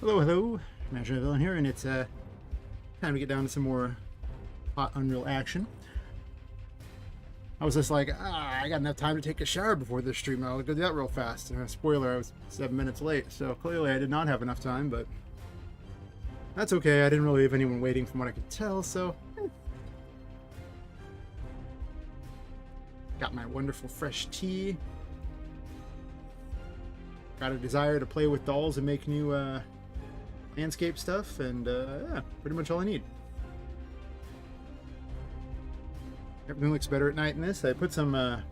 Hello, hello. Metroidvania here, and it's time to get down to some more hot Unreal action. I was just like, I got enough time to take a shower before this stream. I'll do that real fast. Spoiler, I was 7 minutes late, so clearly I did not have enough time, but that's okay. I didn't really have anyone waiting from what I could tell, so... Got my wonderful fresh tea. Got a desire to play with dolls and make new landscape stuff, and yeah, pretty much all I need. Everything looks better at night in this. I put some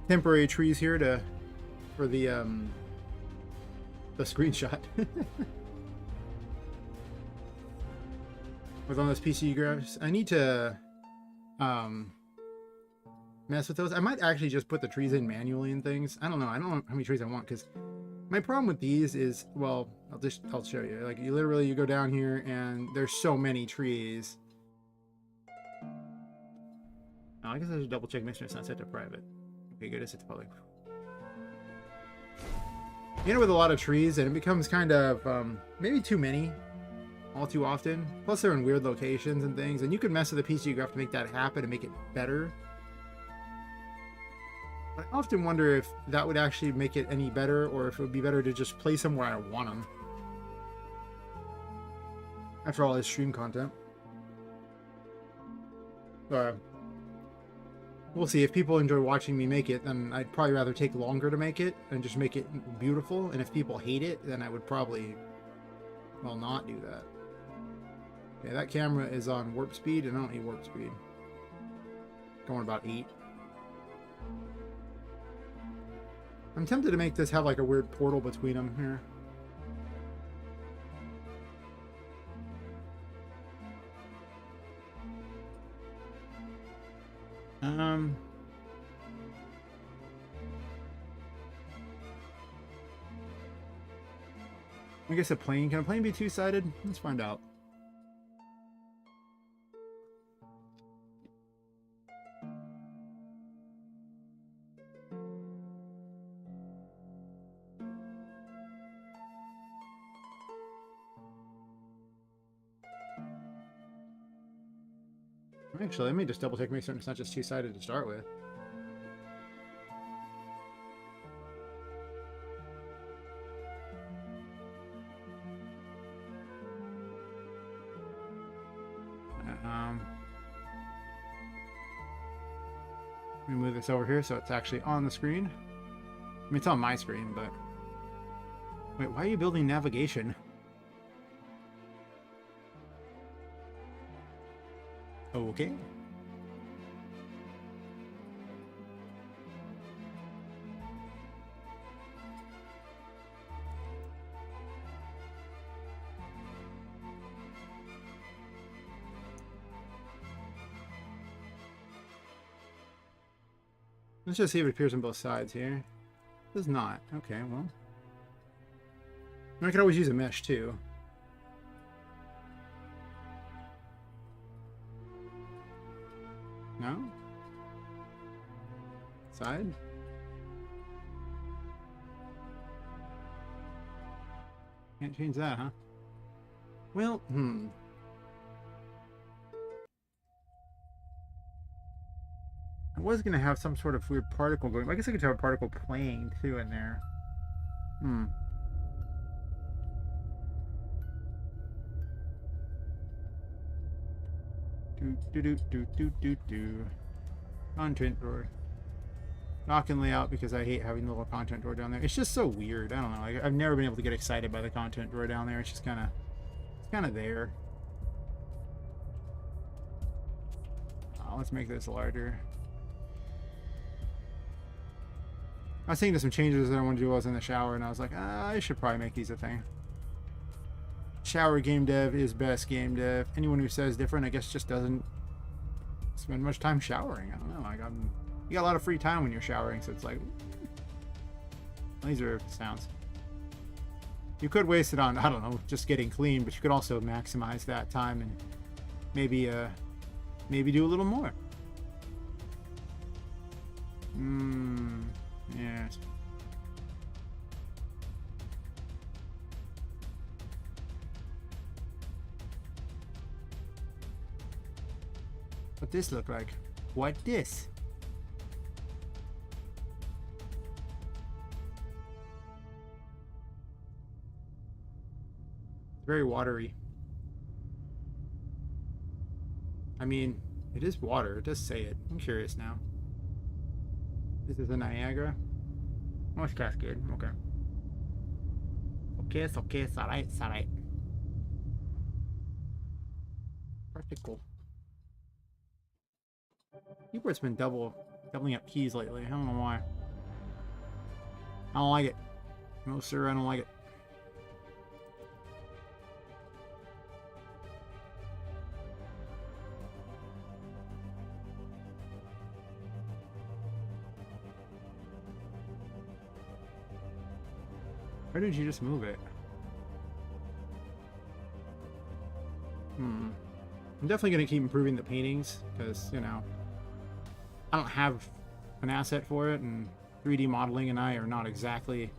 temporary trees here for the screenshot. With on this PC graphics, I need to mess with those. I might actually just put the trees in manually and things. I don't know how many trees I want, because my problem with these is, well, I'll show you. Like, you go down here and there's so many trees. Oh, I guess I should double check make sure it's not set to private. Okay, good, it's set to public. You know, with a lot of trees, and it becomes kind of maybe too many all too often. Plus they're in weird locations and things, and you can mess with the PC graph to make that happen and make it better. I often wonder if that would actually make it any better, or if it would be better to just place them where I want them. After all, it's stream content. We'll see. If people enjoy watching me make it, then I'd probably rather take longer to make it and just make it beautiful. And if people hate it, then I would probably, well, not do that. Okay, that camera is on warp speed, and I don't need warp speed. Going about 8. I'm tempted to make this have like a weird portal between them here. I guess a plane. Can a plane be two-sided? Let's find out. Actually, let me just double check, make sure it's not just two-sided to start with. Let me move this over here so it's actually on the screen. I mean, it's on my screen, but... Wait, why are you building navigation? Okay. Let's just see if it appears on both sides here. It does not. Okay, well. I could always use a mesh too. No? Side? Can't change that, huh? Well, I was going to have some sort of weird particle going. I guess I could have a particle playing too in there. Do. Content drawer. Knock and layout, because I hate having the little content drawer down there. It's just so weird. I don't know. I've never been able to get excited by the content drawer down there. It's just kind of there. Oh, let's make this larger. I was thinking of some changes that I wanted to do while I was in the shower, and I was like, I should probably make these a thing. Shower game dev is best game dev. Anyone who says different, I guess, just doesn't spend much time showering. I don't know. Like, you got a lot of free time when you're showering, so it's like, these are sounds. You could waste it on, I don't know, just getting clean, but you could also maximize that time and maybe do a little more. Yes. this look like? What this? Very watery. I mean, it is water. It does say it. I'm curious now. This is a Niagara. Oh, it's Cascade. Okay. Okay, it's okay. It's alright. It's alright. Practical. Keyboard's been doubling up keys lately. I don't know why. I don't like it. No, sir, I don't like it. Where did you just move it? I'm definitely going to keep improving the paintings because, you know, I don't have an asset for it, and 3D modeling and I are not exactly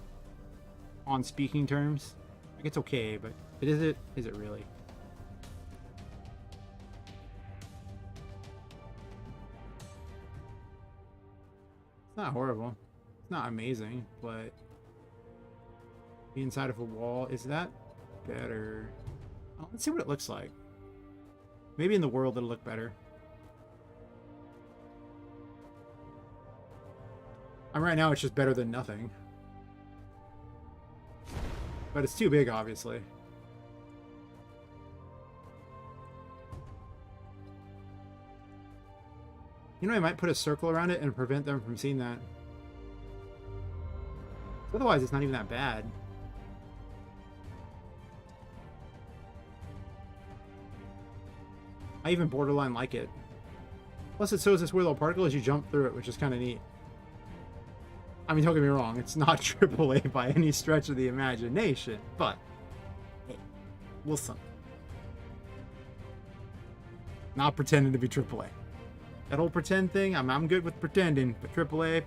on speaking terms. Like, it's okay, but is it really? It's not horrible. It's not amazing, but the inside of a wall, is that better? Oh, let's see what it looks like. Maybe in the world it'll look better. Right now it's just better than nothing. But it's too big, obviously. You know, I might put a circle around it and prevent them from seeing that. Otherwise, it's not even that bad. I even borderline like it. Plus, it shows this weird little particle as you jump through it, which is kind of neat. I mean, don't get me wrong, it's not AAA by any stretch of the imagination, but hey, listen. Not pretending to be AAA. That whole pretend thing, I'm good with pretending, but AAA,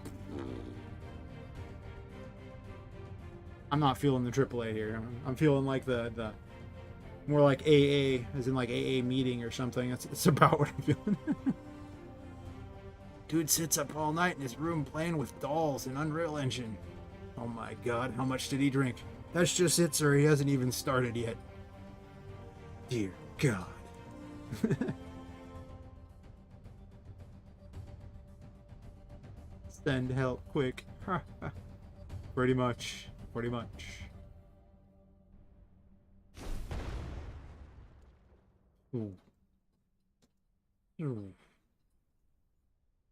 I'm not feeling the AAA here. I'm feeling like the more like AA, as in like AA meeting or something. That's about what I'm feeling. Dude sits up all night in his room playing with dolls in Unreal Engine. Oh my god, how much did he drink? That's just it, sir. He hasn't even started yet. Dear God. Send help quick. Pretty much. Pretty much. Ooh. Ooh.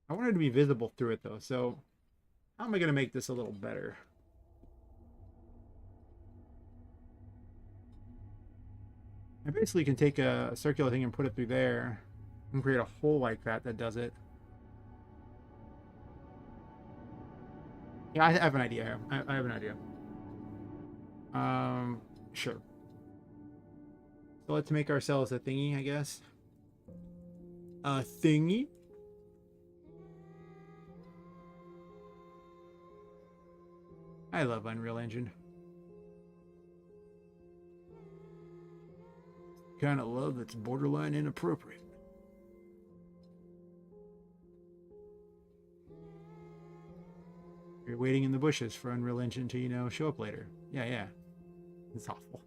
I wanted to be visible through it though, so how am I going to make this a little better? I basically can take a circular thing and put it through there and create a hole like that that does it. Yeah, I have an idea. I have an idea. Sure. So let's make ourselves a thingy, I guess. A thingy? I love Unreal Engine. Kind of love that's borderline inappropriate. You're waiting in the bushes for Unreal Engine to, you know, show up later. Yeah. It's awful.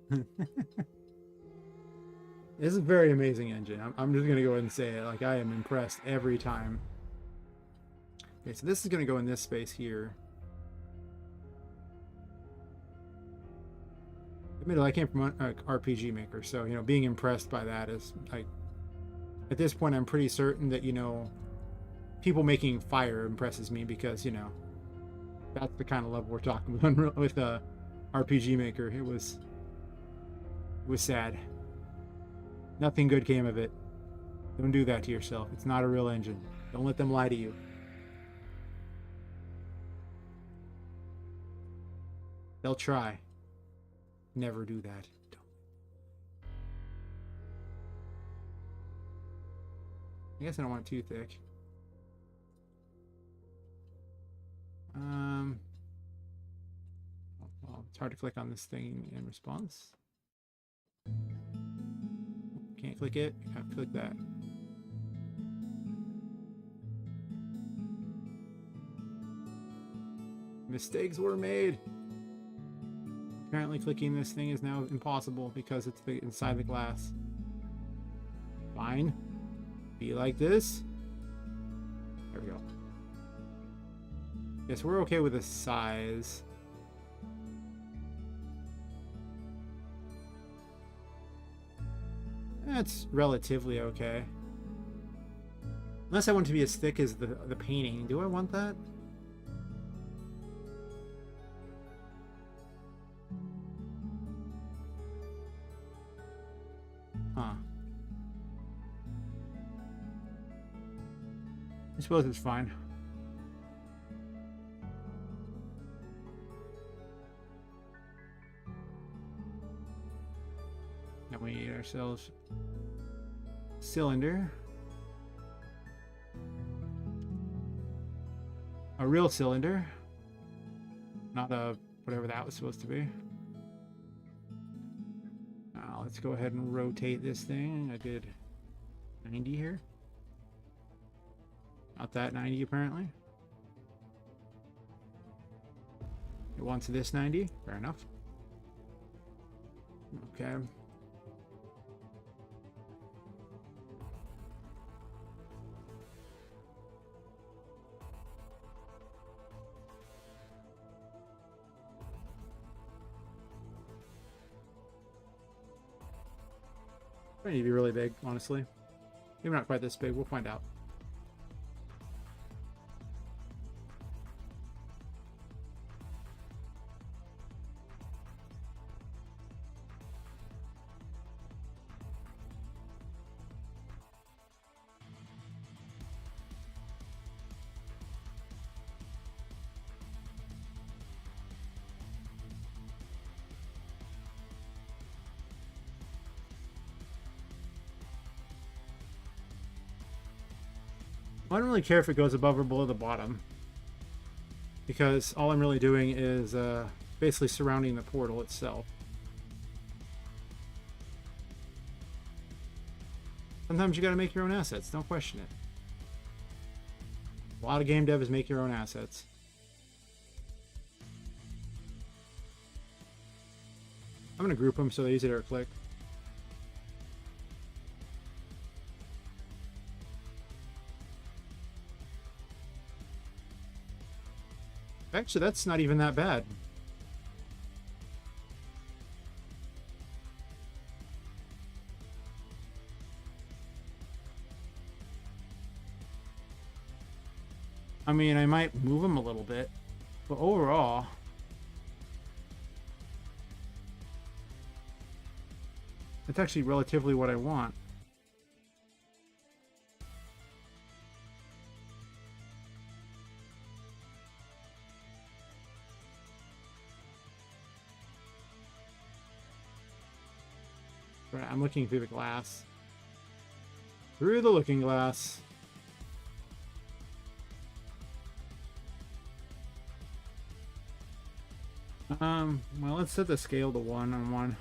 This is a very amazing engine. I'm just going to go ahead and say it. Like, I am impressed every time. Okay, so this is going to go in this space here. Admittedly, I came from RPGMaker, so, you know, being impressed by that is, like, at this point, I'm pretty certain that, you know, people making fire impresses me because, you know, that's the kind of level we're talking about with RPGMaker. It was sad. Nothing good came of it. Don't do that to yourself. It's not a real engine. Don't let them lie to you. They'll try. Never do that. Don't. I guess I don't want it too thick. Well, it's hard to click on this thing in response. Can't click it. Have to click that. Mistakes were made. Apparently clicking this thing is now impossible because it's inside the glass. Fine. Be like this. There we go. Yes, we're okay with the size. That's relatively okay. Unless I want it to be as thick as the painting. Do I want that? Huh. I suppose it's fine. Now we need ourselves a cylinder. A real cylinder. Not a whatever that was supposed to be. Now let's go ahead and rotate this thing. I did 90 here. Not that 90 apparently. It wants this 90. Fair enough. Okay. I need to be really big, honestly. Maybe not quite this big. We'll find out. I don't really care if it goes above or below the bottom, because all I'm really doing is basically surrounding the portal itself. Sometimes you gotta make your own assets, don't question it. A lot of game dev is make your own assets. I'm gonna group them so they're easier to click. Actually, that's not even that bad. I mean, I might move them a little bit, but overall, it's actually relatively what I want. Right, I'm looking through the glass. Through the looking glass. Well, let's set the scale to 1 on 1.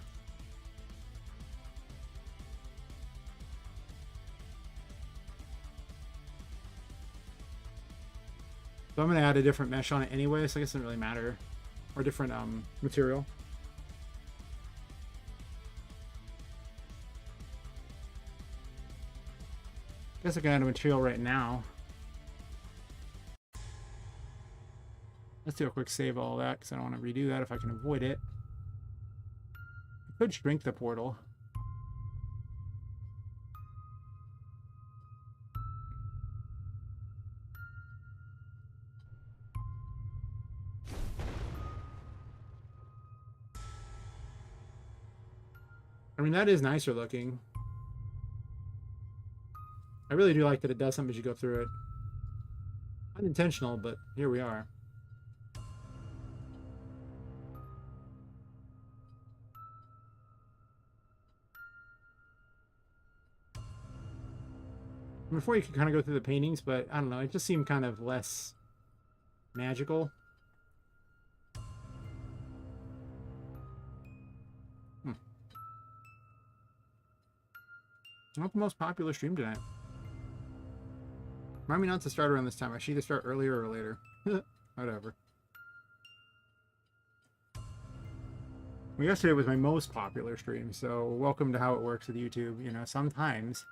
So I'm going to add a different mesh on it anyway, so I guess it doesn't really matter. Or different material. I guess I can add a material right now. Let's do a quick save of all that, because I don't want to redo that if I can avoid it. I could shrink the portal. I mean, that is nicer looking. I really do like that it does something as you go through it. Unintentional, but here we are. Before you could kind of go through the paintings, but I don't know, it just seemed kind of less magical. Not the most popular stream tonight. Remind me not to start around this time. I should either start earlier or later. Whatever. Well, yesterday was my most popular stream, so welcome to how it works with YouTube. You know, sometimes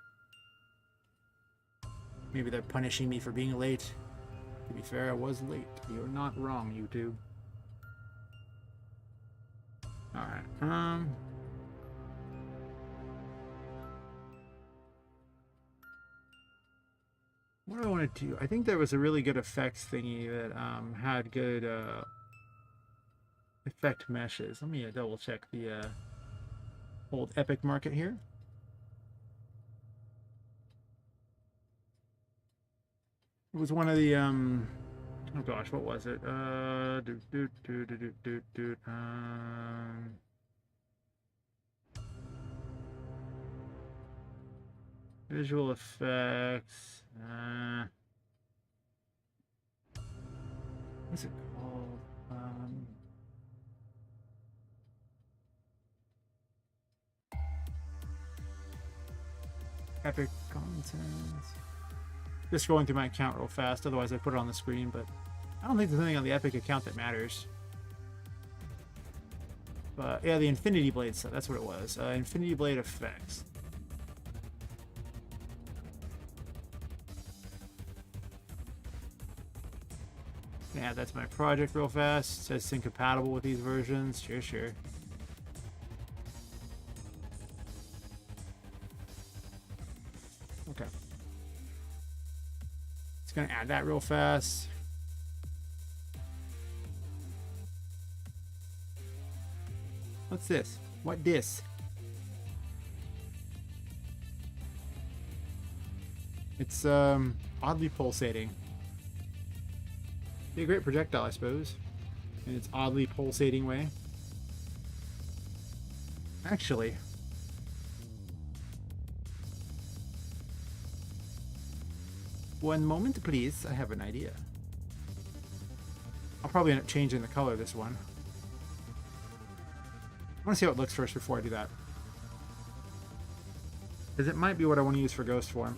maybe they're punishing me for being late. To be fair, I was late. You're not wrong, YouTube. Alright, what do I want to do? I think there was a really good effects thingy that had good effect meshes. Let me double check the old Epic Market here. It was one of the oh gosh, what was it? Visual effects. What's it called? Epic content. Just going through my account real fast, otherwise I put it on the screen, but I don't think there's anything on the Epic account that matters. But yeah, the Infinity Blade stuff, that's what it was. Infinity Blade effects. Yeah, that's my project real fast. It says it's incompatible with these versions. Sure, sure. Okay. It's gonna add that real fast. What's this? What this? It's oddly pulsating. Be a great projectile, I suppose, in its oddly pulsating way. Actually, one moment, please. I have an idea. I'll probably end up changing the color of this one. I want to see how it looks first before I do that, because it might be what I want to use for ghost form.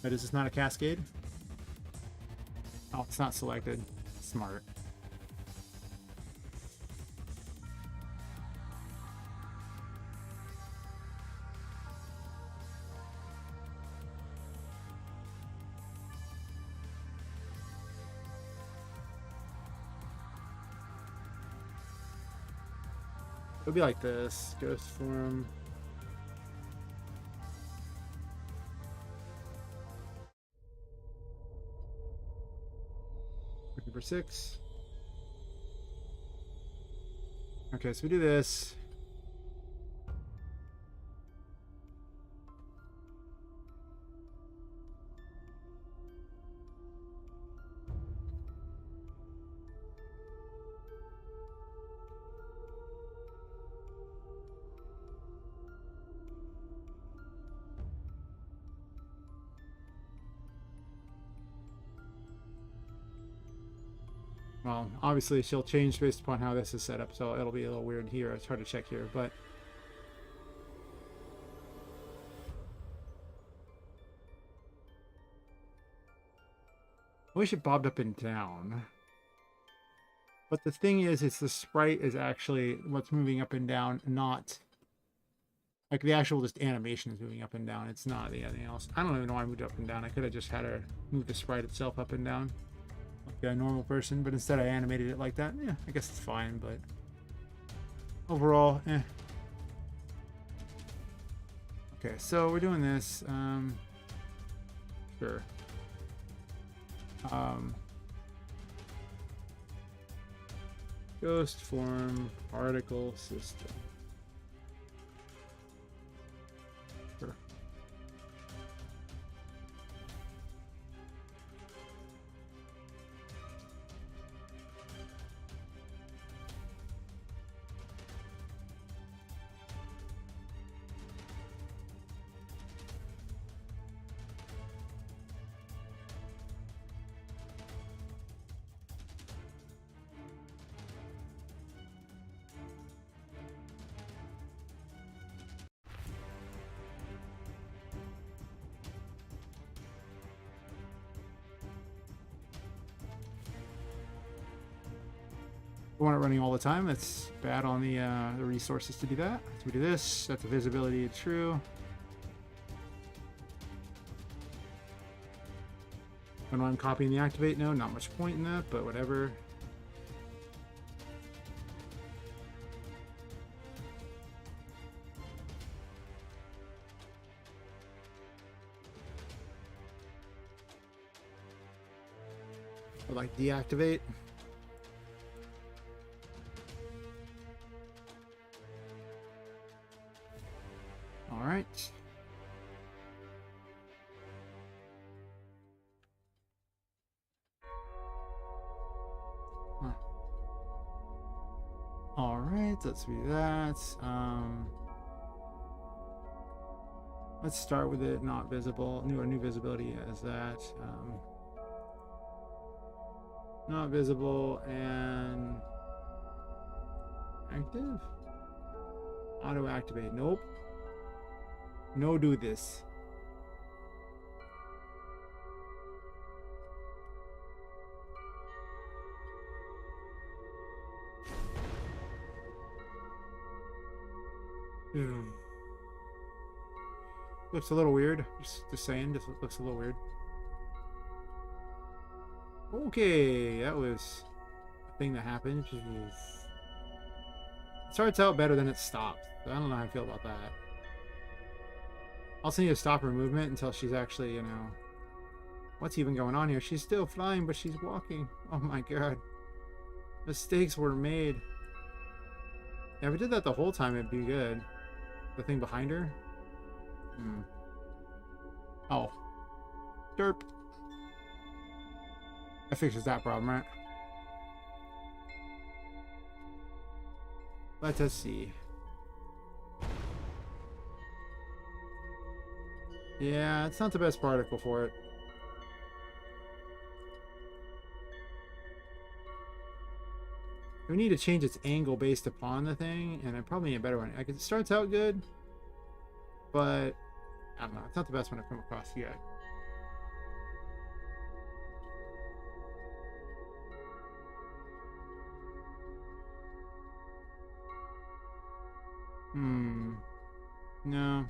But is this not a cascade? Oh, it's not selected. Smart. It'll be like this. Ghost form. Number 6. Okay, so we do this. Well, obviously she'll change based upon how this is set up, so it'll be a little weird here. It's hard to check here, but I wish it bobbed up and down. But the thing is, it's the sprite is actually what's moving up and down, not like the actual just animation is moving up and down. It's not anything else. I don't even know why I moved up and down. I could have just had her move the sprite itself up and down like a normal person, but instead I animated it like that. Yeah, I guess it's fine, but overall, eh. Okay, so we're doing this. Sure. Ghost form particle system. Sure. want it running all the time. That's bad on the resources to do that. So we do this. Set the visibility to true. When I'm copying the activate node, not much point in that, but whatever. Or like deactivate. All right. Huh. All right, let's do that. Let's start with it not visible. New visibility as that. Not visible and active. Auto activate. Nope. No, do this. Looks a little weird. Just saying, this looks a little weird. Okay, that was a thing that happened. It starts out better than it stops. I don't know how I feel about that. Also need to stop her movement until she's actually, you know... What's even going on here? She's still flying, but she's walking. Oh my god. Mistakes were made. Yeah, if we did that the whole time, it'd be good. The thing behind her? Hmm. Oh. Derp. That fixes that problem, right? Let us see. Yeah, it's not the best particle for it. We need to change its angle based upon the thing, and I probably need a better one. Like, it starts out good, but I don't know. It's not the best one I've come across yet. No.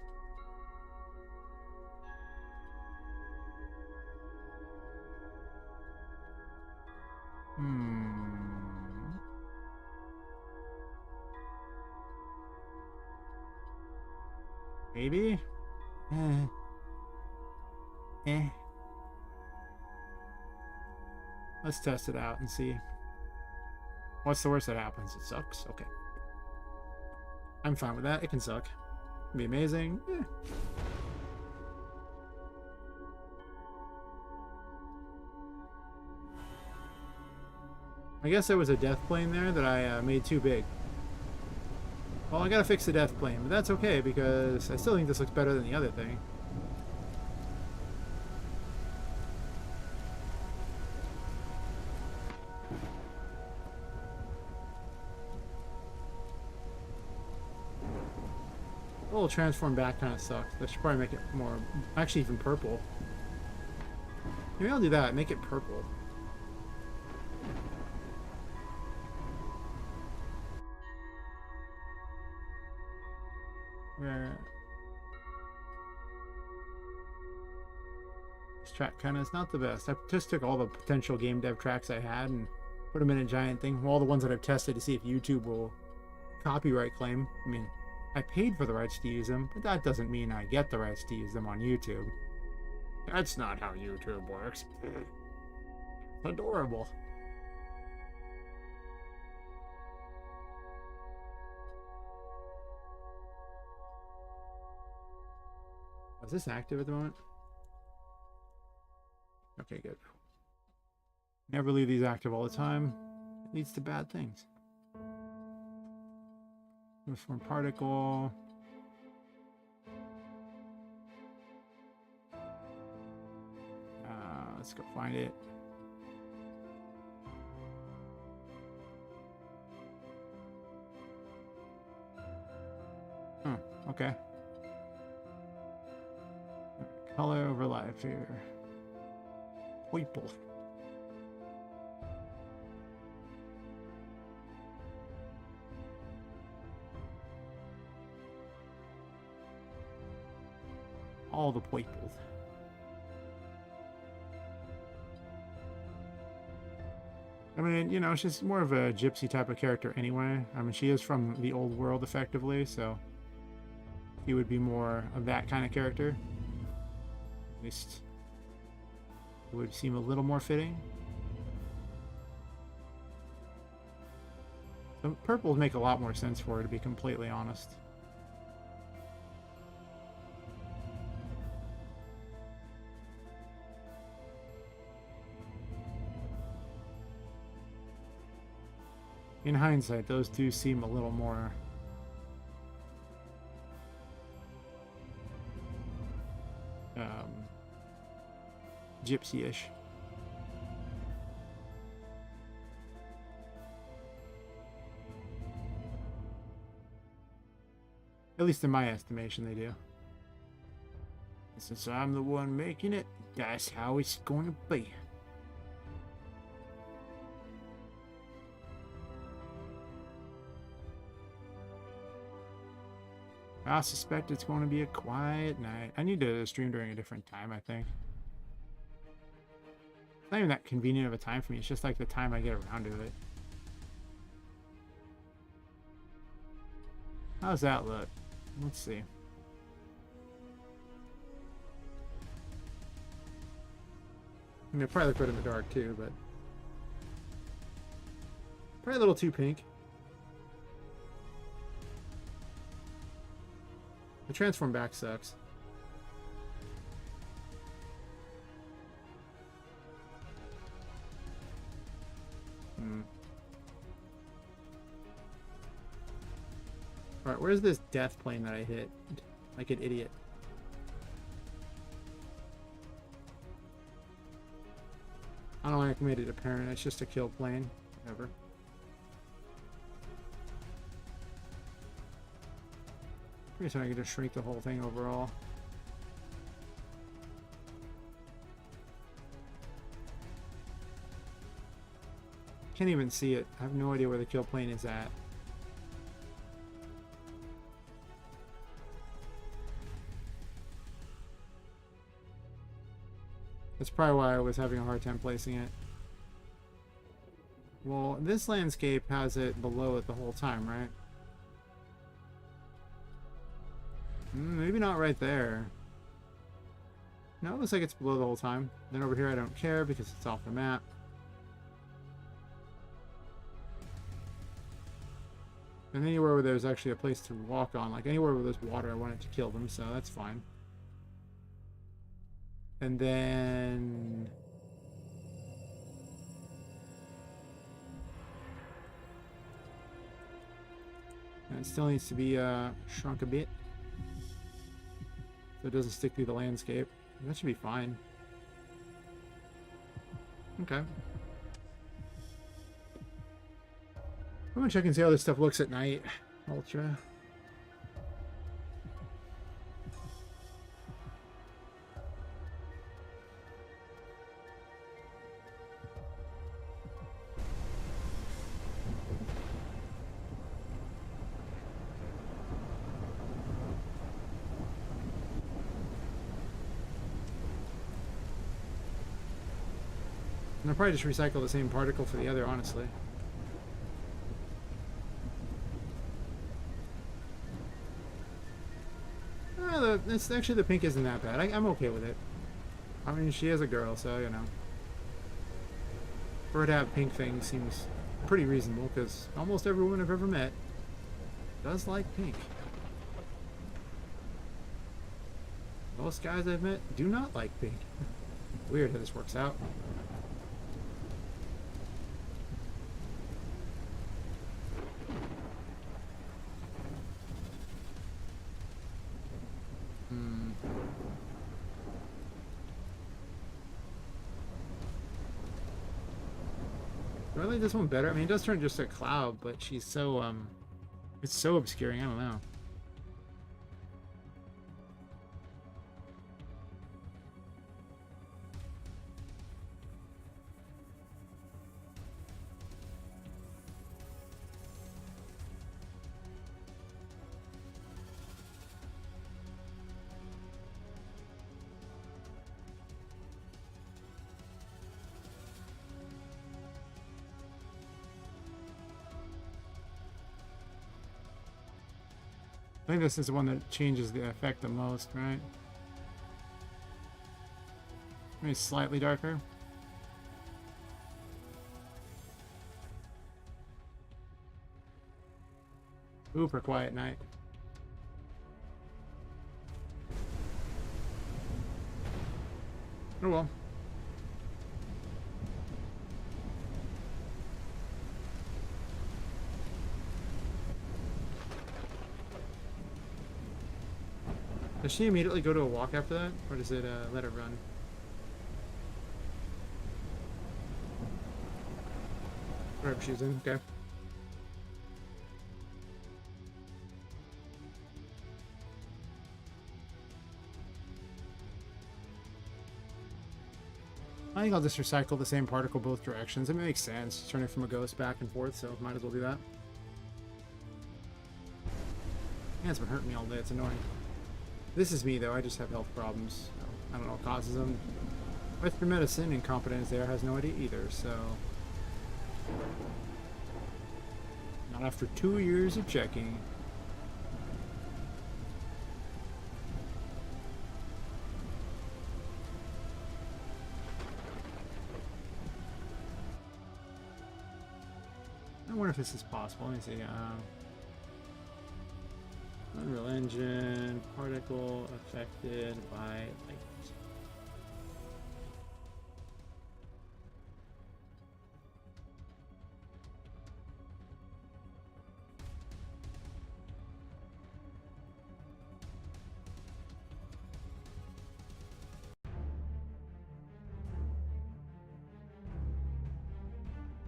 Maybe? Let's test it out and see. What's the worst that happens? It sucks? Okay. I'm fine with that. It can suck. It'll be amazing. I guess there was a death plane there that I made too big. Well, I gotta fix the death plane, but that's okay because I still think this looks better than the other thing. A little transform back kind of sucks. I should probably make it more, actually even purple. Maybe I'll do that, make it purple. Where this track kind of is not the best. I just took all the potential game dev tracks I had and put them in a giant thing. All the ones that I've tested to see if YouTube will copyright claim. I mean, I paid for the rights to use them, but that doesn't mean I get the rights to use them on YouTube. That's not how YouTube works. Adorable. Is this active at the moment? Okay, good. Never leave these active all the time. It leads to bad things. Transform particle. Let's go find it. Okay. Color over life here. Purple. all the people. I mean, you know, she's more of a gypsy type of character anyway. I mean, she is from the old world, effectively, so he would be more of that kind of character. At least it would seem a little more fitting. So purple would make a lot more sense for her, to be completely honest. In hindsight, those two seem a little more gypsy-ish. At least in my estimation, they do. Since I'm the one making it, that's how it's going to be. I suspect it's going to be a quiet night. I need to stream during a different time, I think. It's not even that convenient of a time for me. It's just like the time I get around to it. How's that look? Let's see. I mean, it probably look good in the dark too, but probably a little too pink. The transform back sucks. Alright, where's this death plane that I hit? Like an idiot. I don't like I made it apparent. It's just a kill plane. Whatever. Pretty soon I can just shrink the whole thing overall. Can't even see it. I have no idea where the kill plane is at. That's probably why I was having a hard time placing it. Well, this landscape has it below it the whole time, right? Maybe not right there. No, it looks like it's below the whole time. Then over here I don't care because it's off the map. And anywhere where there's actually a place to walk on, like anywhere where there's water, I want it to kill them, so that's fine. And then... and it still needs to be shrunk a bit. So it doesn't stick through the landscape. That should be fine. Okay. I'm gonna check and see how this stuff looks at night. Ultra. And I'll probably just recycle the same particle for the other, honestly. It's actually, the pink isn't that bad. I'm okay with it. I mean, she is a girl, so, you know. For her to have pink things seems pretty reasonable, because almost every woman I've ever met does like pink. Most guys I've met do not like pink. Weird how this works out. Do I like this one better? I mean, it does turn just a cloud, but she's so, it's so obscuring, I don't know. I think this is the one that changes the effect the most, right? Maybe slightly darker. Ooh, for Quiet Night. Oh well. Does she immediately go to a walk after that? Or does it let her run? Whatever she's in, okay. I think I'll just recycle the same particle both directions. It makes sense, turning from a ghost back and forth, so might as well do that. Yeah, it's been hurting me all day, it's annoying. This is me though, I just have health problems. I don't know what causes them. With your medicine, incompetence there has no idea either, so... Not after 2 years of checking. I wonder if this is possible. Let me see. Unreal Engine, particle affected by light.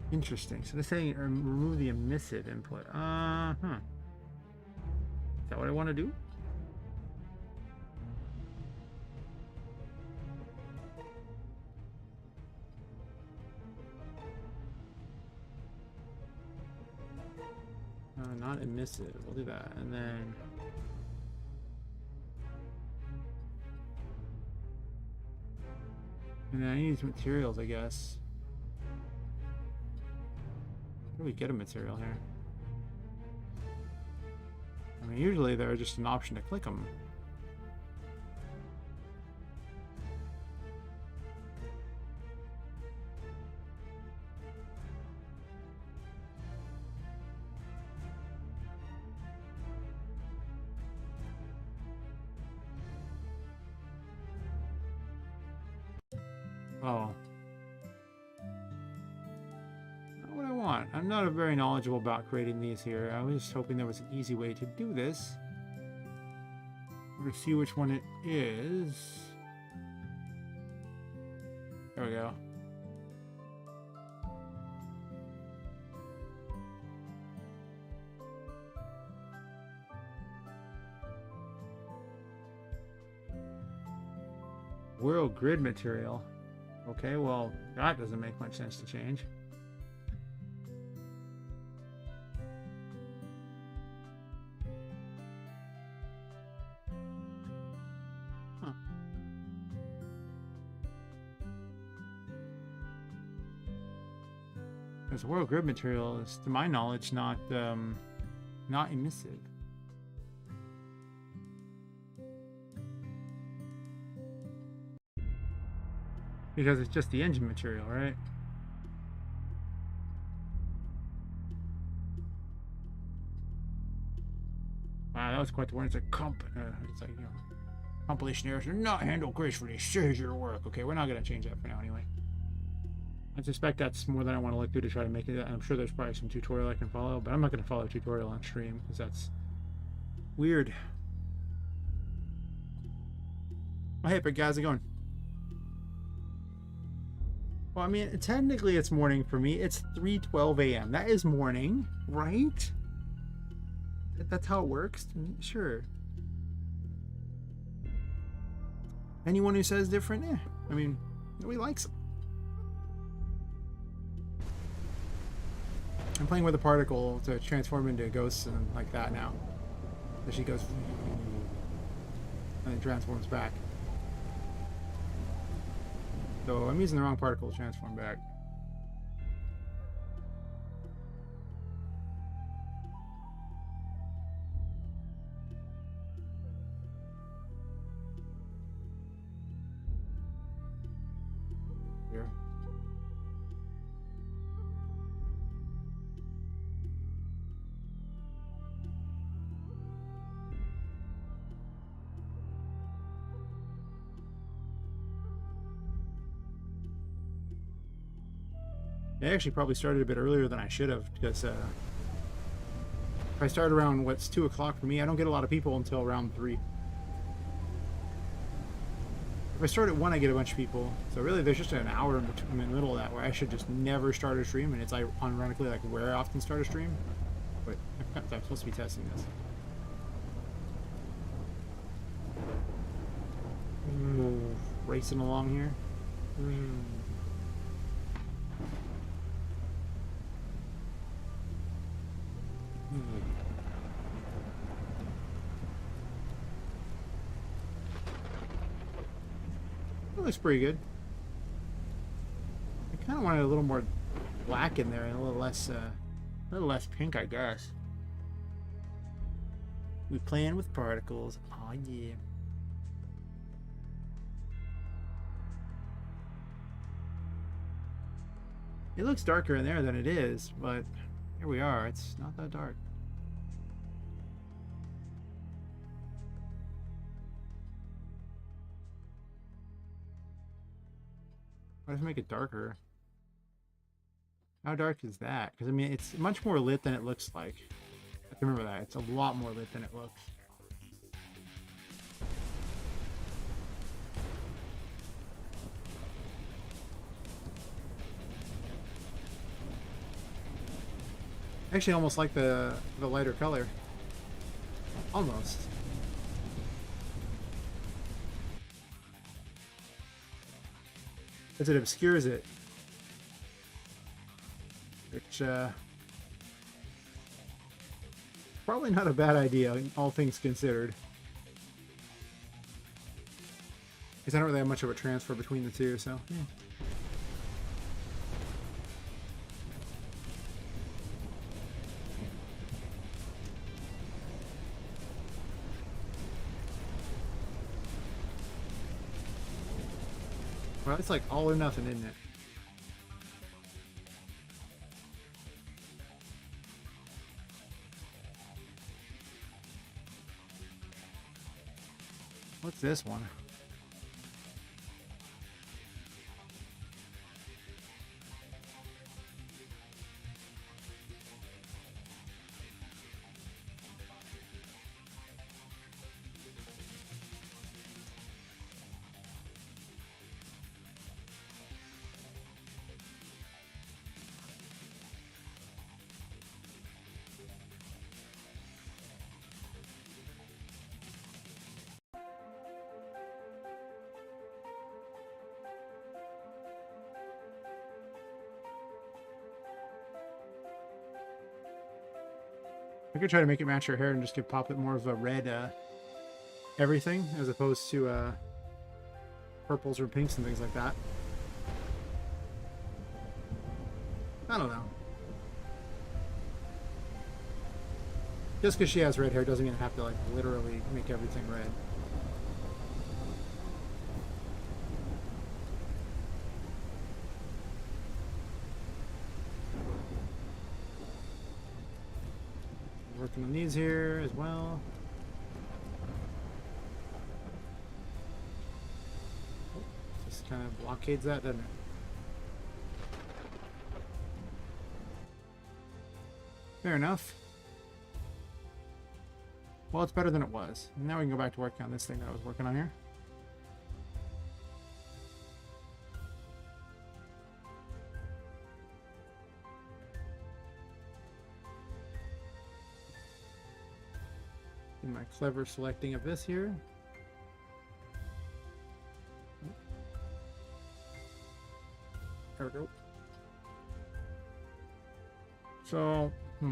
Interesting. So they're saying remove the emissive input. Is that what I want to do? Not emissive. We'll do that. And then... And then I need some materials, I guess. How do we get a material here? I mean, usually they're just an option to click them. Oh. Not what I want. I'm not very knowledgeable about creating these here. I was just hoping there was an easy way to do this. We're going to see which one it is. There we go. World grid material. Okay, well, that doesn't make much sense to change. Huh. Because world grid material is, to my knowledge, not emissive. Because it's just the engine material, right? Wow, that was quite the word. It's like you know, compilation errors do not handle gracefully. Says your work. Okay, we're not gonna change that for now, anyway. I suspect that's more than I want to look through to try to make it. I'm sure there's probably some tutorial I can follow, but I'm not gonna follow a tutorial on stream because that's weird. Oh, hey, big guys, how's it going? Well, I mean, technically it's morning for me. It's 3:12 a.m. That is morning, right? That's how it works? Sure. Anyone who says different, I mean, nobody likes it. I'm playing with a particle to transform into ghosts and like that now. So she goes and then transforms back. So I'm using the wrong particle to transform back. here. I actually probably started a bit earlier than I should have, because if I start around what's 2 o'clock for me, I don't get a lot of people until around 3. If I start at 1, I get a bunch of people. So really, there's just an hour in the middle of that where I should just never start a stream, and it's ironically like where I often start a stream. But I'm supposed to be testing this. Racing along here. That looks pretty good. I kind of wanted a little more black in there and a little less pink, I guess. We playing with particles. Oh yeah. It looks darker in there than it is, but here we are. It's not that dark. Why does it make it darker? How dark is that? Because, I mean, it's much more lit than it looks like. I have to remember that. It's a lot more lit than it looks. I actually almost like the lighter color. Almost. As it obscures it. Which, probably not a bad idea, all things considered. Because I don't really have much of a transfer between the two, so, yeah. Well, it's like all or nothing, isn't it? What's this one? I could try to make it match her hair and just give Poppet more of a red everything as opposed to purples or pinks and things like that. I don't know. Just because she has red hair doesn't mean I have to like literally make everything red. Working on these here as well. Just kind of blockades that, doesn't it? Fair enough. Well, it's better than it was. Now we can go back to working on this thing that I was working on here. My clever selecting of this here. There we go. So, I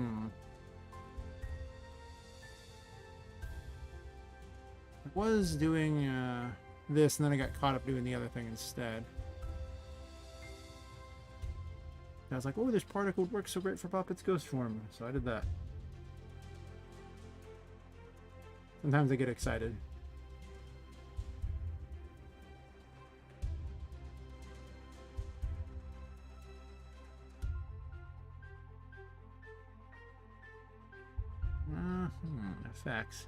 was doing this, and then I got caught up doing the other thing instead. I was like, oh, this particle would work so great for Poppet's ghost form, so I did that. Sometimes I get excited. Facts.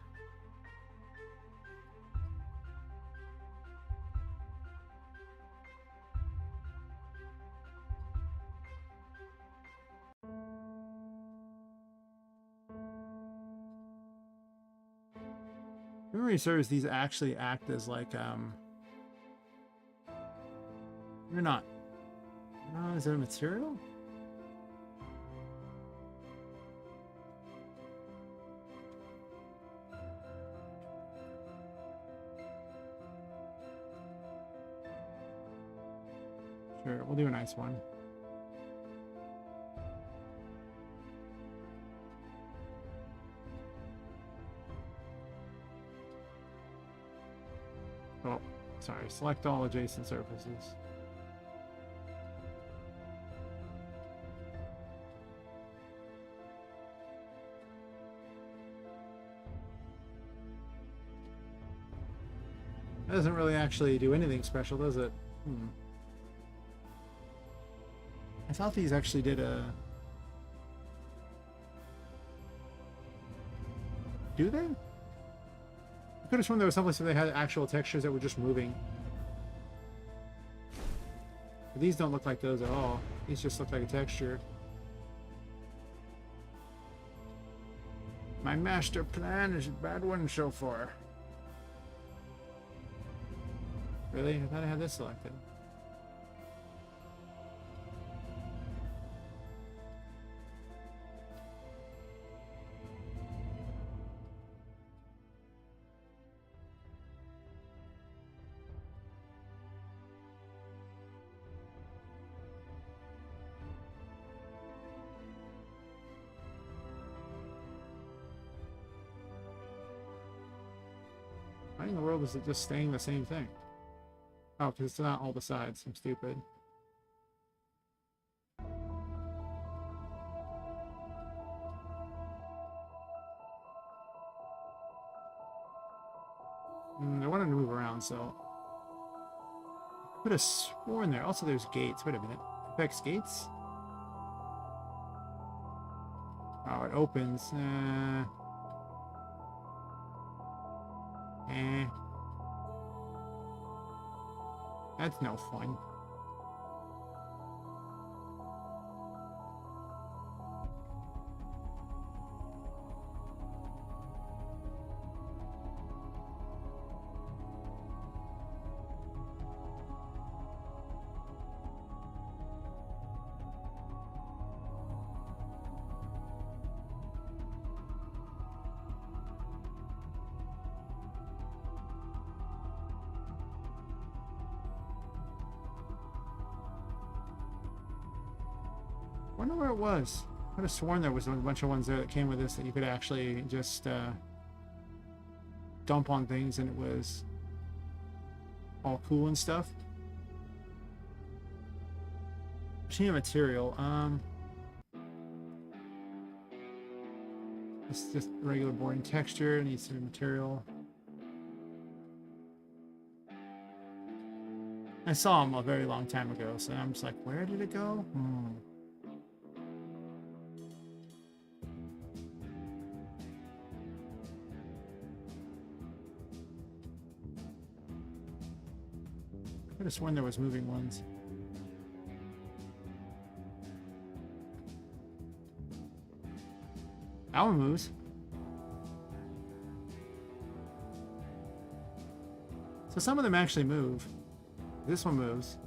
Memory serves, these actually act as like you're not. Is it a material? Sure, we'll do a nice one. Oh, sorry. Select all adjacent surfaces. That doesn't really actually do anything special, does it? I thought these actually did a... Do they? I could have sworn there was someplace where they had actual textures that were just moving. But these don't look like those at all. These just look like a texture. My master plan is a bad one so far. Really? I thought I had this selected. Why in the world is it just staying the same thing? Oh, because it's not all the sides. I'm stupid. I wanted to move around, so... I could have sworn there. Also, there's gates. Wait a minute. Affects gates? Oh, it opens. That's no fun. I wonder where it was. I could have sworn there was a bunch of ones there that came with this that you could actually just dump on things and it was all cool and stuff. Machine material. It's just regular boring texture. It needs some material. I saw him a very long time ago, so I'm just like, where did it go? I could have sworn there was moving ones. That one moves. So some of them actually move. This one moves.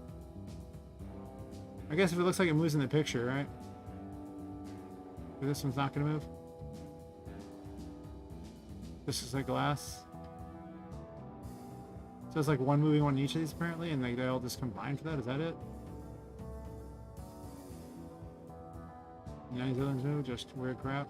I guess if it looks like it moves in the picture, right? But this one's not going to move. This is like glass. So it's like one moving one in each of these apparently, and like they all just combine for that. Is that it? None of these others move, just weird crap.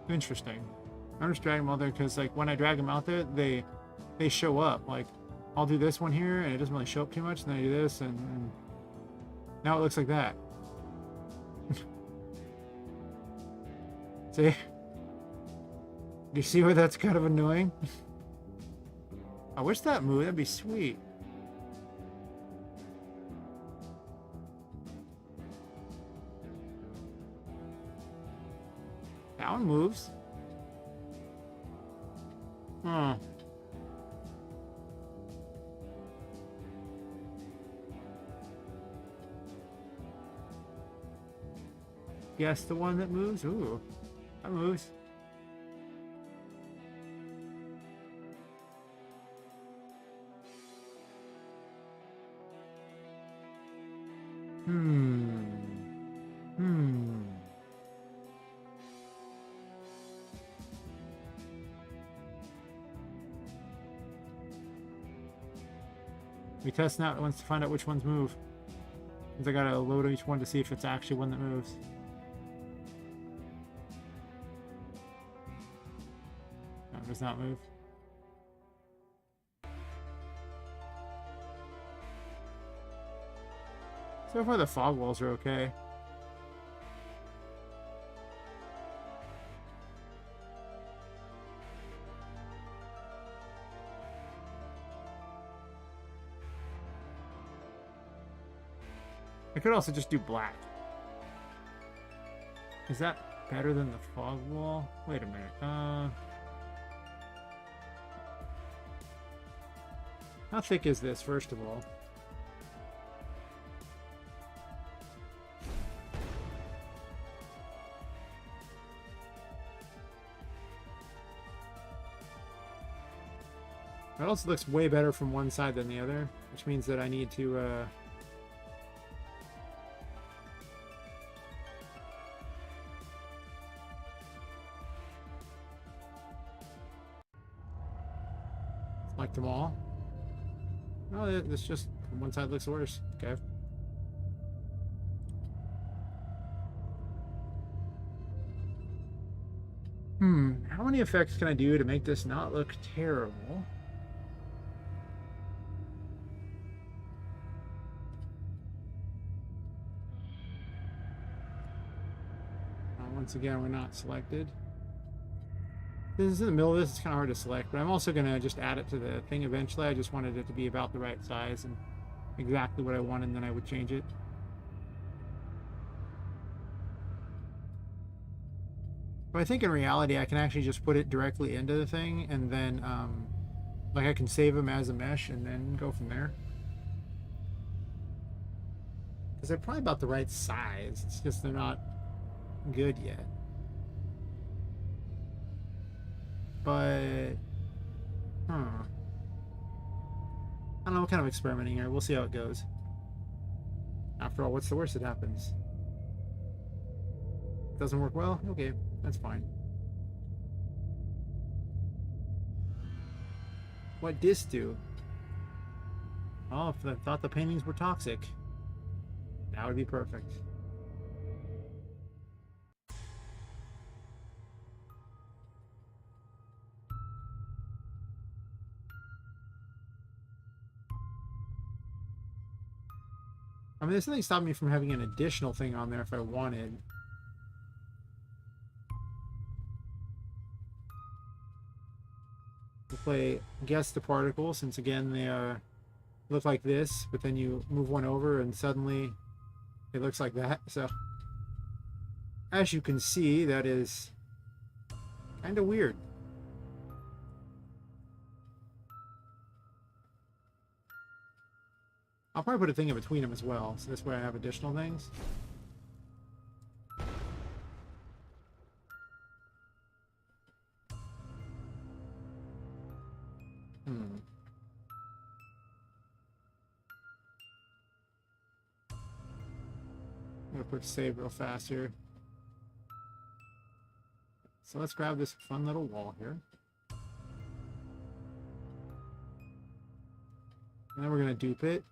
Interesting. I'm just dragging them out there because like when I drag them out there, they show up. Like I'll do this one here and it doesn't really show up too much, and then I do this and now it looks like that. See? You see where that's kind of annoying? I wish that moved. That'd be sweet. That one moves. Huh. Guess the one that moves? Ooh, that moves. Hmm. We test now once to find out which ones move. Because I gotta load each one to see if it's actually one that moves. No, it does not move. So far the fog walls are okay. I could also just do black. Is that better than the fog wall? Wait a minute. How thick is this, first of all? It also looks way better from one side than the other, which means that I need to, select them all. No, it's just one side looks worse. Okay. How many effects can I do to make this not look terrible? Once again, we're not selected. This is in the middle of this, it's kind of hard to select, but I'm also going to just add it to the thing eventually. I just wanted it to be about the right size and exactly what I want, and then I would change it. But I think in reality, I can actually just put it directly into the thing, and then, like, I can save them as a mesh and then go from there. Because they're probably about the right size. It's just they're not good yet. But, I don't know, what kind of experimenting here. We'll see how it goes. After all, what's the worst that happens? Doesn't work well? Okay, that's fine. What dis do? Oh, if I thought the paintings were toxic, that would be perfect. I mean, there's nothing stopping me from having an additional thing on there if I wanted. We'll play Guess the Particle, since again they look like this, but then you move one over and suddenly it looks like that. So, as you can see, that is kind of weird. I'll probably put a thing in between them as well, so this way I have additional things. I'm gonna quick save real fast here. So let's grab this fun little wall here. And then we're gonna dupe it.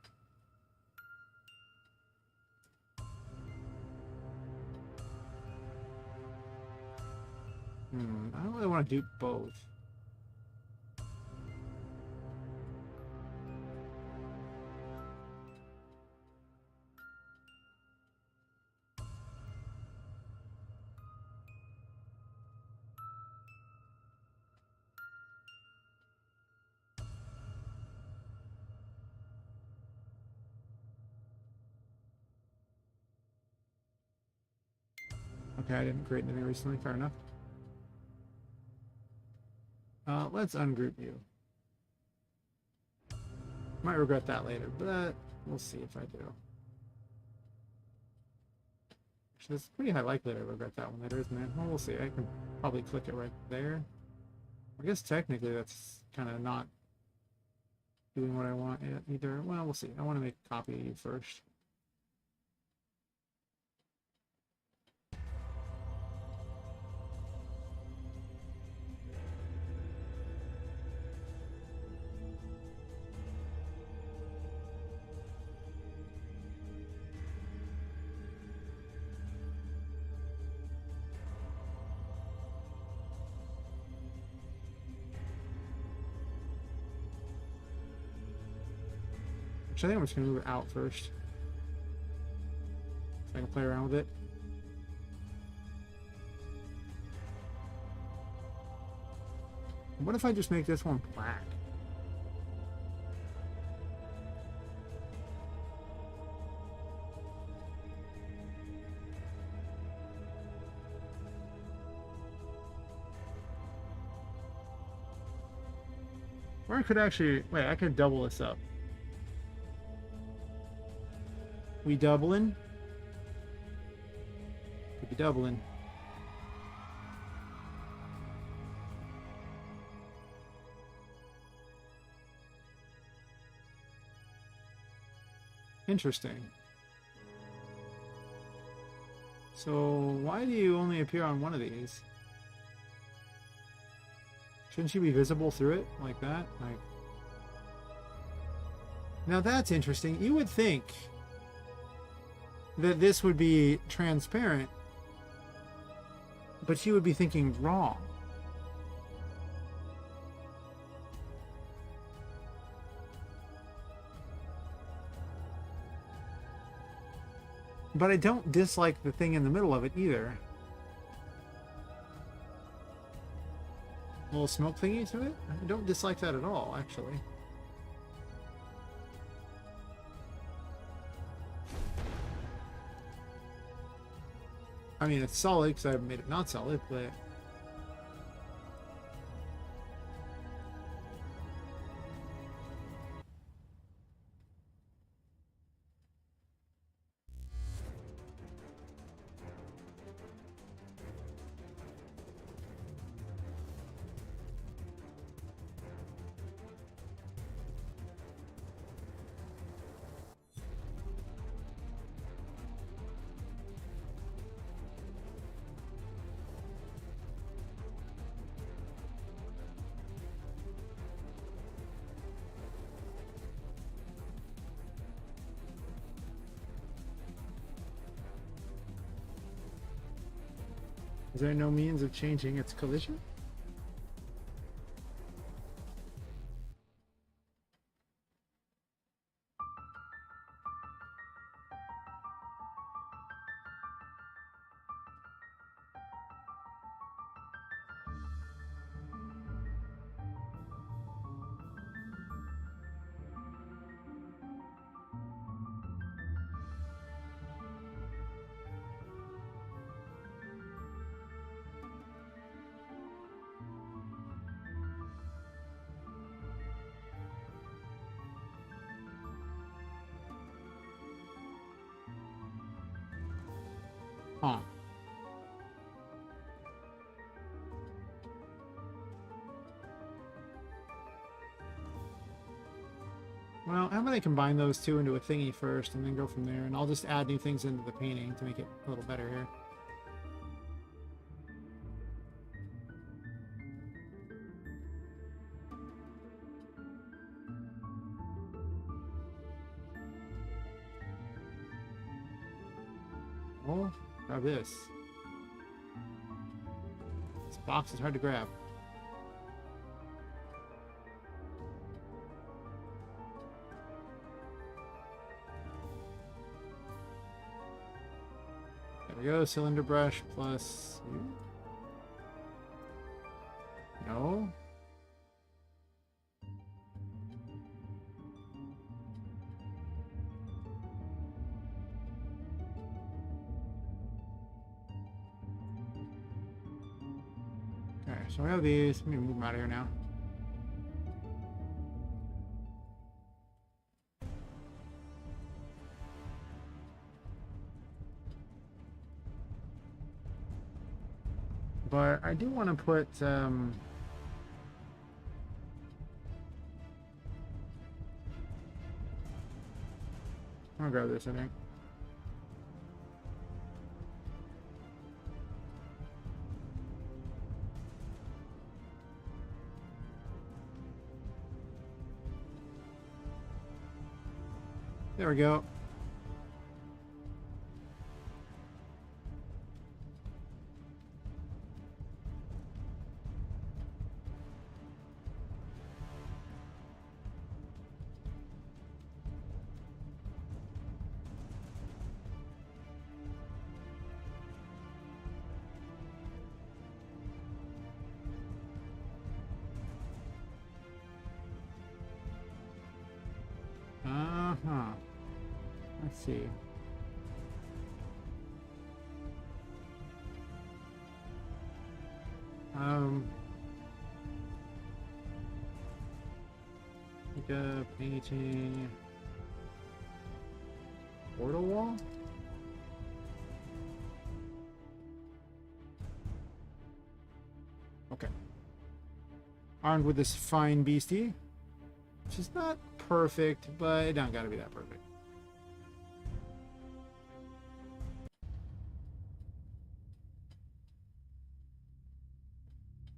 I don't really want to dupe both. Okay, I didn't create anything recently, fair enough. Let's ungroup you. Might regret that later, but we'll see if I do. Actually, it's pretty high likelihood I regret that one later, isn't it? Well, we'll see. I can probably click it right there. I guess technically that's kind of not doing what I want either. Well, we'll see. I want to make a copy of you first. Actually, I think I'm just going to move it out first. So I can play around with it. What if I just make this one black? Or I could actually... Wait, I could double this up. We doubling? Could be doubling. Interesting. So why do you only appear on one of these? Shouldn't you be visible through it like that? Like, now that's interesting. You would think that this would be transparent, but you would be thinking wrong. But I don't dislike the thing in the middle of it either. A little smoke thingy to it? I don't dislike that at all, actually. I mean, it's solid because I made it not solid, but... Is there no means of changing its collision? Huh. Well, how about I combine those two into a thingy first and then go from there, and I'll just add new things into the painting to make it a little better here. Oh, grab this. This box is hard to grab. There we go, cylinder brush plus you. No. Okay, so we have these. Let me move them out of here now. But I do want to put I'm gonna grab this, I think. There we go. Uh-huh. Let's see. Pick up painting. Portal wall? Okay. Armed with this fine beastie, which is not perfect, but it don't gotta be that perfect.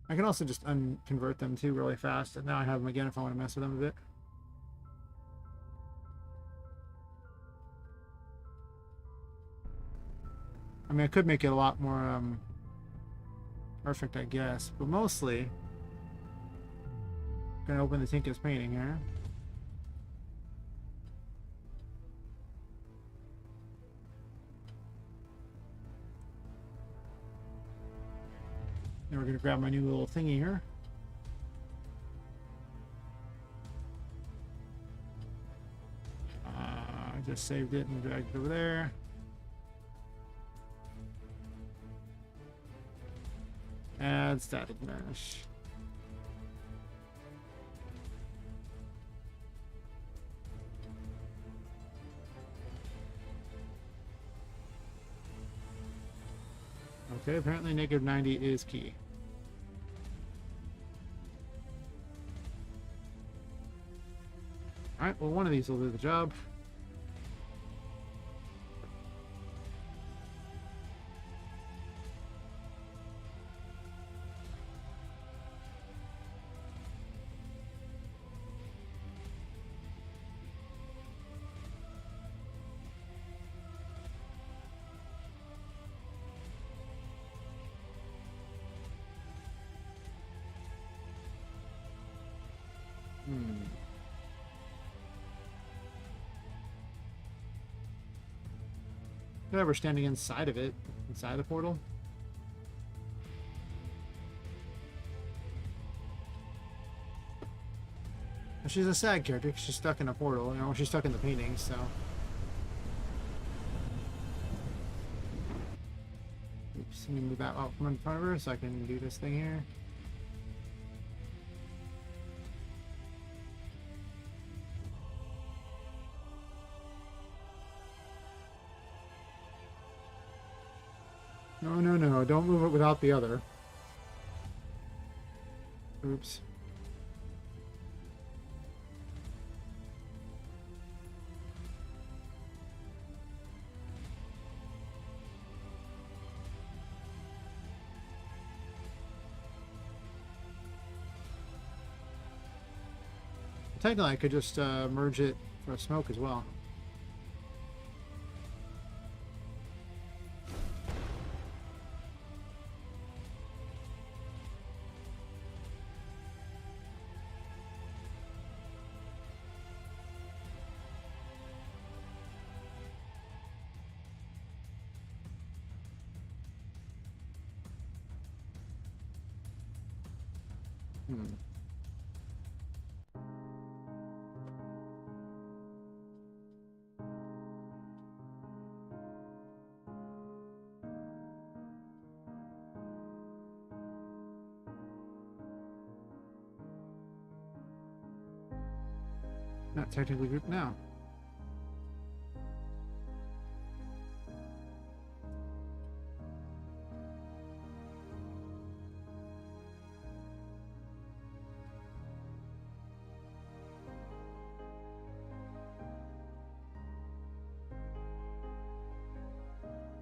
I can also just unconvert them too really fast, and now I have them again if I want to mess with them a bit. I mean, I could make it a lot more perfect, I guess, but mostly I'm gonna open the Tinka's painting here. Then we're gonna grab my new little thingy here. I just saved it and dragged it over there. Add static mesh. Okay, apparently -90 is key. Alright, well one of these will do the job. Yeah, we're standing inside of it, inside the portal. Well, she's a sad character because she's stuck in a portal. You know, she's stuck in the painting, so. Oops, let me move that out from in front of her so I can do this thing here. No, no, no. Don't move it without the other. Oops. Technically, I could just merge it for smoke as well. Not technically grouped now.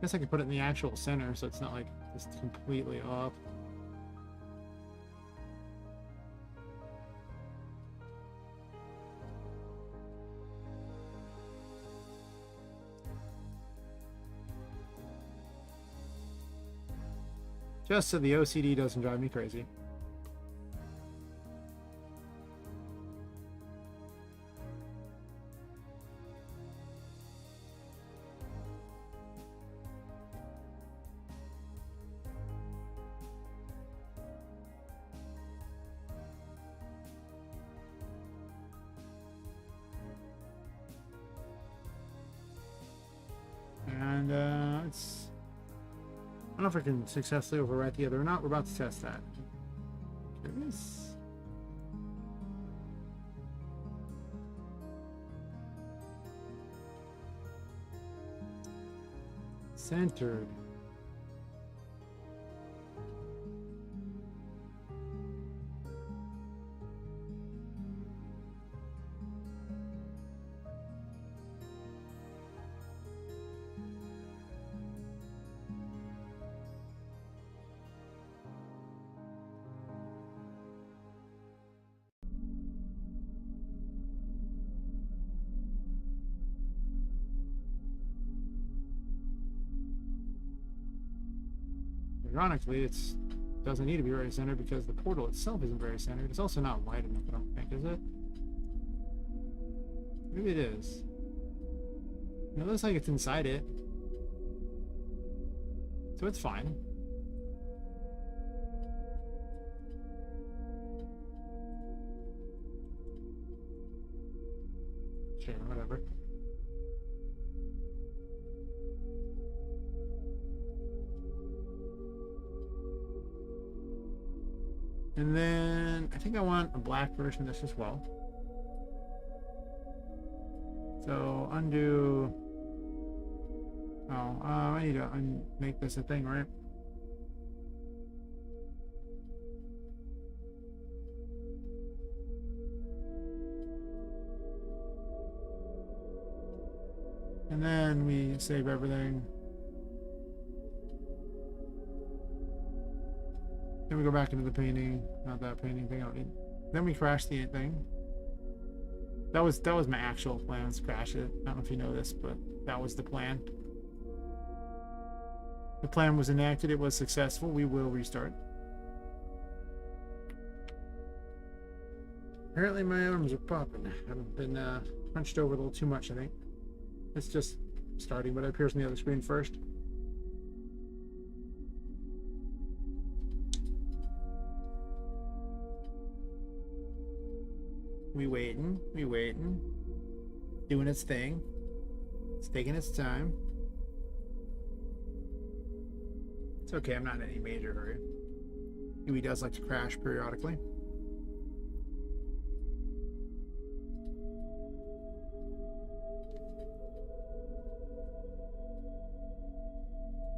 Guess I could put it in the actual center so it's not like just completely off. Just so the OCD doesn't drive me crazy. And it's... I don't know if I can successfully overwrite the other or not. We're about to test that. Curious. Centered. Ironically, it doesn't need to be very centered because the portal itself isn't very centered. It's also not wide enough, I don't think, is it? Maybe it is. It looks like it's inside it. So it's fine. Sure, whatever. And then I think I want a black version of this as well. So undo. Oh, I need to make this a thing, right? And then we save everything. Then we go back into the painting. Not that painting thing. I don't need. Then we crash the thing. That was my actual plan. Let's crash it. I don't know if you know this, but that was the plan. The plan was enacted. It was successful. We will restart. Apparently my arms are popping. I've been hunched over a little too much, I think. It's just starting, but it appears on the other screen first. We waiting, doing its thing. It's taking its time. It's okay, I'm not in any major hurry. He does like to crash periodically.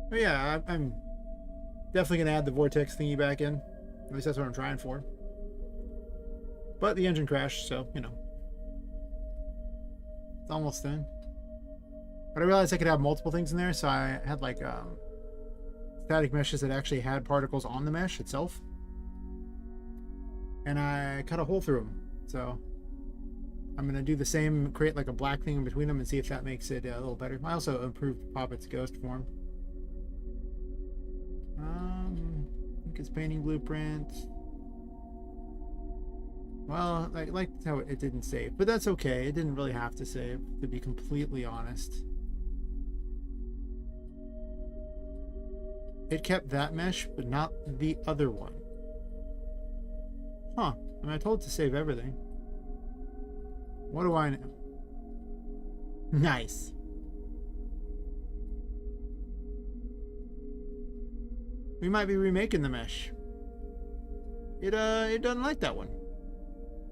But yeah, I'm definitely gonna add the vortex thingy back in. At least that's what I'm trying for. But the engine crashed, so, you know. It's almost done. But I realized I could have multiple things in there, so I had like static meshes that actually had particles on the mesh itself. And I cut a hole through them. So I'm going to do the same, create like a black thing in between them and see if that makes it a little better. I also improved Poppet's ghost form. I think it's painting blueprint. Well, I liked how it didn't save, but that's okay. It didn't really have to save, to be completely honest. It kept that mesh, but not the other one. Huh. Am I told to save everything? What do I know? Nice. We might be remaking the mesh. It doesn't like that one.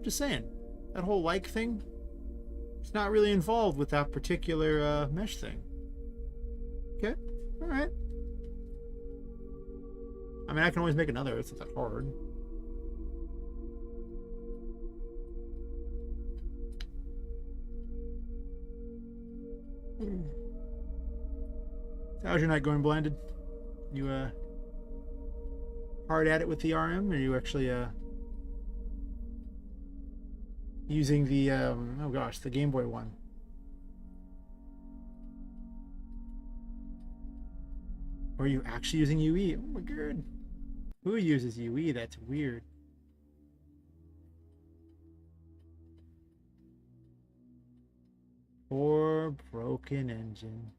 Just saying, that whole like thing, It's not really involved with that particular mesh thing. Okay, all right. I mean, I can always make another. It's not that hard. How's your night going, Blinded? You hard at it with the RM, or are you actually using the oh gosh, the Game Boy one? Or are you actually using UE? Oh my god. Who uses UE? That's weird. Poor broken engine.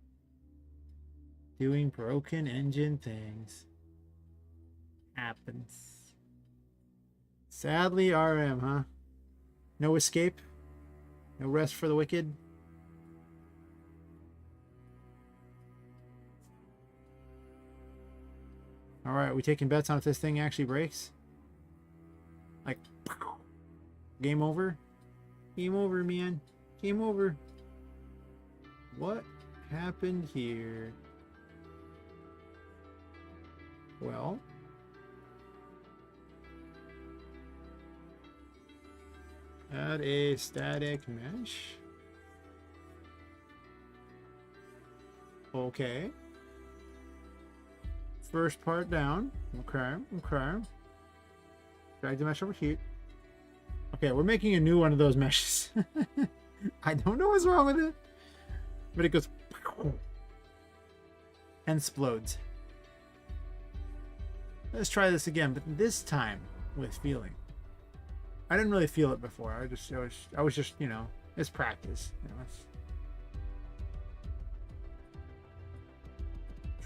Doing broken engine things. Happens. Sadly, RM, huh? No escape? No rest for the wicked? Alright, we taking bets on if this thing actually breaks? Like, game over? Game over, man. Game over. What happened here? Well, add a static mesh. Okay. First part down. Okay, okay. Drag the mesh over here. Okay, we're making a new one of those meshes. I don't know what's wrong with it, but it goes and explodes. Let's try this again, but this time with feeling. I didn't really feel it before. I was just, you know, it's practice. You know, it's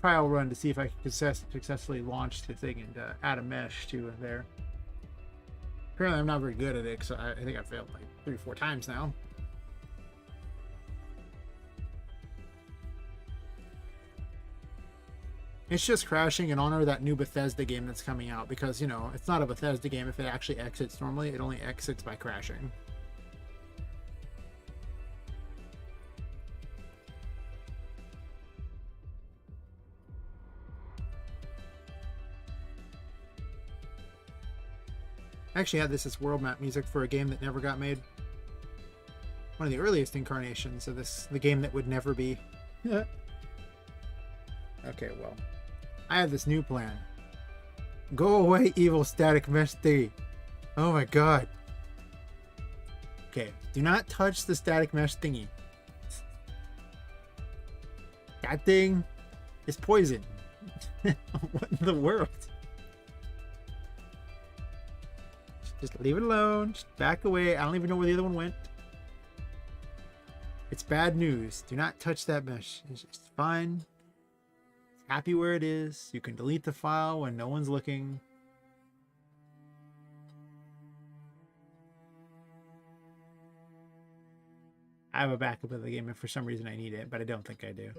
trial run to see if I could successfully launch the thing and add a mesh to there. Apparently, I'm not very good at it, because I think I failed like 3 or 4 times now. It's just crashing in honor of that new Bethesda game that's coming out, because, you know, it's not a Bethesda game if it actually exits normally. It only exits by crashing. I actually had this as world map music for a game that never got made. One of the earliest incarnations of the game that would never be. Okay, well. I have this new plan. Go away, evil static mesh thingy. Oh my god. Okay, do not touch the static mesh thingy. That thing is poison. What in the world? Just leave it alone. Just back away. I don't even know where the other one went. It's bad news. Do not touch that mesh. It's fine. It's happy where it is. You can delete the file when no one's looking. I have a backup of the game if for some reason I need it, but I don't think I do.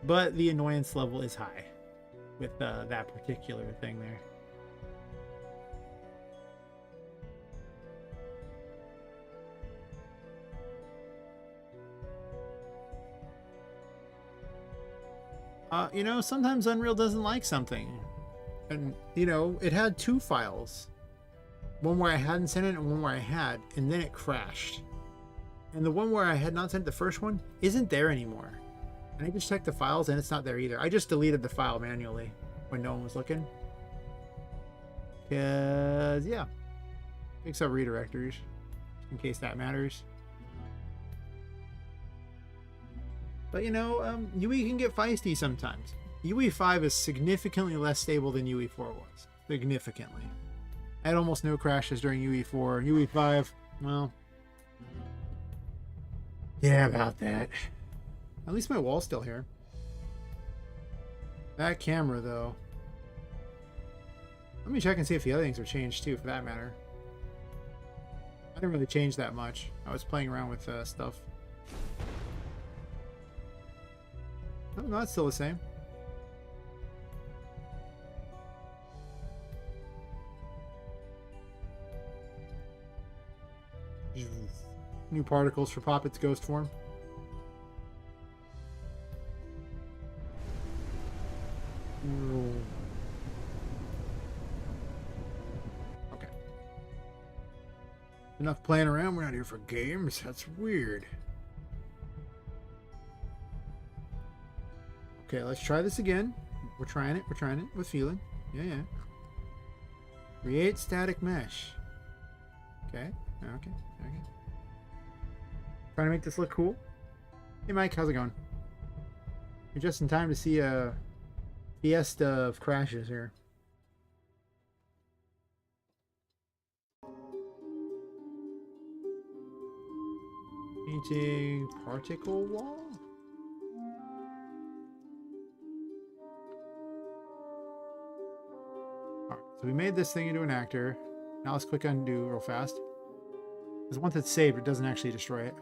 But the annoyance level is high with that particular thing there. You know, sometimes Unreal doesn't like something. And, you know, it had 2 files. One where I hadn't sent it and one where I had, and then it crashed. And the one where I had not sent the first one isn't there anymore. And I just checked the files and it's not there either. I just deleted the file manually when no one was looking. Because, yeah. Fix up redirectors, in case that matters. But, you know, UE can get feisty sometimes. UE5 is significantly less stable than UE4 was. Significantly. I had almost no crashes during UE4. UE5, well... yeah, about that. At least my wall's still here. That camera, though. Let me check and see if the other things are changed, too, for that matter. I didn't really change that much. I was playing around with stuff. Oh, no, it's still the same. New particles for Poppet's ghost form. Okay. Enough playing around. We're not here for games. That's weird. Okay, let's try this again. We're trying it. We're trying it with feeling. Yeah, yeah. Create static mesh. Okay. Okay. Okay. Trying to make this look cool. Hey, Mike. How's it going? You're just in time to see a fiesta of crashes here. Painting particle wall? Alright, so we made this thing into an actor. Now let's click undo real fast. Because once it's saved, it doesn't actually destroy it.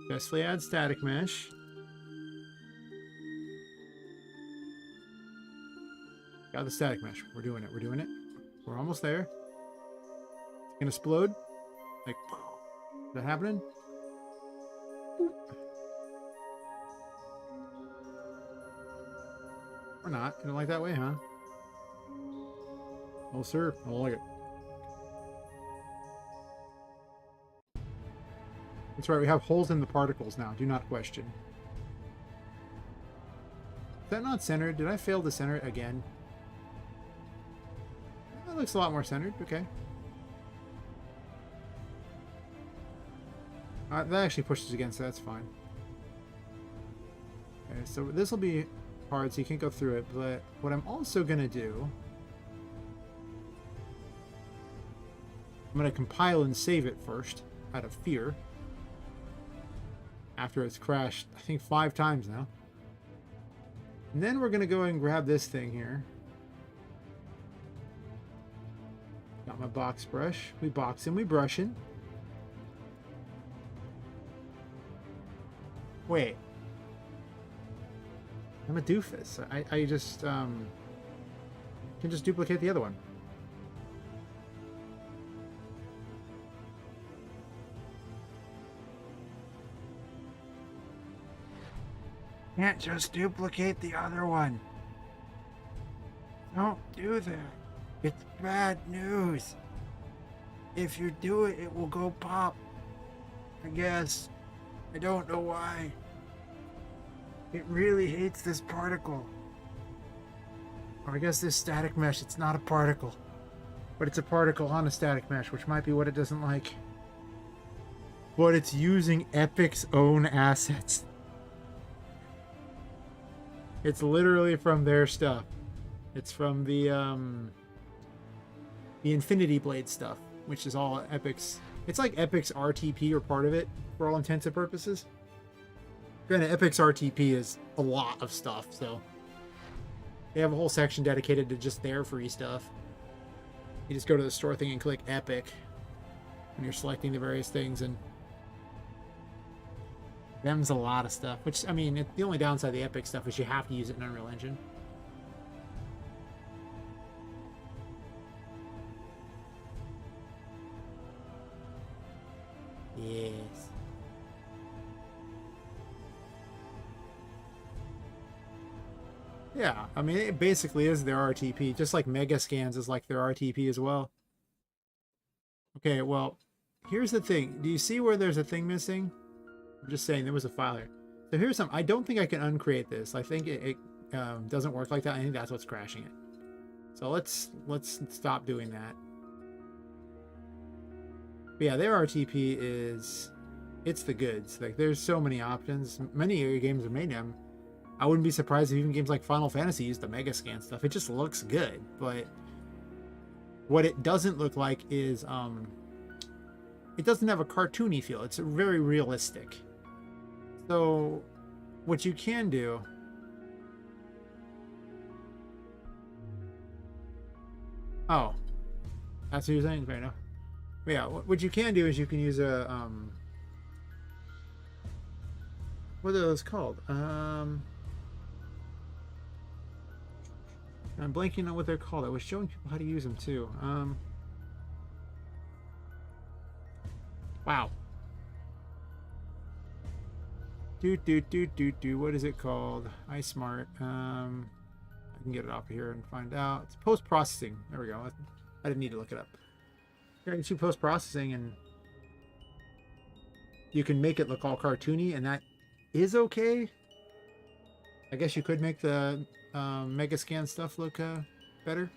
Successfully add static mesh. Got the static mesh. We're doing it. We're doing it. We're almost there. It's gonna explode. Like, is that happening? Or not. You don't like that way, huh? Oh, sir. I don't like it. That's right. We have holes in the particles now. Do not question. Is that not centered? Did I fail to center it again? That looks a lot more centered. Okay. That actually pushes against it. That's fine. Okay, so this will be hard, so you can't go through it. But what I'm also going to do... I'm going to compile and save it first, out of fear. After it's crashed, I think 5 times now. And then we're going to go and grab this thing here. Got my box brush. We boxing, we brushing. Wait. I'm a doofus. I just can just duplicate the other one. Can't just duplicate the other one. Don't do that. It's bad news. If you do it, it will go pop. I guess. I don't know why. It really hates this particle. Or I guess this static mesh, it's not a particle. But it's a particle on a static mesh, which might be what it doesn't like. But it's using Epic's own assets. It's literally from their stuff. It's from the Infinity Blade stuff, which is all Epic's. It's like Epic's RTP or part of it, for all intents and purposes. Granted, Epic's RTP is a lot of stuff, so they have a whole section dedicated to just their free stuff. You just go to the store thing and click Epic, and you're selecting the various things, and them's a lot of stuff. Which, I mean, the only downside of the Epic stuff is you have to use it in Unreal Engine. Yes. Yeah, I mean, it basically is their RTP, just like Mega Scans is like their RTP as well. Okay, well, here's the thing. Do you see where there's a thing missing? I'm just saying, there was a file here. So here's some. I don't think I can uncreate this. I think it doesn't work like that. I think that's what's crashing it. So let's stop doing that. But yeah, their RTP is, it's the goods. Like, there's so many options. Many of your games are made them. I wouldn't be surprised if even games like Final Fantasy use the Mega Scan stuff. It just looks good, but what it doesn't look like is it doesn't have a cartoony feel. It's very realistic. So what you can do, oh, That's what you're saying? Fair enough. But yeah, what you can do is you can use a, what are those called? I'm blanking on what they're called. I was showing people how to use them too. Wow. What is it called? iSmart. I can get it off of here and find out. It's post-processing. There we go. I didn't need to look it up. Here, you do post-processing, and you can make it look all cartoony, and that is okay. I guess you could make the Megascan stuff look better.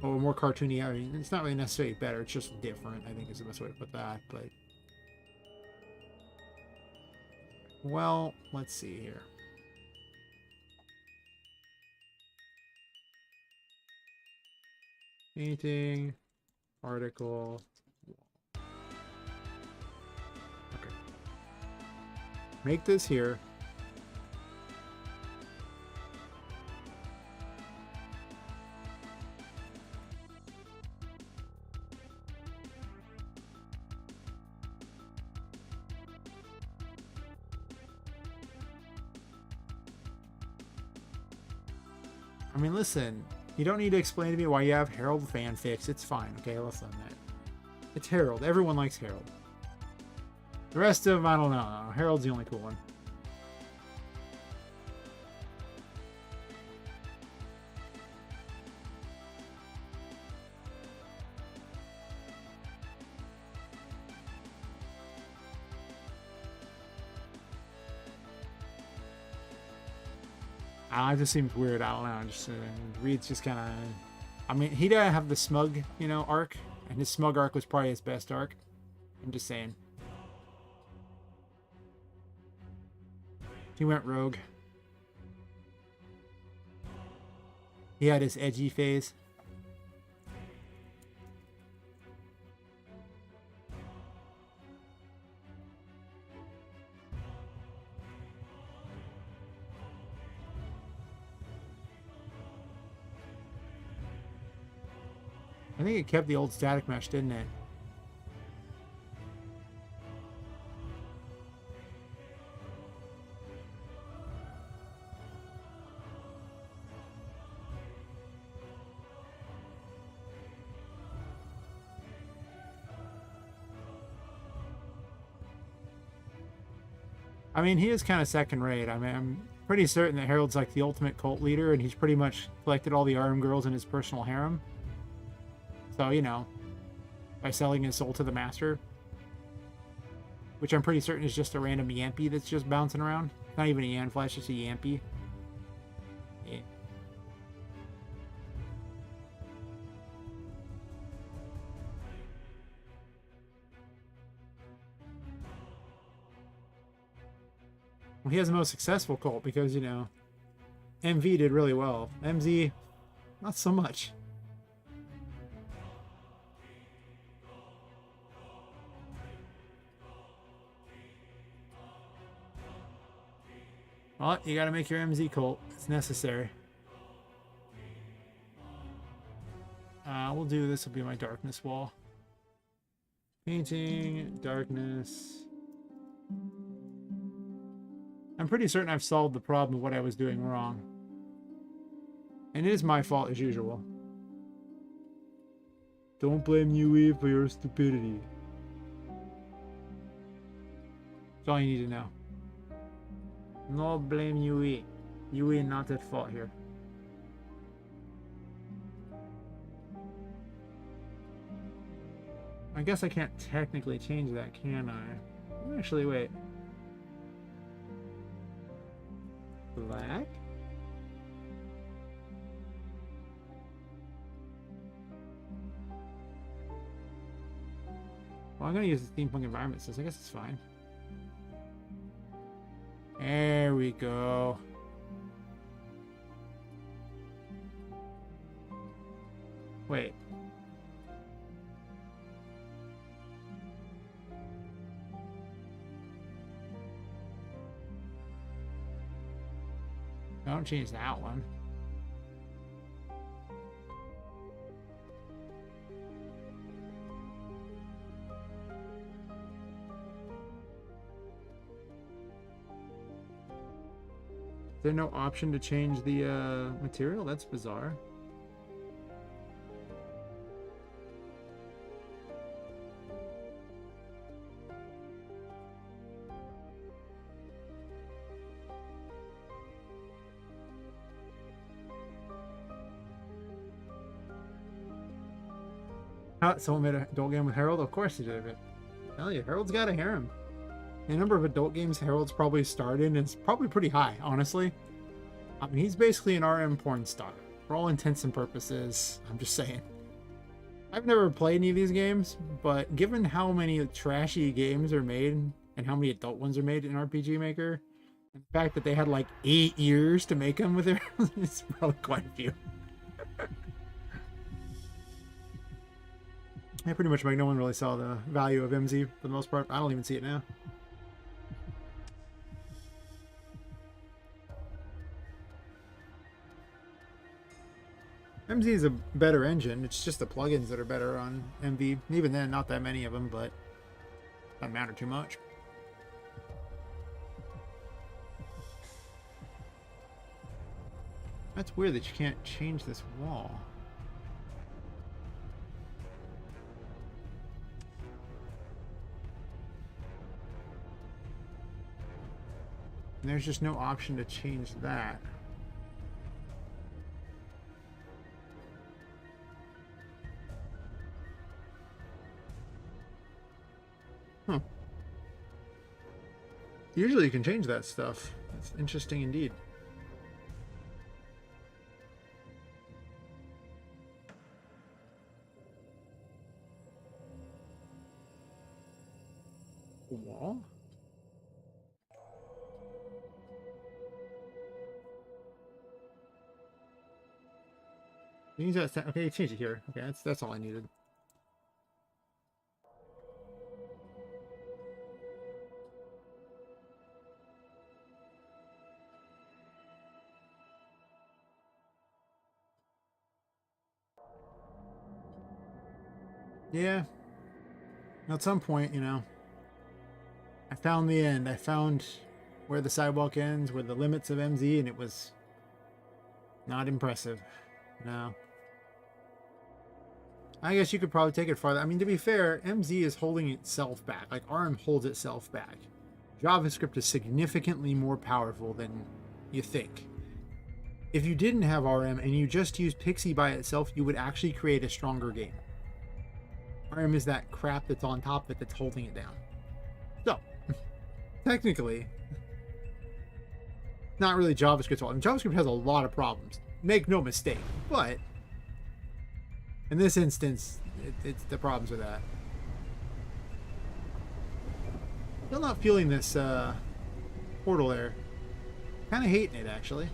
Or more cartoony. I mean, it's not really necessarily better. It's just different, I think is the best way to put that. But, well, let's see here. Painting, article. Okay. Make this here. I mean, listen, you don't need to explain to me why you have Harold fanfics. It's fine, okay? Listen, it's Harold. Everyone likes Harold. The rest of them, I don't know. Harold's the only cool one. It just seems weird. I don't know. Just Reed's just kind of. I mean, he didn't have the smug, arc, and his smug arc was probably his best arc. I'm just saying. He went rogue. He had his edgy phase. I think it kept the old static mesh, didn't it? I mean, he is kind of second rate. I mean, I'm pretty certain that Harold's like the ultimate cult leader, and he's pretty much collected all the Arm girls in his personal harem. So, by selling his soul to the master, which I'm pretty certain is just a random Yampy that's just bouncing around. Not even a Yanflash, just a Yampy. Yeah. Well, he has the most successful cult because, MV did really well. MZ, not so much. Well, you gotta make your MZ cult. It's necessary. We'll do this. Will be my darkness wall. Painting, darkness. I'm pretty certain I've solved the problem of what I was doing wrong. And it is my fault as usual. Don't blame Yui for your stupidity. That's all you need to know. No blame Yui. Yui not at fault here. I guess I can't technically change that, can I? Actually, wait. Black? Well, I'm gonna use the steampunk environment, so I guess it's fine. There we go. Wait. Don't change that one. there no option to change the material? That's bizarre. Someone made an adult game with Harold? Of course he did it. Hell yeah, Harold's got a harem. The number of adult games Harold's probably starred in is probably pretty high, honestly. I mean, he's basically an RM porn star. For all intents and purposes, I'm just saying. I've never played any of these games, but given how many trashy games are made and how many adult ones are made in RPGMaker, and the fact that they had like 8 years to make them with it, it's probably quite a few. Yeah, pretty much like no one really saw the value of MZ for the most part. I don't even see it now. MZ is a better engine. It's just the plugins that are better on MV. Even then, not that many of them, but doesn't matter too much. That's weird that you can't change this wall. And there's just no option to change that. Huh. Usually you can change that stuff. That's interesting indeed. A wall? Use that. Okay, change it here. Okay, that's all I needed. Yeah. At some point, you know, I found the end. I found where the sidewalk ends, where the limits of MZ, and it was not impressive. No. I guess you could probably take it farther. I mean, to be fair, MZ is holding itself back. Like, RM holds itself back. JavaScript is significantly more powerful than you think. If you didn't have RM and you just used Pixie by itself, you would actually create a stronger game. RM is that crap that's on top of it that's holding it down. So, technically, not really JavaScript's fault. I mean, JavaScript has a lot of problems. Make no mistake. But in this instance, it's the problems with that. Still not feeling this portal there. Kind of hating it, actually.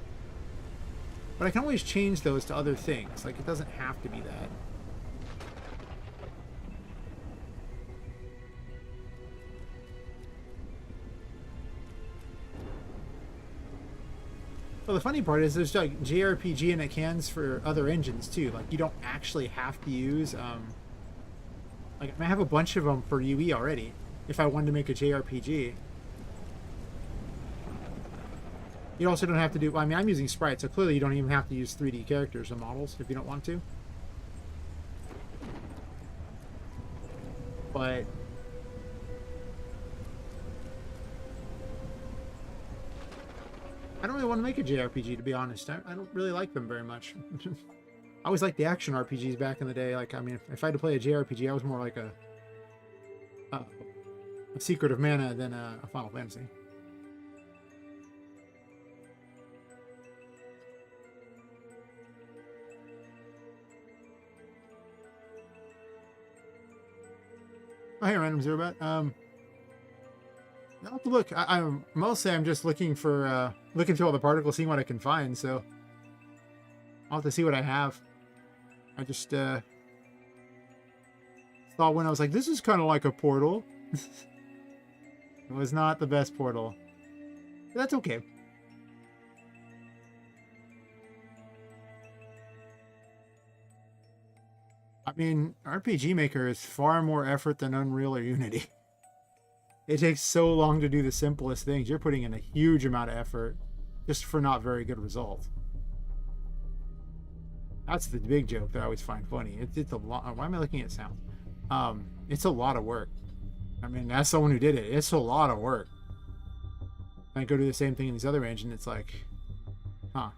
But I can always change those to other things. Like, it doesn't have to be that. Well, the funny part is there's like JRPG and it cans for other engines too. Like, you don't actually have to use like, I have a bunch of them for UE already if I wanted to make a JRPG. You also don't have to do, I mean, I'm using sprites, so clearly you don't even have to use 3D characters or models if you don't want to. But I don't really want to make a JRPG, to be honest. I don't really like them very much. I always liked the action RPGs back in the day. Like, I mean, if I had to play a JRPG, I was more like a Secret of Mana than a Final Fantasy. Oh, hey, Random Zero Bat. I'll have to look. I'm mostly I'm just looking for looking through all the particles, seeing what I can find. So I'll have to see what I have. I just thought when I was like, this is kind of like a portal. It was not the best portal. But that's okay. I mean, RPGMaker is far more effort than Unreal or Unity. It takes so long to do the simplest things. You're putting in a huge amount of effort. just for not very good results. That's the big joke that I always find funny. It's a lot. Why am I looking at sound? It's a lot of work. I mean, as someone who did it, it's a lot of work. I go do the same thing in these other engines. It's like, huh?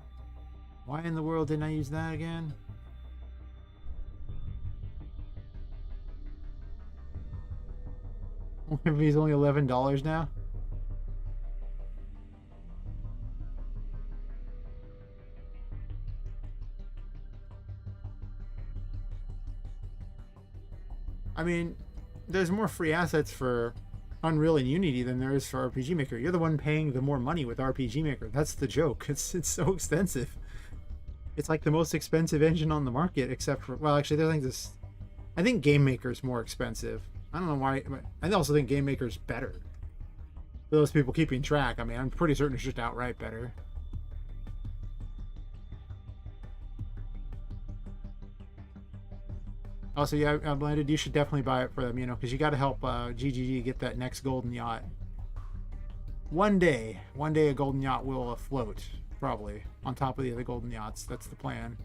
Why in the world didn't I use that again? He's only $11 now. I mean, there's more free assets for Unreal and Unity than there is for RPGMaker. You're the one paying the more money with RPGMaker. That's the joke. It's so expensive. It's like the most expensive engine on the market, except for, well, actually, I think GameMaker is more expensive. I don't know why. I also think GameMaker is better. For those people keeping track, I mean, I'm pretty certain it's just outright better. Also, yeah, Blended, you should definitely buy it for them, you know, because you got to help GGG get that next golden yacht. One day a golden yacht will afloat, probably, on top of the other golden yachts. That's the plan.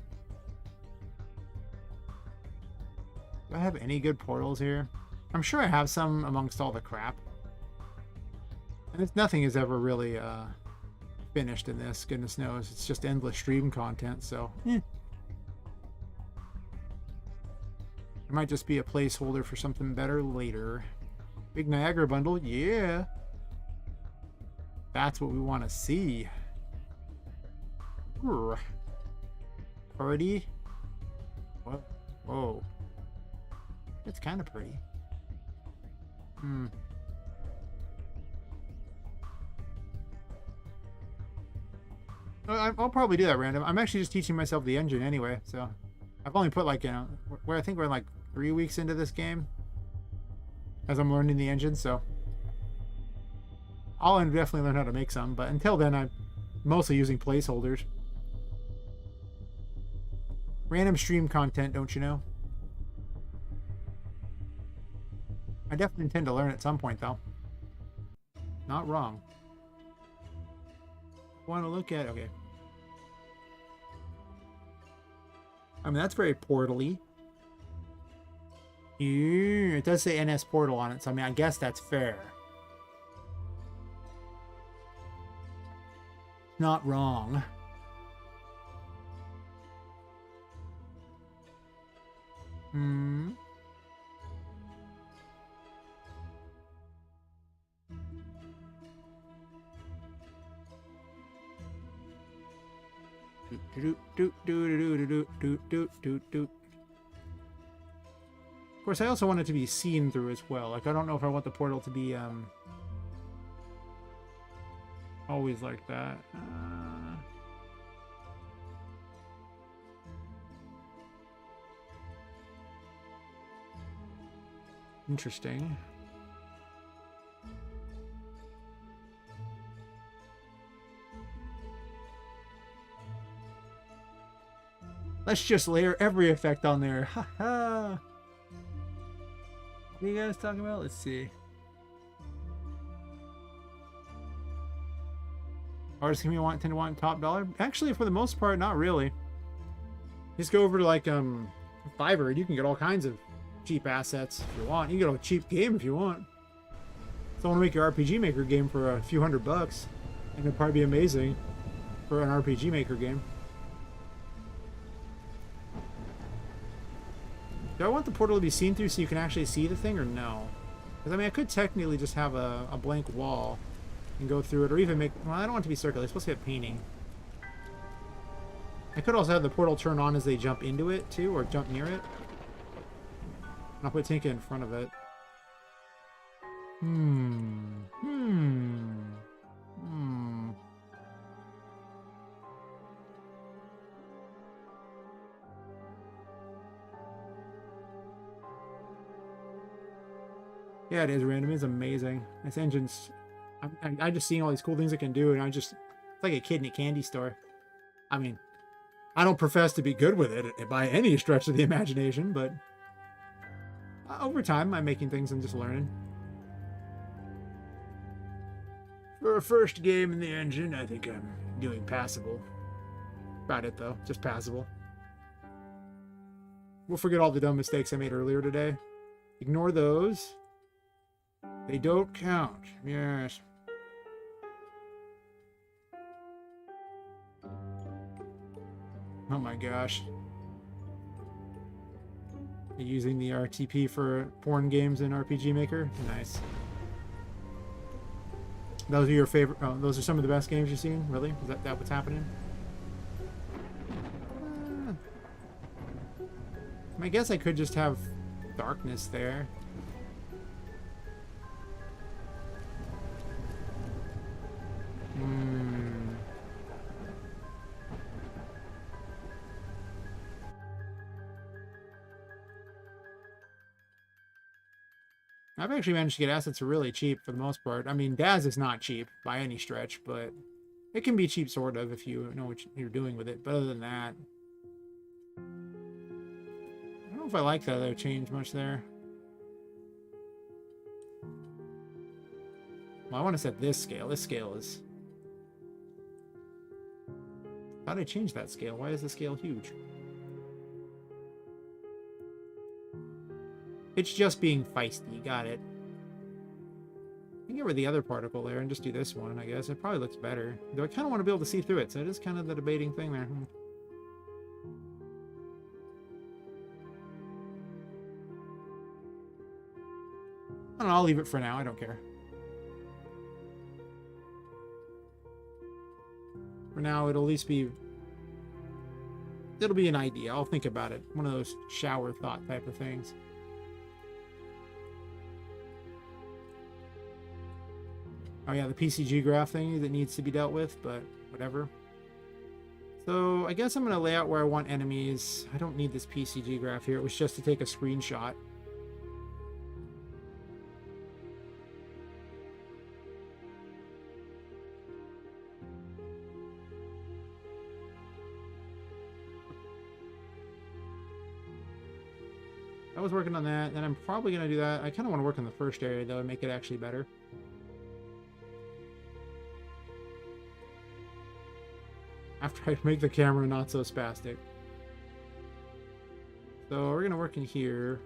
Do I have any good portals here? I'm sure I have some amongst all the crap. And nothing is ever really finished in this, goodness knows. It's just endless stream content, so... It might just be a placeholder for something better later. Big Niagara bundle, yeah. That's what we want to see. Pretty. Whoa. Whoa. It's kind of pretty. I'll probably do that random. I'm actually just teaching myself the engine anyway, so I've only put like, you know, where I think we're like 3 weeks into this game as I'm learning the engine, so I'll definitely learn how to make some, but until then I'm mostly using placeholders. Random stream content, don't you know? I definitely intend to learn at some point, though. Not wrong. Want to look at... Okay. I mean, that's very portal-y. It does say NS Portal on it, so I mean, I guess that's fair. Not wrong. Of course, I also want it to be seen through as well. Like, I don't know if I want the portal to be always like that. Interesting. Let's just layer every effect on there. Haha. What are you guys talking about? Let's see. Artists can tend to want top dollar. Actually, for the most part, not really. Just go over to like Fiverr, and you can get all kinds of cheap assets if you want. You can get a cheap game if you want. So I want to make your RPGMaker game for a few $100, and it'd probably be amazing for an RPGMaker game. Do I want the portal to be seen through so you can actually see the thing, or no? Because, I mean, I could technically just have a blank wall and go through it, or even make... Well, I don't want it to be circular. It's supposed to be a painting. I could also have the portal turn on as they jump into it, too, or jump near it. And I'll put Tinka in front of it. Yeah, it is random. It's amazing. This engine's... I'm just seeing all these cool things it can do, and it's like a kid in a candy store. I mean, I don't profess to be good with it by any stretch of the imagination, but over time, I'm making things and just learning. For a first game in the engine, I think I'm doing passable. About it, though. Just passable. We'll forget all the dumb mistakes I made earlier today. Ignore those. They don't count. Yes. Oh my gosh. You're using the RTP for porn games in RPGMaker? Nice. Those are your favorite... Oh, those are some of the best games you've seen? Really? Is that what's happening? I guess I could just have darkness there. I've actually managed to get assets really cheap for the most part. I mean, Daz is not cheap by any stretch, but it can be cheap sort of if you know what you're doing with it. But other than that, I don't know if I like that other change much there. Well, I want to set this scale. This scale is... How did I change that scale? Why is the scale huge? It's just being feisty. Got it. I can get rid of the other particle there and just do this one, I guess. It probably looks better. Though I kind of want to be able to see through it, so it is kind of the debating thing there. I don't know, I'll leave it for now. I don't care. For now, it'll at least be... It'll be an idea. I'll think about it. One of those shower thought type of things. Oh yeah, the PCG graph thing that needs to be dealt with, but whatever. So I guess I'm going to lay out where I want enemies. I don't need this PCG graph here. It was just to take a screenshot. I was working on that, and I'm probably going to do that. I kind of want to work on the first area, though, and make it actually better. After I make the camera not so spastic. So we're going to work in here.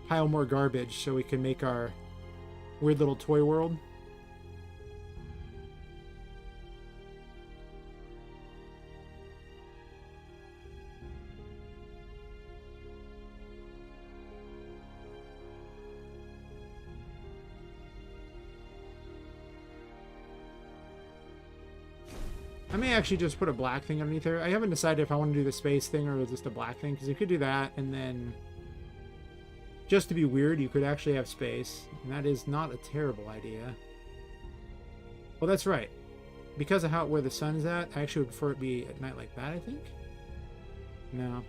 Pile more garbage so we can make our weird little toy world. I may actually just put a black thing underneath there. I haven't decided if I want to do the space thing or just a black thing, because you could do that, and then just to be weird, you could actually have space, and that is not a terrible idea. Well, that's right. Because of where the sun's at, I actually would prefer it be at night like that, I think? No.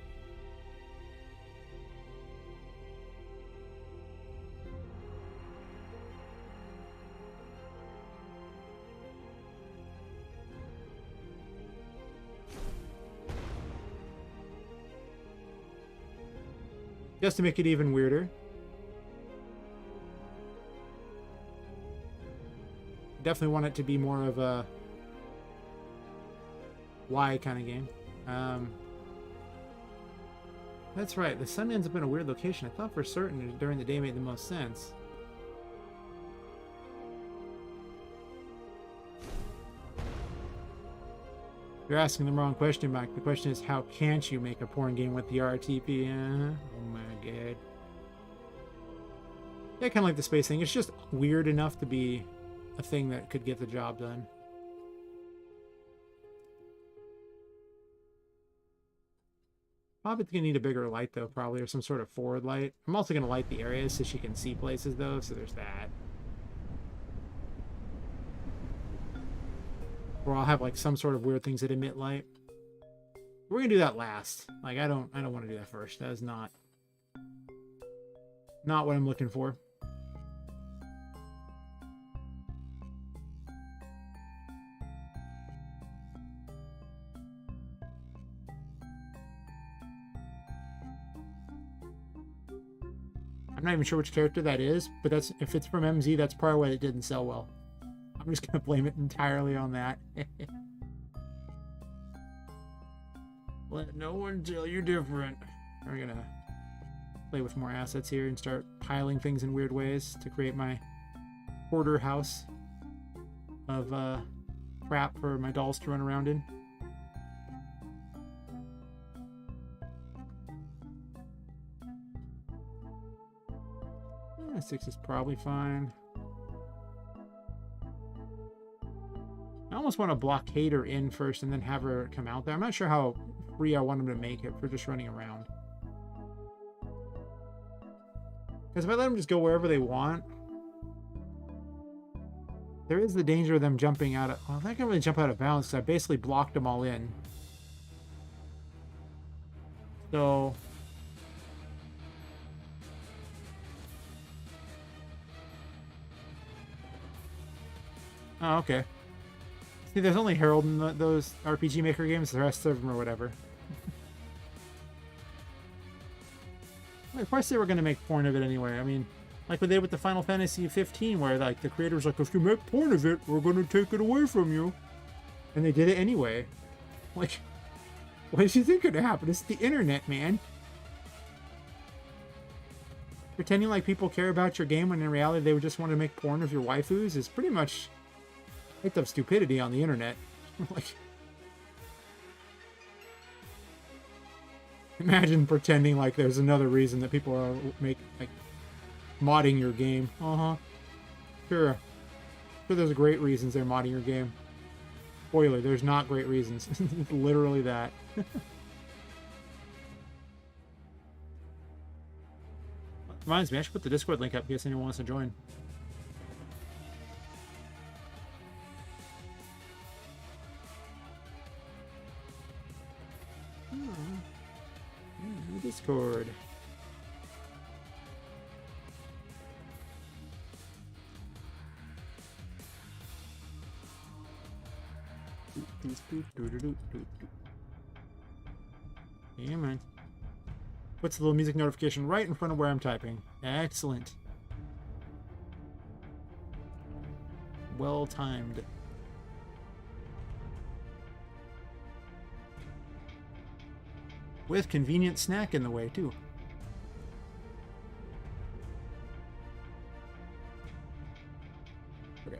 Just to make it even weirder. Definitely want it to be more of a Y kind of game. That's right, the sun ends up in a weird location. I thought for certain during the day made the most sense. You're asking the wrong question, Mike. The question is, how can't you make a porn game with the RTP? Oh my god. Yeah, kind of like the space thing. It's just weird enough to be a thing that could get the job done. Poppet's gonna need a bigger light, though, probably, or some sort of forward light. I'm also gonna light the areas so she can see places, though, so there's that. Or I'll have like some sort of weird things that emit light. We're gonna do that last. Like I don't want to do that first. That is not what I'm looking for. I'm not even sure which character that is, but that's if it's from MZ, that's probably why it didn't sell well. I'm I'm just gonna blame it entirely on that. Let no one tell you different. We're gonna play with more assets here and start piling things in weird ways to create my hoarder house of crap for my dolls to run around in. Yeah, 6 is probably fine. I almost want to blockade her in first and then have her come out there. I'm not sure how free I want them to make it for just running around. Because if I let them just go wherever they want, there is the danger of them jumping out of... Well, they can't really jump out of bounds because I basically blocked them all in. So... Oh, okay. See, there's only Herald in those RPGMaker games. The rest of them are whatever. Of course they were going to make porn of it anyway. I mean, like what they did with the Final Fantasy 15, where like the creators like, if you make porn of it, we're going to take it away from you. And they did it anyway. Like, what did you think could happen? It's the internet, man. Pretending like people care about your game when in reality they would just want to make porn of your waifus is pretty much act of stupidity on the internet. Like, imagine pretending like there's another reason that people are modding your game. Sure. There's great reasons they're modding your game. Spoiler, there's not great reasons. It's literally that. Reminds me, I should put the Discord link up in case anyone wants to join. Discord. Yeah, man. Puts the little music notification right in front of where I'm typing. Excellent. Well timed. With convenient snack in the way, too. Okay.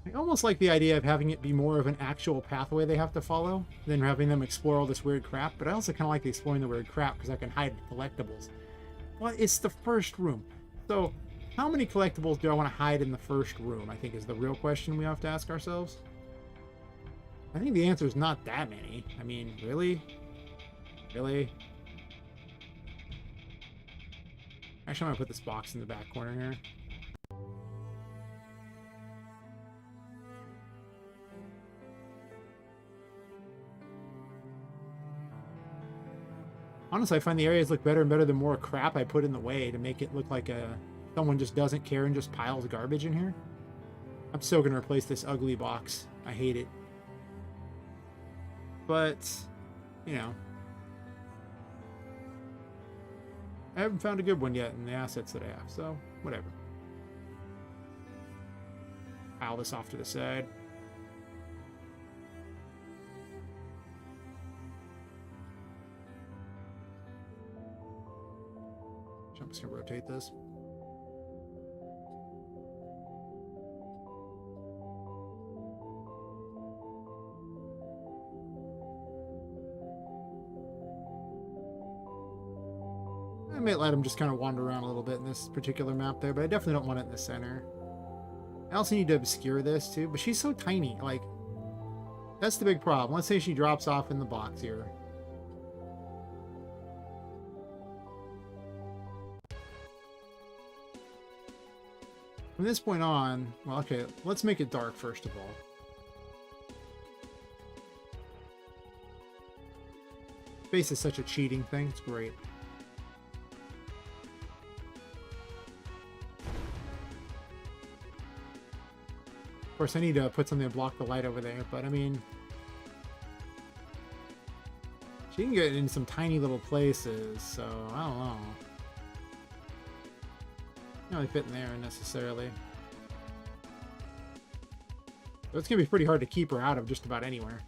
I almost like the idea of having it be more of an actual pathway they have to follow than having them explore all this weird crap, but I also kind of like exploring the weird crap because I can hide collectibles. Well, it's the first room. So, how many collectibles do I want to hide in the first room, I think is the real question we have to ask ourselves. I think the answer is not that many. I mean, really? Really? Actually, I'm going to put this box in the back corner here. Honestly, I find the areas look better and better the more crap I put in the way to make it look like someone just doesn't care and just piles garbage in here. I'm still going to replace this ugly box. I hate it. But, you know, I haven't found a good one yet in the assets that I have, so whatever. Pile this off to the side. I'm just going to rotate this. I might let him just kind of wander around a little bit in this particular map there, but I definitely don't want it in the center. I also need to obscure this too, but she's so tiny. Like, that's the big problem. Let's say she drops off in the box here. From this point on, well, okay, let's make it dark first of all. Space is such a cheating thing. It's great. Of course, I need to put something to block the light over there, but I mean, she can get in some tiny little places, so I don't know. Not really fit in there necessarily. So it's gonna be pretty hard to keep her out of just about anywhere.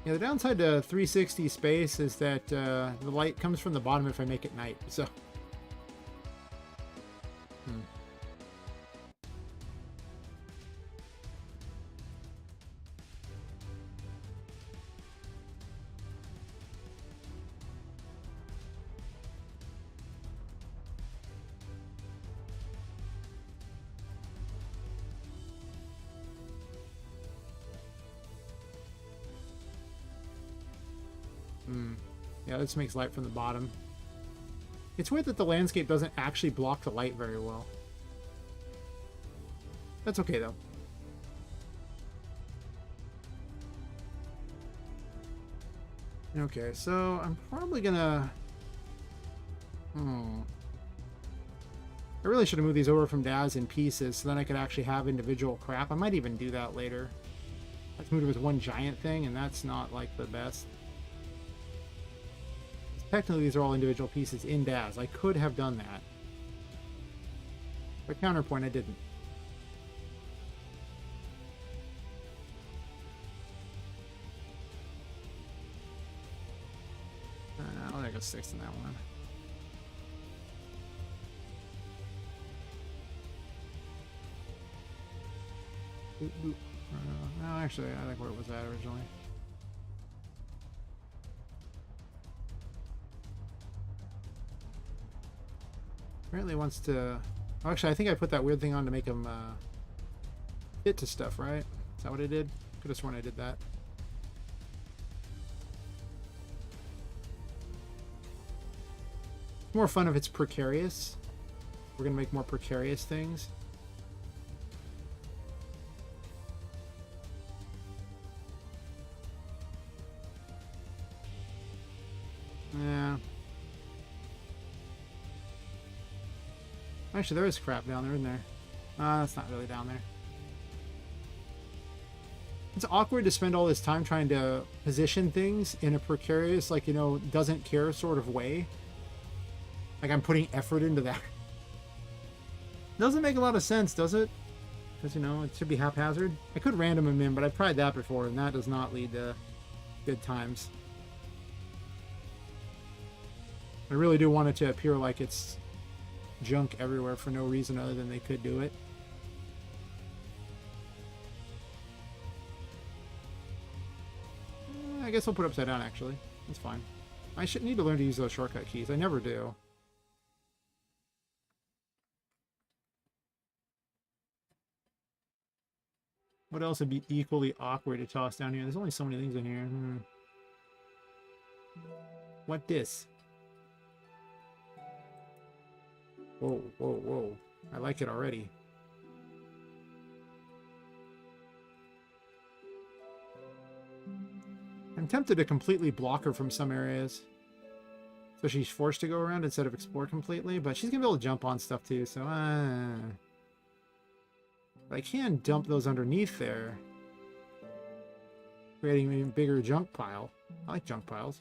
Yeah, the downside to 360 space is that the light comes from the bottom if I make it night, so... Yeah, this makes light from the bottom. It's weird that the landscape doesn't actually block the light very well. That's okay, though. Okay, so I'm probably gonna... I really should have moved these over from Daz in pieces so then I could actually have individual crap. I might even do that later. Let's move it with one giant thing, and that's not, like, the best. Technically, these are all individual pieces in Daz. I could have done that. But counterpoint, I didn't. I'll go 6 in that one. No, actually, I think where it was at originally. Apparently wants to... Oh, actually, I think I put that weird thing on to make him fit to stuff, right? Is that what I did? Could have sworn I did that. More fun if it's precarious. We're going to make more precarious things. Yeah. Actually, there is crap down there, isn't there? That's not really down there. It's awkward to spend all this time trying to position things in a precarious, like, you know, doesn't care sort of way. Like, I'm putting effort into that. Doesn't make a lot of sense, does it? Because, you know, it should be haphazard. I could random them in, but I've tried that before, and that does not lead to good times. I really do want it to appear like it's junk everywhere for no reason other than they could do it. I guess I'll put it upside down, actually. That's fine. I should need to learn to use those shortcut keys. I never do. What else would be equally awkward to toss down here? There's only so many things in here. What this? Whoa, whoa, whoa. I like it already. I'm tempted to completely block her from some areas. So she's forced to go around instead of explore completely, but she's going to be able to jump on stuff too, so... But I can dump those underneath there, creating an even bigger junk pile. I like junk piles.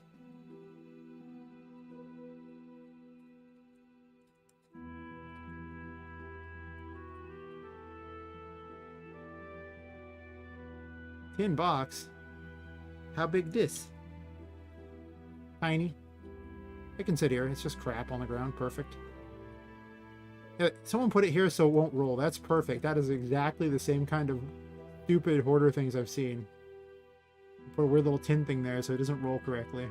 Tin box? How big this? Tiny. I can sit here. It's just crap on the ground. Perfect. Yeah, someone put it here so it won't roll. That's perfect. That is exactly the same kind of stupid hoarder things I've seen. Put a weird little tin thing there so it doesn't roll correctly.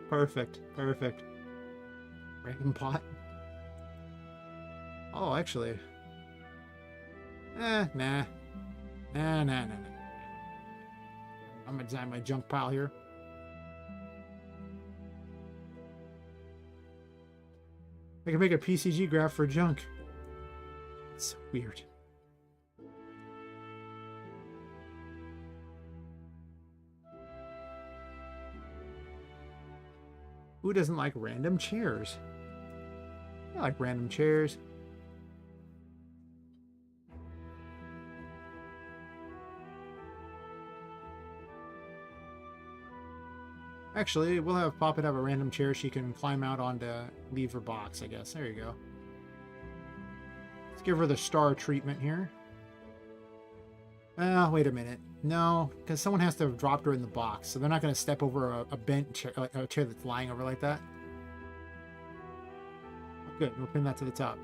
Perfect. Perfect. Random pot. Oh, actually. Nah. Nah. I'm gonna design my junk pile here. I can make a PCG graph for junk. It's so weird. Who doesn't like random chairs? I like random chairs. Actually, we'll have Poppet have a random chair she can climb out on to leave her box, I guess. There you go. Let's give her the star treatment here. Wait a minute. No, because someone has to have dropped her in the box, so they're not going to step over a bent chair, like a chair that's lying over like that. Good, we'll pin that to the top.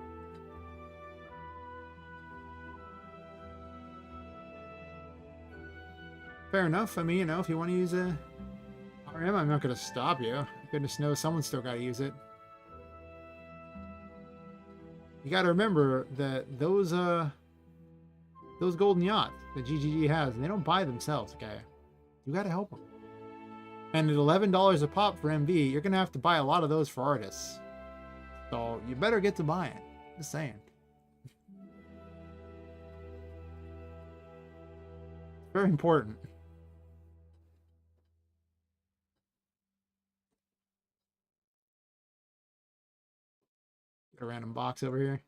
Fair enough. I mean, you know, if you want to use a RM, I'm not going to stop you. Goodness knows someone's still got to use it. You got to remember that those golden yachts that GGG has, they don't buy themselves, okay? You got to help them. And at $11 a pop for MV, you're going to have to buy a lot of those for artists. So you better get to buying. Just saying. Very important. Get a random box over here.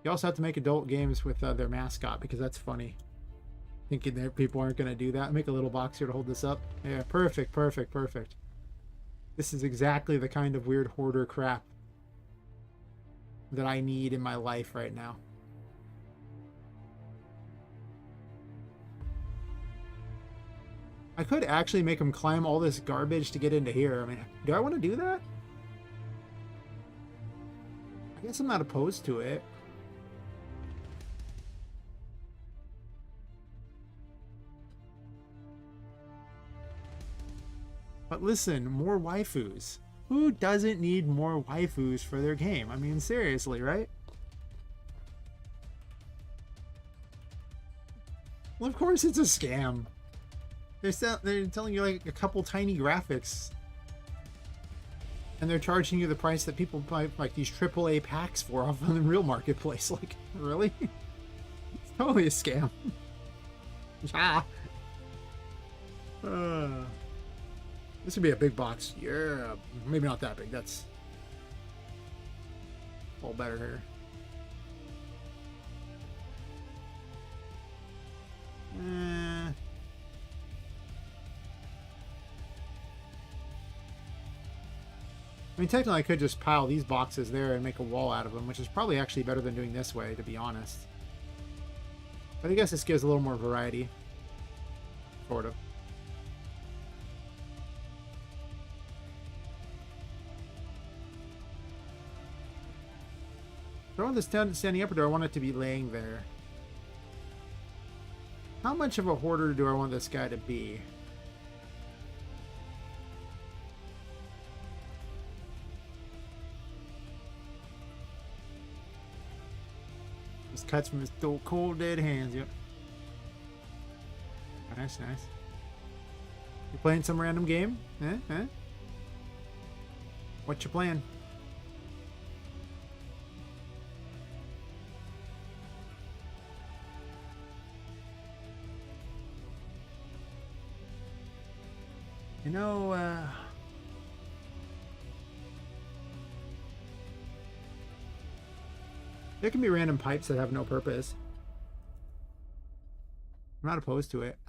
You also have to make adult games with their mascot because that's funny. Thinking that people aren't going to do that. Make a little box here to hold this up. Yeah, perfect, perfect, perfect. This is exactly the kind of weird hoarder crap that I need in my life right now. I could actually make him climb all this garbage to get into here. I mean, do I want to do that? I guess I'm not opposed to it. But listen, more waifus. Who doesn't need more waifus for their game? I mean, seriously, right? Well, of course it's a scam. They're telling you like a couple tiny graphics. And they're charging you the price that people buy like these AAA packs for off on the real marketplace. Like, really? It's totally a scam. Ah. This would be a big box. Yeah, maybe not that big. That's all better here. I mean, technically I could just pile these boxes there and make a wall out of them, which is probably actually better than doing this way, to be honest. But I guess this gives a little more variety. Sort of. Do I want this standing up or do I want it to be laying there? How much of a hoarder do I want this guy to be? Just cuts from his cold dead hands, yep. Nice, nice. You playing some random game? Eh? What you playing? You know, there can be random pipes that have no purpose. I'm not opposed to it.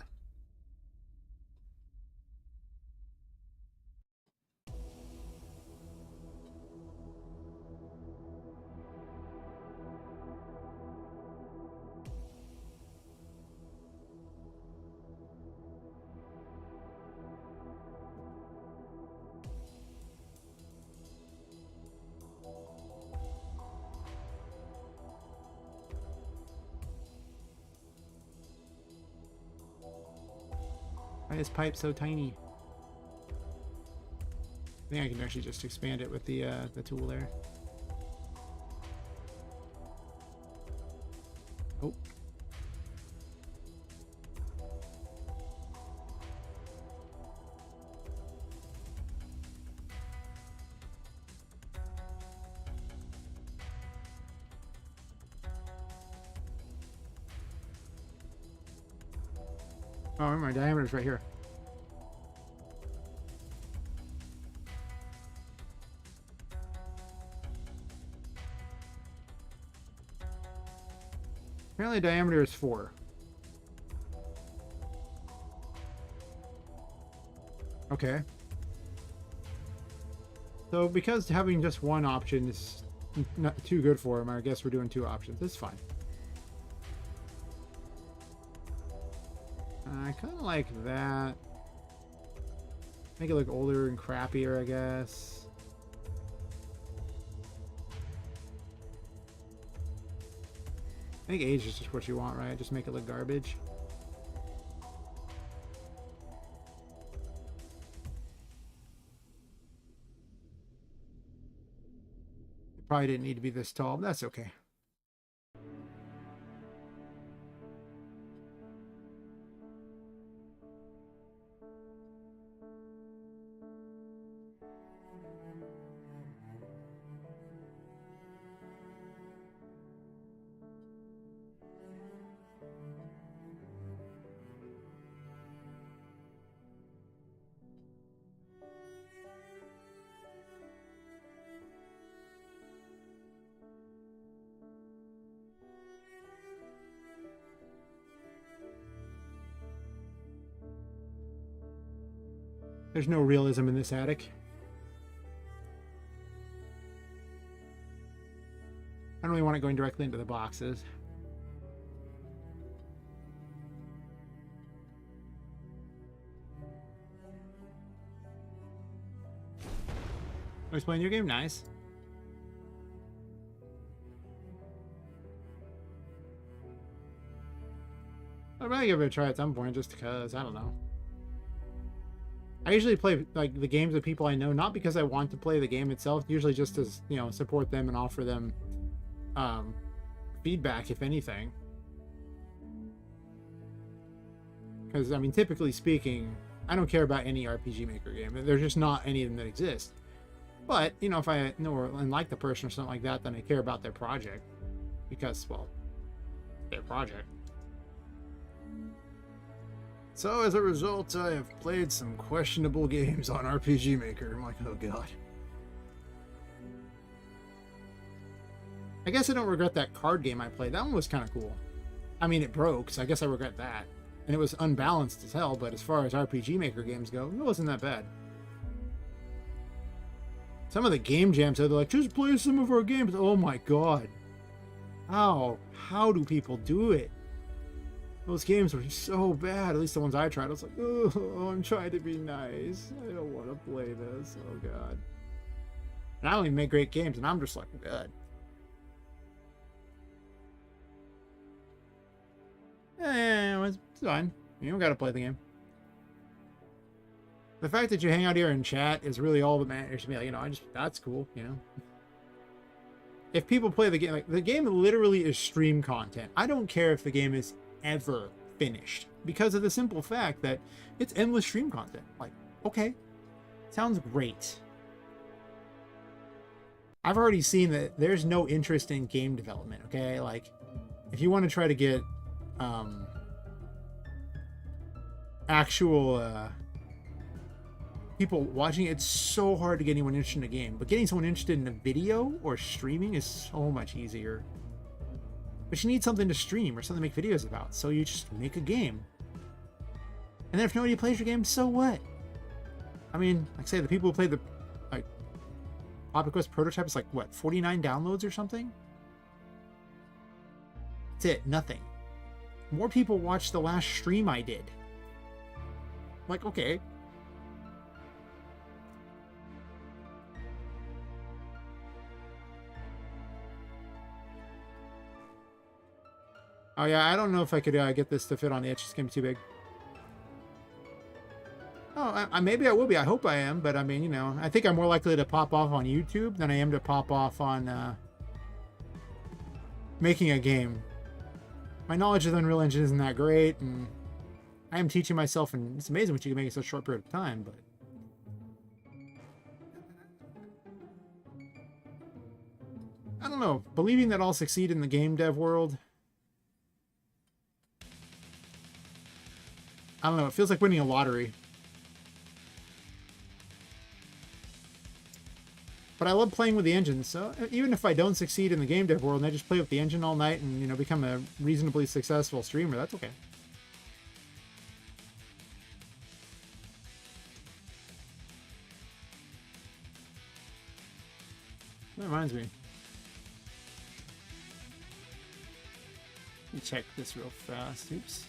Why is pipe so tiny? I think I can actually just expand it with the tool there. Oh. Oh, my diameter's right here. Apparently diameter is 4. Okay. So because having just one option is not too good for him, I guess we're doing two options. It's fine. I kind of like that. Make it look older and crappier, I guess. I think age is just what you want, right? Just make it look garbage. It probably didn't need to be this tall, but that's okay. There's no realism in this attic. I don't really want it going directly into the boxes. Always playing your game? Nice. I'd probably give it a try at some point just because, I don't know. I usually play like the games of people I know, not because I want to play the game itself, usually just to, you know, support them and offer them feedback, if anything. Because, I mean, typically speaking, I don't care about any RPG Maker game. There's just not any of them that exist. But, you know, if I know and like the person or something like that, then I care about their project. Because, well, their project. So, as a result, I have played some questionable games on RPG Maker. I'm like, oh god. I guess I don't regret that card game I played. That one was kind of cool. I mean, it broke, so I guess I regret that. And it was unbalanced as hell, but as far as RPG Maker games go, it wasn't that bad. Some of the game jams, they're like, just play some of our games. Oh my god. How do people do it? Those games were so bad, at least the ones I tried. I was like, oh, I'm trying to be nice. I don't want to play this. Oh, God. And I don't even make great games, and I'm just like, God. Yeah, it's fine. You don't got to play the game. The fact that you hang out here and chat is really all that matters to me. Like, you know, that's cool, you know. If people play the game, like, the game literally is stream content. I don't care if the game is ever finished because of the simple fact that it's endless stream content. Like, okay, sounds great. I've already seen that there's no interest in game development. Okay, like if you want to try to get actual people watching it, it's so hard to get anyone interested in a game, but getting someone interested in a video or streaming is so much easier. But you need something to stream or something to make videos about, so you just make a game. And then if nobody plays your game, so what? I mean, like I say, the people who played the like Poppet Quest prototype is like what, 49 downloads or something? That's it, nothing. More people watched the last stream I did. Like, okay. Oh yeah, I don't know if I could get this to fit on the edge. It's gonna be too big. Oh, maybe I will be. I hope I am, but I mean, you know, I think I'm more likely to pop off on YouTube than I am to pop off on making a game. My knowledge of the Unreal Engine isn't that great, and I am teaching myself, and it's amazing what you can make in such a short period of time, but... I don't know. Believing that I'll succeed in the game dev world... I don't know, it feels like winning a lottery. But I love playing with the engine, so even if I don't succeed in the game dev world and I just play with the engine all night and, you know, become a reasonably successful streamer, that's okay. That reminds me. Let me check this real fast. Oops.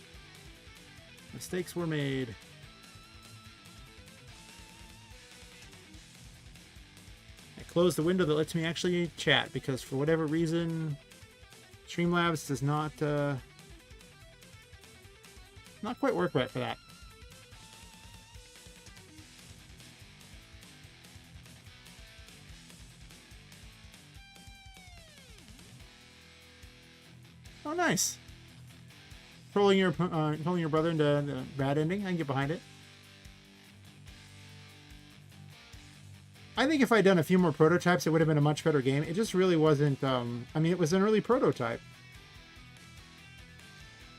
Mistakes were made. I closed the window that lets me actually chat because for whatever reason, Streamlabs does not quite work right for that. Oh, nice. Trolling your brother into the bad ending. I can get behind it. I think if I'd done a few more prototypes, it would have been a much better game. It just really wasn't. I mean, it was an early prototype.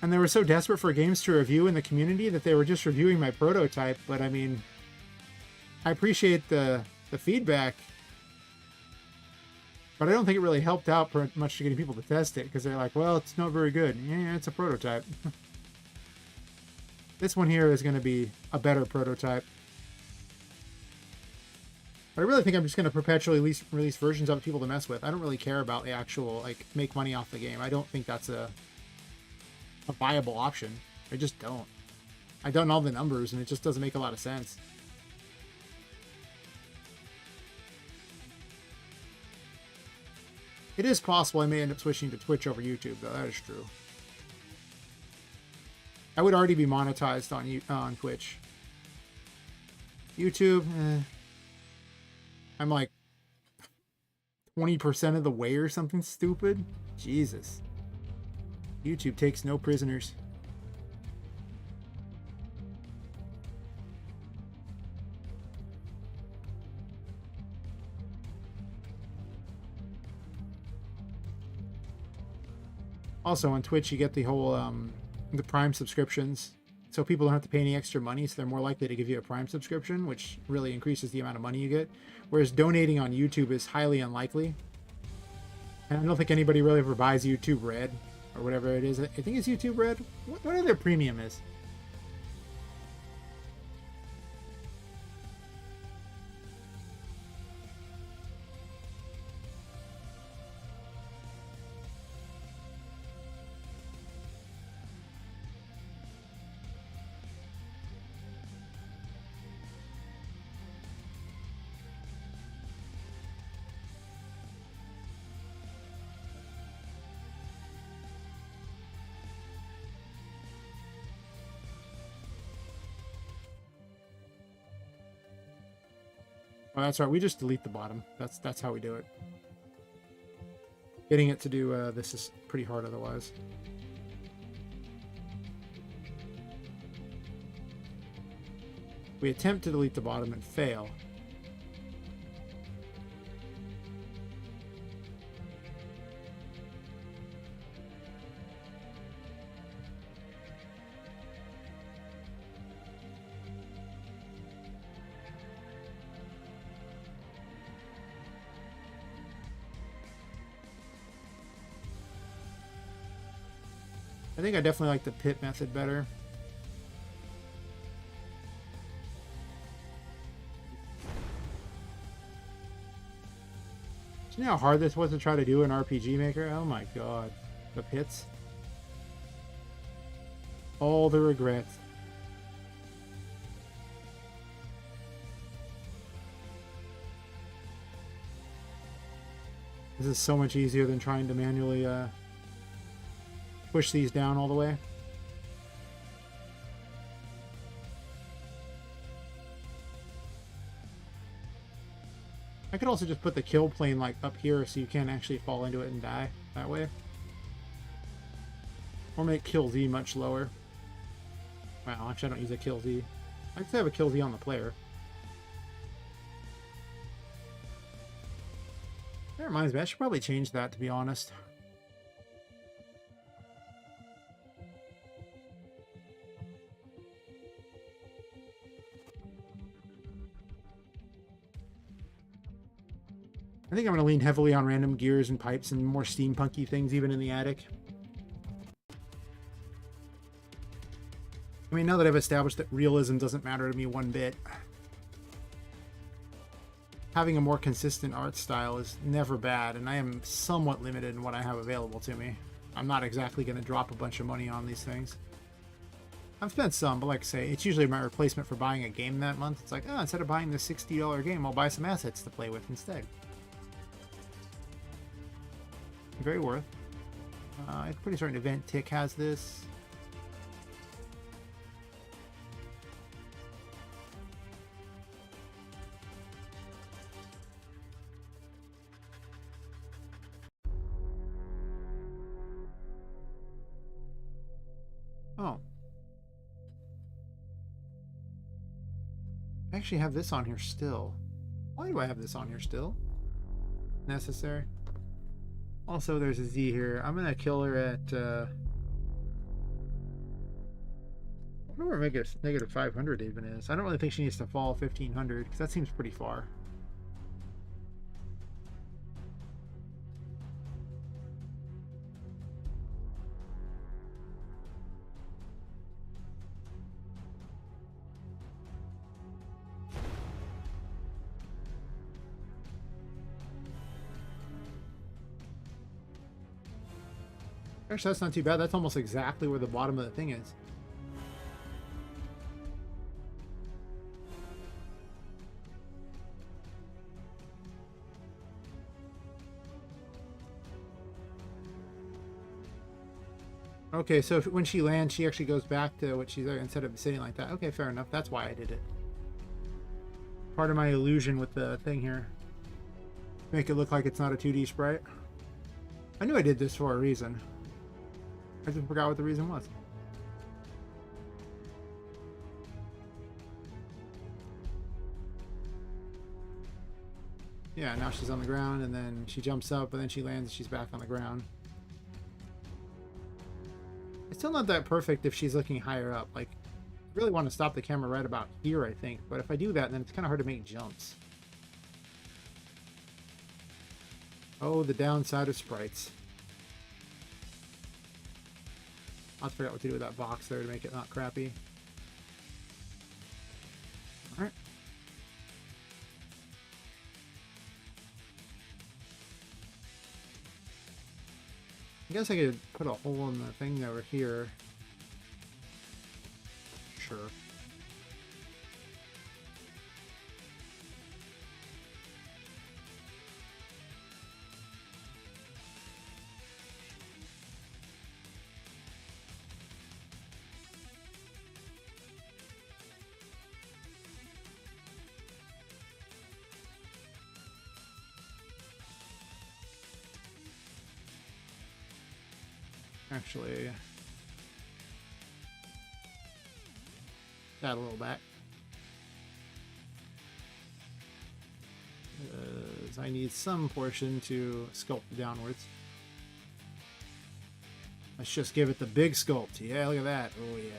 And they were so desperate for games to review in the community that they were just reviewing my prototype. But I mean, I appreciate the feedback. But I don't think it really helped out much to getting people to test it because they're like, well, it's not very good. Yeah, it's a prototype. This one here is going to be a better prototype. But I really think I'm just going to perpetually release versions of it for people to mess with. I don't really care about the actual, like, make money off the game. I don't think that's a viable option. I just don't. I've done all the numbers and it just doesn't make a lot of sense. It is possible I may end up switching to Twitch over YouTube, though. That is true. I would already be monetized on Twitch. YouTube, I'm like 20% of the way or something stupid. Jesus. YouTube takes no prisoners. Also on Twitch, you get the whole the Prime subscriptions, so people don't have to pay any extra money, so they're more likely to give you a Prime subscription, which really increases the amount of money you get. Whereas donating on YouTube is highly unlikely, and I don't think anybody really ever buys YouTube Red or whatever it is. I think it's YouTube Red. What their premium is. Oh, that's right. We just delete the bottom. That's how we do it. Getting it to do this is pretty hard otherwise. We attempt to delete the bottom and fail. I think I definitely like the pit method better. Do you know how hard this was to try to do in RPGMaker? Oh my god. The pits. All the regrets. This is so much easier than trying to manually push these down all the way. I could also just put the kill plane like up here so you can't actually fall into it and die that way. Or make kill Z much lower. Wow, actually I don't use a kill Z. I actually have a kill Z on the player. That reminds me, I should probably change that, to be honest. I think I'm going to lean heavily on random gears and pipes and more steampunky things even in the attic. I mean, now that I've established that realism doesn't matter to me one bit. having a more consistent art style is never bad, and I am somewhat limited in what I have available to me. I'm not exactly going to drop a bunch of money on these things. I've spent some, but like I say, it's usually my replacement for buying a game that month. It's like, oh, instead of buying this $60 game, I'll buy some assets to play with instead. Very worth. I'm pretty certain Event Tick has this. Oh. I actually have this on here still. Why do I have this on here still? Necessary. Also, there's a Z here. I'm gonna kill her at, I wonder where negative 500 even is. I don't really think she needs to fall 1500, because that seems pretty far. Actually, that's not too bad. That's almost exactly where the bottom of the thing is. Okay, so when she lands, she actually goes back to what she's there instead of sitting like that. Okay, fair enough. That's why I did it. Part of my illusion with the thing here. Make it look like it's not a 2D sprite. I knew I did this for a reason. I just forgot what the reason was. Yeah, now she's on the ground, and then she jumps up, and then she lands, and she's back on the ground. It's still not that perfect if she's looking higher up. Like, I really want to stop the camera right about here, I think. But if I do that, then it's kind of hard to make jumps. Oh, the downside of sprites. I'll have to figure out what to do with that box there to make it not crappy. Alright. I guess I could put a hole in the thing over here. Sure. Actually, that a little back. I need some portion to sculpt downwards. Let's just give it the big sculpt. Yeah, look at that. Oh, yeah.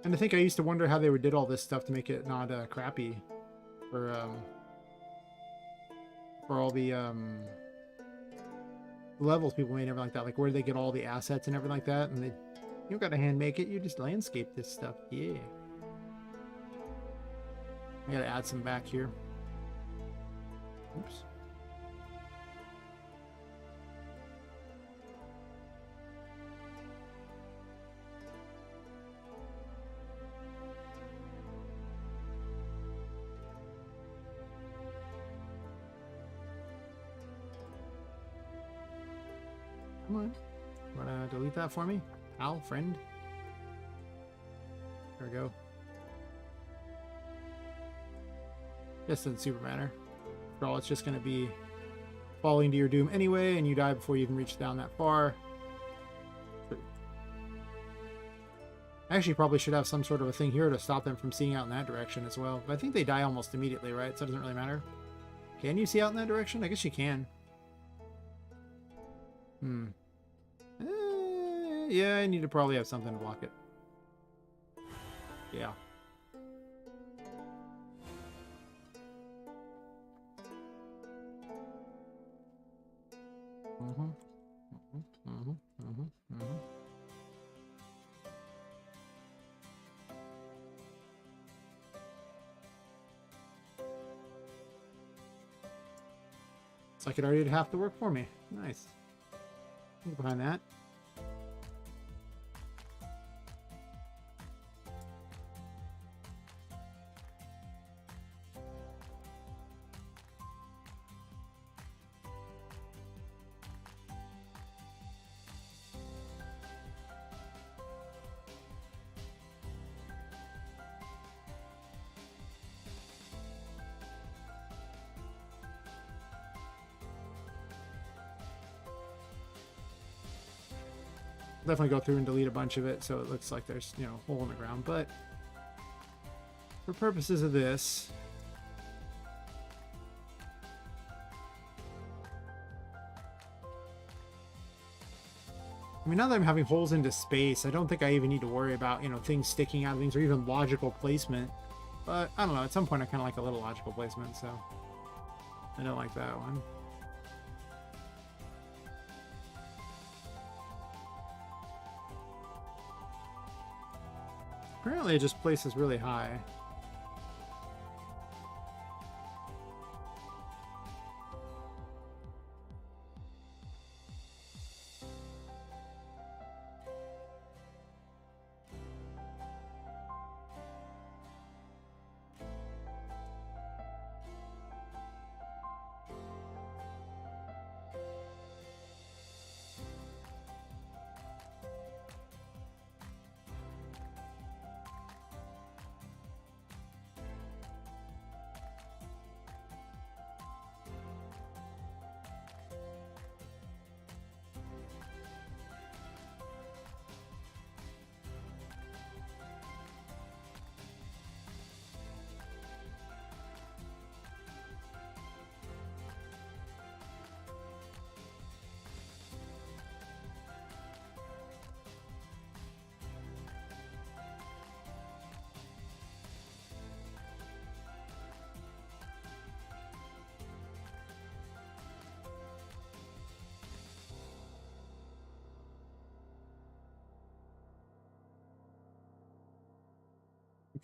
And I think I used to wonder how they did all this stuff to make it not crappy for all the levels people made and everything like that. Like where they get all the assets and everything like that. And they, you got to hand make it. You just landscape this stuff. Yeah. I got to add some back here. Oops. Come on. Wanna delete that for me? Pal, friend? There we go. This doesn't super matter. After all, it's just gonna be falling to your doom anyway, and you die before you even reach down that far. I actually probably should have some sort of a thing here to stop them from seeing out in that direction as well. But I think they die almost immediately, right? So it doesn't really matter. Can you see out in that direction? I guess you can. Yeah, I need to probably have something to block it. Yeah. Mm-hmm. Mm-hmm. Mm-hmm. Mm-hmm. Mm-hmm. It's like it already did half the work for me. Nice. Look behind that. Definitely go through and delete a bunch of it so it looks like there's, you know, a hole in the ground. But for purposes of this, I mean, now that I'm having holes into space, I don't think I even need to worry about, you know, things sticking out of things or even logical placement. But I don't know, at some point I kind of like a little logical placement, so I don't like that one. Apparently it just places really high.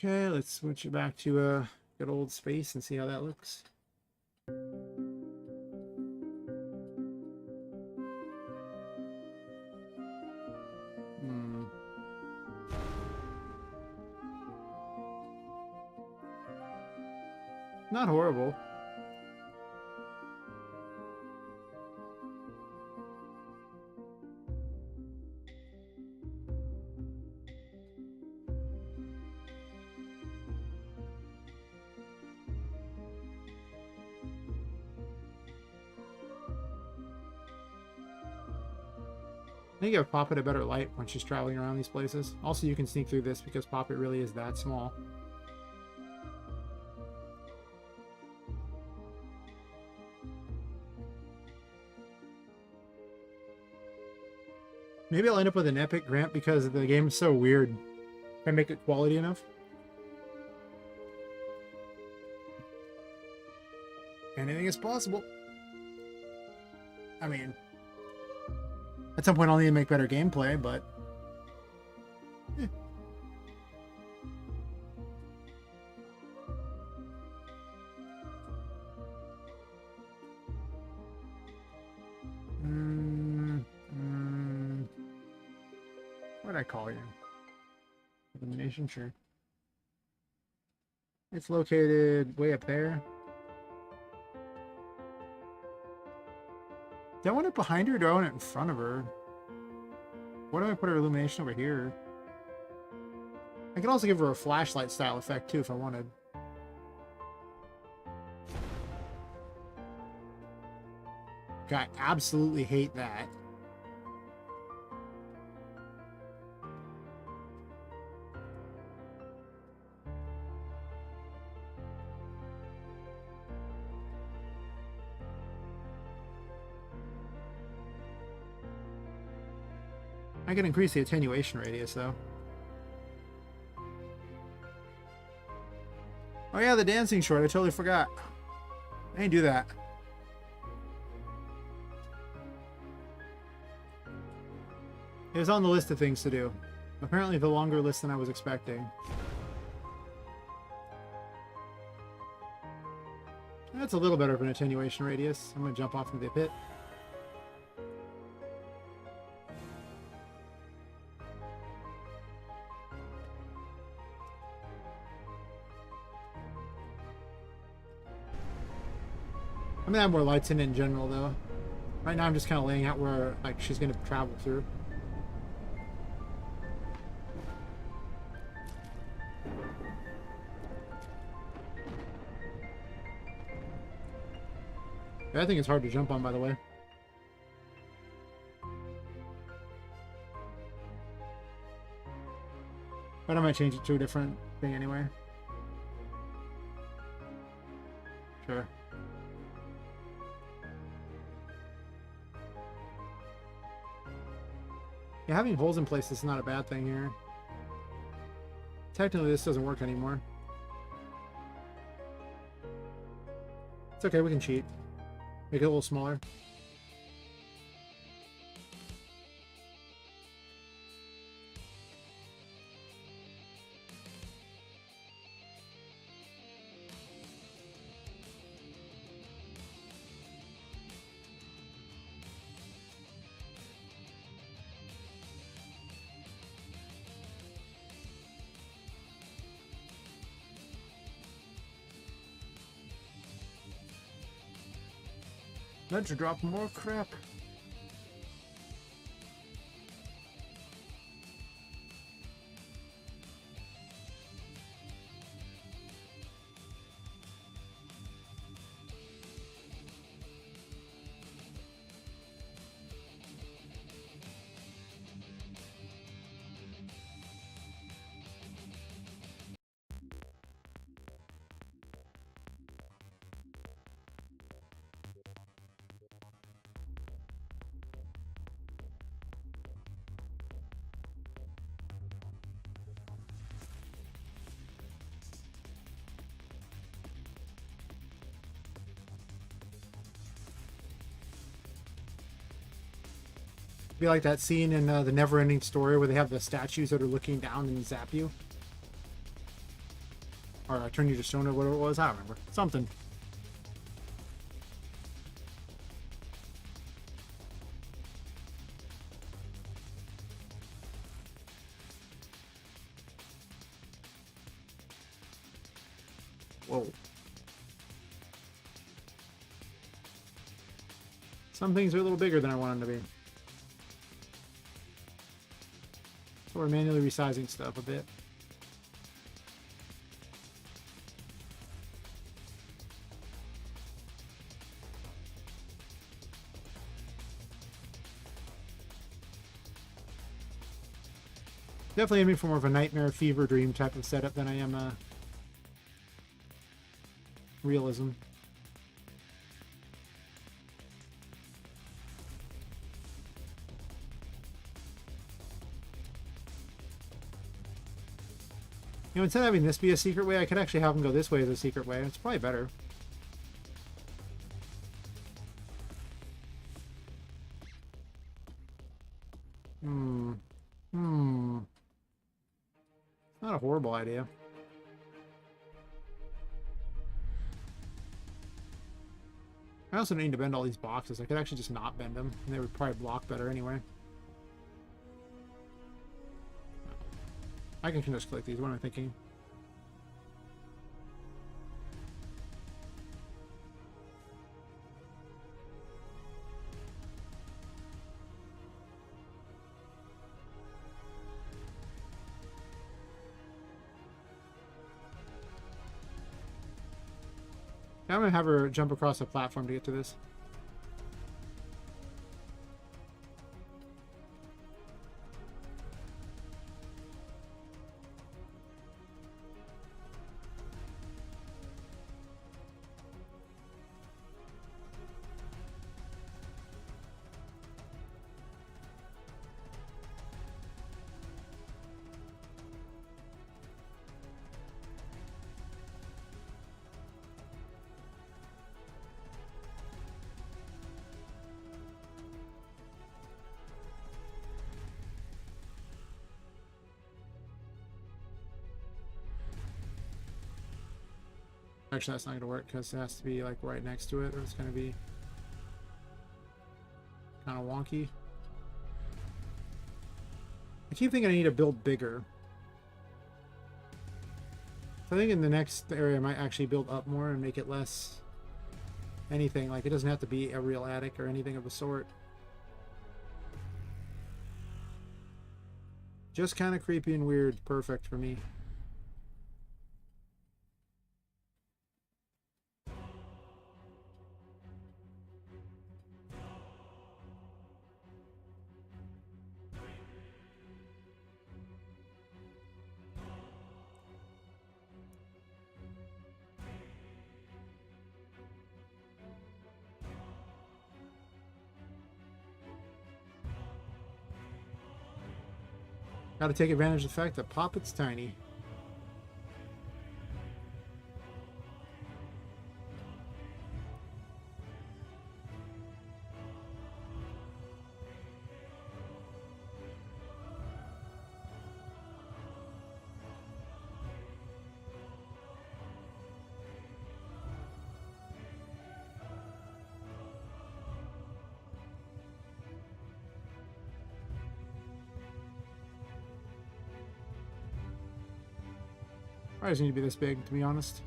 Okay, let's switch it back to a good old space and see how that looks. Not horrible. I think give Poppet a better light when she's traveling around these places. Also, you can sneak through this because Poppet really is that small. Maybe I'll end up with an epic grant because the game's so weird. Can I make it quality enough? Anything is possible. I mean, at some point I'll need to make better gameplay, but... What'd I call you? Elimination? Sure. It's located way up there. Do I want it behind her or do I want it in front of her? Why don't I put her illumination over here? I could also give her a flashlight style effect too if I wanted. I absolutely hate that. I can increase the attenuation radius though. Oh yeah, the dancing short. I totally forgot. I didn't do that. It was on the list of things to do. Apparently the longer list than I was expecting. That's a little better of an attenuation radius. I'm going to jump off into the pit. I'm going to have more lights in general, though. Right now I'm just kind of laying out where like she's going to travel through. I think it's hard to jump on, by the way. But I might change it to a different thing anyway. Sure. Yeah, having holes in place is not a bad thing here. Technically, this doesn't work anymore. It's okay, we can cheat. Make it a little smaller. Let's drop more crap. Be like that scene in the Never-Ending Story where they have the statues that are looking down and zap you. Or turn you to stone or whatever it was. I don't remember. Something. Whoa. Some things are a little bigger than I want them to be. So we're manually resizing stuff a bit. Definitely aiming for more of a nightmare fever dream type of setup than I am realism. You know, instead of having this be a secret way, I could actually have them go this way as a secret way. It's probably better. Not a horrible idea. I also don't need to bend all these boxes. I could actually just not bend them, and they would probably block better anyway. I can just click these. What am I thinking? I'm gonna have her jump across a platform to get to this. Actually, that's not going to work because it has to be like right next to it, or it's going to be kind of wonky. I keep thinking I need to build bigger. So I think in the next area I might actually build up more and make it less anything. Like, it doesn't have to be a real attic or anything of the sort. Just kind of creepy and weird. Perfect for me. Got to take advantage of the fact that Poppet's tiny. Probably doesn't need to be this big, to be honest.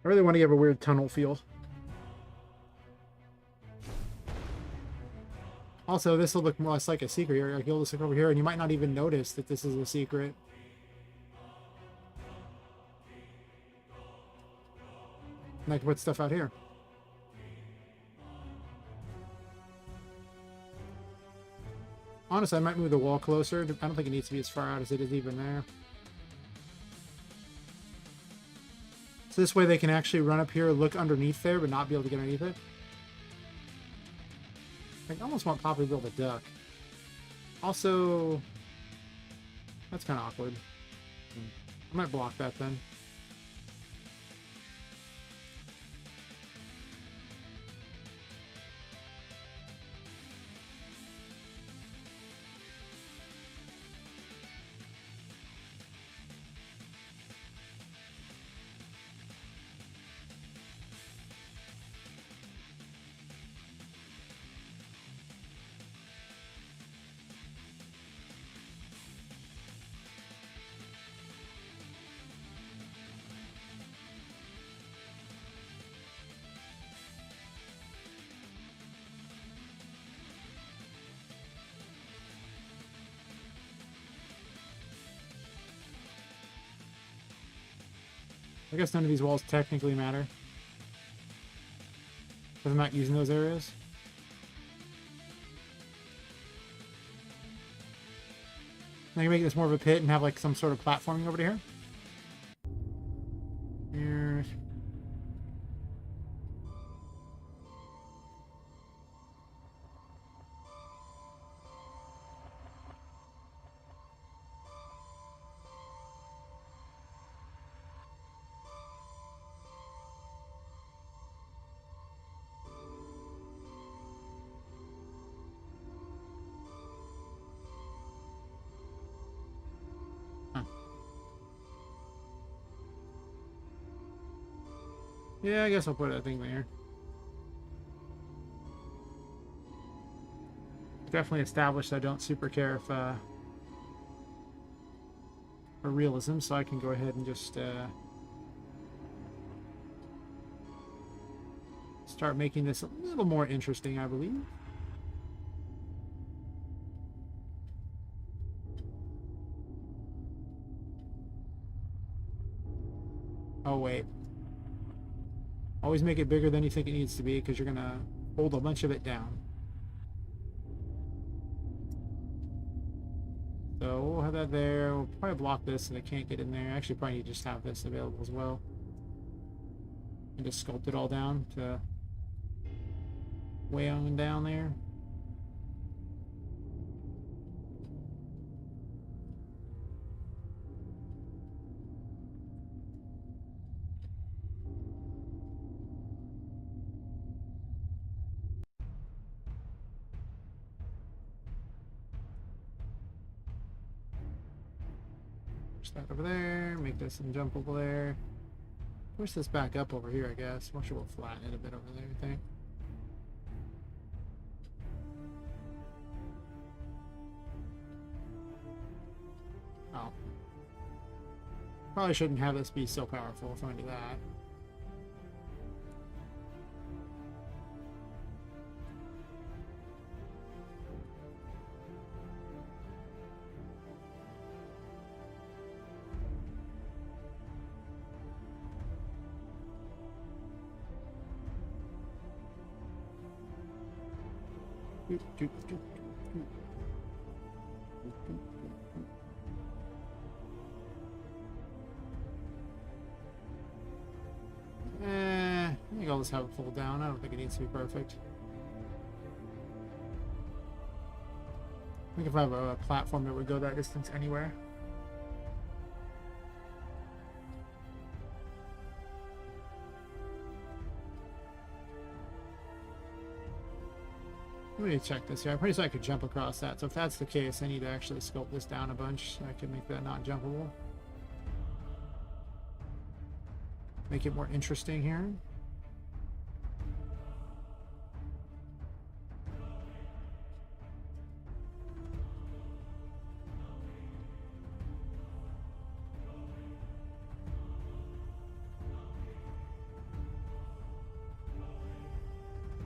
I really want to give a weird tunnel feel. Also, this will look more less like a secret area. Like, you'll just look over here and you might not even notice that this is a secret. And I can put stuff out here. Honestly, I might move the wall closer. I don't think it needs to be as far out as it is even there. So this way they can actually run up here, look underneath there, but not be able to get underneath it. I almost want Poppy to build a duck. Also, that's kind of awkward. I might block that then. I guess none of these walls technically matter, because I'm not using those areas. I can make this more of a pit and have like some sort of platforming over to here. Here. Yeah, I guess I'll put a thing there. Definitely established I don't super care if for realism, so I can go ahead and just start making this a little more interesting, I believe. Oh wait. Always make it bigger than you think it needs to be, because you're going to hold a bunch of it down. So we'll have that there. We'll probably block this so they can't get in there. Actually, probably need to just have this available as well. And just sculpt it all down to way on down there. Push that over there. Make this unjumpable there. Push this back up over here, I guess. Make sure we'll flatten it a bit over there, I think. Oh. Probably shouldn't have this be so powerful if I do that. I think I'll just have it fold down. I don't think it needs to be perfect. I think if I have a platform that would go that distance anywhere. Let me check this here. I'm pretty sure I could jump across that. So if that's the case, I need to actually sculpt this down a bunch so I can make that not jumpable. Make it more interesting here.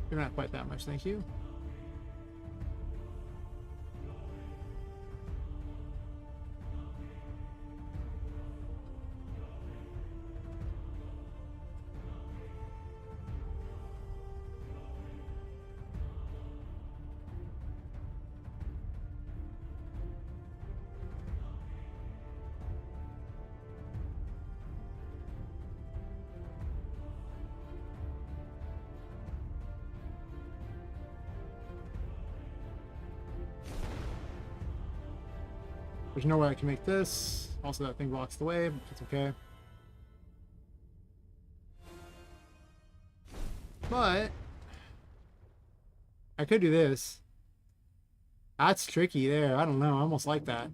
You're not quite that much, thank you. There's no way I can make this. Also, that thing blocks the way, but it's okay. But I could do this. That's tricky there. I don't know. I almost like that.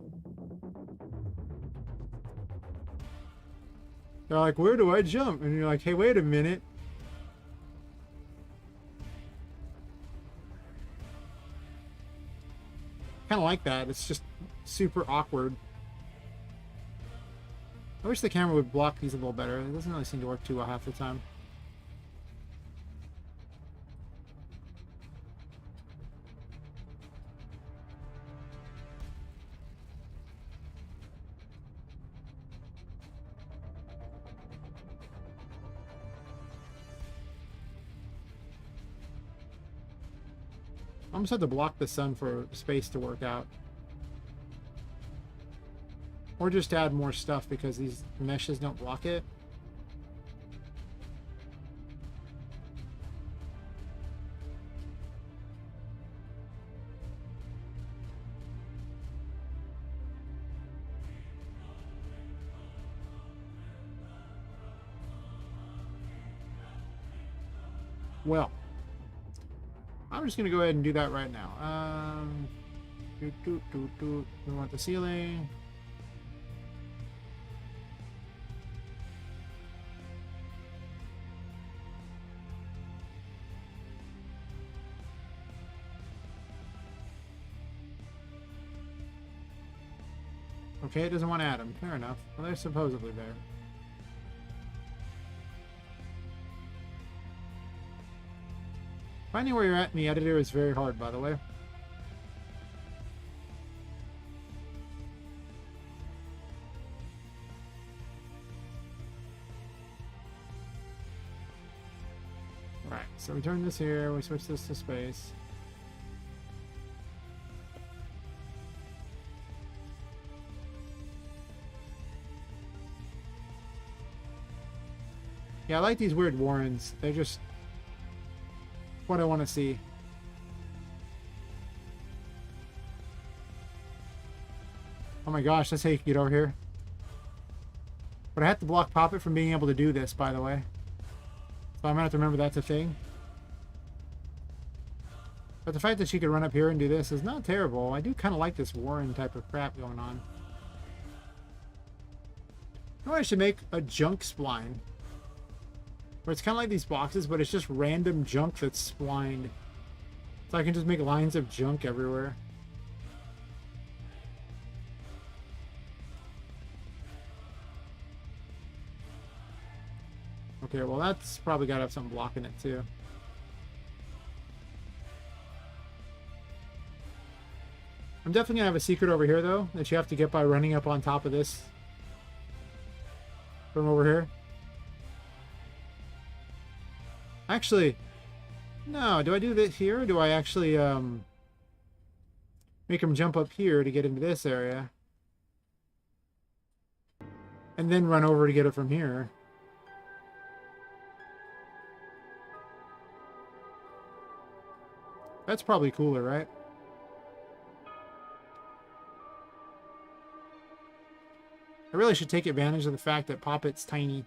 They're like, where do I jump? And you're like, hey, wait a minute. Kind of like that. It's just super awkward. I wish the camera would block these a little better. It doesn't really seem to work too well half the time. I almost had to block the sun for space to work out. Or just add more stuff because these meshes don't block it. Well, I'm just gonna go ahead and do that right now. We want the ceiling. Okay, it doesn't want to add them. Fair enough. Well, they're supposedly there. Finding where you're at in the editor is very hard, by the way. Right, so we turn this here, we switch this to space. Yeah, I like these weird warrens. They're just what I want to see. Oh my gosh, that's how you can get over here. But I have to block Poppet from being able to do this, by the way. So I'm gonna have to remember that's a thing. But the fact that she could run up here and do this is not terrible. I do kind of like this warren type of crap going on. Oh, I should make a junk spline. Where it's kind of like these boxes, but it's just random junk that's splined. So I can just make lines of junk everywhere. Okay, well that's probably got to have something blocking it too. I'm definitely going to have a secret over here though, that you have to get by running up on top of this. From over here. Actually, no, do I do this here? Or do I actually make them jump up here to get into this area? And then run over to get it from here. That's probably cooler, right? I really should take advantage of the fact that Poppet's tiny.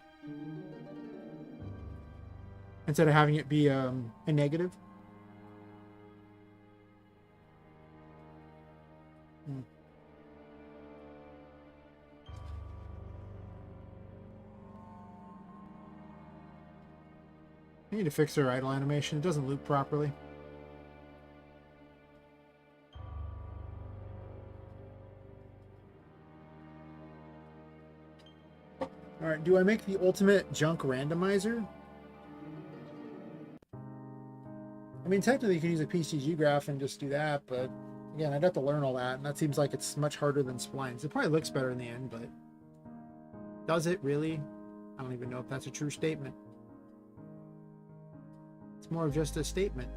Instead of having it be a negative. I need to fix our idle animation. It doesn't loop properly. Alright, do I make the ultimate junk randomizer? I mean, technically you can use a PCG graph and just do that, but again, I'd have to learn all that, and that seems like it's much harder than splines. It probably looks better in the end, but does it really? I don't even know if that's a true statement. It's more of just a statement.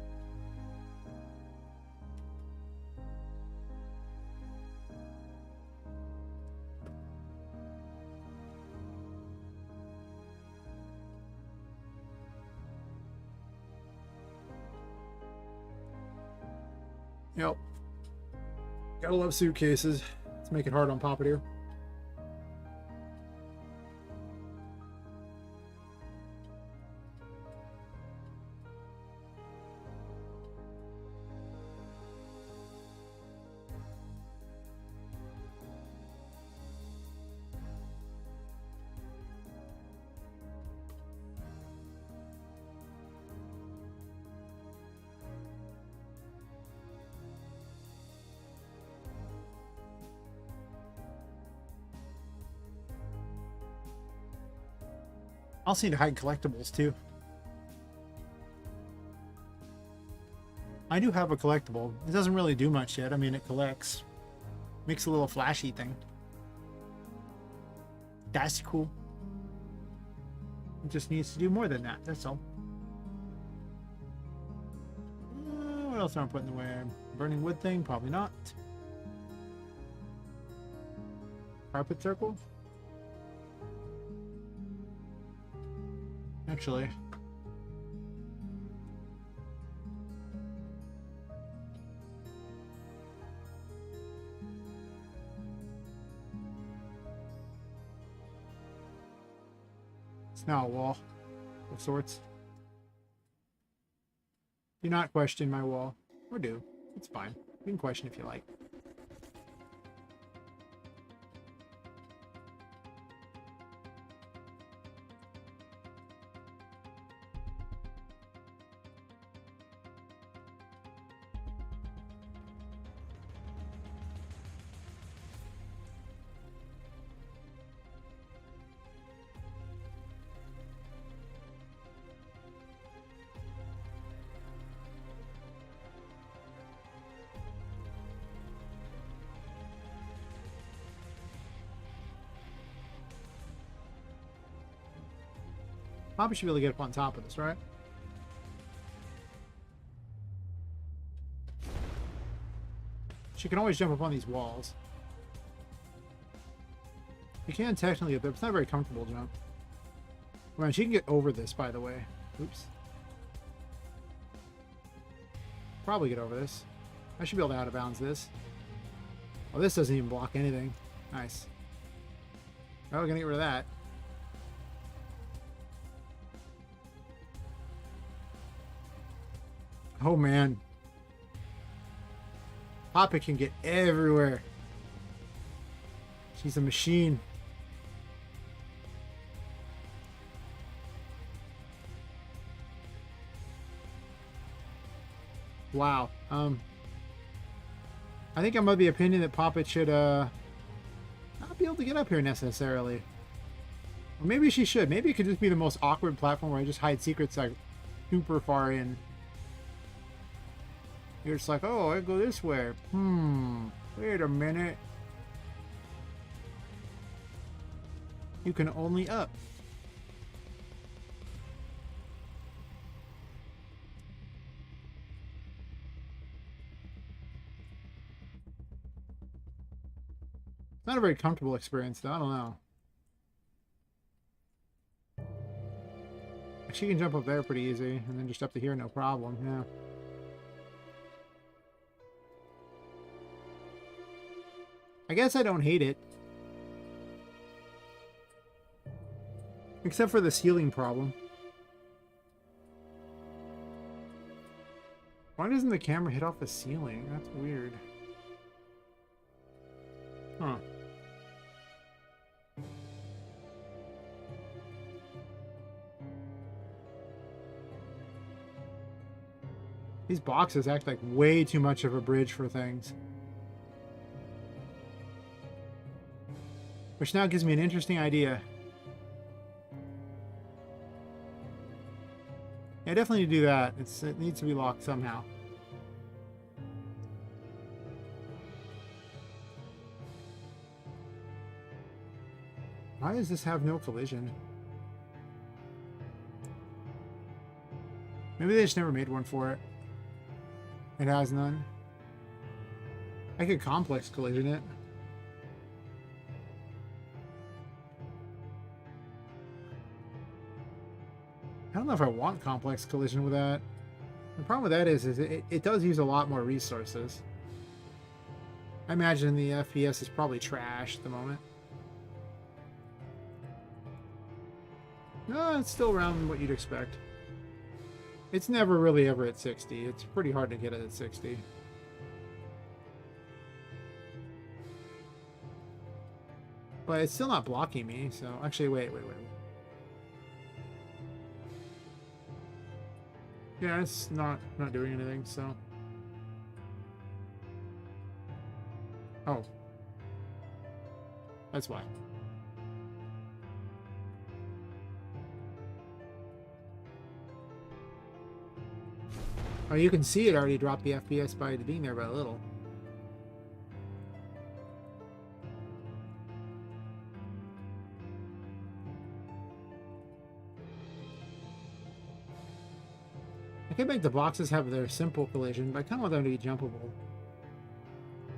Yep. Gotta love suitcases. Let's make it hard on Poppet here. I also need to hide collectibles too. I do have a collectible. It doesn't really do much yet. I mean, it collects. Makes a little flashy thing. That's cool. It just needs to do more than that. That's all. What else am I putting in the way? Burning wood thing? Probably not. Carpet circle? Actually, it's now a wall of sorts. Do not question my wall. Or do. It's fine. You can question if you like. Probably should be able to get up on top of this, right? She can always jump up on these walls. You can technically get there, but it's not a very comfortable jump. Well, she can get over this, by the way. Oops. Probably get over this. I should be able to out of bounds this. Oh, this doesn't even block anything. Nice. Oh, we're gonna get rid of that. Oh man. Poppet can get everywhere. She's a machine. Wow. I think I'm of the opinion that Poppet should not be able to get up here necessarily. Or maybe she should. Maybe it could just be the most awkward platform where I just hide secrets like super far in. You're just like, oh, I go this way. Wait a minute. You can only up. Not a very comfortable experience, though. I don't know. She can jump up there pretty easy, and then just up to here, no problem. Yeah. I guess I don't hate it. Except for the ceiling problem. Why doesn't the camera hit off the ceiling? That's weird. Huh. These boxes act like way too much of a bridge for things. Which now gives me an interesting idea. Yeah, I definitely need to do that. It needs to be locked somehow. Why does this have no collision? Maybe they just never made one for it. It has none. I could complex collision it. I don't know if I want complex collision with that. The problem with that is it does use a lot more resources. I imagine the FPS is probably trash at the moment. No, it's still around what you'd expect. It's never really ever at 60. It's pretty hard to get it at 60. But it's still not blocking me, so... Actually, wait. Yeah, it's not doing anything, so... Oh. That's why. Oh, you can see it already dropped the FPS by being there by a little. I can make the boxes have their simple collision, but I kind of want them to be jumpable.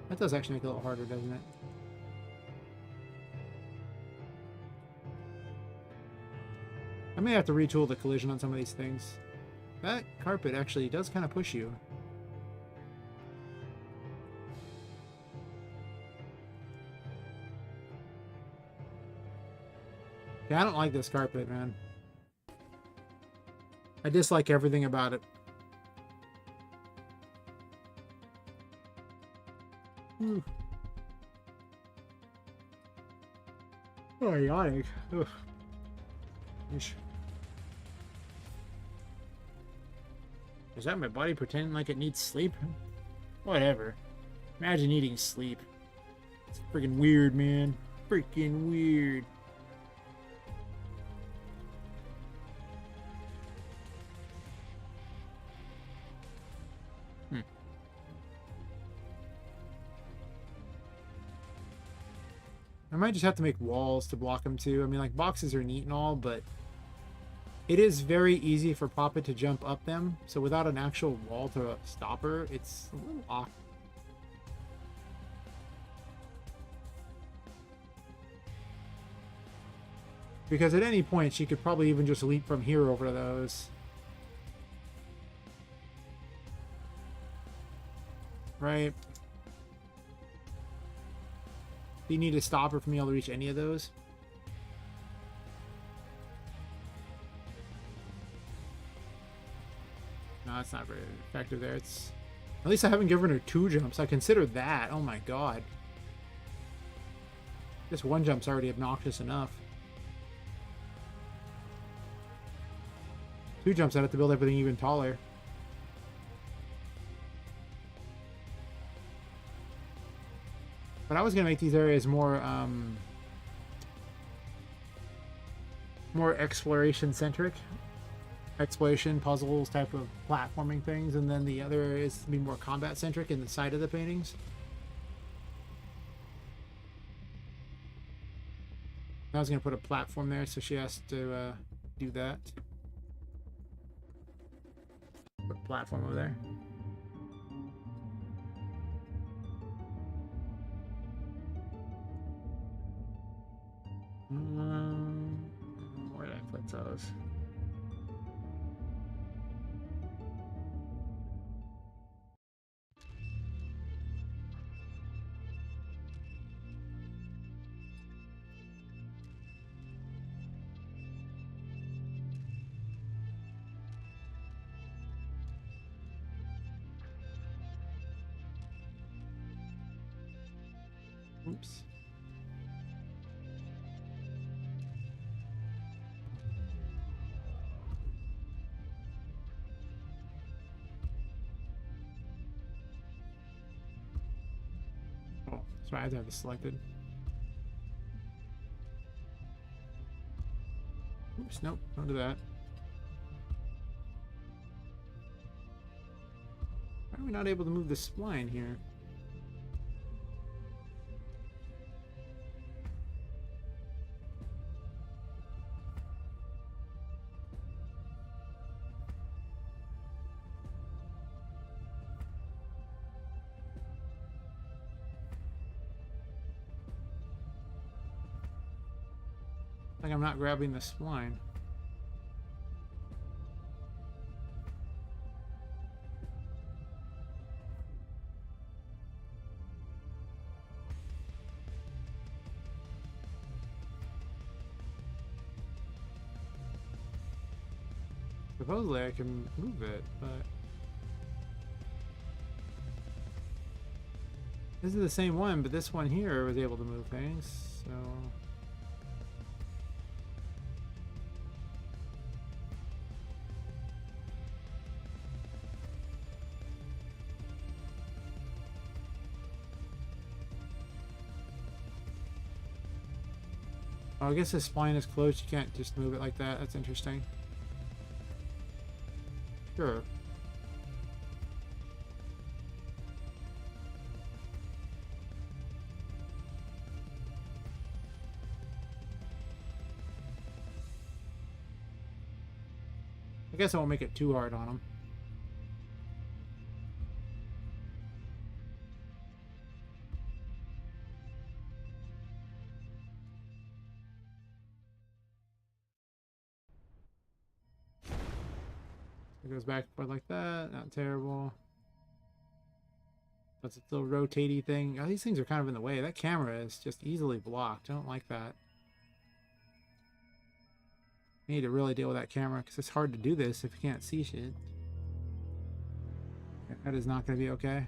That does actually make it a little harder, doesn't it? I may have to retool the collision on some of these things. That carpet actually does kind of push you. Yeah, I don't like this carpet, man. I dislike everything about it. Oh, yawning. Ugh. Is that my body pretending like it needs sleep? Whatever. Imagine needing sleep. It's freaking weird, man. Freaking weird. I might just have to make walls to block them too. I mean, like, boxes are neat and all, but it is very easy for Poppet to jump up them. So without an actual wall to stop her, it's a little awkward. Because at any point, she could probably even just leap from here over to those. Right? Do you need to stop her from being able to reach any of those? No, it's not very effective there. It's at least I haven't given her 2 jumps. I consider that. Oh my god. This 1 jump's already obnoxious enough. 2 jumps, I'd have to build everything even taller. But I was gonna make these areas more more exploration centric, exploration puzzles type of platforming things, and then the other areas to be more combat centric in the side of the paintings. I was gonna put a platform there, so she has to do that. Put a platform over there. Where did I put those? Oops. Oh, sorry, I have this selected. Oops, nope, don't do that. Why are we not able to move the spline here? Like I'm not grabbing the spline. Supposedly I can move it, but this is the same one, but this one here was able to move things, so oh, I guess the spline is closed. You can't just move it like that. That's interesting. Sure. I guess I won't make it too hard on them. It goes back and forth like that. Not terrible. That's a little rotatey thing. Oh, these things are kind of in the way. That camera is just easily blocked. I don't like that. I need to really deal with that camera because it's hard to do this if you can't see shit. That is not going to be okay.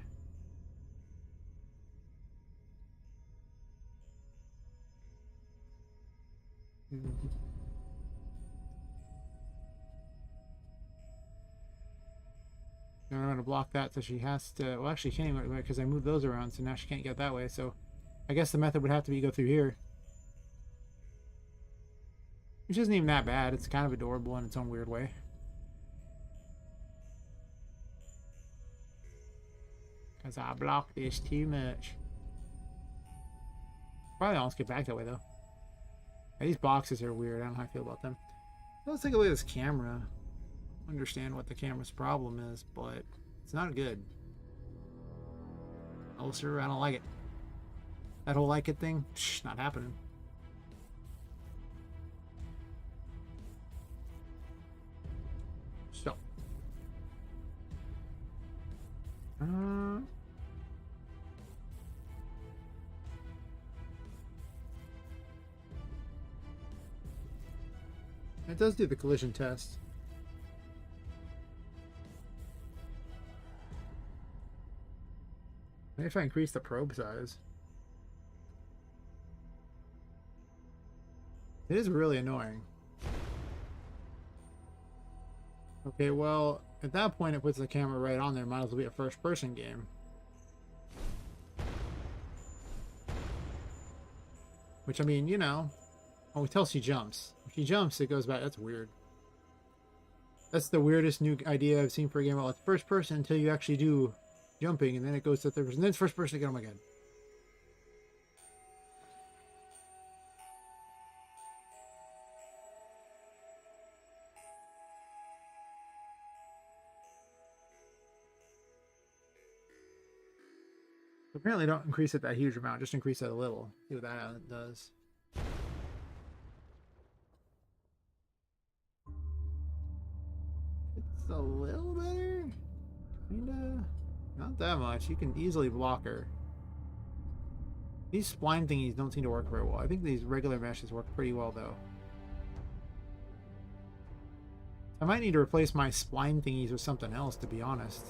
I'm going to block that, so she has to... Well, actually, she can't even, because I moved those around, so now she can't get that way. So I guess the method would have to be go through here. Which isn't even that bad. It's kind of adorable in its own weird way. Because I blocked this too much. Probably almost get back that way, though. Yeah, these boxes are weird. I don't know how I feel about them. Let's take a look at this camera. Understand what the camera's problem is, but it's not good. Oh, sir, I don't like it. That whole like it thing, not happening. So. It does do the collision test. Maybe if I increase the probe size. It is really annoying. Okay, well, at that point it puts the camera right on there. Might as well be a first-person game. Which, I mean, you know, oh, until she jumps. If she jumps, it goes back. That's weird. That's the weirdest new idea I've seen for a game. Well, it's first person until you actually do jumping, and then it goes to third person. Then it's first person again. Oh my god. Apparently don't increase it that huge amount, just increase it a little. See what that does. It's a little better. Kinda. Not that much. You can easily block her. These spline thingies don't seem to work very well. I think these regular meshes work pretty well, though. I might need to replace my spline thingies with something else, to be honest.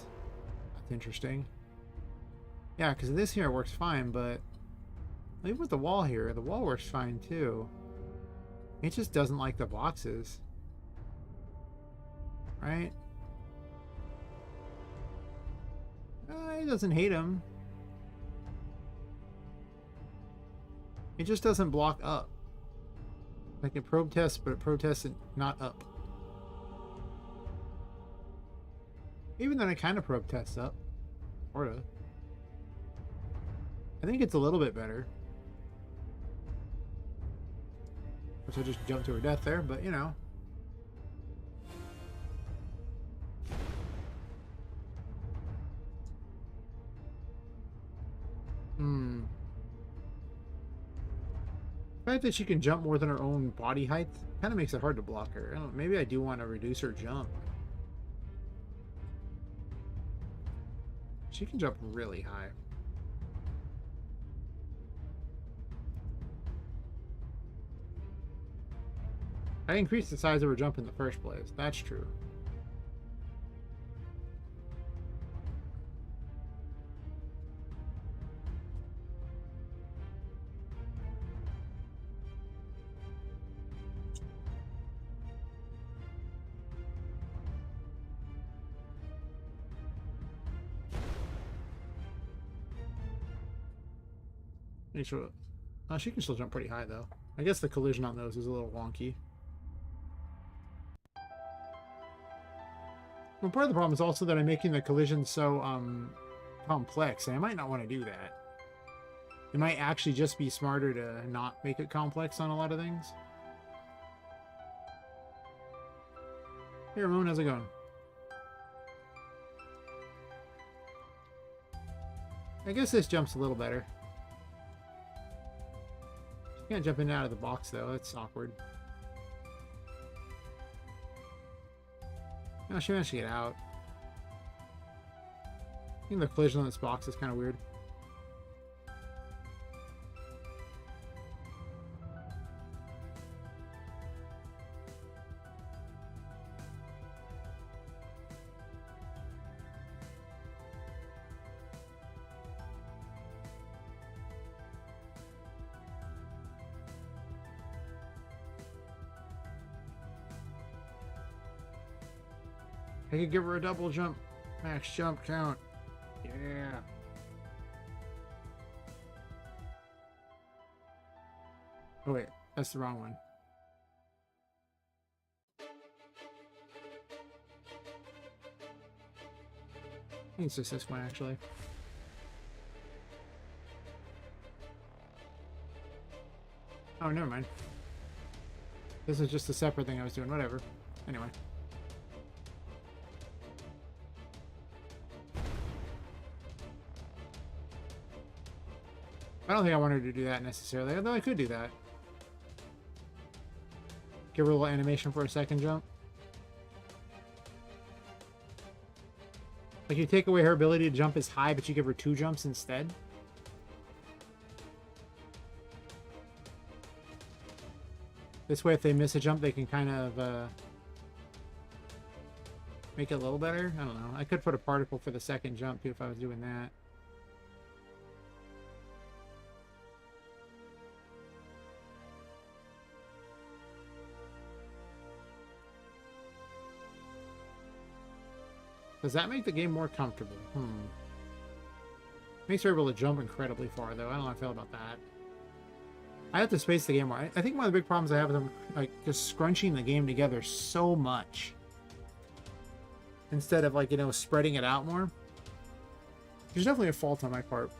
That's interesting. Yeah, because this here works fine, but even with the wall here, the wall works fine, too. It just doesn't like the boxes. Right? It doesn't hate them. It just doesn't block up. Like it probe tests, but it probe tests it not up. Even then, it kind of probe tests up. Sorta. I think it's a little bit better. Which I just jumped to her death there, but you know. The fact that she can jump more than her own body height kind of makes it hard to block her. I don't know, maybe I do want to reduce her jump. She can jump really high. I increased the size of her jump in the first place. That's true. She can still jump pretty high, though. I guess the collision on those is a little wonky. Well, part of the problem is also that I'm making the collision so complex, and I might not want to do that. It might actually just be smarter to not make it complex on a lot of things. Hey, Ramon, how's it going? I guess this jumps a little better. She can't jump in and out of the box, though. That's awkward. No, she managed to get out. I think the collision on this box is kind of weird. I could give her a double jump. Max jump count. Yeah. Oh wait, that's the wrong one. I think it's just this one, actually. Oh, never mind. This is just a separate thing I was doing. Whatever. Anyway. I don't think I wanted to do that necessarily, although I could do that. Give her a little animation for a second jump. Like you take away her ability to jump as high, but you give her 2 jumps instead. This way, if they miss a jump, they can kind of make it a little better. I don't know. I could put a particle for the second jump too if I was doing that. Does that make the game more comfortable? Makes her able to jump incredibly far, though. I don't know how I feel about that. I have to space the game more. I think one of the big problems I have is I'm like just scrunching the game together so much instead of like, you know, spreading it out more. There's definitely a fault on my part.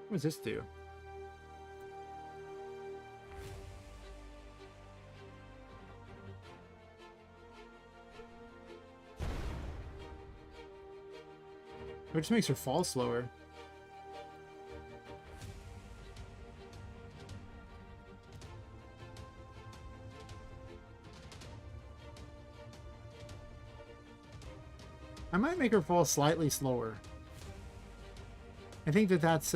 What does this do? It just makes her fall slower. I might make her fall slightly slower. I think that's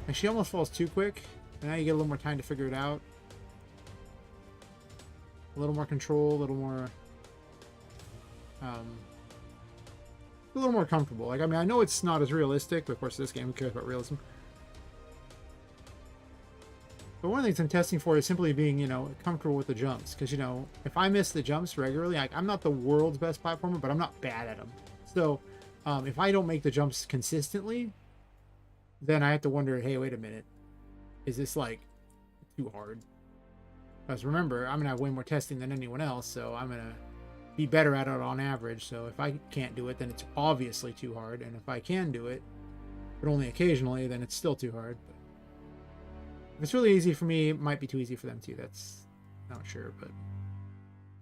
and she almost falls too quick. And now you get a little more time to figure it out. A little more control, a little more comfortable. Like, I mean, I know it's not as realistic, but of course this game, who cares about realism? But one of the things I'm testing for is simply being, you know, comfortable with the jumps. Because, you know, if I miss the jumps regularly, like, I'm not the world's best platformer, but I'm not bad at them. So, if I don't make the jumps consistently, then I have to wonder, hey, wait a minute. Is this, like, too hard? Because remember, I'm going to have way more testing than anyone else, so I'm going to be better at it on average. So if I can't do it, then it's obviously too hard. And if I can do it, but only occasionally, then it's still too hard. But if it's really easy for me, it might be too easy for them too. That's not sure, but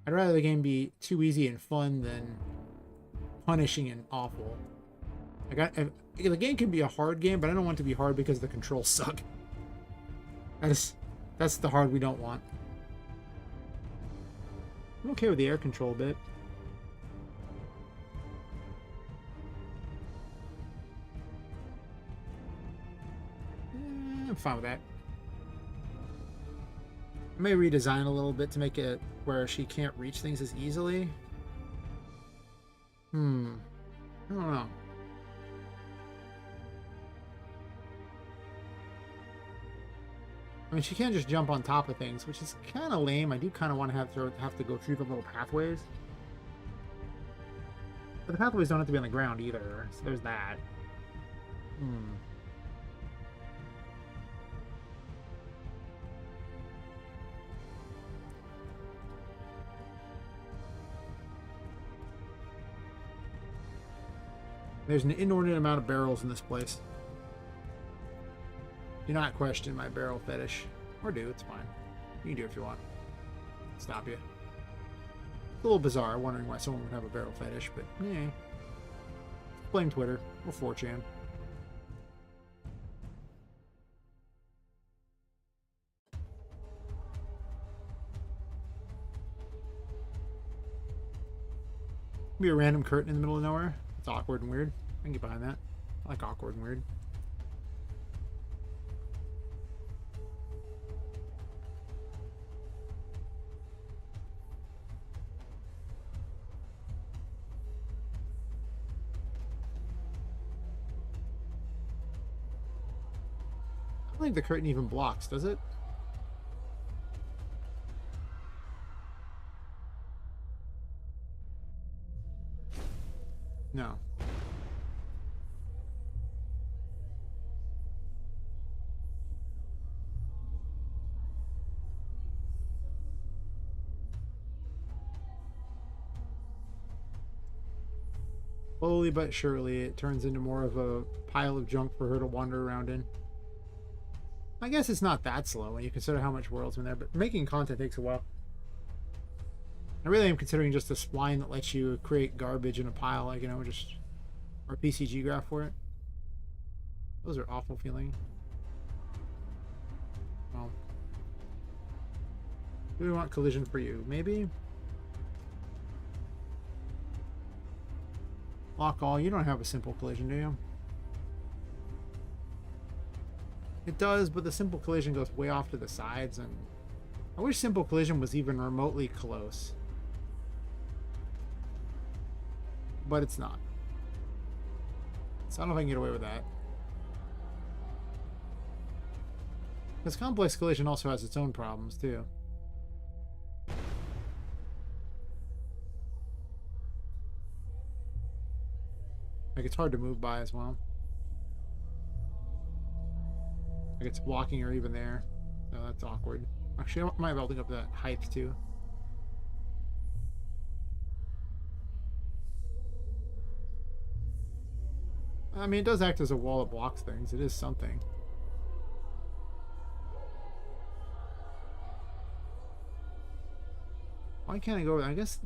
I'd rather the game be too easy and fun than punishing and awful. The game can be a hard game, but I don't want it to be hard because the controls suck. That's the hard we don't want. I'm okay with the air control bit. I'm fine with that. I may redesign a little bit to make it where she can't reach things as easily. I don't know. I mean, she can't just jump on top of things, which is kind of lame. I do kind of want to have to go through the little pathways. But the pathways don't have to be on the ground either, so there's that. There's an inordinate amount of barrels in this place. Do not question my barrel fetish. Or do, it's fine. You can do it if you want. Stop you. It's a little bizarre, wondering why someone would have a barrel fetish, but yeah. Blame Twitter or 4chan. Be a random curtain in the middle of nowhere. It's awkward and weird. I can get behind that. I like awkward and weird. I don't think the curtain even blocks, does it? No. Slowly but surely, it turns into more of a pile of junk for her to wander around in. I guess it's not that slow when you consider how much world's in there, but making content takes a while. I really am considering just a spline that lets you create garbage in a pile, like, you know, just, or a PCG graph for it. Those are awful feeling. Well, do we want collision for you? Maybe? Lock all. You don't have a simple collision, do you? It does, but the simple collision goes way off to the sides, and I wish simple collision was even remotely close. but it's not. So I don't know if I can get away with that. Because complex collision also has its own problems, too. Like, it's hard to move by as well. Like, it's blocking her even there. So that's awkward. Actually, I might be able to get up that height, too. I mean, it does act as a wall that blocks things. It is something. Why can't I go over there? I guess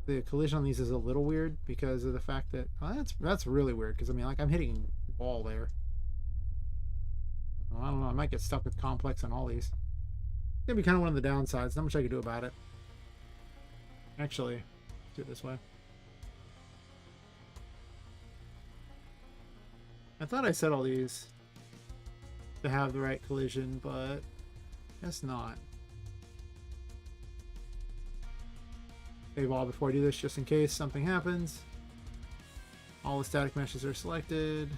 the collision on these is a little weird because of the fact that... Well, that's really weird because, I mean, like, I'm hitting wall there. Well, I don't know. I might get stuck with complex on all these. It's going to be kind of one of the downsides. Not much I can do about it. Actually, do it this way. I thought I set all these to have the right collision, but I guess not. Save all before I do this just in case something happens. All the static meshes are selected.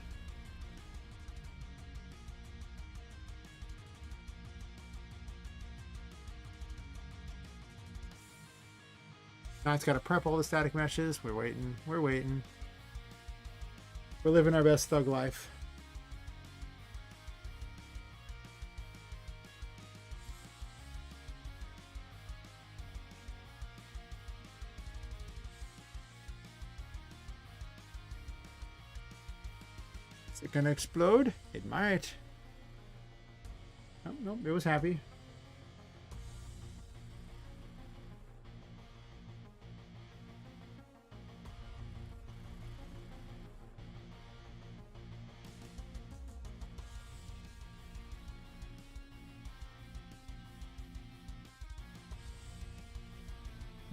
Now it's got to prep all the static meshes. We're waiting. We're waiting. We're living our best thug life. Is it gonna explode? It might. Oh, nope, it was happy.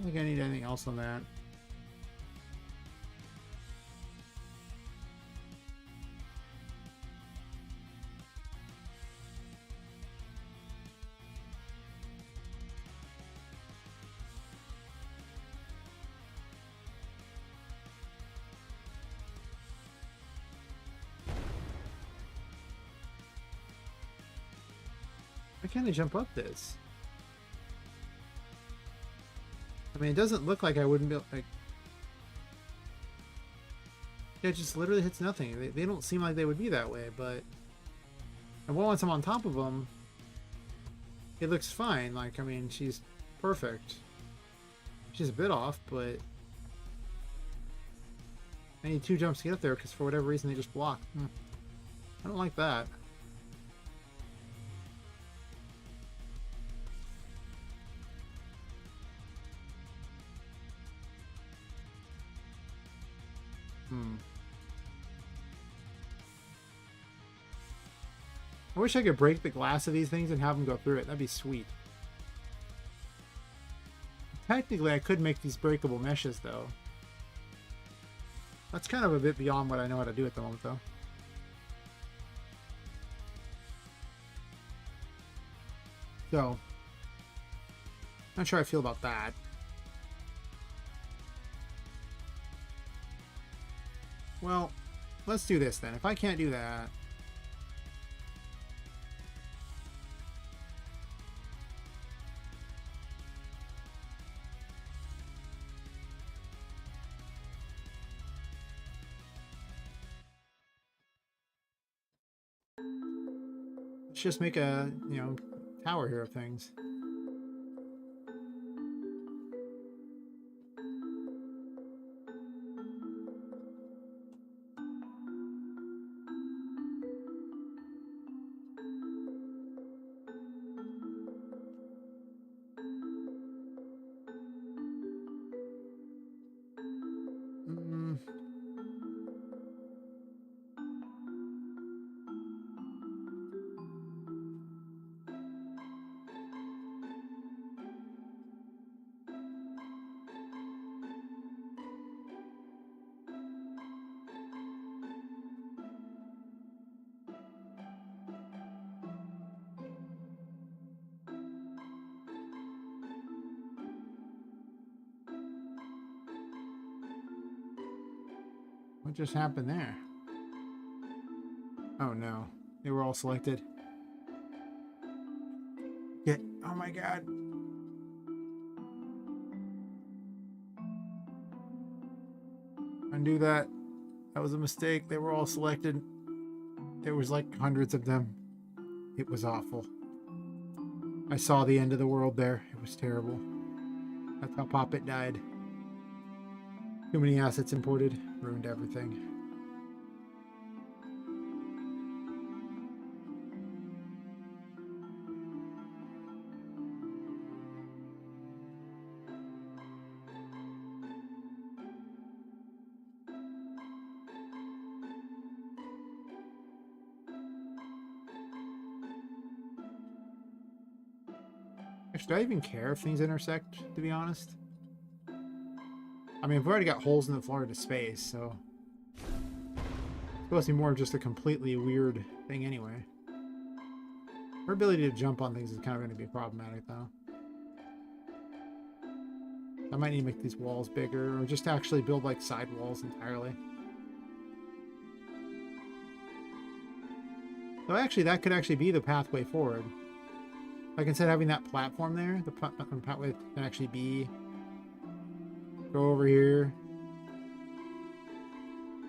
I don't think I need anything else on that. Why can't I jump up this? I mean, it doesn't look like I wouldn't be like... Yeah, it just literally hits nothing. They don't seem like they would be that way, but... And once I'm on top of them, it looks fine. Like, I mean, she's perfect. She's a bit off, but... I need 2 jumps to get up there, because for whatever reason they just block. I don't like that. I wish I could break the glass of these things and have them go through it. That'd be sweet. Technically, I could make these breakable meshes, though. That's kind of a bit beyond what I know how to do at the moment, though. So, not sure how I feel about that. Well, let's do this then. If I can't do that... Let's just make a, tower here of things. What just happened there? Oh no. They were all selected. Get. Oh my god. Undo that. That was a mistake. They were all selected. There was like hundreds of them. It was awful. I saw the end of the world there. It was terrible. That's how Poppet died. Too many assets imported. Ruined everything. Do I even care if things intersect, to be honest? I mean, we've already got holes in the floor to space, so... It's supposed to be more of just a completely weird thing anyway. Her ability to jump on things is kind of going to be problematic, though. I might need to make these walls bigger, or just actually build, like, side walls entirely. So actually, that could actually be the pathway forward. Like, instead of having that platform there, the pathway can actually be... Go over here.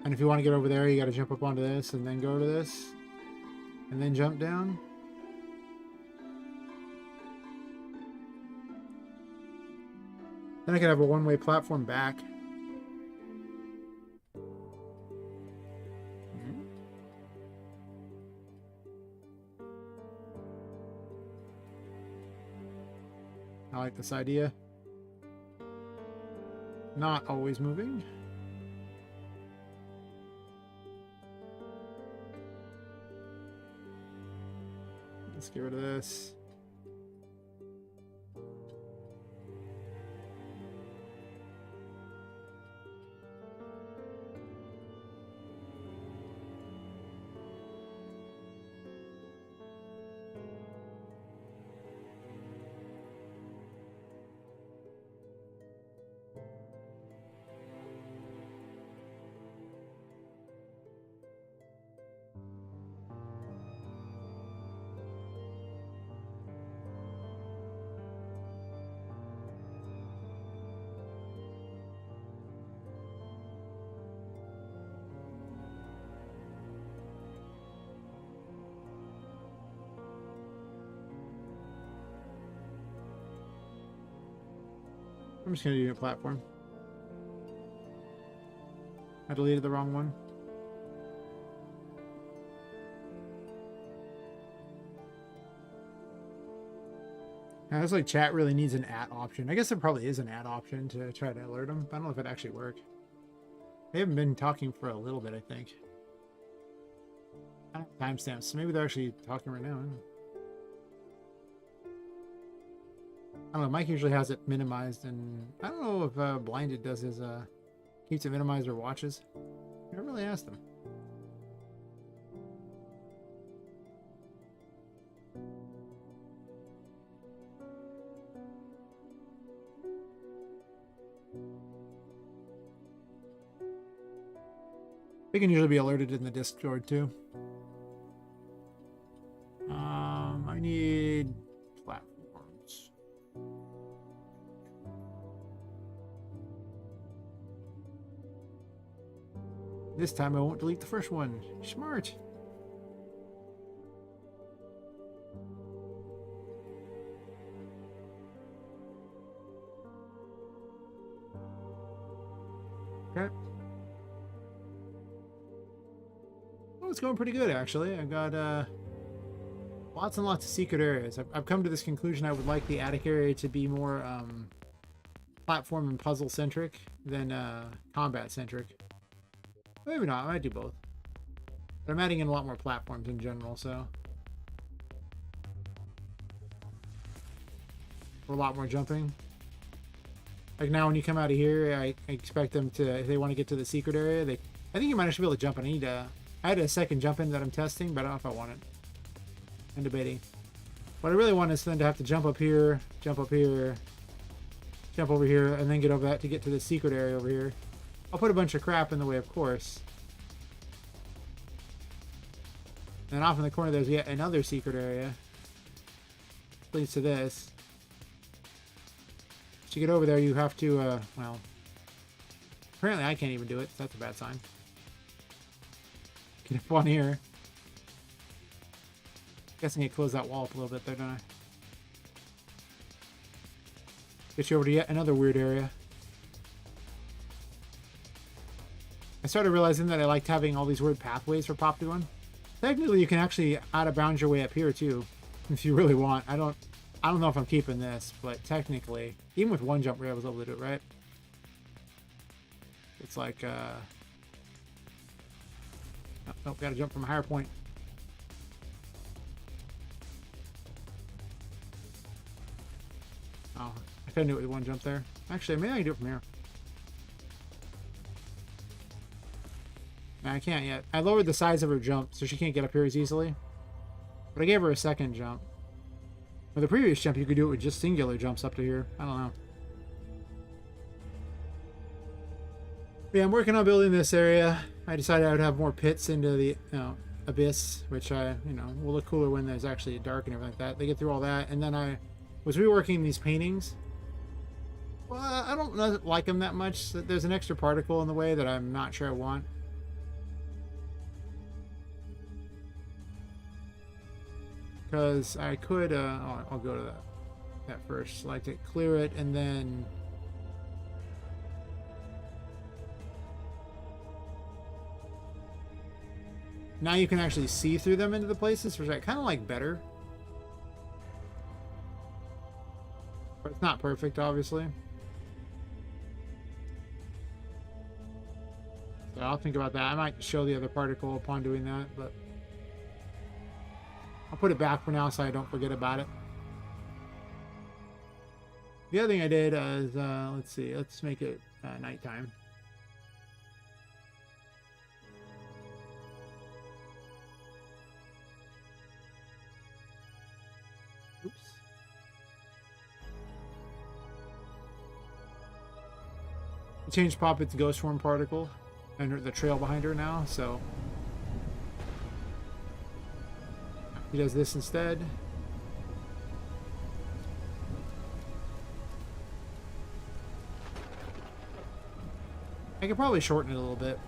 And if you want to get over there, you got to jump up onto this, and then go to this. And then jump down. Then I could have a one-way platform back. I like this idea. Not always moving. Let's get rid of this. I'm just going to do a platform. I deleted the wrong one. Now, it's like chat really needs an at option. I guess there probably is an at option to try to alert them. I don't know if it actually worked. They haven't been talking for a little bit, I think. I don't have timestamps, so maybe they're actually talking right now. I don't know, Mike usually has it minimized, and I don't know if Blinded does his, keeps it minimized or watches. I never really asked them. They can usually be alerted in the Discord, too. I need platforms. This time I won't delete the first one. Smart. Okay. Well, it's going pretty good, actually. I've got lots and lots of secret areas. I've come to this conclusion I would like the attic area to be more platform and puzzle centric than combat centric. Maybe not, I might do both. But I'm adding in a lot more platforms in general, so. A lot more jumping. Like now when you come out of here, I expect them to, if they want to get to the secret area, I think you might actually be able to jump in. I had a second jump in that I'm testing, but I don't know if I want it. I'm debating. What I really want is then to have to jump up here, jump over here, and then get over that to get to the secret area over here. I'll put a bunch of crap in the way, of course. And off in the corner, there's yet another secret area. Leads to this. To get over there, you have to, well... Apparently I can't even do it, so that's a bad sign. Get up on here. Guessing I close that wall up a little bit there, don't I? Get you over to yet another weird area. I started realizing that I liked having all these weird pathways for Poppet Quest. Technically, you can actually out-of-bounds your way up here, too. If you really want. I don't know if I'm keeping this, but technically, even with one jump, I was able to do it, right? It's like, oh, gotta jump from a higher point. Oh, I couldn't do it with one jump there. Actually, maybe I can do it from here. No, I can't yet. I lowered the size of her jump, so she can't get up here as easily. But I gave her a second jump. With the previous jump, you could do it with just singular jumps up to here. I don't know. Yeah, I'm working on building this area. I decided I would have more pits into the abyss, which will look cooler when there's actually dark and everything like that. They get through all that, and then I was reworking these paintings. Well, I don't like them that much. There's an extra particle in the way that I'm not sure I want. Because I could, I'll go to that first. Select it, clear it, and then... Now you can actually see through them into the places, which I kind of like better. But it's not perfect, obviously. So I'll think about that. I might show the other particle upon doing that, but... I'll put it back for now so I don't forget about it. The other thing I did is, let's see, let's make it nighttime. Oops. I changed Poppet's ghost form particle and the trail behind her now, so he does this instead. I could probably shorten it a little bit.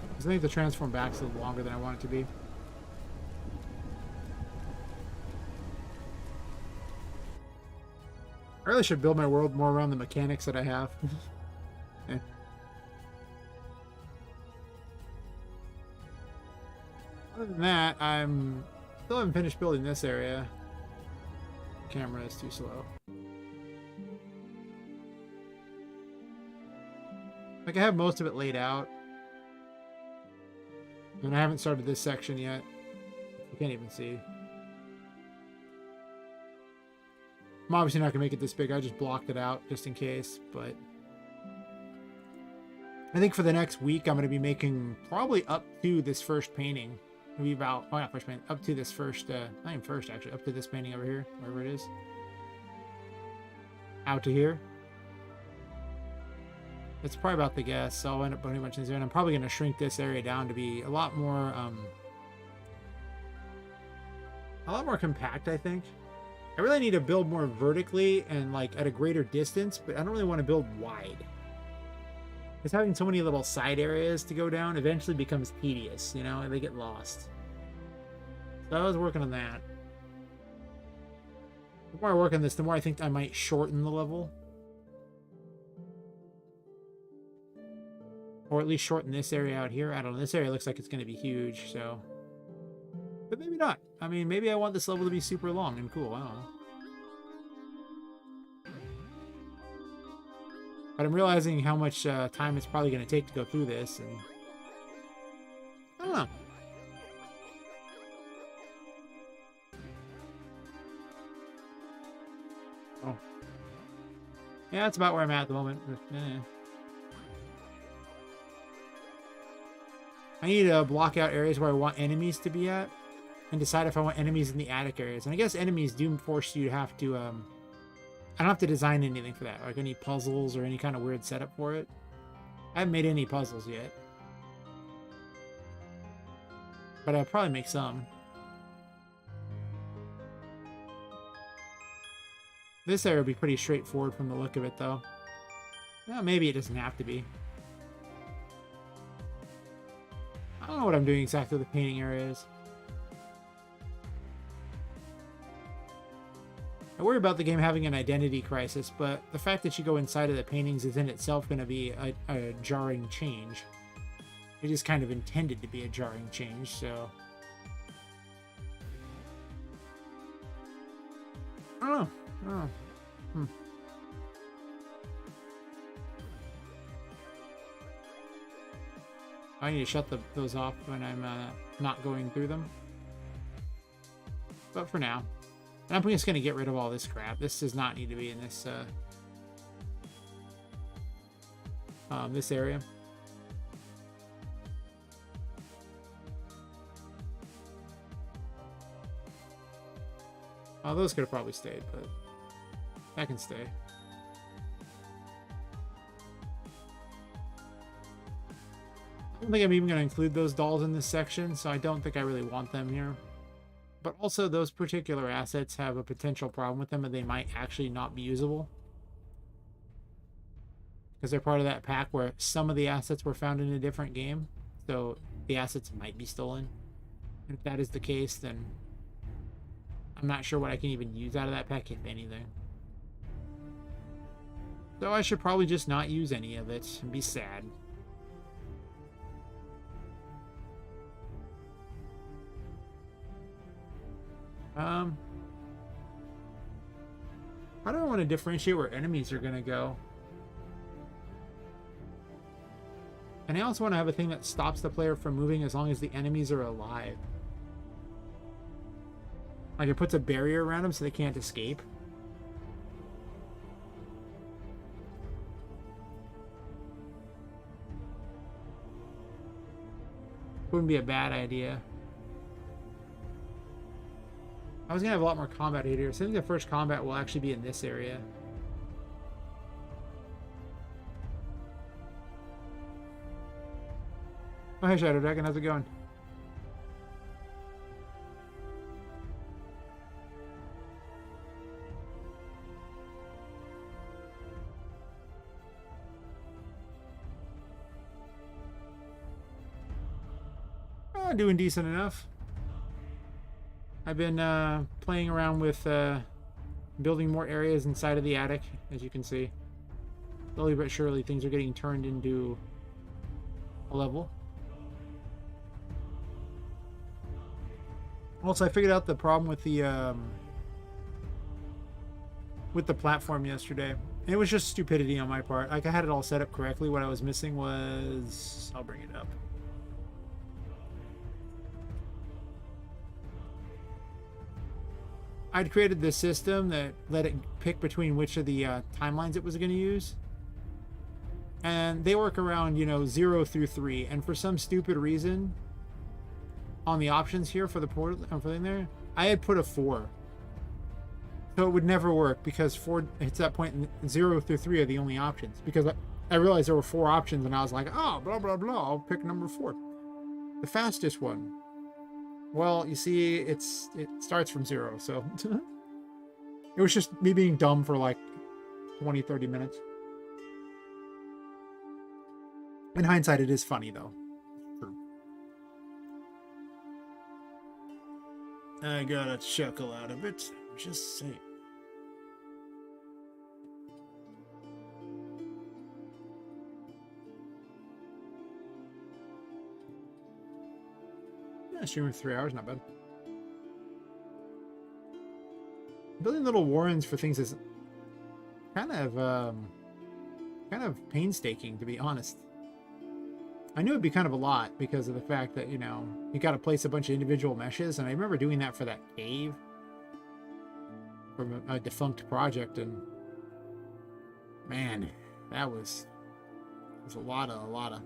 Because I think the transform back's a little longer than I want it to be. I really should build my world more around the mechanics that I have. Eh. Other than that, I'm still haven't finished building this area. The camera is too slow. Like, I have most of it laid out. And I haven't started this section yet. You can't even see. I'm obviously not going to make it this big. I just blocked it out just in case, but... I think for the next week, I'm going to be making probably up to this first painting. Maybe about... Oh, not first painting. Up to this first... not even first, actually. Up to this painting over here. Wherever it is. Out to here. It's probably about the guess, so I'll end up putting a bunch of these in. I'm probably going to shrink this area down to be a lot more compact, I think. I really need to build more vertically and like at a greater distance, but I don't really want to build wide. Because having so many little side areas to go down eventually becomes tedious, you know, and they get lost. So I was working on that. The more I work on this, the more I think I might shorten the level. Or at least shorten this area out here. I don't know. This area looks like it's going to be huge, so... But maybe not. I mean, maybe I want this level to be super long and cool. I don't know. But I'm realizing how much time it's probably going to take to go through this, and... I don't know. Oh. Yeah, that's about where I'm at the moment. I need to block out areas where I want enemies to be at and decide if I want enemies in the attic areas. And I guess enemies do force you to have to I don't have to design anything for that, like any puzzles or any kind of weird setup for it. I haven't made any puzzles yet, but I'll probably make some. This area will be pretty straightforward from the look of it, though. Well, maybe it doesn't have to be. I don't know what I'm doing exactly with the painting areas. I worry about the game having an identity crisis, but the fact that you go inside of the paintings is in itself going to be a jarring change. It is kind of intended to be a jarring change, so... I don't know. I need to shut those off when I'm not going through them. But for now, I'm just going to get rid of all this crap. This does not need to be in this this area. Oh, those could have probably stayed, but that can stay. I don't think I'm even going to include those dolls in this section, so I don't think I really want them here. But also, those particular assets have a potential problem with them, and they might actually not be usable. Because they're part of that pack where some of the assets were found in a different game, so the assets might be stolen. And if that is the case, then I'm not sure what I can even use out of that pack, if anything. So I should probably just not use any of it and be sad. I don't want to differentiate where enemies are going to go. And I also want to have a thing that stops the player from moving as long as the enemies are alive. Like it puts a barrier around them so they can't escape. Wouldn't be a bad idea. I was going to have a lot more combat here, so I think the first combat will actually be in this area. Oh, hey Shadow Dragon, how's it going? Oh, doing decent enough. I've been playing around with building more areas inside of the attic, as you can see. Slowly but surely, things are getting turned into a level. Also, I figured out the problem with the platform yesterday. And it was just stupidity on my part. Like, I had it all set up correctly. What I was missing was... I'll bring it up. I'd created this system that let it pick between which of the timelines it was going to use. And they work around, 0 through 3. And for some stupid reason, on the options here for the portal, for in there, I had put a 4. So it would never work because 4, it's that point, 0 through 3 are the only options. Because I realized there were 4 options and I was like, oh, blah, blah, blah, I'll pick number 4. The fastest one. Well, you see, it starts from 0, so... It was just me being dumb for like 20, 30 minutes. In hindsight, it is funny, though. True. I got a chuckle out of it. Just saying. Yeah, streaming for 3 hours, not bad. Building little warrens for things is kind of painstaking, to be honest. I knew it'd be kind of a lot because of the fact that, you got to place a bunch of individual meshes, and I remember doing that for that cave from a defunct project, and man, that was a lot of.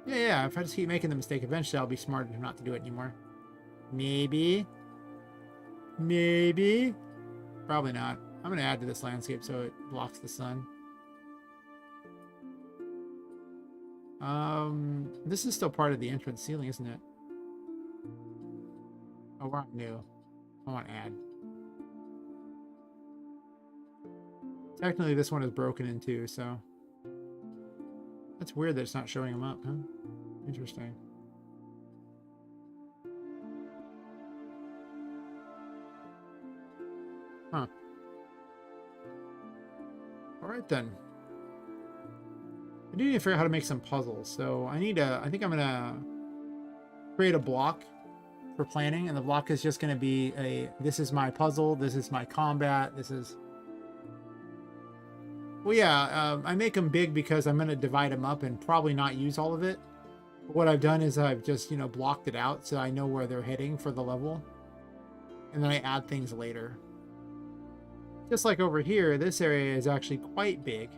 Yeah, if I just keep making the mistake, eventually I'll be smart enough not to do it anymore. Maybe. Maybe. Probably not. I'm going to add to this landscape so it blocks the sun. This is still part of the entrance ceiling, isn't it? Oh, we're on new. I want add. Technically, this one is broken in two, so... That's weird that it's not showing them up, huh? Interesting. Huh. Alright then. I do need to figure out how to make some puzzles, so I think I'm gonna create a block for planning, and the block is just gonna be this is my puzzle, this is my combat, this is... Well, yeah, I make them big because I'm gonna divide them up and probably not use all of it. But what I've done is I've just, you know, blocked it out so I know where they're heading for the level. And then I add things later. Just like over here, this area is actually quite big.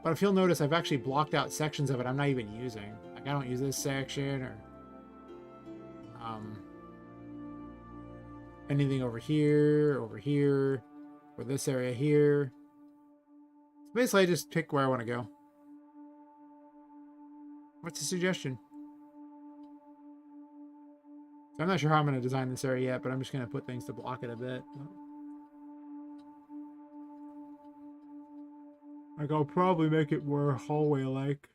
But if you'll notice, I've actually blocked out sections of it I'm not even using. Like, I don't use this section or anything over here, or this area here. So basically, I just pick where I want to go. What's the suggestion? So I'm not sure how I'm going to design this area yet, but I'm just going to put things to block it a bit. Like, I'll probably make it more hallway-like.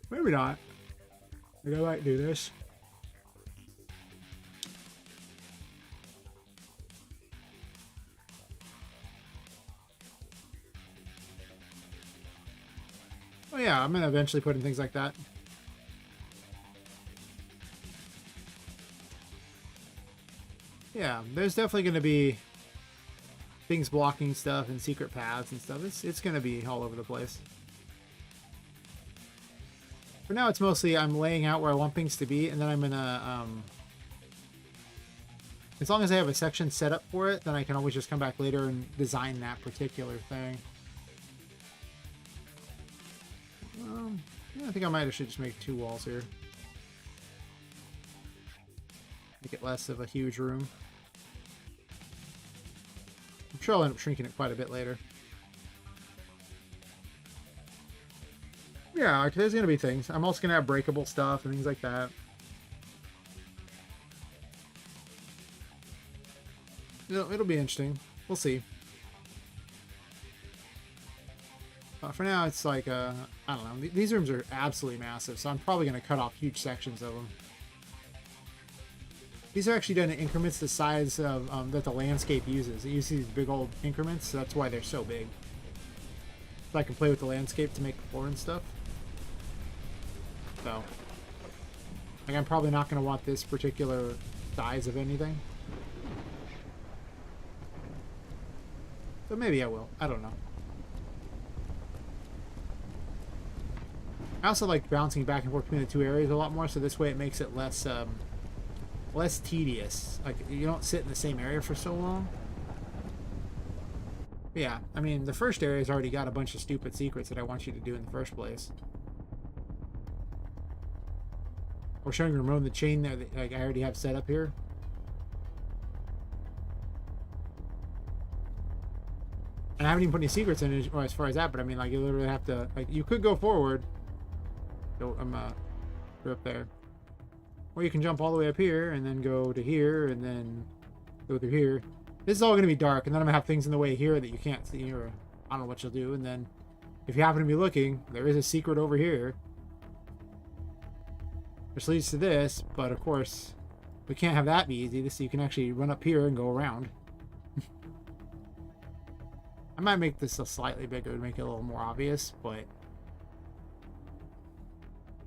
Maybe not. Like, I might do this. Oh yeah, I'm going to eventually put in things like that. Yeah, there's definitely going to be things blocking stuff and secret paths and stuff. It's going to be all over the place. For now, it's mostly I'm laying out where I want things to be, and then I'm going to... as long as I have a section set up for it, then I can always just come back later and design that particular thing. Yeah, I think I might actually just make 2 walls here. Make it less of a huge room. I'm sure I'll end up shrinking it quite a bit later. Yeah, there's going to be things. I'm also going to have breakable stuff and things like that. It'll be interesting. We'll see. For now, it's like, I don't know. These rooms are absolutely massive, so I'm probably going to cut off huge sections of them. These are actually done in increments the size of that the landscape uses. It uses these big old increments, so that's why they're so big. So I can play with the landscape to make the floor and stuff. So, like, I'm probably not going to want this particular size of anything. So maybe I will. I don't know. I also like bouncing back and forth between the two areas a lot more, so this way it makes it less less tedious. Like, you don't sit in the same area for so long. But yeah, I mean, the first area's already got a bunch of stupid secrets that I want you to do in the first place. Or showing Ramon the chain there that, like, I already have set up here. And I haven't even put any secrets in it as far as that, but I mean, like, you literally have to, like, you could go forward. So I'm up there. Or you can jump all the way up here and then go to here and then go through here. This is all going to be dark, and then I'm going to have things in the way here that you can't see, or I don't know what you'll do. And then if you happen to be looking, there is a secret over here, which leads to this, but of course we can't have that be easy. So you can actually run up here and go around. I might make this a slightly bigger to make it a little more obvious, but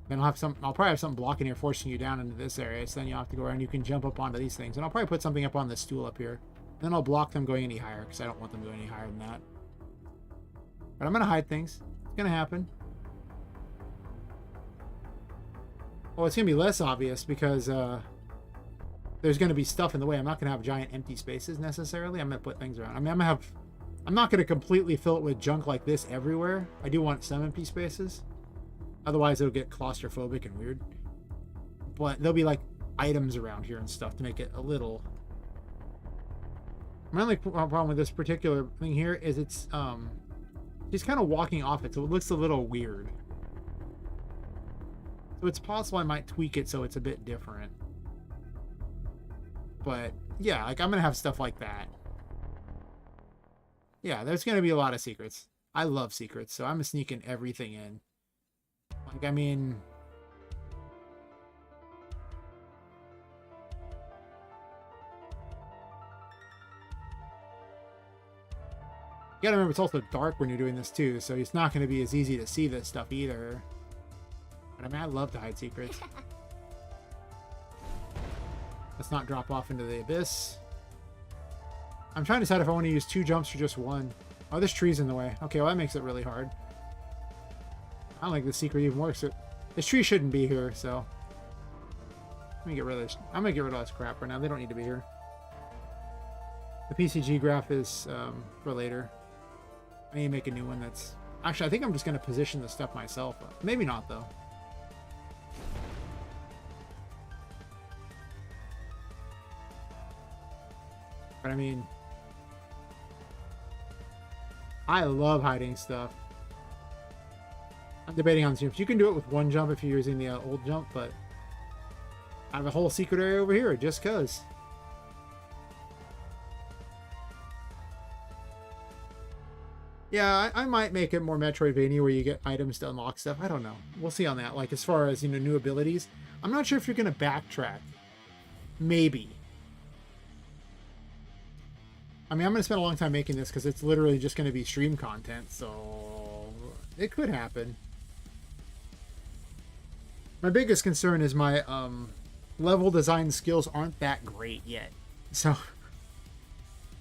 then I'll probably have something blocking here, forcing you down into this area. So then you'll have to go around. You can jump up onto these things, and I'll probably put something up on this stool up here. Then I'll block them going any higher because I don't want them going any higher than that. But I'm gonna hide things. It's gonna happen. Well, it's gonna be less obvious because there's gonna be stuff in the way. I'm not gonna have giant empty spaces necessarily. I'm gonna put things around. I mean, I'm not gonna completely fill it with junk like this everywhere. I do want some empty spaces. Otherwise, it'll get claustrophobic and weird. But there'll be like items around here and stuff to make it a little My only problem with this particular thing here is it's she's kind of walking off it, so it looks a little weird. So it's possible I might tweak it so it's a bit different. But yeah, like I'm gonna have stuff like that. Yeah, there's gonna be a lot of secrets. I love secrets, so I'm sneaking everything in. Like, I mean, you gotta remember it's also dark when you're doing this too, so it's not gonna be as easy to see this stuff either. But I mean, I love to hide secrets. Let's not drop off into the abyss. I'm trying to decide if I want to use 2 jumps or just 1. Oh, this tree's in the way. Okay, well that makes it really hard. I don't think the secret even works. This tree shouldn't be here, so let me get rid of this. I'm gonna get rid of this crap right now. They don't need to be here. The PCG graph is for later. I need to make a new one that's... Actually, I think I'm just gonna position the stuff myself. Maybe not, though. But I mean, I love hiding stuff. I'm debating on jumps. You can do it with 1 jump if you're using the old jump, but I have a whole secret area over here just cause. Yeah, I might make it more Metroidvania where you get items to unlock stuff. I don't know. We'll see on that. Like, as far as, you know, new abilities. I'm not sure if you're going to backtrack. Maybe. I mean, I'm going to spend a long time making this because it's literally just going to be stream content, so it could happen. My biggest concern is my level design skills aren't that great yet. So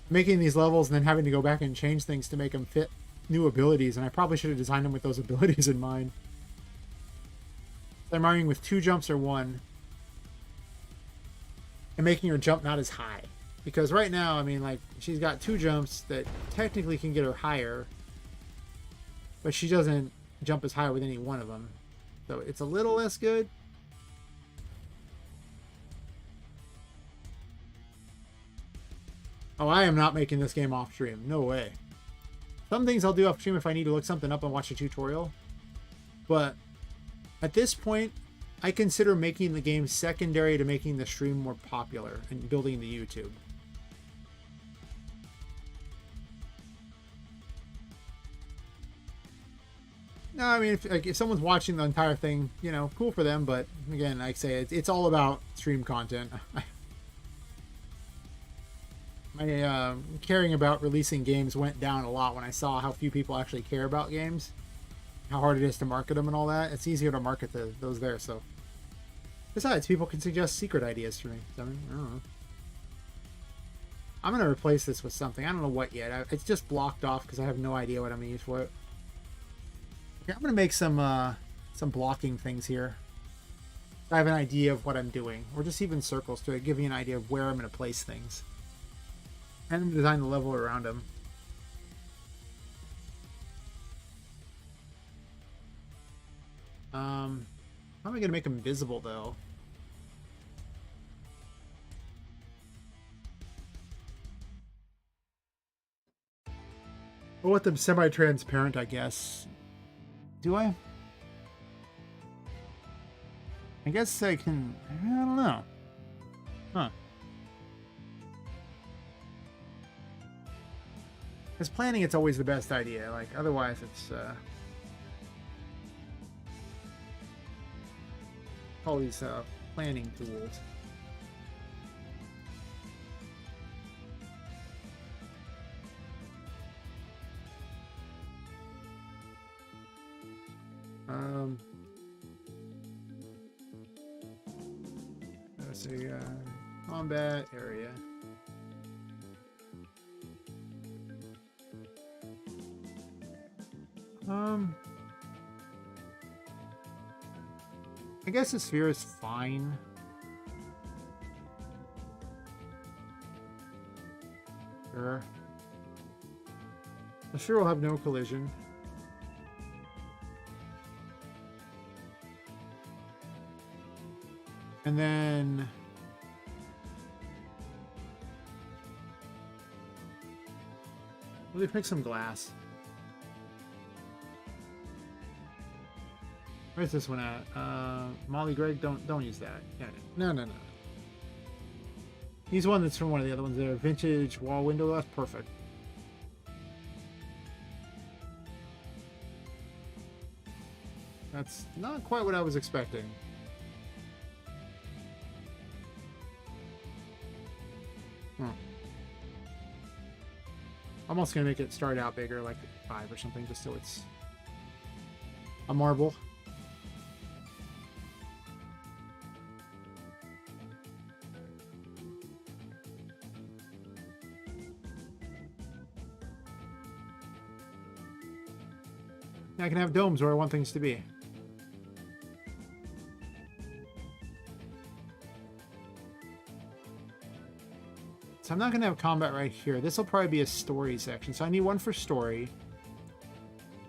making these levels and then having to go back and change things to make them fit new abilities, and I probably should have designed them with those abilities in mind. So I'm arguing with 2 jumps or 1 and making her jump not as high. Because right now, I mean, like, she's got 2 jumps that technically can get her higher, but she doesn't jump as high with any one of them. So it's a little less good. Oh, I am not making this game off stream. No way. Some things I'll do off stream if I need to look something up and watch a tutorial. But at this point, I consider making the game secondary to making the stream more popular and building the YouTube. No, I mean, if someone's watching the entire thing, you know, cool for them. But again, like I say, it's all about stream content. My caring about releasing games went down a lot when I saw how few people actually care about games, how hard it is to market them and all that. It's easier to market those there. So, besides, people can suggest secret ideas for me. So, I mean, I don't know. I'm gonna replace this with something. I don't know what yet. It's just blocked off because I have no idea what I'm gonna use for it. Okay, I'm gonna make some blocking things here. I have an idea of what I'm doing, or just even circles to give you an idea of where I'm gonna place things. And design the level around them. How am I going to make them visible, though? I'll let them semi-transparent, I guess. Do I? I guess I can... I don't know. Huh. Because planning, it's always the best idea. Like, otherwise, it's all these planning tools. Let's see, combat area. I guess the sphere is fine. Sure. The sphere will have no collision. And then Let me pick some glass. Where's this one at? Molly Gregg, don't use that. Yeah, no. Use one that's from one of the other ones there. Vintage wall window glass, perfect. That's not quite what I was expecting. I'm also gonna make it start out bigger, like 5 or something, just so it's a marble. I can have domes where I want things to be. So I'm not going to have combat right here. This will probably be a story section. So I need one for story,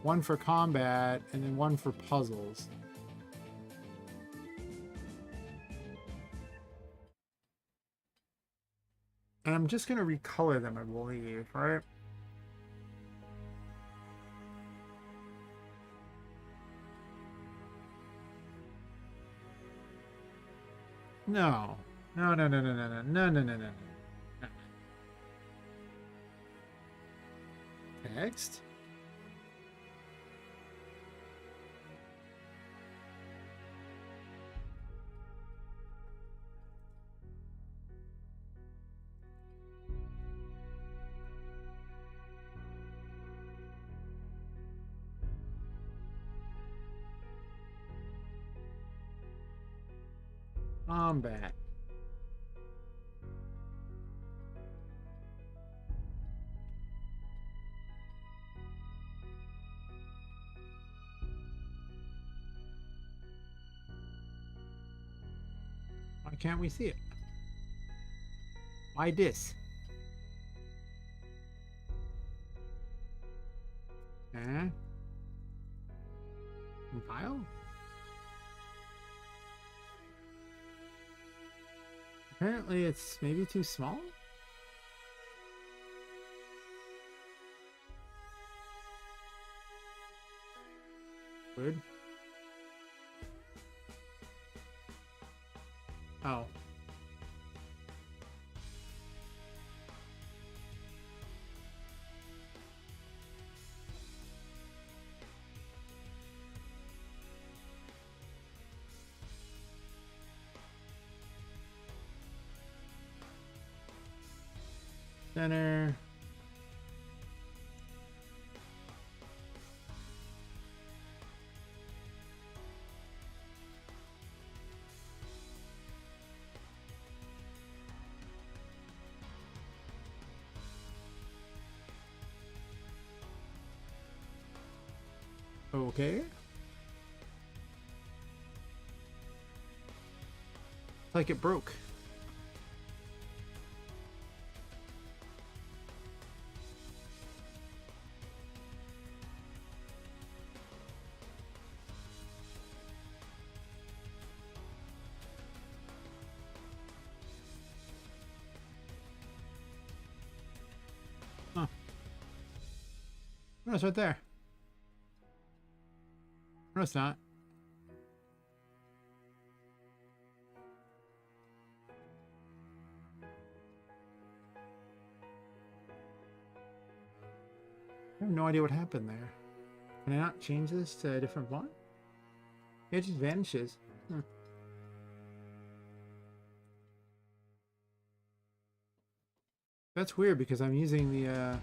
one for combat, and then one for puzzles. And I'm just going to recolor them, I believe, right? No. No. Text? Combat. Why can't we see it? Why this? Eh? Compile? Apparently it's maybe too small? Weird. Oh. Center. Okay. It's like it broke. Huh. No, it's right there. No, it's not. I have no idea what happened there. Can I not change this to a different font? It just vanishes. That's weird because I'm using the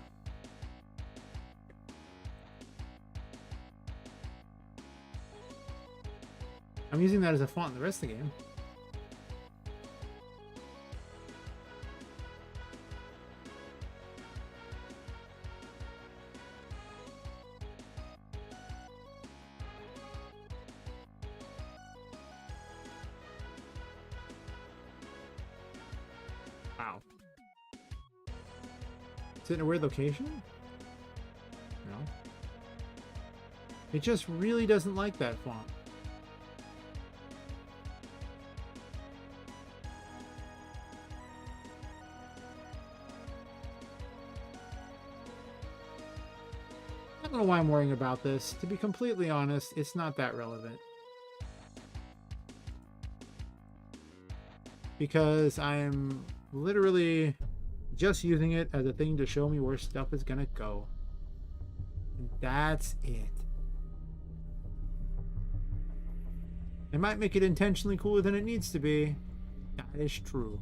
I'm using that as a font in the rest of the game. Wow. Is it in a weird location? No. It just really doesn't like that font. don't know why I'm worrying about this. To be completely honest, it's not that relevant. Because I'm literally just using it as a thing to show me where stuff is gonna go. And that's it. It might make it intentionally cooler than it needs to be. That is true.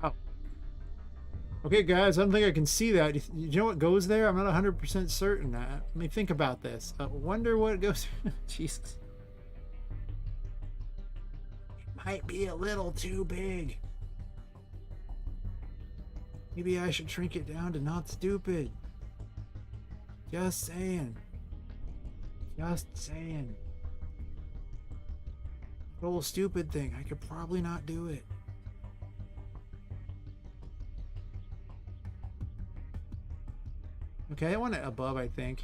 Oh. Okay, guys, I don't think I can see that. You know what goes there? I'm not 100% certain. Let me think about this. I wonder what goes... Jesus. It might be a little too big. Maybe I should shrink it down to not stupid. Just saying. Just saying. The whole stupid thing. I could probably not do it. Okay, I want it above, I think.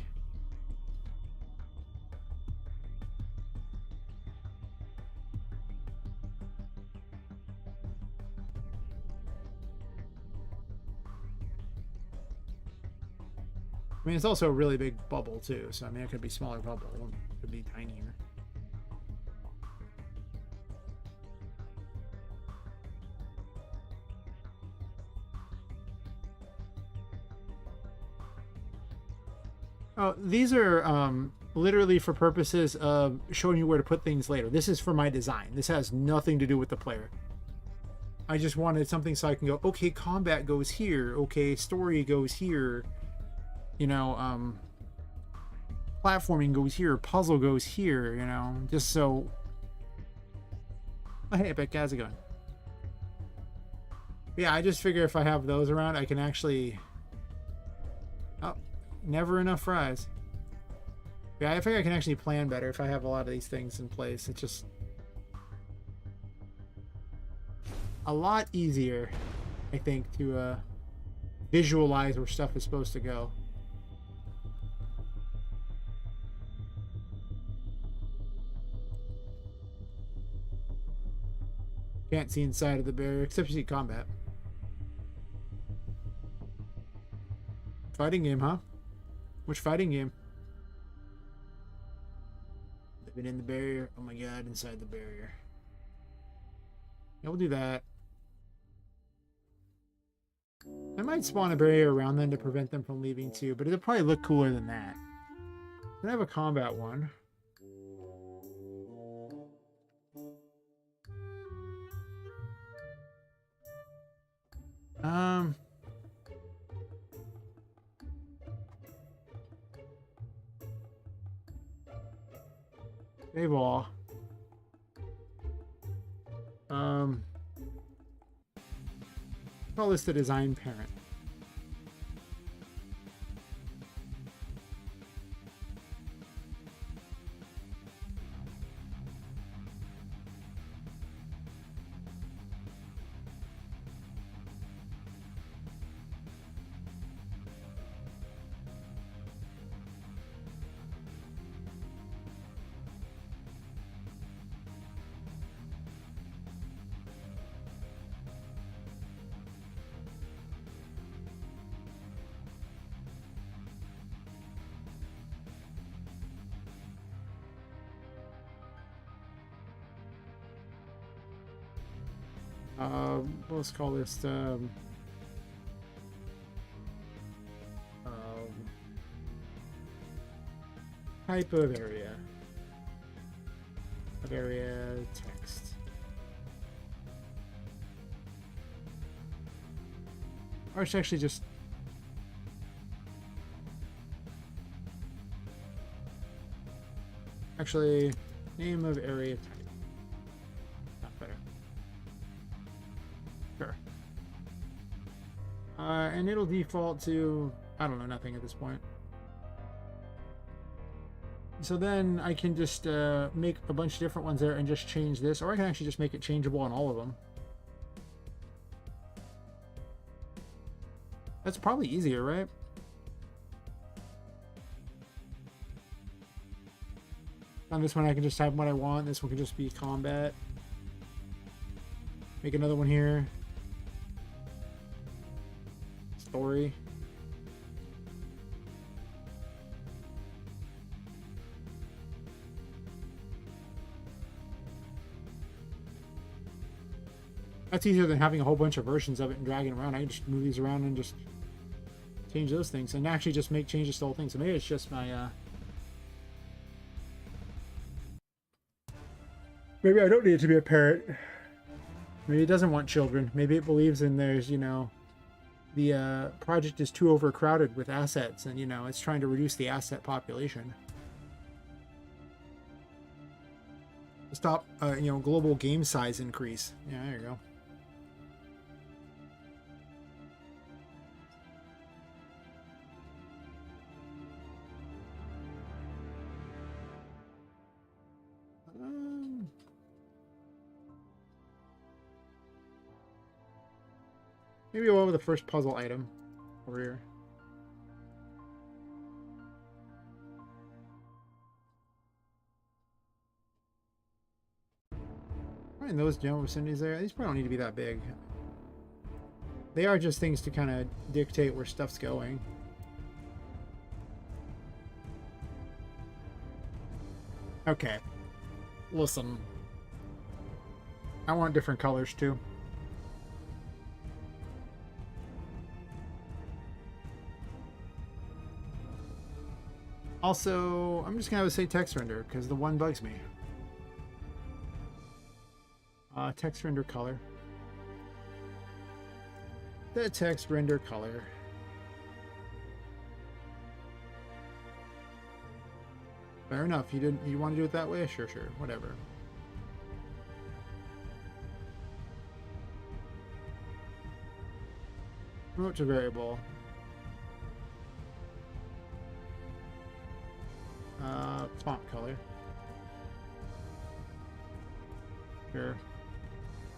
I mean, it's also a really big bubble, too. So, I mean, it could be smaller bubble. It could be tinier. Oh, these are literally for purposes of showing you where to put things later. This is for my design. This has nothing to do with the player. I just wanted something so I can go, okay, combat goes here. Okay, story goes here. You know, platforming goes here. Puzzle goes here, you know. Just so... Oh, hey, Epic, how's it going? Yeah, I just figure if I have those around, I can actually... Oh, never enough fries. Yeah, I think I can actually plan better if I have a lot of these things in place. It's just a lot easier, I think, to visualize where stuff is supposed to go. Can't see inside of the barrier, except you see combat. Fighting game, huh? Which fighting game? Living in the barrier. Oh my god, inside the barrier. Yeah, we'll do that. I might spawn a barrier around them to prevent them from leaving too, but it'll probably look cooler than that. I have a combat one. Save all. Call this the design parent. Let's call this type of area. Text. Or it's actually just name of area type. Not better. Sure. And it'll default to, I don't know, nothing at this point. So then I can just make a bunch of different ones there and just change this, or I can actually just make it changeable on all of them. That's probably easier, right? On this one, I can just type what I want. This one can just be combat. Make another one here. Story. That's easier than having a whole bunch of versions of it and dragging around. I can just move these around and just change those things and actually just make changes to the whole thing. So maybe it's just my maybe I don't need it to be a parrot. Maybe it doesn't want children. Maybe it believes in there's, you know, the project is too overcrowded with assets and, you know, it's trying to reduce the asset population. Stop, you know, global game size increase. Yeah, there you go. Maybe we'll go with the first puzzle item over here. And those general vicinities there, these probably don't need to be that big. They are just things to kind of dictate where stuff's going. Okay. Listen. I want different colors too. Also, I'm just gonna have to say text render because the one bugs me. Text render color. The text render color. Fair enough. You want to do it that way? Sure, whatever. Promote to variable. Font color. Sure.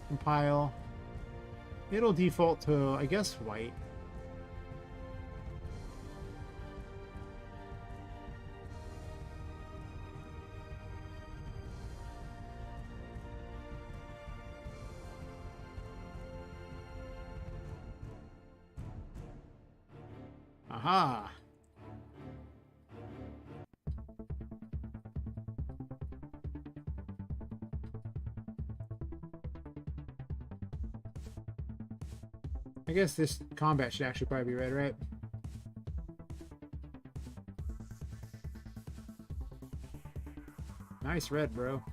Compile. It'll default to, I guess, white. Aha! I guess this combat should actually probably be red, right? Nice red, bro.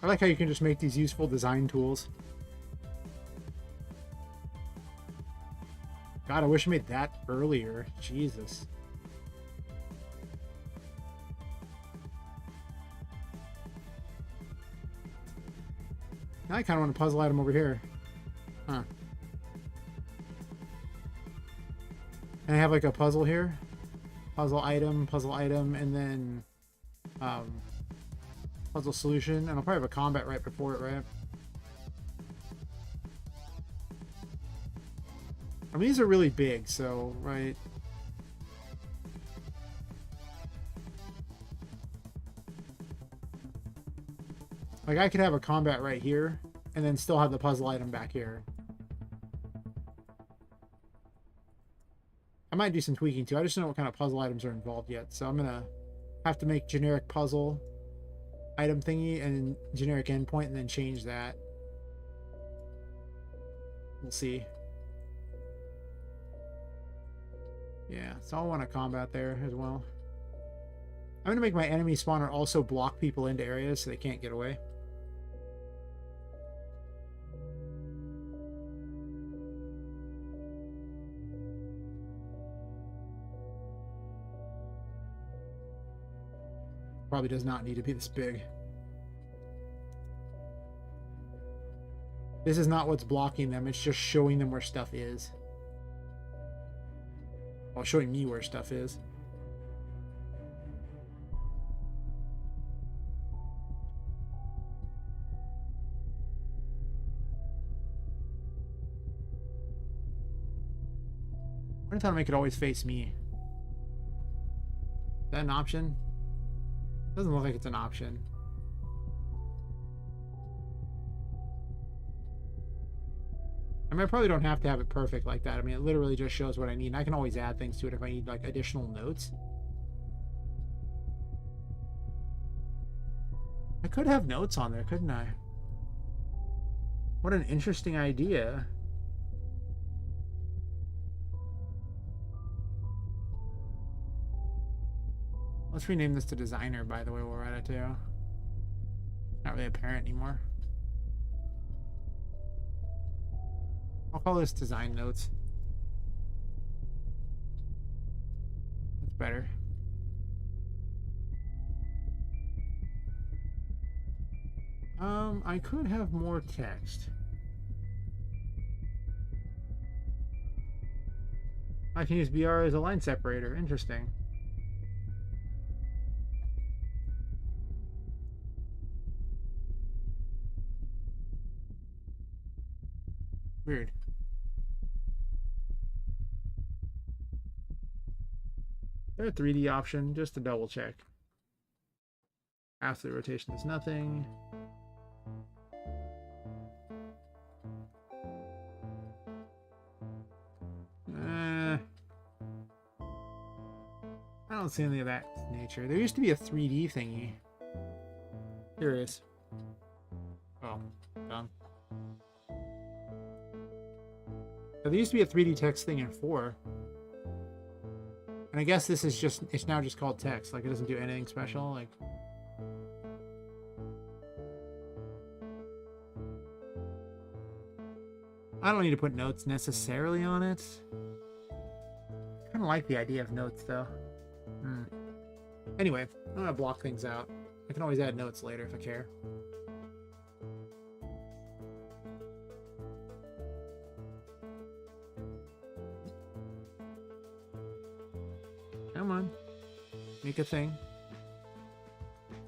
I like how you can just make these useful design tools. God, I wish I made that earlier. Jesus. Now I kind of want a puzzle item over here. Huh. And I have like a puzzle here. Puzzle item, and then puzzle solution. And I'll probably have a combat right before it, right? I mean, these are really big, so, right? Like, I could have a combat right here, and then still have the puzzle item back here. I might do some tweaking, too. I just don't know what kind of puzzle items are involved yet, so I'm gonna have to make generic puzzle item thingy and generic endpoint, and then change that. We'll see. Yeah, so I want a combat there as well. I'm gonna make my enemy spawner also block people into areas so they can't get away. Probably does not need to be this big. This is not what's blocking them, it's just showing them where stuff is. Well, showing me where stuff is. I thought to make it always face me. Is that an option? Doesn't look like it's an option. I mean, I probably don't have to have it perfect like that. I mean, it literally just shows what I need. And I can always add things to it if I need, like, additional notes. I could have notes on there, couldn't I? What an interesting idea. Let's rename this to designer, by the way, while we're at it, too. Not really apparent anymore. I'll call this design notes. That's better. I could have more text. I can use BR as a line separator. Interesting. Weird. Is there a 3D option? Just to double check. Absolute rotation is nothing. I don't see any of that nature. There used to be a 3D thingy. Curious. Oh, done. There used to be a 3D text thing in 4. And I guess this is just, it's now just called text. Like, it doesn't do anything special. Like, I don't need to put notes necessarily on it. I kind of like the idea of notes, though. Anyway, I'm going to block things out. I can always add notes later if I care. Come on. Make a thing.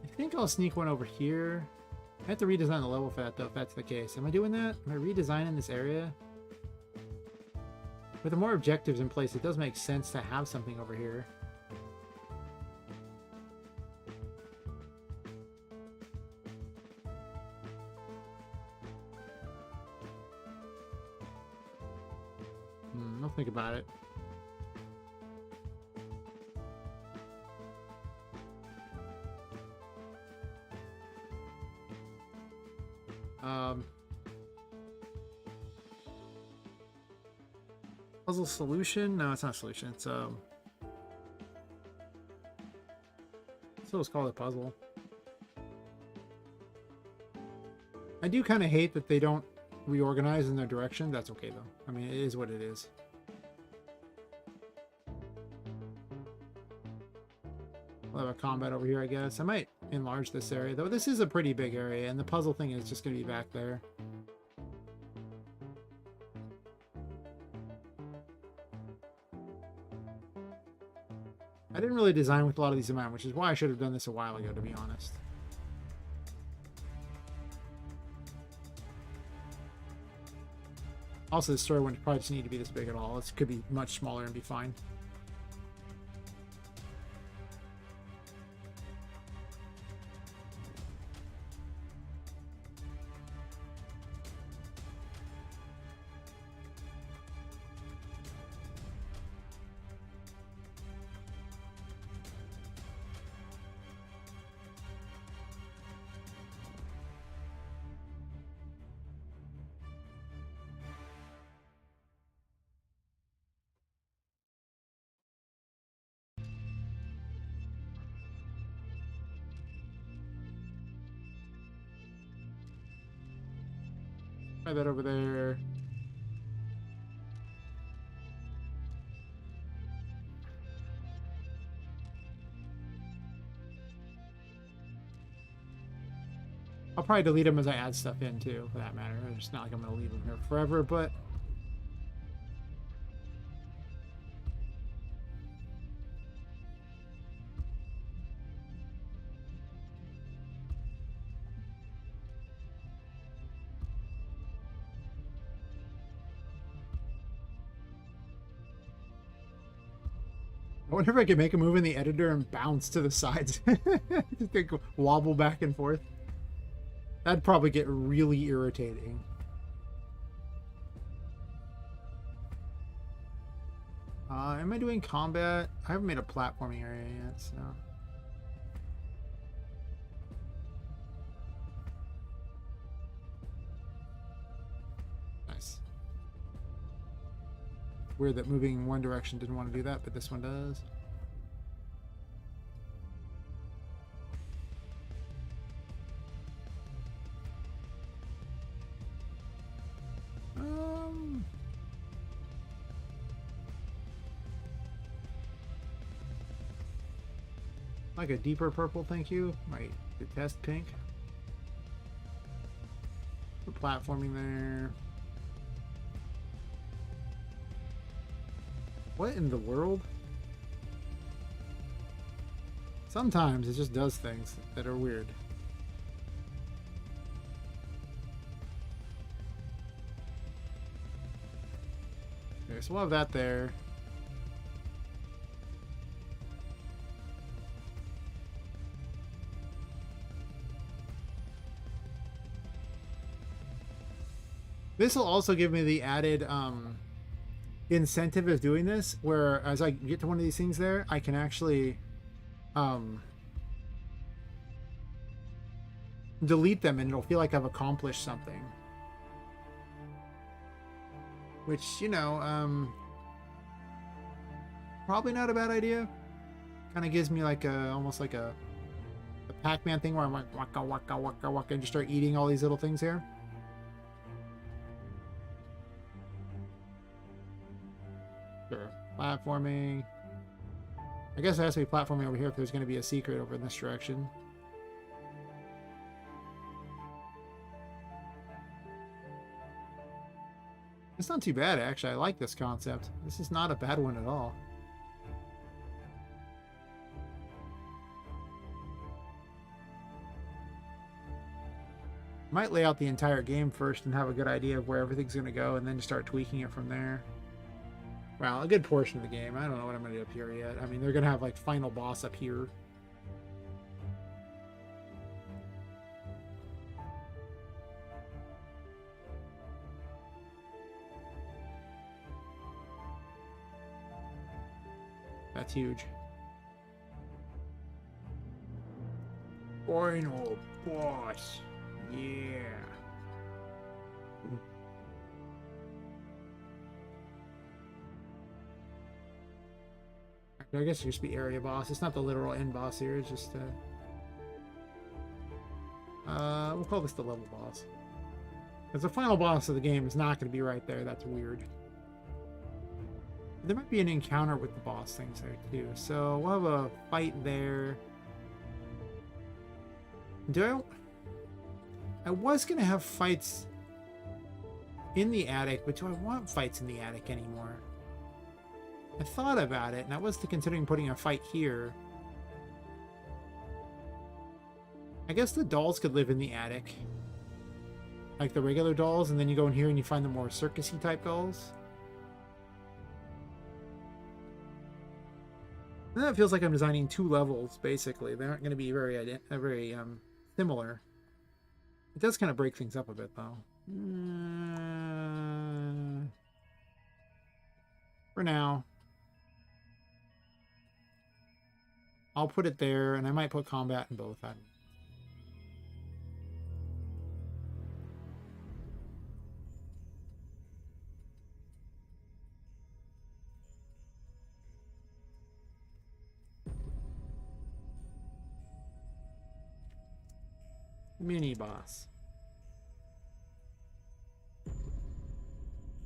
I think I'll sneak one over here. I have to redesign the level for that, though, if that's the case. Am I doing that? Am I redesigning this area? With the more objectives in place, it does make sense to have something over here. I'll think about it. Puzzle solution? No, it's not a solution. It's still let's call it a puzzle. I do kind of hate that they don't reorganize in their direction. That's okay though. I mean, it is what it is. We'll have a combat over here, I guess. I might enlarge this area, though. This is a pretty big area, and the puzzle thing is just going to be back there. I didn't really design with a lot of these in mind, which is why I should have done this a while ago, to be honest. Also, the story wouldn't probably just need to be this big at all. It could be much smaller and be fine. Try that over there. I'll probably delete them as I add stuff in too, for that matter. It's not like I'm going to leave them here forever, but I wonder if I could make a move in the editor and bounce to the sides. Just like wobble back and forth. That'd probably get really irritating. Am I doing combat? I haven't made a platforming area yet, so... Nice. Weird that moving in one direction didn't want to do that, but this one does. Like a deeper purple, thank you. Might detest pink. Put platforming there. What in the world? Sometimes it just does things that are weird. Okay, so we'll have that there. This will also give me the added incentive of doing this, where as I get to one of these things there, I can actually delete them and it'll feel like I've accomplished something. Which, you know, probably not a bad idea. Kind of gives me like a, almost like a Pac-Man thing where I'm like waka waka waka waka and just start eating all these little things here. Sure. Platforming. I guess it has to be platforming over here if there's going to be a secret over in this direction. It's not too bad, actually. I like this concept. This is not a bad one at all. Might lay out the entire game first and have a good idea of where everything's going to go and then start tweaking it from there. Well, a good portion of the game. I don't know what I'm going to do up here yet. I mean, they're going to have, like, final boss up here. That's huge. Final boss. Yeah. I guess it used to be area boss. It's not the literal end boss here. It's just we'll call this the level boss. Because the final boss of the game is not going to be right there. That's weird. There might be an encounter with the boss things there too. So we'll have a fight there. I was going to have fights in the attic, but do I want fights in the attic anymore? I thought about it, and I was considering putting a fight here. I guess the dolls could live in the attic. Like the regular dolls, and then you go in here and you find the more circus-y type dolls. And that feels like I'm designing two levels, basically. They aren't going to be very similar. It does kind of break things up a bit, though. For now. I'll put it there, and I might put combat in both. Mini boss.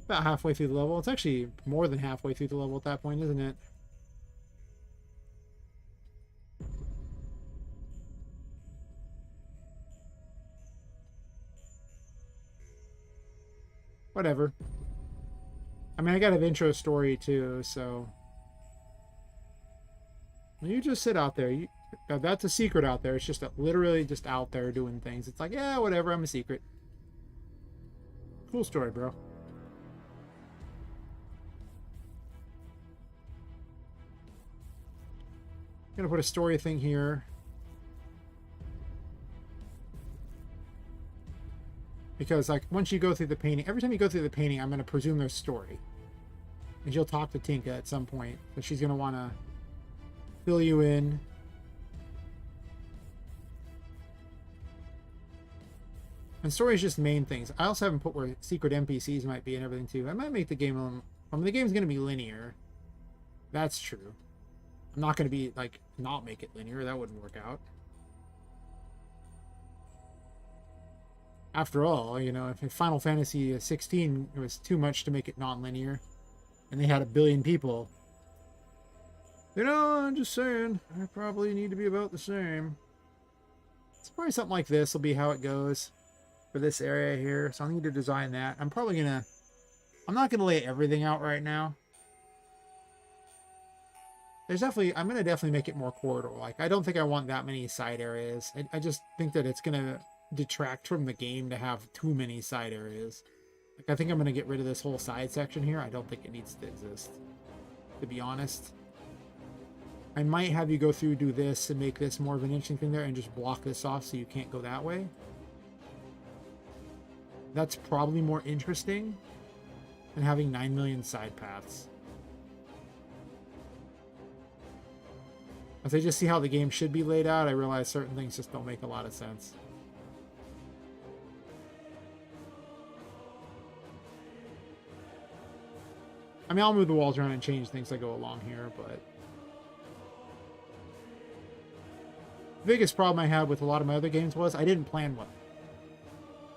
About halfway through the level. It's actually more than halfway through the level at that point, isn't it? Whatever. I mean, I got an intro story too, so... You just sit out there. That's a secret out there. It's just literally just out there doing things. It's like, yeah, whatever, I'm a secret. Cool story, bro. Gonna put a story thing here. Because, like, once you go through the painting, every time you go through the painting, I'm going to presume there's story. And you'll talk to Tinka at some point. So she's going to want to fill you in. And story is just main things. I also haven't put where secret NPCs might be and everything, too. I might make the game... I mean, the game's going to be linear. That's true. I'm not going to be, like, not make it linear. That wouldn't work out. After all, you know, if Final Fantasy 16 it was too much to make it non-linear, and they had 1 billion people, you know, I'm just saying, I probably need to be about the same. It's probably something like this will be how it goes for this area here, so I need to design that. I'm not gonna lay everything out right now. I'm gonna definitely make it more corridor-like. I don't think I want that many side areas. I just think that it's gonna detract from the game to have too many side areas. Like, I think I'm going to get rid of this whole side section here. I don't think it needs to exist, to be honest. I might have you go through, do this, and make this more of an interesting thing there, and just block this off so you can't go that way. That's probably more interesting than having 9 million side paths. As I just see how the game should be laid out, I realize certain things just don't make a lot of sense. I mean, I'll move the walls around and change things as I go along here, but... the biggest problem I had with a lot of my other games was I didn't plan well.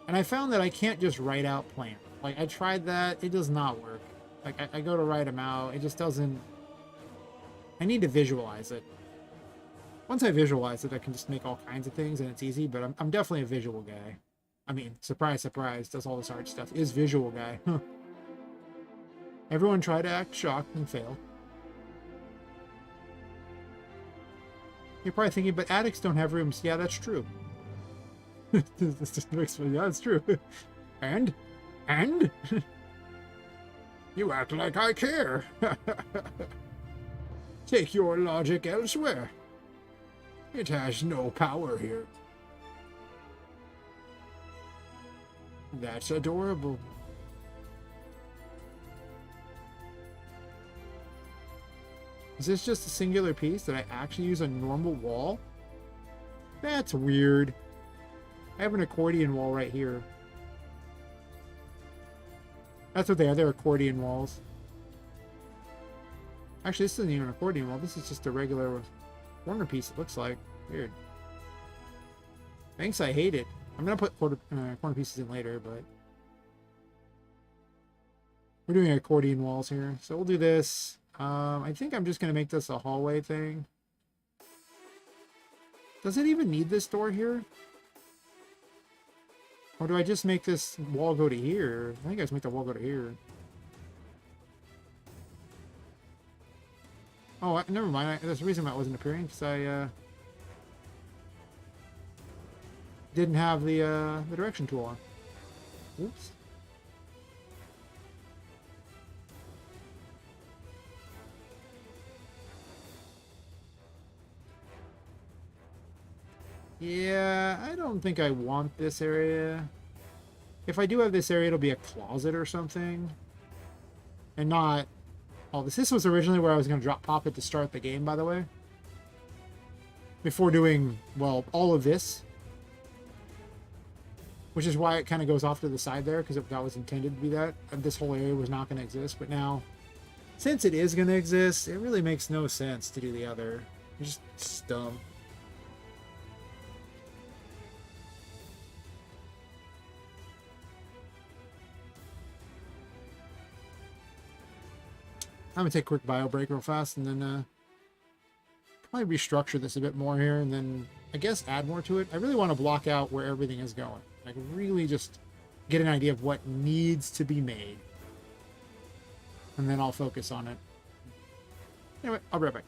And I found that I can't just write out plan. Like, I tried that, it does not work. Like, I go to write them out, it just doesn't... I need to visualize it. Once I visualize it, I can just make all kinds of things, and it's easy, but I'm definitely a visual guy. I mean, surprise, surprise, does all this art stuff, is visual guy. Everyone tried to act shocked and failed. You're probably thinking, but attics don't have rooms. Yeah, that's true. This just makes me, yeah, it's true. And? You act like I care. Take your logic elsewhere. It has no power here. That's adorable. Is this just a singular piece? Did I actually use a normal wall? That's weird. I have an accordion wall right here. That's what they are. They're accordion walls. Actually, this isn't even an accordion wall. This is just a regular corner piece, it looks like. Weird. Thanks, I hate it. I'm going to put corner pieces in later, but... we're doing accordion walls here. So we'll do this. I think I'm just going to make this a hallway thing. Does it even need this door here? Or do I just make this wall go to here? I think I just make the wall go to here. Oh, never mind. That's the reason that wasn't appearing, because I didn't have the direction tool on. Oops. Yeah, I don't think I want this area. If I do have this area, it'll be a closet or something. And not all this. This was originally where I was going to drop Poppet to start the game, by the way. Before doing, well, all of this. Which is why it kind of goes off to the side there, because that was intended to be that. This whole area was not going to exist. But now, since it is going to exist, it really makes no sense to do the other. It's just dumb. I'm going to take a quick bio break real fast and then probably restructure this a bit more here and then I guess add more to it. I really want to block out where everything is going. Like really just get an idea of what needs to be made. And then I'll focus on it. Anyway, I'll be right back.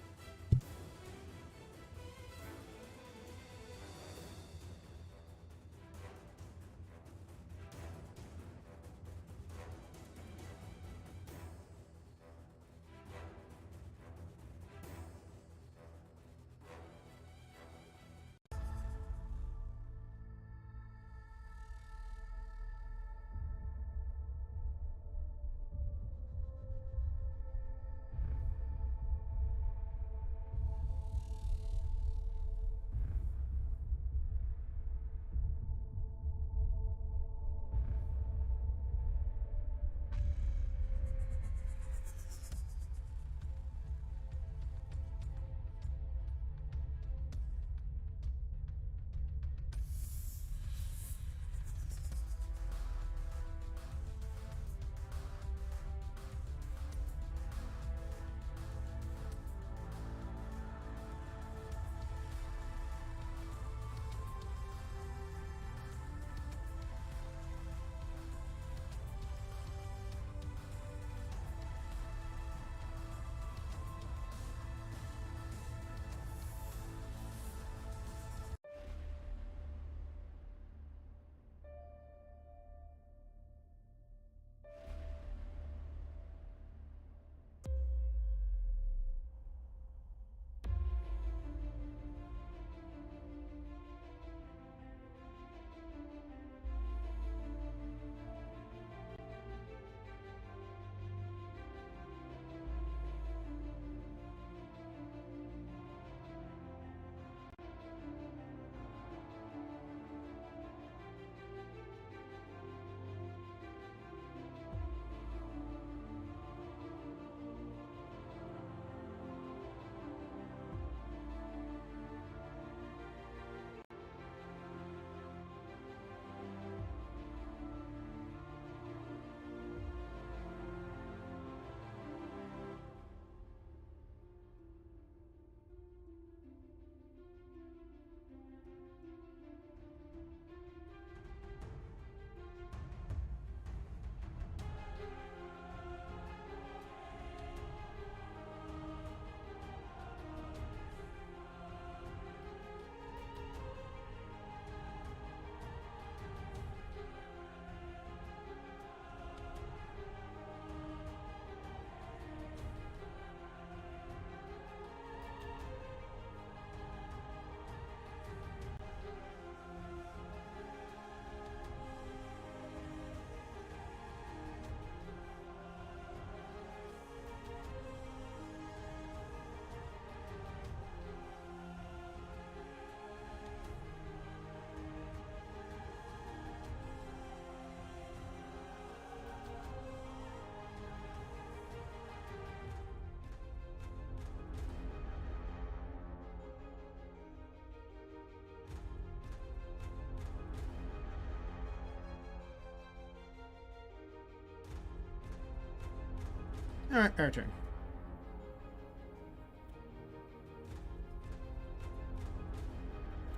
Alright, our turn.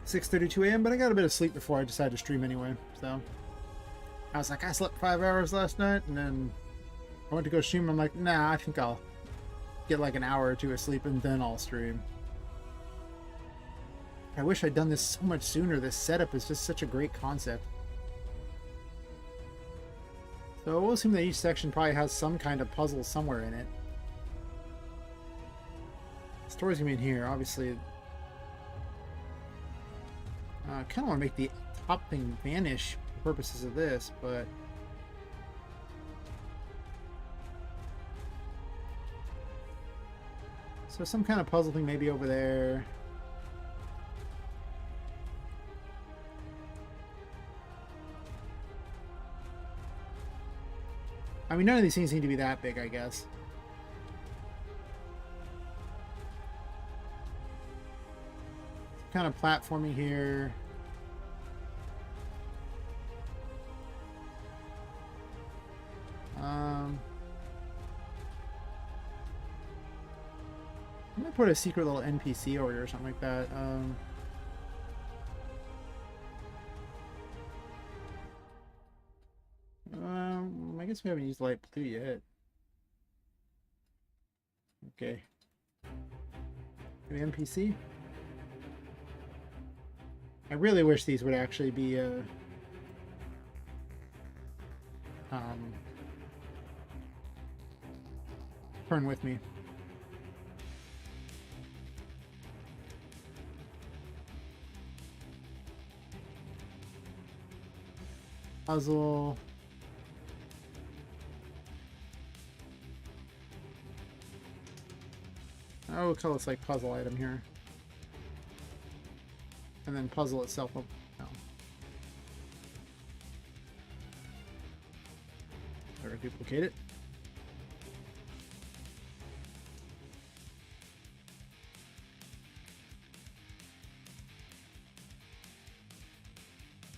$6:32 a.m., but I got a bit of sleep before I decided to stream anyway, so I was like, I slept 5 hours last night, and then I went to go stream. I'm like, nah, I think I'll get like an hour or two of sleep, and then I'll stream. I wish I'd done this so much sooner. This setup is just such a great concept. So we'll assume that each section probably has some kind of puzzle somewhere in it. The story's gonna be in here, obviously. I kind of want to make the top thing vanish for purposes of this, but so some kind of puzzle thing maybe over there. I mean, none of these things need to be that big, I guess. Kind of platforming here. I'm gonna put a secret little NPC over here or something like that. I guess we haven't used light blue yet. Okay. Maybe NPC? I really wish these would actually be turn with me. Puzzle. I will call this like puzzle item here. And then puzzle itself. Oh, no. Or duplicate it.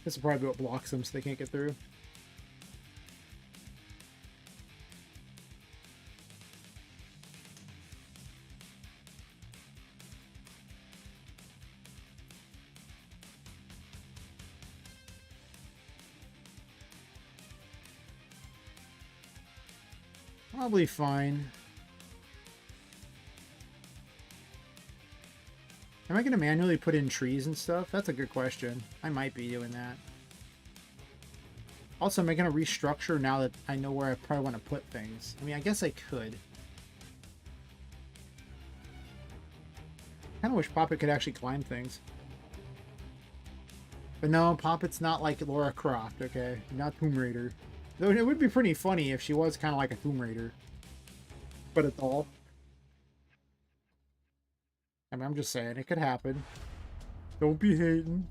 This will probably be what blocks them so they can't get through. Probably fine. Am I going to manually put in trees and stuff? That's a good question. I might be doing that. Also, am I going to restructure now that I know where I probably want to put things? I mean, I guess I could. I kind of wish Poppet could actually climb things. But no, Poppet's not like Lara Croft, okay? Not Tomb Raider. Though it would be pretty funny if she was kind of like a Tomb Raider. But it's all. I mean, I'm just saying, it could happen. Don't be hating.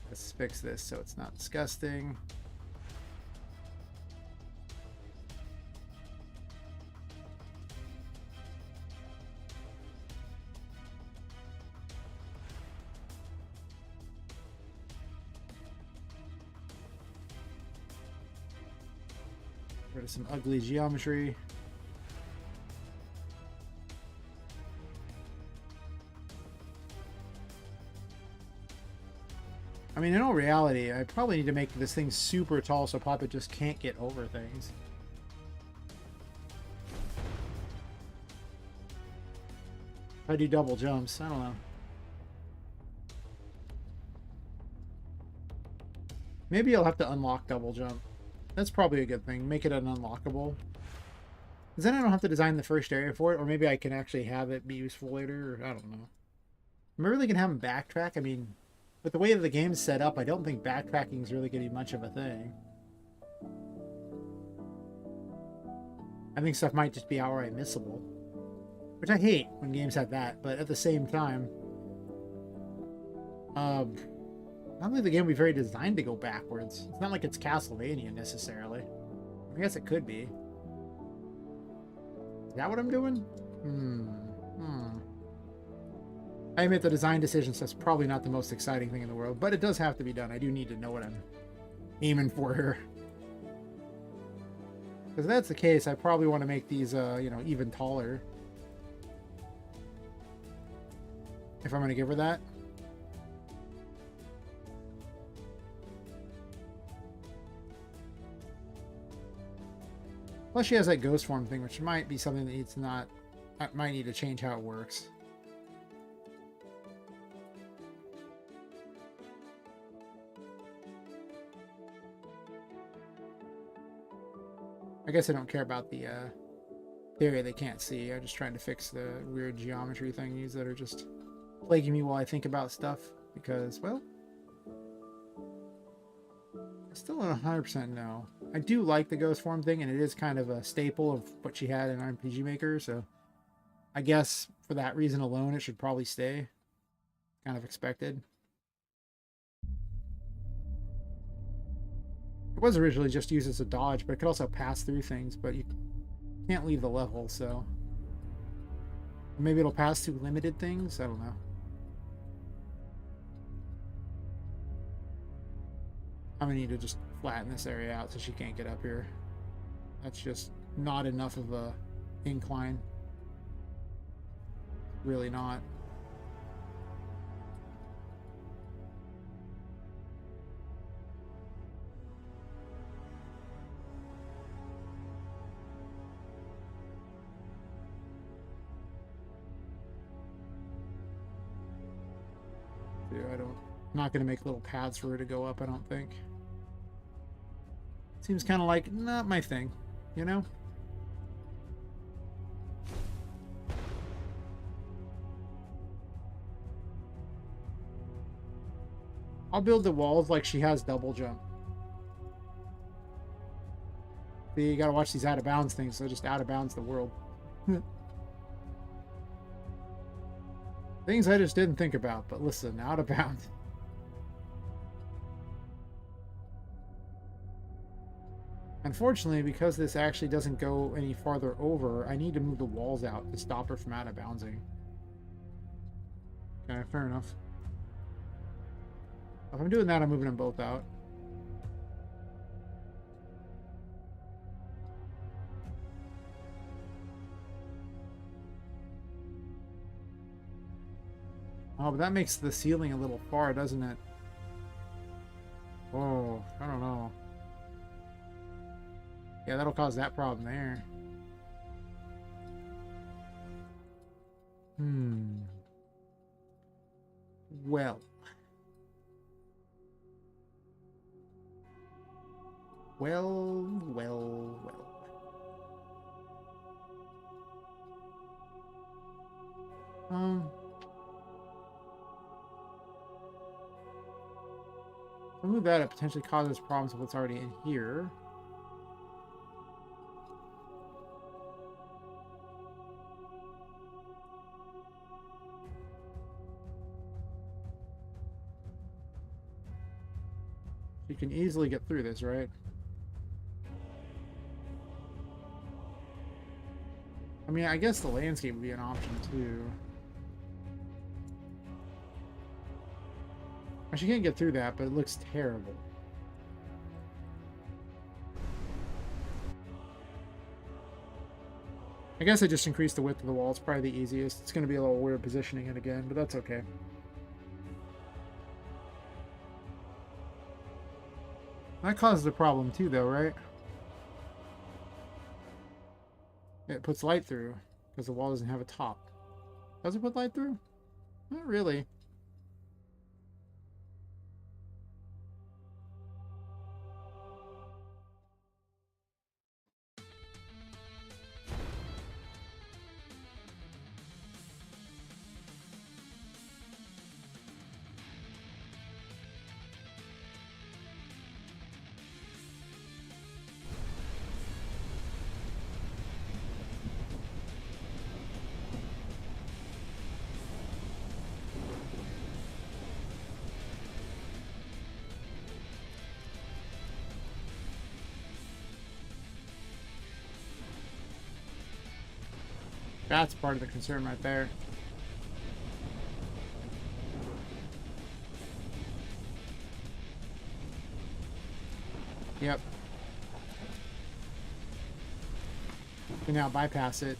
Let's fix this so it's not disgusting. Rid of some ugly geometry. I mean, in all reality, I probably need to make this thing super tall so Poppet just can't get over things. If I do double jumps, I don't know. Maybe I'll have to unlock double jump. That's probably a good thing. Make it an unlockable. Because then I don't have to design the first area for it, or maybe I can actually have it be useful later, or I don't know. Am I really going to have them backtrack? I mean, with the way that the game's set up, I don't think backtracking is really going to be much of a thing. I think stuff might just be outright missable. Which I hate when games have that, but at the same time, I don't think the game will be very designed to go backwards. It's not like it's Castlevania, necessarily. I guess it could be. Is that what I'm doing? I admit the design decision stuff's probably not the most exciting thing in the world, but it does have to be done. I do need to know what I'm aiming for here. Because if that's the case, I probably want to make these, you know, even taller. If I'm going to give her that. Plus she has that ghost form thing, which might be something that needs not... I might need to change how it works. I guess I don't care about the area they can't see. I'm just trying to fix the weird geometry thingies that are just plaguing me while I think about stuff. Because, well... I still don't 100% know. I do like the ghost form thing, and it is kind of a staple of what she had in RPGMaker, so... I guess for that reason alone, it should probably stay. Kind of expected. It was originally just used as a dodge, but it could also pass through things, but you can't leave the level, so... Or maybe it'll pass through limited things? I don't know. I'm gonna need to just flatten this area out so she can't get up here. That's just not enough of a incline. Really not. Dude, I'm not gonna make little paths for her to go up, I don't think. Seems kind of like not my thing, you know? I'll build the walls like she has double jump. See, you gotta watch these out of bounds things, so just out of bounds the world. Things I just didn't think about, but listen, out of bounds. Unfortunately, because this actually doesn't go any farther over, I need to move the walls out to stop her from out of boundsing. Okay, fair enough. If I'm doing that, I'm moving them both out. Oh, but that makes the ceiling a little far, doesn't it? Oh, I don't know. Yeah, that'll cause that problem there. Well. Well. I'll move that. It potentially causes problems with what's already in here. You can easily get through this, right? I mean, I guess the landscape would be an option, too. She can't get through that, but it looks terrible. I guess I just increased the width of the wall. It's probably the easiest. It's going to be a little weird positioning it again, but that's okay. That causes a problem, too, though, right? It puts light through, because the wall doesn't have a top. Does it put light through? Not really. That's part of the concern right there. Yep. can now bypass it.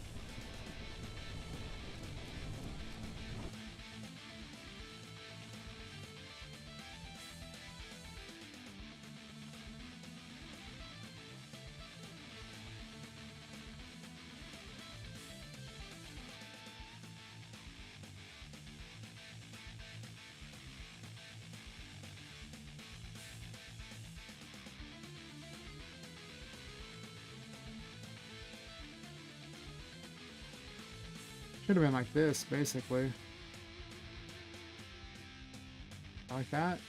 Should have been like this, basically. Like that.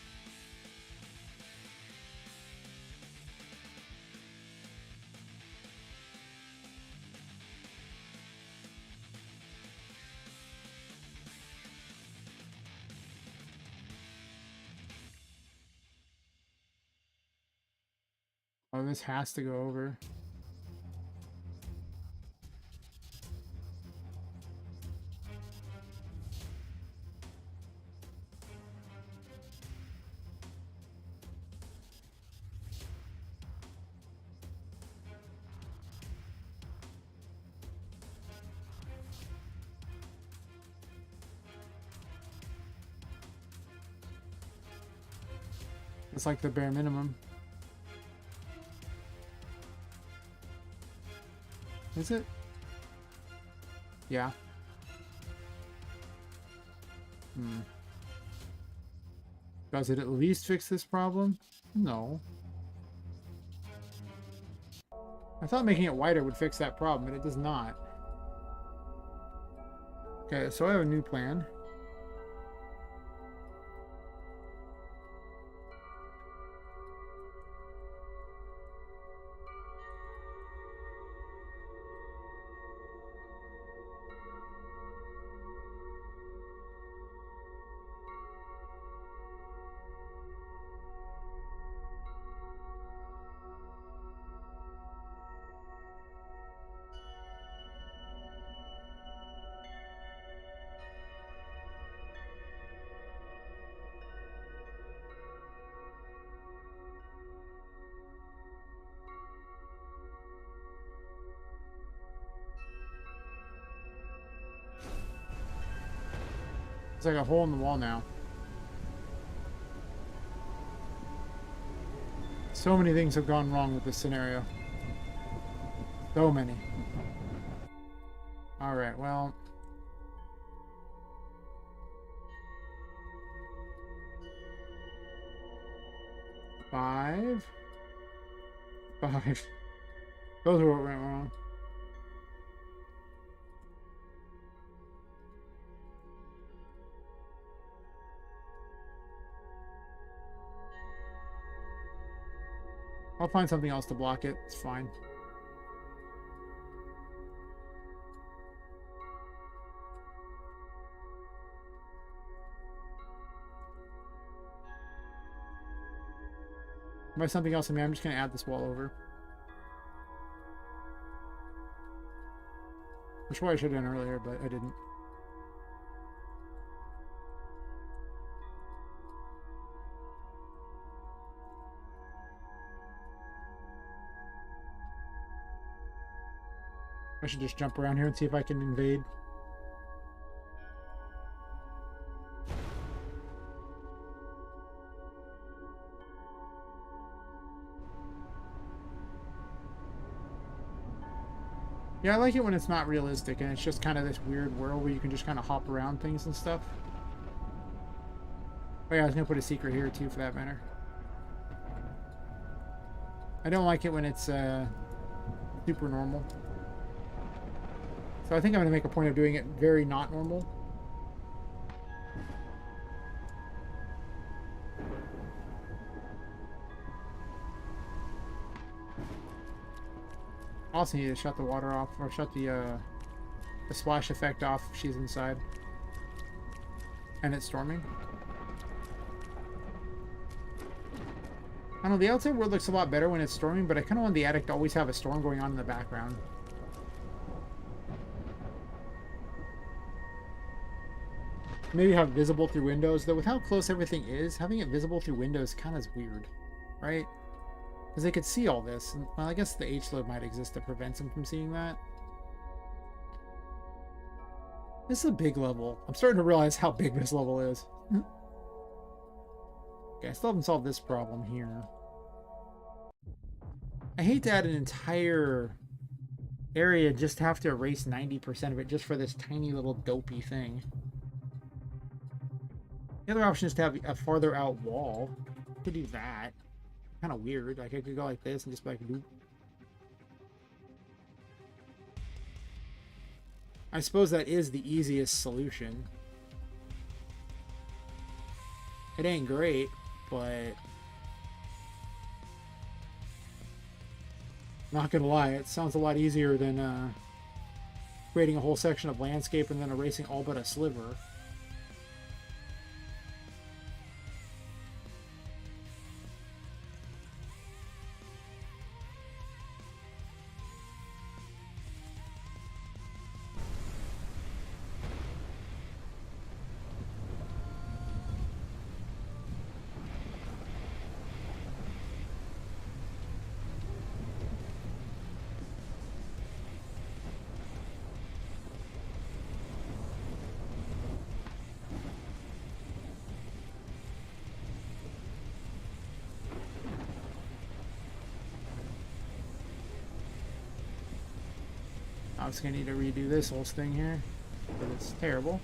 Oh, this has to go over. It's like the bare minimum. Is it? Yeah. Does it at least fix this problem? No. I thought making it wider would fix that problem, but it does not. Okay, so I have a new plan. It's like a hole in the wall now. So many things have gone wrong with this scenario. So many. Alright, well. Five. Those are what went wrong. I'll find something else to block it. It's fine. By something else, I mean, I'm just going to add this wall over. Which is what I should have done earlier, but I didn't. I should just jump around here and see if I can invade. Yeah, I like it when it's not realistic and it's just kind of this weird world where you can just kind of hop around things and stuff. Oh yeah, I was going to put a secret here too, for that matter. I don't like it when it's super normal. So I think I'm going to make a point of doing it very not normal. Also need to shut the water off, or shut the splash effect off if she's inside. And it's storming. I don't know, the outside world looks a lot better when it's storming, but I kind of want the attic to always have a storm going on in the background. Maybe have it visible through windows, though with how close everything is, having it visible through windows kind of is weird, right? Because they could see all this. And, well, I guess the H-load might exist that prevents them from seeing that. This is a big level. I'm starting to realize how big this level is. Okay, I still haven't solved this problem here. I hate to add an entire area, just have to erase 90% of it just for this tiny little dopey thing. The other option is to have a farther out wall. I could do that. Kind of weird. Like I could go like this and just be like, doop. I suppose that is the easiest solution. It ain't great, but not gonna lie, it sounds a lot easier than creating a whole section of landscape and then erasing all but a sliver. I'm just gonna need to redo this whole thing here, but it's terrible.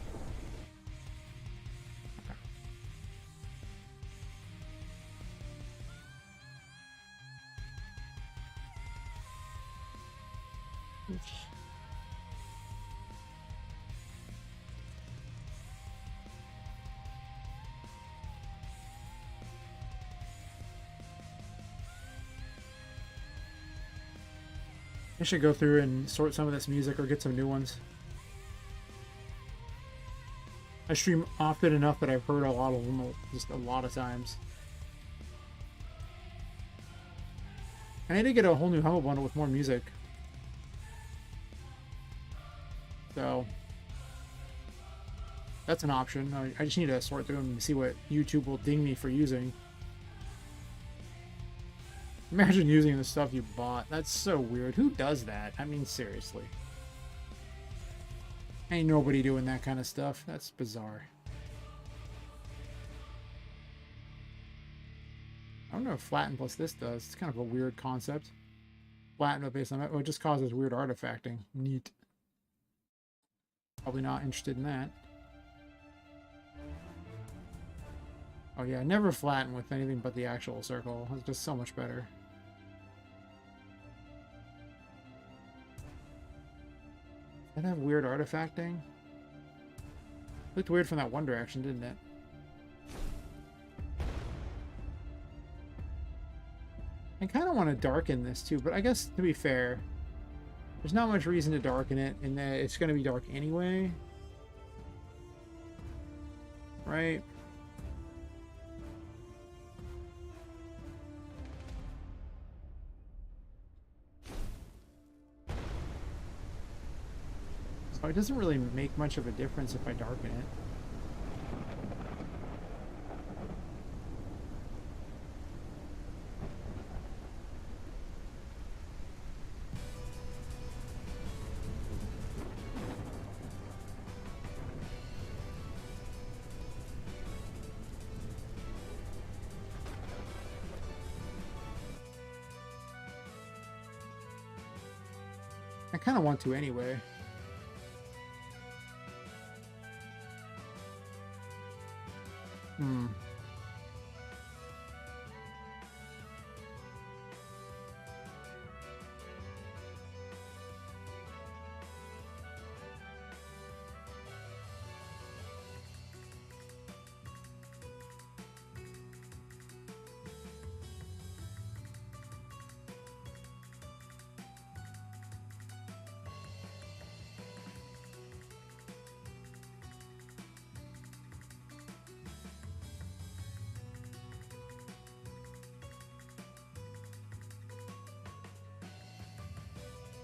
Okay. I should go through and sort some of this music or get some new ones. I stream often enough that I've heard a lot of them just a lot of times. I need to get a whole new Humble Bundle with more music. So that's an option. I just need to sort through them and see what YouTube will ding me for using. Imagine using the stuff you bought. That's so weird. Who does that? I mean, seriously. Ain't nobody doing that kind of stuff. That's bizarre. I don't know what flatten plus this does. It's kind of a weird concept. Flatten but based on that. Oh, it just causes weird artifacting. Neat. Probably not interested in that. Oh yeah, never flatten with anything but the actual circle. It's just so much better. Did that have weird artifacting? Looked weird from that one direction, didn't it? I kind of want to darken this too, but I guess to be fair, there's not much reason to darken it, and that it's going to be dark anyway. Right? So it doesn't really make much of a difference if I darken it. I kind of want to anyway.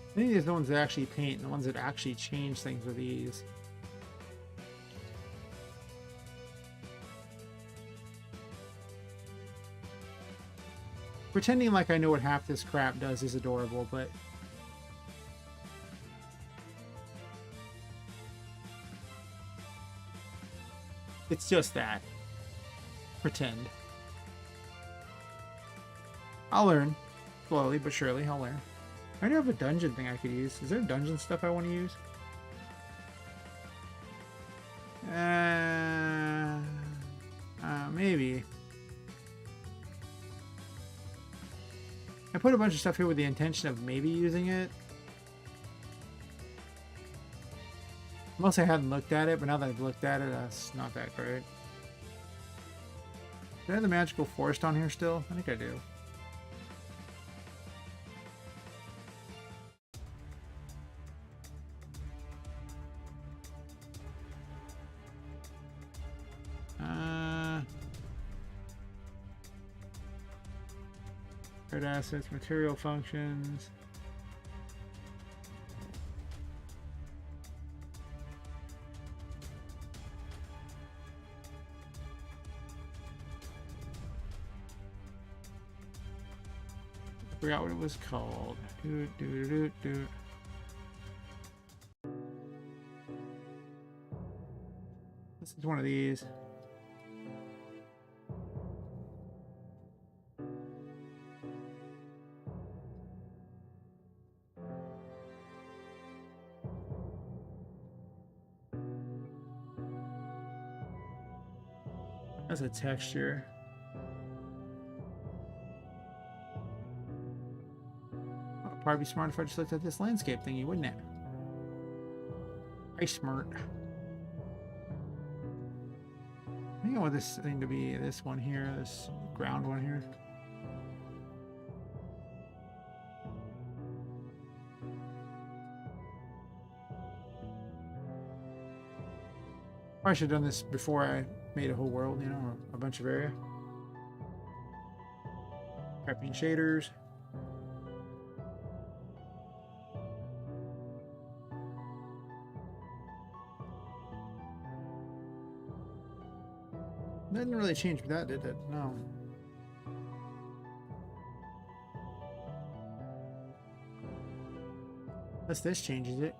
I think these are the ones that actually paint, and the ones that actually change things are these. Pretending like I know what half this crap does is adorable, but It's just that. Pretend. I'll learn. Slowly but surely, I'll learn. I do have a dungeon thing I could use. Is there dungeon stuff I want to use? Maybe. I put a bunch of stuff here with the intention of maybe using it. Mostly I hadn't looked at it, but now that I've looked at it, that's not that great. Do I have the magical forest on here still? I think I do. Assets, material functions. I forgot what it was called. This is one of these. That's a texture. Oh, it'd probably be smart if I just looked at this landscape thingy, wouldn't it? Very smart. I think I want this thing to be this one here, this ground one here. I should have done this before I made a whole world, you know, or a bunch of area. Prepping shaders. That didn't really change that, did it? No. Unless this changes it.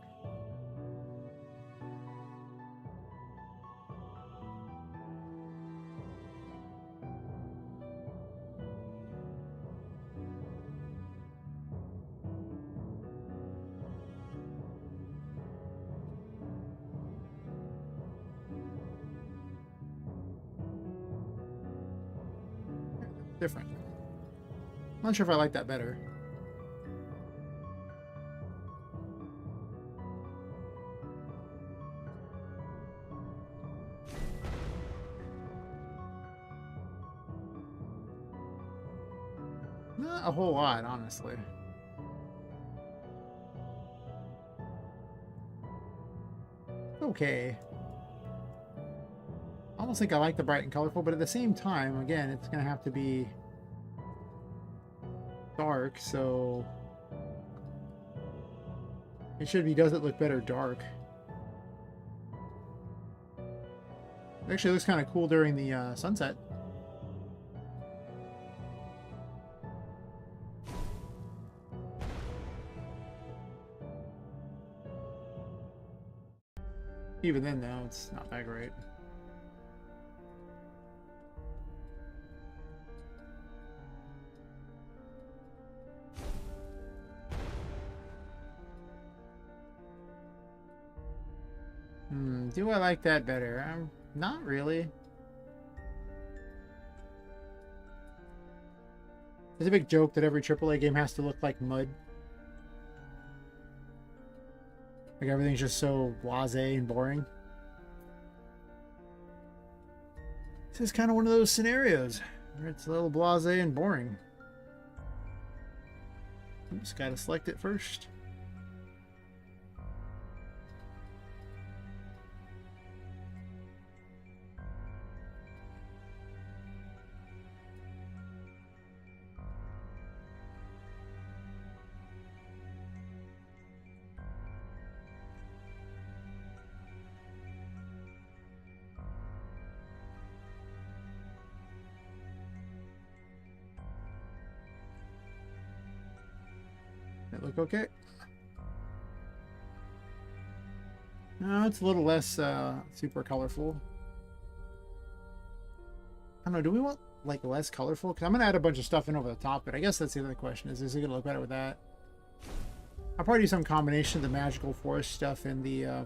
Different. I'm not sure if I like that better. Not a whole lot, honestly. Okay. I almost think I like the bright and colorful, but at the same time, again, it's going to have to be dark, so it should be, does it look better dark? It actually looks kind of cool during the sunset. Even then, though, it's not that great. Do I like that better? Not really. There's a big joke that every AAA game has to look like mud. Like everything's just so blasé and boring. This is kind of one of those scenarios where it's a little blasé and boring. Oops, gotta select it first. That look okay? No, it's a little less super colorful. don't know. Do we want like less colorful? Because I'm gonna add a bunch of stuff in over the top. But I guess that's the other question: is it gonna look better with that? I'll probably do some combination of the magical forest stuff and the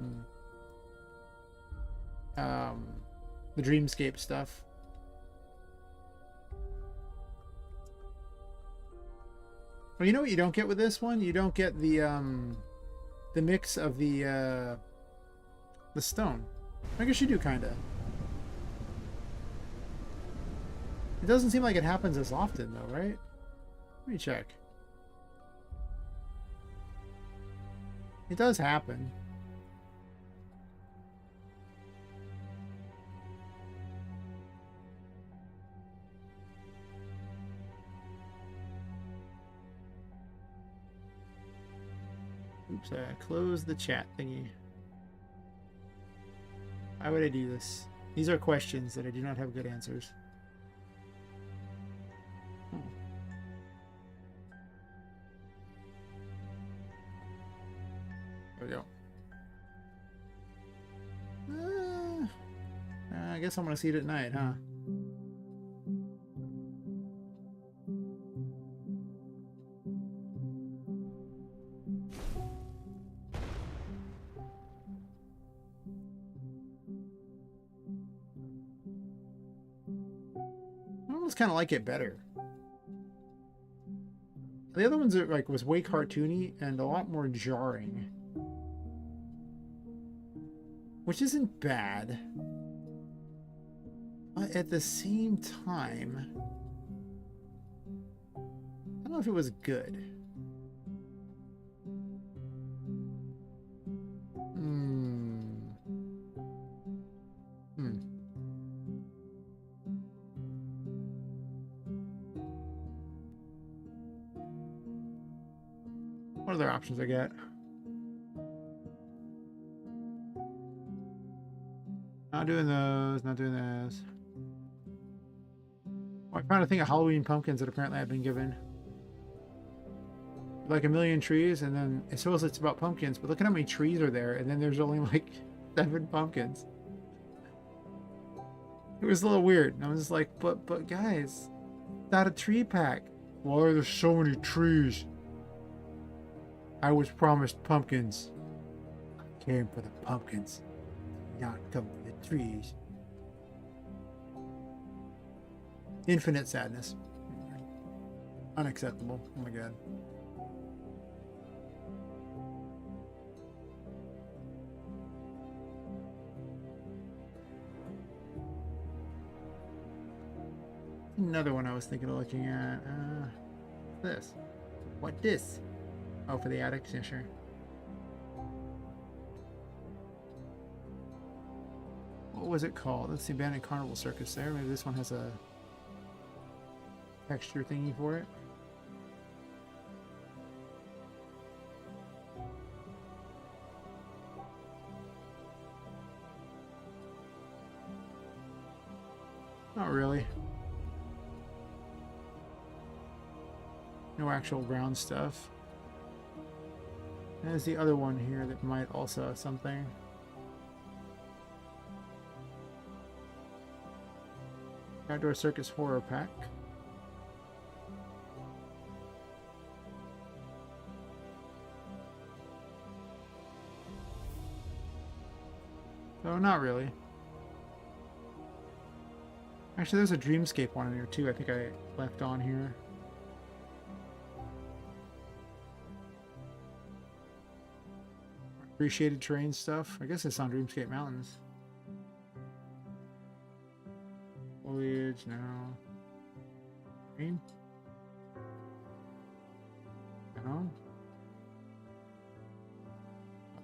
dreamscape stuff. Well, you know what you don't get with this one? You don't get the mix of the stone. I guess you do, kinda. It doesn't seem like it happens as often, though, right? Let me check. It does happen. Oops, I closed the chat thingy. Why would I do this? These are questions that I do not have good answers. There we go. I guess I'm gonna see it at night, huh? I almost kind of like it better. The other ones are like was way cartoony and a lot more jarring, which isn't bad. But at the same time, I don't know if it was good. What other options I get? Not doing those, not doing this. I'm trying to think of Halloween pumpkins that apparently I've been given. Like a million trees, and then it shows it's about pumpkins, but look at how many trees are there, and then there's only like 7 pumpkins. It was a little weird. And I was just like, but guys, not a tree pack. Why are there so many trees? I was promised pumpkins. I came for the pumpkins, not come for the trees. Infinite sadness. Unacceptable. Oh my god. Another one I was thinking of looking at. This. What this? Oh, for the attic? Yeah, sure. What was it called? That's the Abandoned Carnival Circus there. Maybe this one has a texture thingy for it. Not really. No actual ground stuff. There's the other one here that might also have something. Outdoor Circus Horror Pack. Oh, not really. Actually, there's a Dreamscape one in here too. I think I left on here. Appreciated terrain stuff. I guess it's on Dreamscape Mountains. Foliage now. Green? No.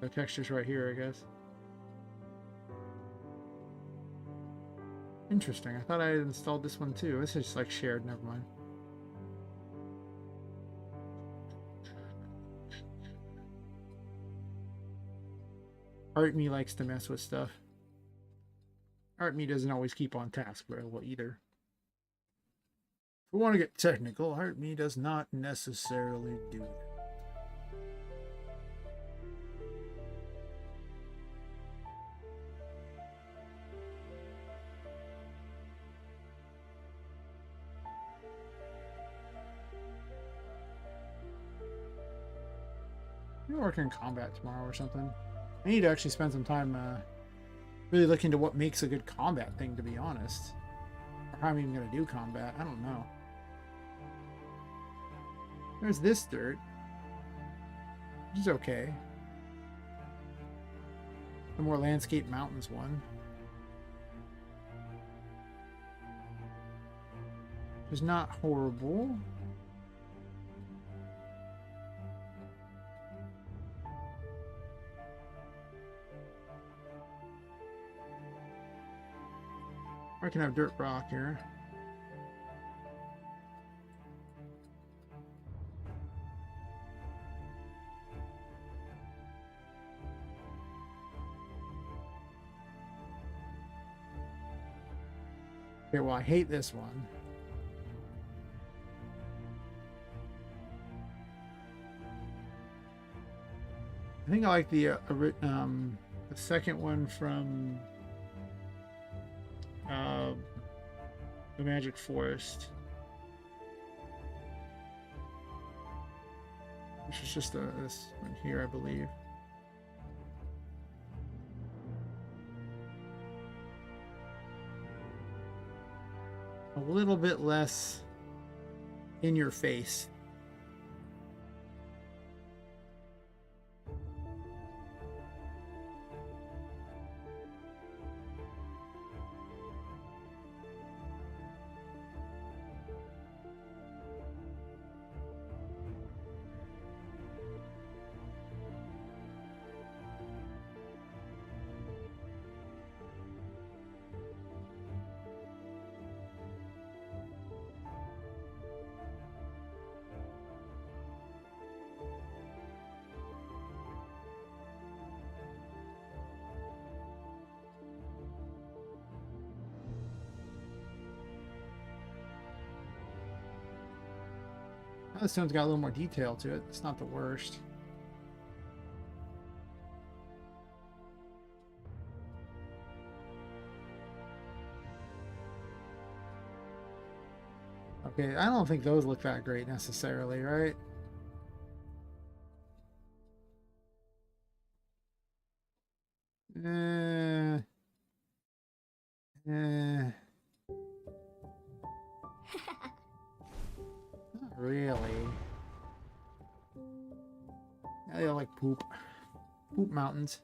The texture's right here, I guess. Interesting. I thought I had installed this one too. This is just like shared. Never mind. Art Me likes to mess with stuff. Art Me doesn't always keep on task very well either. If we want to get technical, Art Me does not necessarily do it. Maybe work in combat tomorrow or something. I need to actually spend some time really look into what makes a good combat thing, to be honest. Or how I'm even going to do combat. I don't know. There's this dirt. Which is okay. The more landscape mountains one. Which is not horrible. I can have dirt rock here. Okay, well, I hate this one. I think I like the second one from the Magic Forest, which is just this one here, I believe. A little bit less in your face. This stone's got a little more detail to it. It's not the worst. Okay, I don't think those look that great necessarily, right? Not really. Yeah, they all like poop. Poop mountains.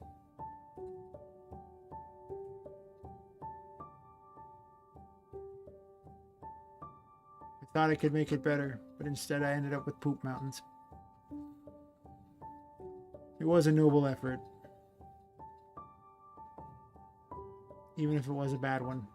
I thought I could make it better, but instead I ended up with poop mountains. It was a noble effort. Even if it was a bad one.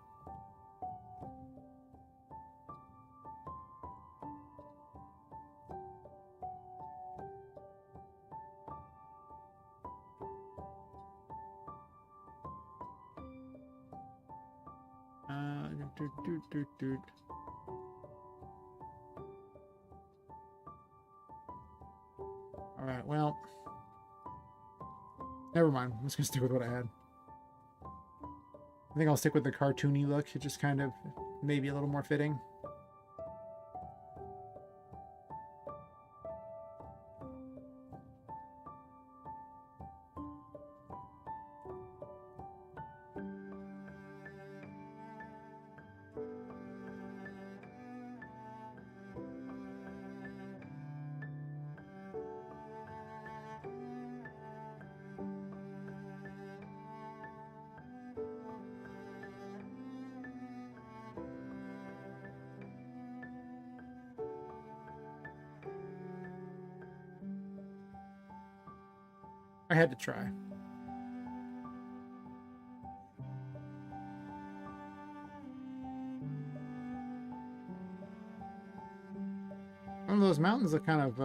Alright, well. Never mind. I'm just going to stick with what I had. I think I'll stick with the cartoony look. It just kind of maybe a little more fitting. I had to try. Some of those mountains look kind of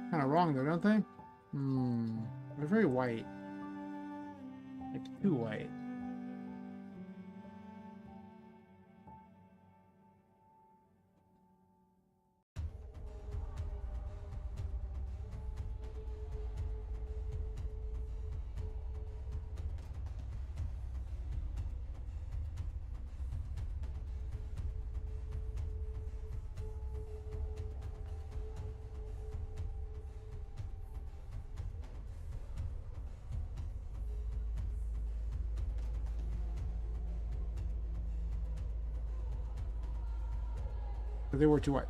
wrong though, don't they? They're very white. Like too white. But they were too wide.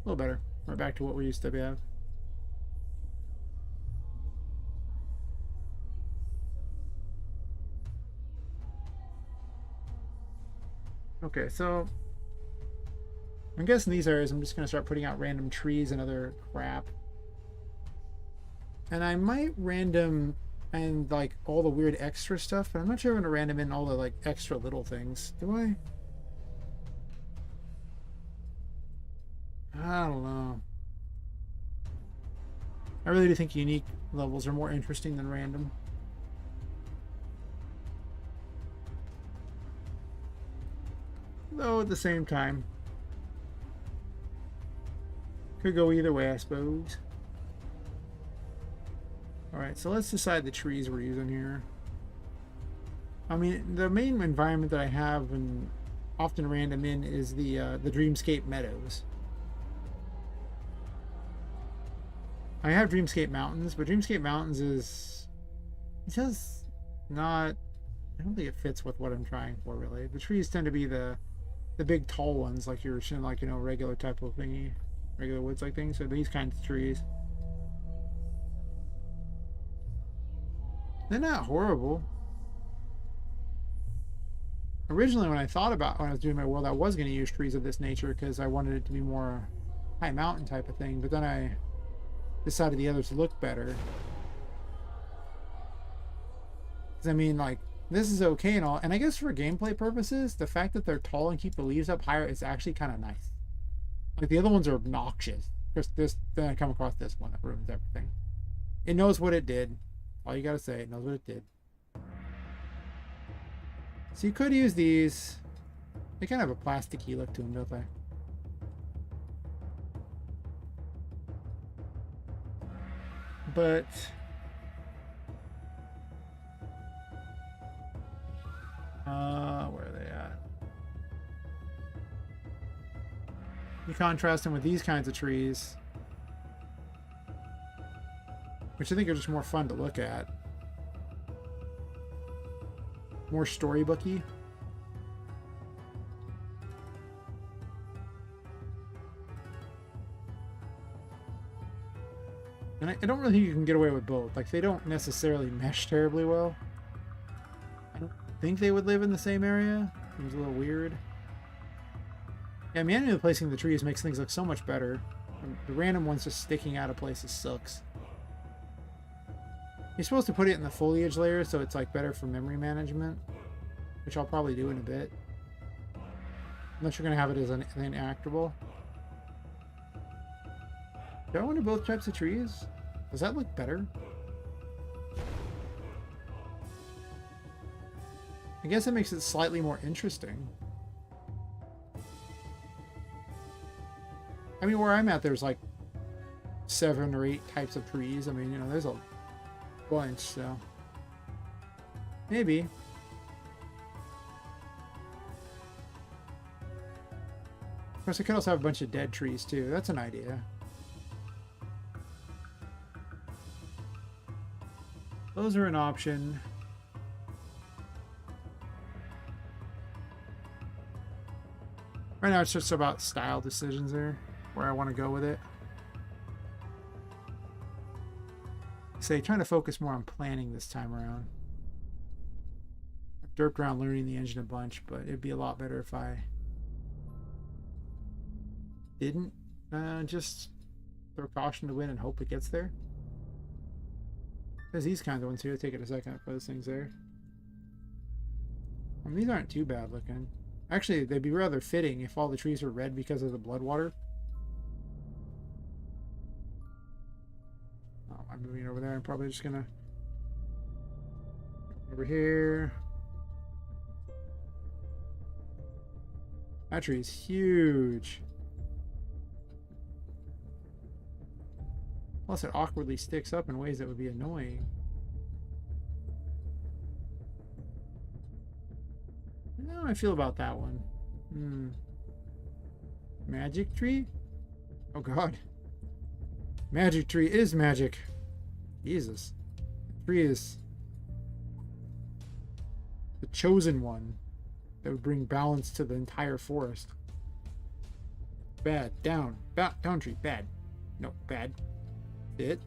A little better. We're back to what we used to have. Okay, so I'm guessing these areas I'm just going to start putting out random trees and other crap. And I might random and like all the weird extra stuff, but I'm not sure I'm going to random in all the like extra little things. Do I? I don't know. I really do think unique levels are more interesting than random. Though at the same time, could go either way, I suppose. Alright, so let's decide the trees we're using here. I mean, the main environment that I have and often random in is the Dreamscape Meadows. I have Dreamscape Mountains, but Dreamscape Mountains is just not... I don't think it fits with what I'm trying for, really. The trees tend to be the big tall ones, like you're seeing, like, you know, regular type of thingy, regular woods like things. So these kinds of trees, they're not horrible. Originally, when I thought about when I was doing my world, I was going to use trees of this nature because I wanted it to be more high mountain type of thing. But then I decided the others look better. Because I mean, like, this is okay and all, and I guess for gameplay purposes, the fact that they're tall and keep the leaves up higher is actually kind of nice. Like, the other ones are obnoxious. Then I come across this one that ruins everything. It knows what it did. All you gotta say, it knows what it did. So you could use these. They kind of have a plasticky look to them, don't they? But where are they at? You contrast them with these kinds of trees, which I think are just more fun to look at. More storybooky. And I don't really think you can get away with both. Like, they don't necessarily mesh terribly well. I don't think they would live in the same area. Seems a little weird. Yeah, manually placing the trees makes things look so much better. The random ones just sticking out of places sucks. You're supposed to put it in the foliage layer so it's like better for memory management, which I'll probably do in a bit. Unless you're going to have it as an inactable. Do I want to both types of trees? Does that look better? I guess it makes it slightly more interesting. I mean, where I'm at, there's like 7 or 8 types of trees. I mean, you know, there's a bunch, so maybe. Of course, I could also have a bunch of dead trees too. That's an idea. Those are an option. Right now, it's just about style decisions there, where I want to go with it. Say, trying to focus more on planning this time around. I've derped around learning the engine a bunch, but it'd be a lot better if I didn't just throw caution to the wind and hope it gets there. There's these kinds of ones here. Take it a second to put those things there. I mean, these aren't too bad looking. Actually, they'd be rather fitting if all the trees were red because of the blood water. Oh, I'm moving over there. I'm probably just gonna over here. That tree is huge. Plus, it awkwardly sticks up in ways that would be annoying. I don't know how I feel about that one. Magic tree? Oh god. Magic tree is magic. Jesus. The tree is the chosen one that would bring balance to the entire forest. Bad. Down. Down tree. Bad. No, bad. It.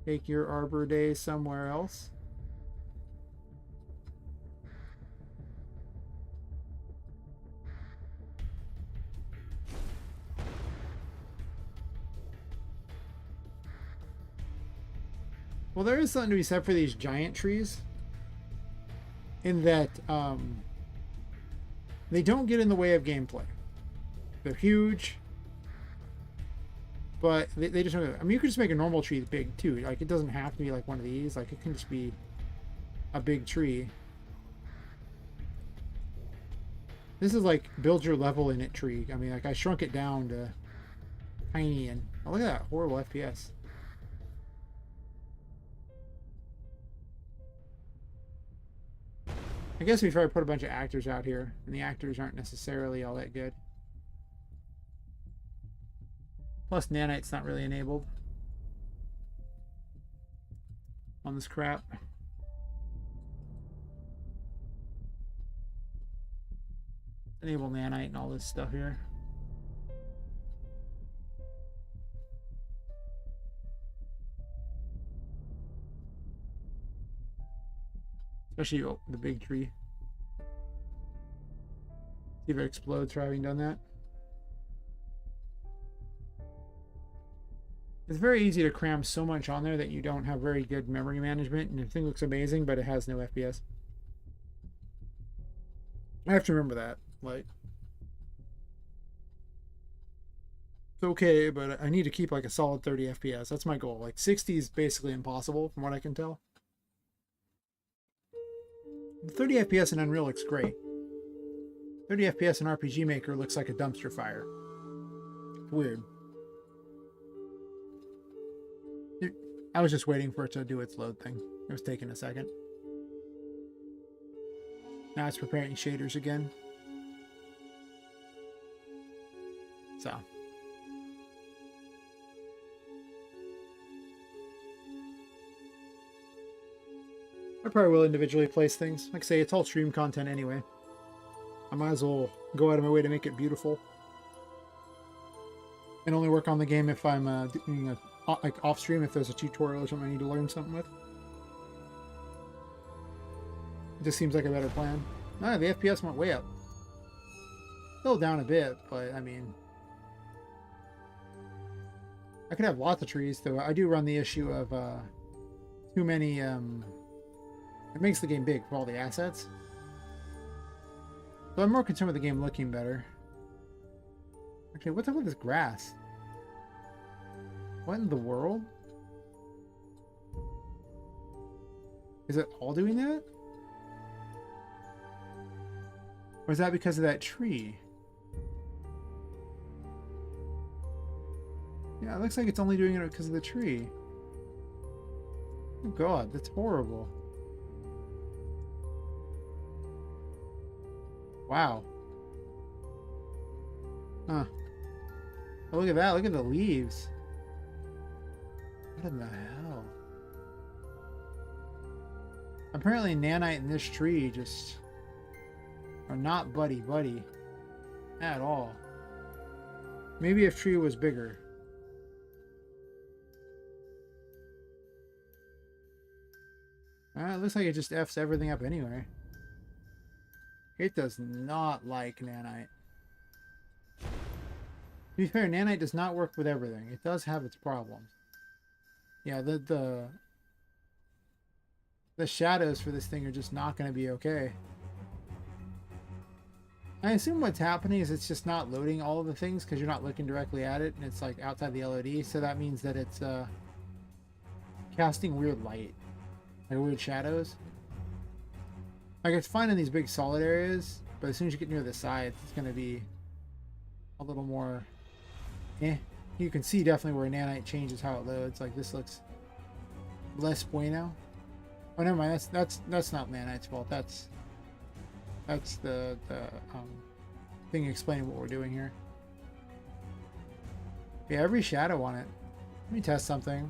Take your Arbor Day somewhere else. Well, there is something to be said for these giant trees. In that, they don't get in the way of gameplay. They're huge. But they just don't. I mean, you could just make a normal tree big, too. Like, it doesn't have to be like one of these. Like, it can just be a big tree. This is like build your level in it tree. I mean, like, I shrunk it down to tiny and... Oh, look at that horrible FPS. I guess we try to put a bunch of actors out here, and the actors aren't necessarily all that good. Plus, nanite's not really enabled on this crap. Enable nanite and all this stuff here. Especially the big tree. See if it explodes for having done that. It's very easy to cram so much on there that you don't have very good memory management, and the thing looks amazing, but it has no FPS. I have to remember that. Like, it's okay, but I need to keep like a solid 30 FPS. That's my goal. Like 60 is basically impossible from what I can tell. 30 FPS in Unreal looks great. 30 FPS in RPGMaker looks like a dumpster fire. It's weird. I was just waiting for it to do its load thing. It was taking a second. Now it's preparing shaders again. So. I probably will individually place things. Like I say, it's all stream content anyway. I might as well go out of my way to make it beautiful. And only work on the game if I'm doing a like off stream, if there's a tutorial or something I need to learn something with. It just seems like a better plan. No, the FPS went way up. Still down a bit, but I mean, I could have lots of trees, though. I do run the issue of too many. It makes the game big for all the assets. So I'm more concerned with the game looking better. Actually, what's up with this grass? What in the world? Is it all doing that? Or is that because of that tree? Yeah, it looks like it's only doing it because of the tree. Oh god, that's horrible. Wow. Huh. Oh, look at that. Look at the leaves. What in the hell? Apparently nanite and this tree just are not buddy-buddy at all. Maybe if tree was bigger. It looks like it just F's everything up anyway. It does not like nanite. To be fair, nanite does not work with everything. It does have its problems. Yeah, the shadows for this thing are just not going to be okay. I assume what's happening is it's just not loading all of the things because you're not looking directly at it, and it's like outside the LOD, so that means that it's casting weird light, like weird shadows. Like, it's fine in these big solid areas, but as soon as you get near the sides, it's going to be a little more You can see definitely where nanite changes how it loads. Like, this looks less bueno. Oh, never mind. That's not nanite's fault. That's the thing explaining what we're doing here. Yeah, every shadow on it. Let me test something.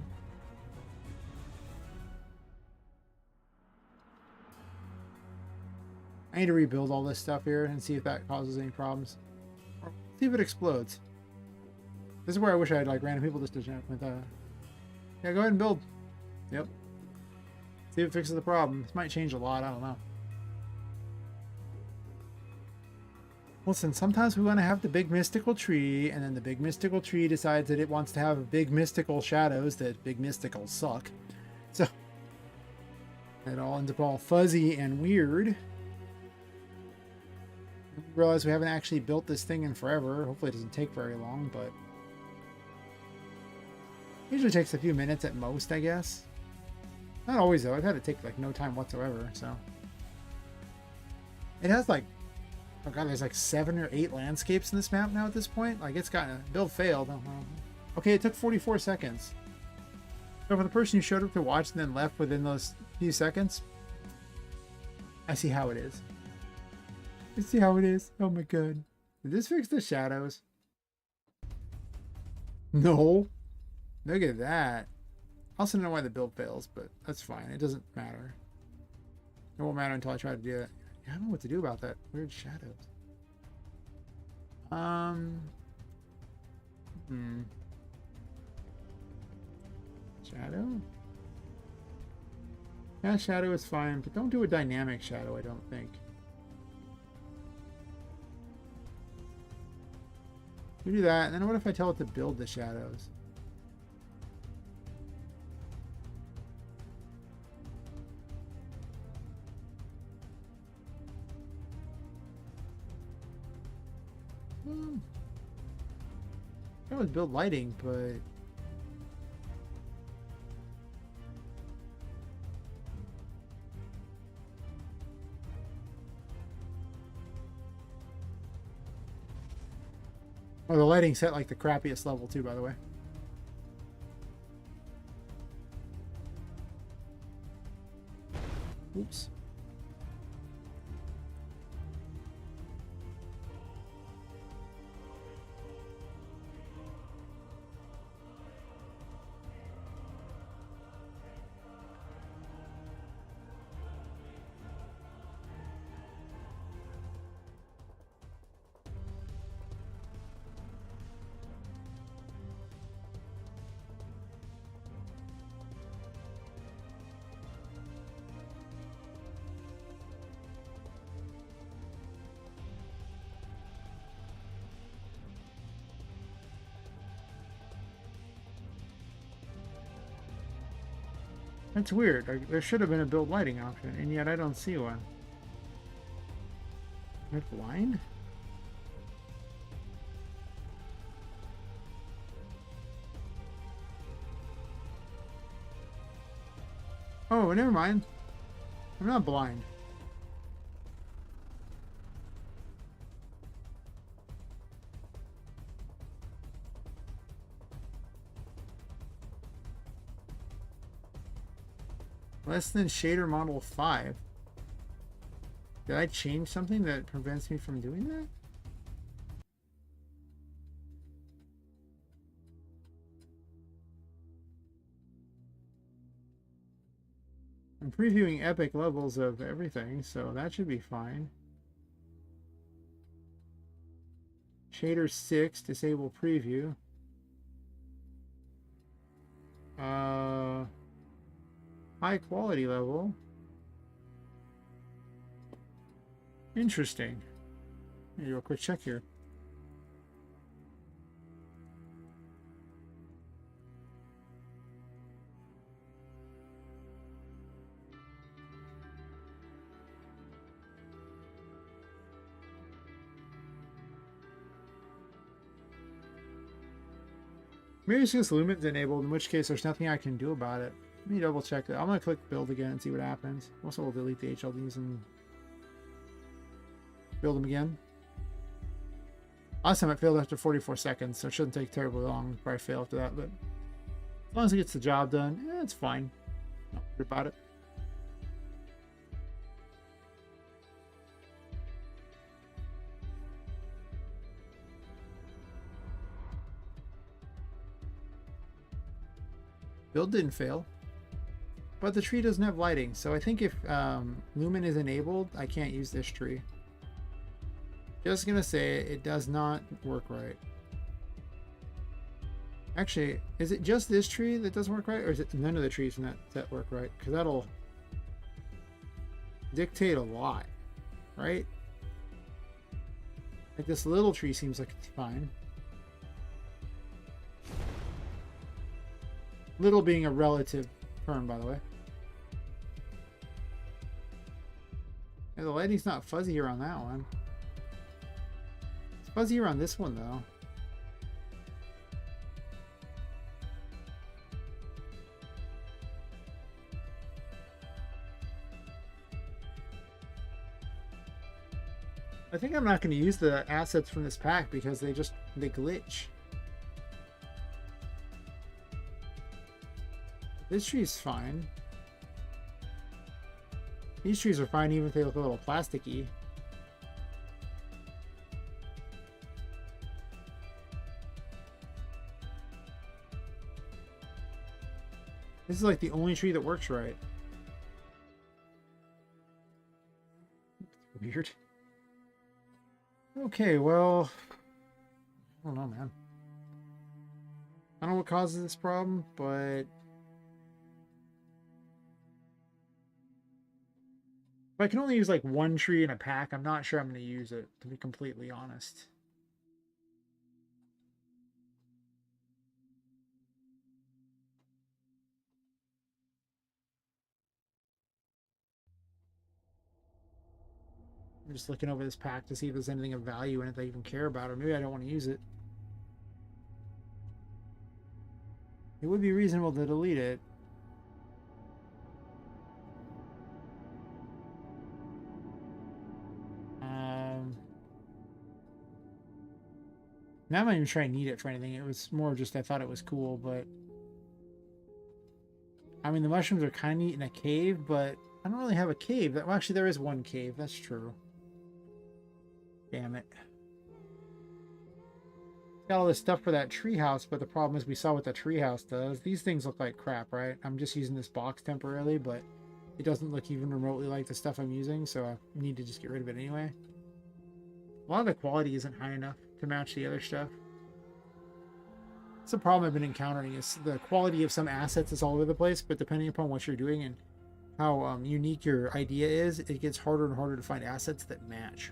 I need to rebuild all this stuff here and see if that causes any problems. Or see if it explodes. This is where I wish I had like random people just to jump with yeah, go ahead and build. Yep. See if it fixes the problem. This might change a lot, I don't know. Listen, sometimes we want to have the big mystical tree, and then the big mystical tree decides that it wants to have big mystical shadows that big mysticals suck. So it all ends up all fuzzy and weird. We realize we haven't actually built this thing in forever. Hopefully it doesn't take very long, but it usually takes a few minutes at most, I guess. Not always though. I've had it take like no time whatsoever, so. It has like, oh god, there's like 7 or 8 landscapes in this map now at this point. Like it's gotten, build failed. Okay, it took 44 seconds. So for the person who showed up to watch and then left within those few seconds, I see how it is. I see how it is. Oh my god. Did this fix the shadows? No. Look at that. I also don't know why the build fails, but that's fine. It doesn't matter. It won't matter until I try to do it. I don't know what to do about that. Weird shadows. Shadow? Yeah, shadow is fine, but don't do a dynamic shadow, I don't think. You do that, and then what if I tell it to build the shadows? I would build lighting, but oh, the lighting's set like the crappiest level too, by the way. Oops. That's weird. There should have been a build lighting option, and yet I don't see one. Am I blind? Oh, never mind. I'm not blind. Less than shader model 5. Did I change something that prevents me from doing that? I'm previewing epic levels of everything, so that should be fine. Shader 6, disable preview. High quality level. Interesting. Let me do a quick check here. Maybe it's just Lumen's enabled, in which case there's nothing I can do about it. Let me double check that. I'm going to click build again and see what happens. Also, we'll delete the HLDs and build them again. Last time it failed after 44 seconds, so it shouldn't take terribly long. It'll probably fail after that, but as long as it gets the job done, yeah, it's fine. Not worried about it. Build didn't fail. But the tree doesn't have lighting, so I think if Lumen is enabled, I can't use this tree. Just gonna say it does not work right. Actually, is it just this tree that doesn't work right, or is it none of the trees that work right? Because that'll dictate a lot, right? Like this little tree seems like it's fine. Little being a relative term, by the way. Yeah, the lighting's not fuzzy around that one. It's fuzzy around this one, though. I think I'm not going to use the assets from this pack because they glitch. This tree's fine. These trees are fine even if they look a little plasticky. This is like the only tree that works right. Weird. Okay, well, I don't know, man. I don't know what causes this problem, but if I can only use like one tree in a pack, I'm not sure I'm going to use it, to be completely honest. I'm just looking over this pack to see if there's anything of value in it that I even care about, or maybe I don't want to use it. It would be reasonable to delete it. Now I'm not even trying to need it for anything. It was more just I thought it was cool, but I mean the mushrooms are kind of neat in a cave, but I don't really have a cave. Well, actually there is one cave. That's true. Damn it. Got all this stuff for that treehouse, but the problem is we saw what the treehouse does. These things look like crap, right? I'm just using this box temporarily, but it doesn't look even remotely like the stuff I'm using, so I need to just get rid of it anyway. A lot of the quality isn't high enough to match the other stuff. It's a problem I've been encountering, is the quality of some assets is all over the place, but depending upon what you're doing and how unique your idea is, it gets harder and harder to find assets that match.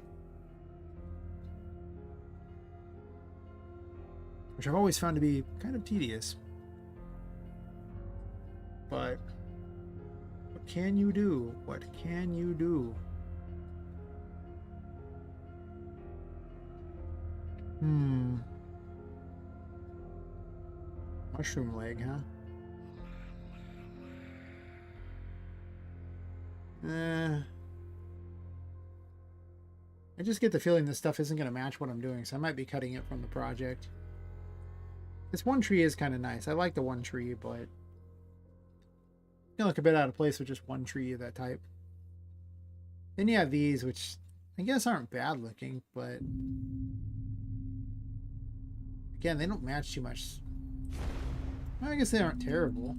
Which I've always found to be kind of tedious. But what can you do? What can you do? Mushroom leg, huh? I just get the feeling this stuff isn't going to match what I'm doing, so I might be cutting it from the project. This one tree is kind of nice. I like the one tree, but it can look a bit out of place with just one tree of that type. Then you have these, which I guess aren't bad looking, but again, they don't match too much. Well, I guess they aren't terrible.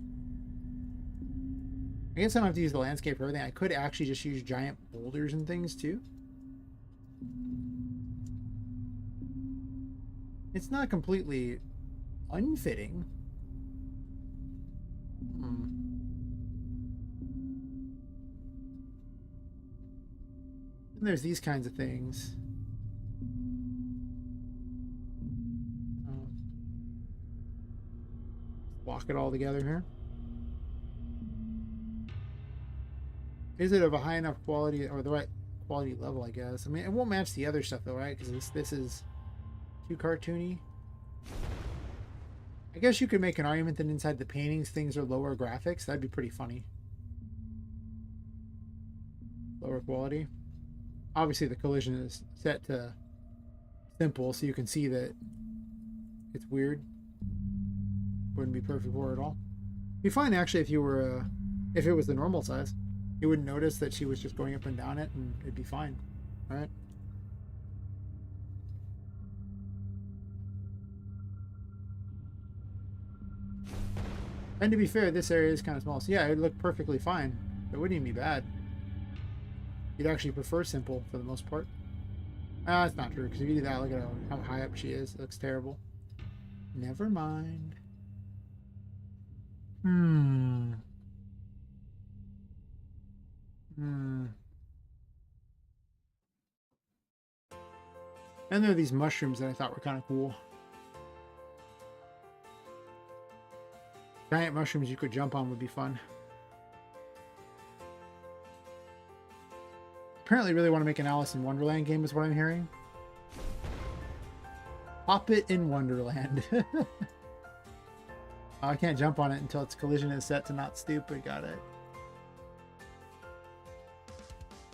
I guess I don't have to use the landscape for everything. I could actually just use giant boulders and things too. It's not completely unfitting. And there's these kinds of things. Lock it all together here. Is it of a high enough quality or the right quality level, I guess? I mean, it won't match the other stuff though, right? Because this is too cartoony. I guess you could make an argument that inside the paintings things are lower graphics. That'd be pretty funny. Lower quality. Obviously the collision is set to simple, so you can see that it's weird. Wouldn't be perfect for it at all. It'd be fine actually if you were if it was the normal size. You wouldn't notice that she was just going up and down it, and it'd be fine. All right. And to be fair, this area is kind of small. So yeah, it would look perfectly fine. It wouldn't even be bad. You'd actually prefer simple for the most part. Ah, that's not true, because if you do that, look at how high up she is. It looks terrible. Never mind. Hmm. Hmm. And there are these mushrooms that I thought were kind of cool. Giant mushrooms you could jump on would be fun. Apparently really want to make an Alice in Wonderland game is what I'm hearing. Poppet in Wonderland. Oh, I can't jump on it until its collision is set to not stupid. Got it.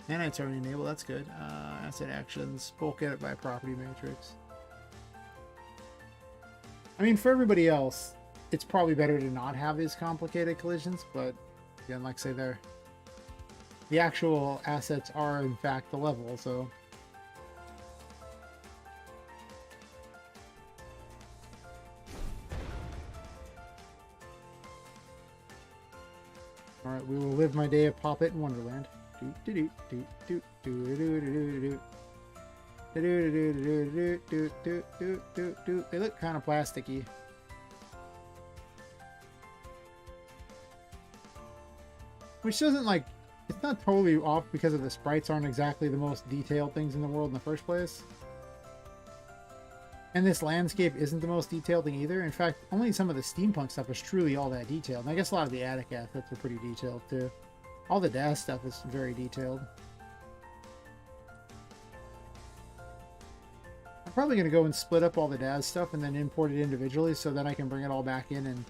And it's already enabled. That's good. Asset actions. Bulk edit by property matrix. I mean, for everybody else, it's probably better to not have these complicated collisions, but again, like I say, the actual assets are in fact the level, so. Alright, we will live my day of Poppet in Wonderland. They look kind of plasticky. Which doesn't, like, it's not totally off because of the sprites aren't exactly the most detailed things in the world in the first place. And this landscape isn't the most detailed thing either. In fact, only some of the steampunk stuff is truly all that detailed. And I guess a lot of the attic assets are pretty detailed too. All the DAS stuff is very detailed. I'm probably going to go and split up all the DAS stuff and then import it individually so that I can bring it all back in and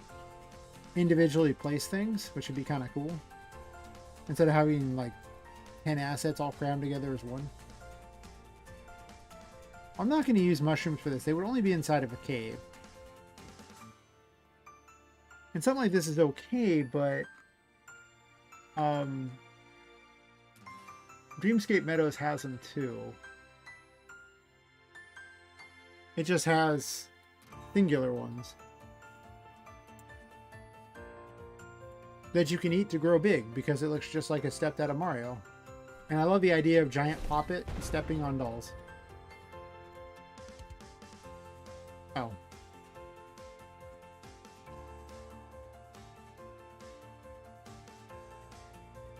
individually place things, which would be kind of cool. Instead of having like 10 assets all crammed together as one. I'm not going to use mushrooms for this. They would only be inside of a cave. And something like this is okay, but Dreamscape Meadows has them too. It just has singular ones that you can eat to grow big because it looks just like a stepped out of Mario. And I love the idea of giant Poppet stepping on dolls. Oh.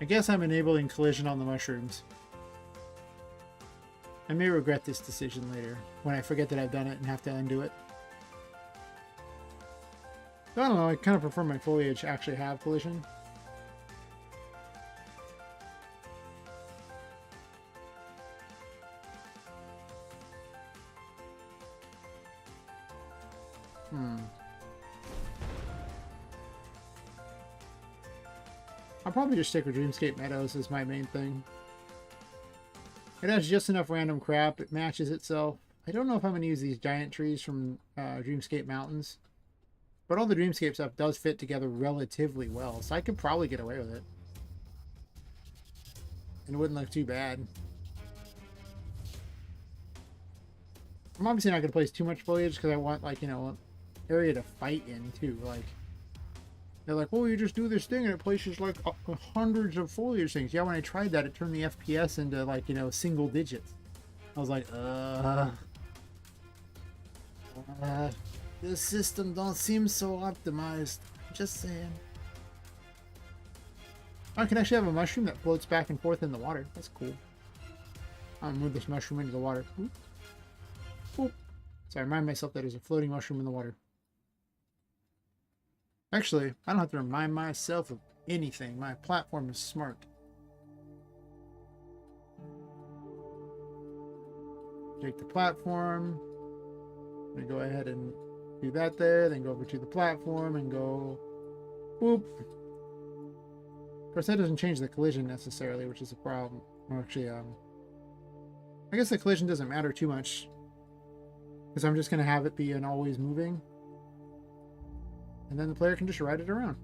I guess I'm enabling collision on the mushrooms. I may regret this decision later, when I forget that I've done it and have to undo it. I don't know, I kind of prefer my foliage to actually have collision. I'll probably just stick with Dreamscape Meadows as my main thing. It has just enough random crap. It matches itself. I don't know if I'm going to use these giant trees from Dreamscape Mountains. But all the Dreamscape stuff does fit together relatively well. So I could probably get away with it. And it wouldn't look too bad. I'm obviously not going to place too much foliage because I want, like, you know, an area to fight in too. Like, they're like, well, you just do this thing and it places like hundreds of foliage things. Yeah, when I tried that, it turned the FPS into, like, you know, single digits. I was like, this system don't seem so optimized. Just saying. I can actually have a mushroom that floats back and forth in the water. That's cool. I'll move this mushroom into the water. Oop. Oop. So I remind myself that there's a floating mushroom in the water. Actually, I don't have to remind myself of anything. My platform is smart. Take the platform. I'm going to go ahead and do that there. Then go over to the platform and go... Whoop. Of course, that doesn't change the collision necessarily, which is a problem. Or actually, I guess the collision doesn't matter too much. Because I'm just going to have it be an always moving. And then the player can just ride it around.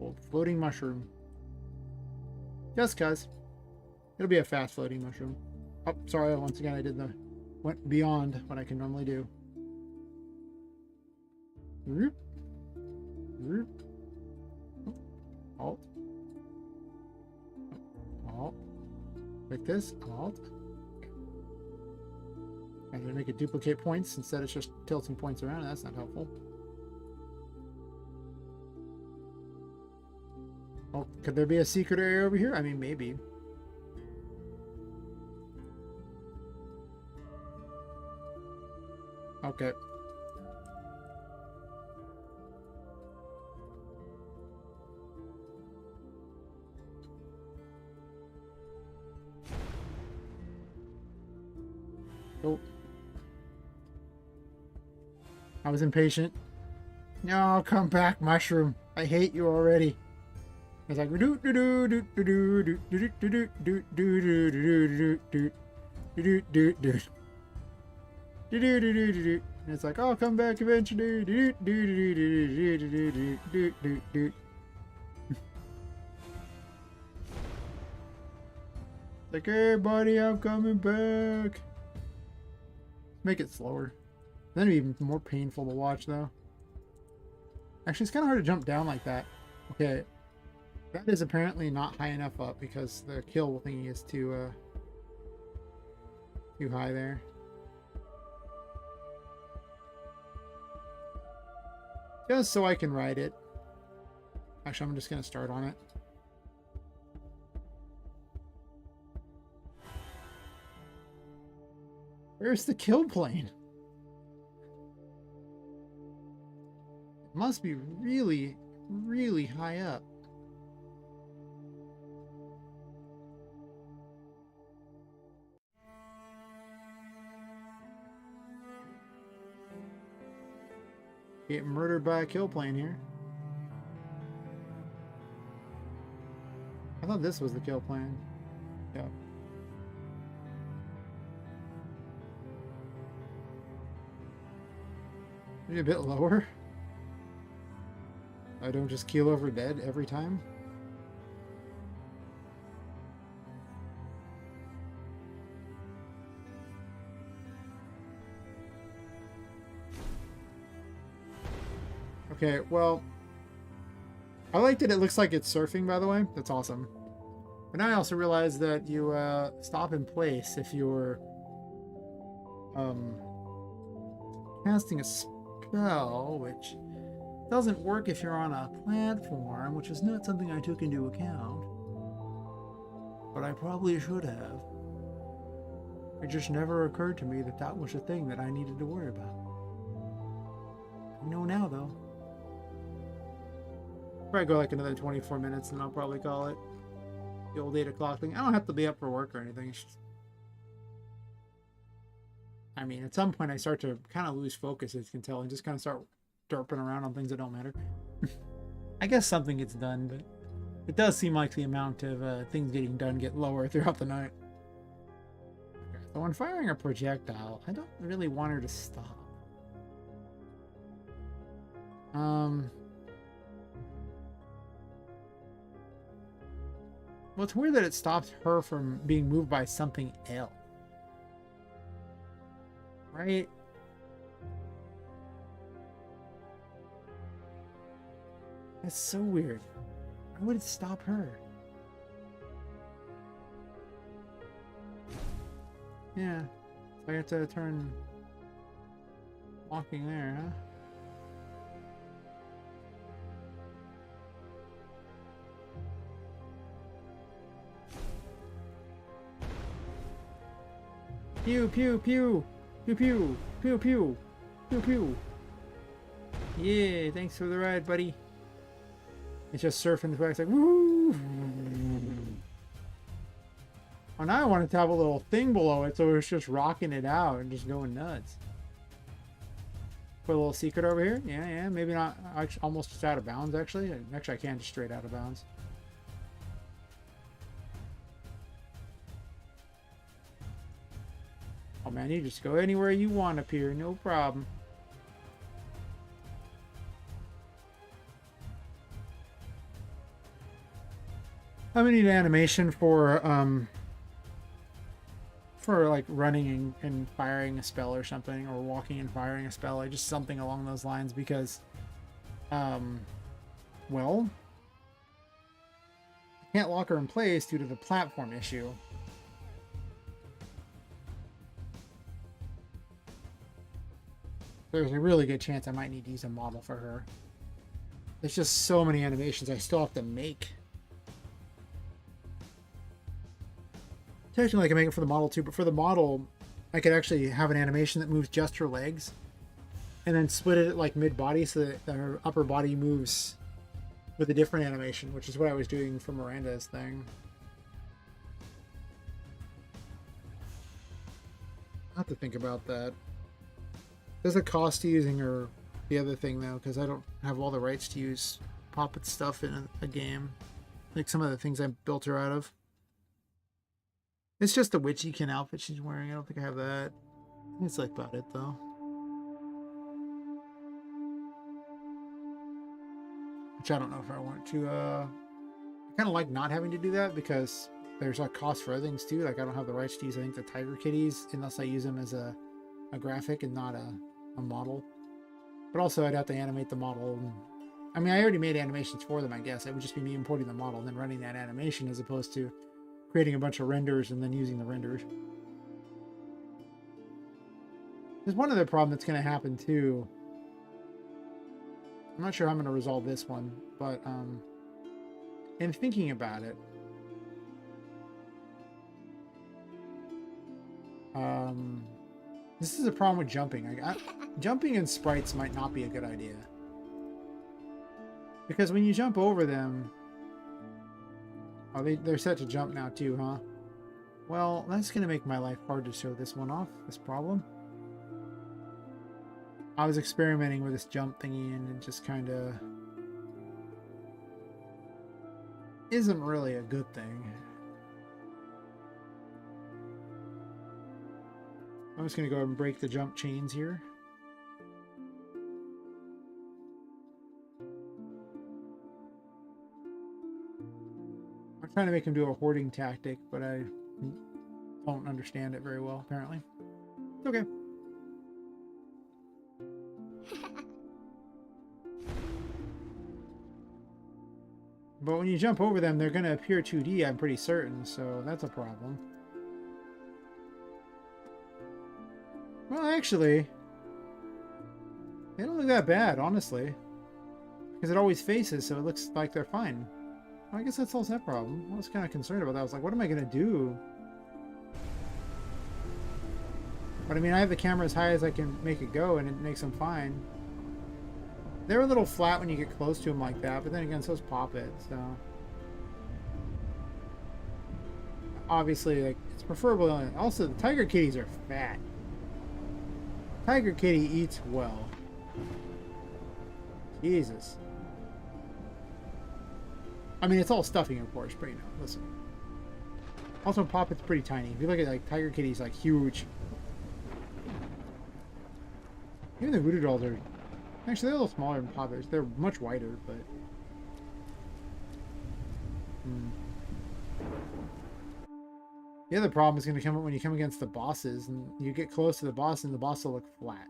Old floating mushroom. Just cuz. It'll be a fast floating mushroom. Oh, sorry. Once again, I went beyond what I can normally do. Roop. Roop. Alt. Alt. Like this. Alt. I'm going to make it duplicate points instead of just tilting points around. That's not helpful. Oh, could there be a secret area over here? I mean, maybe. Okay. Oh. I was impatient. No, come back, mushroom. I hate you already. It's like do do do do do do do do do do do do do do. And it's like, I'll come back eventually. Like, hey buddy, I'm coming back. Make it slower. Then it'd be even more painful to watch though. Actually, it's kind of hard to jump down like that. Okay. That is apparently not high enough up because the kill thingy is too high there. Just so I can ride it. Actually, I'm just going to start on it. Where's the kill plane? It must be really, really high up. Get murdered by a kill plane here. I thought this was the kill plane. Yeah. Maybe a bit lower. I don't just keel over dead every time. Okay, well, I like that it looks like it's surfing, by the way. That's awesome. But now I also realize that you stop in place if you're casting a spell, which doesn't work if you're on a platform, which is not something I took into account. But I probably should have. It just never occurred to me that that was a thing that I needed to worry about. I know now, though. Probably go like another 24 minutes and I'll probably call it. The old 8 o'clock thing. I don't have to be up for work or anything. It's just... I mean, at some point I start to kind of lose focus, as you can tell, and just kind of start derping around on things that don't matter. I guess something gets done, but it does seem like the amount of things getting done get lower throughout the night. So when firing a projectile, I don't really want her to stop. Well, it's weird that it stops her from being moved by something else. Right? That's so weird. Why would it stop her? Yeah. So I have to turn walking there, huh? Pew pew pew pew pew pew pew pew pew. Yeah, thanks for the ride, buddy. It's just surfing the back. It's like woo. Oh, now I want it to have a little thing below it, so it's just rocking it out and just going nuts. Put a little secret over here. Yeah, maybe not. Actually, almost just out of bounds. Actually, I can just straight out of bounds. Oh man, you just go anywhere you want up here, no problem. I'm gonna need an animation for for like running and firing a spell or something, or walking and firing a spell, like just something along those lines, because well, I can't lock her in place due to the platform issue. There's a really good chance I might need to use a model for her. There's just so many animations I still have to make. Technically I can make it for the model too, but for the model I could actually have an animation that moves just her legs and then split it at like mid-body so that her upper body moves with a different animation, which is what I was doing for Miranda's thing. I have to think about that. There's a cost to using her, the other thing though, because I don't have all the rights to use Poppet stuff in a game. Like some of the things I built her out of. It's just the Witchykin outfit she's wearing. I don't think I have that. It's like about it though. Which I don't know if I want to. I kind of like not having to do that because there's like cost for other things too. Like I don't have the rights to use, I think, the Tiger Kitties unless I use them as a graphic and not a model. But also I'd have to animate the model. And, I mean, I already made animations for them, I guess. It would just be me importing the model and then running that animation as opposed to creating a bunch of renders and then using the renders. There's one other problem that's going to happen too. I'm not sure how I'm going to resolve this one, but in thinking about it, this is a problem with jumping. Jumping in sprites might not be a good idea. Because when you jump over them... Oh, they're set to jump now too, huh? Well, that's going to make my life hard to show this one off, this problem. I was experimenting with this jump thingy and it just kind of... isn't really a good thing. I'm just going to go ahead and break the jump chains here. I'm trying to make him do a hoarding tactic, but I don't understand it very well, apparently. It's okay. But when you jump over them, they're going to appear 2D, I'm pretty certain, so that's a problem. Well, actually, they don't look that bad, honestly. Because it always faces, so it looks like they're fine. Well, I guess that solves that problem. I was kind of concerned about that. I was like, what am I going to do? But I mean, I have the camera as high as I can make it go, and it makes them fine. They're a little flat when you get close to them like that, but then again, so's Poppet, so... Obviously, like, it's preferable. Also, the Tiger Kitties are fat. Tiger Kitty eats well. Jesus. I mean, it's all stuffing, of course, but you know, listen. Also, Poppet's pretty tiny. If you look at, like, Tiger Kitty's, like, huge. Even the Voodoo Dolls are... Actually, they're a little smaller than Poppets. They're much wider, but... The other problem is going to come up when you come against the bosses, and you get close to the boss, and the boss will look flat.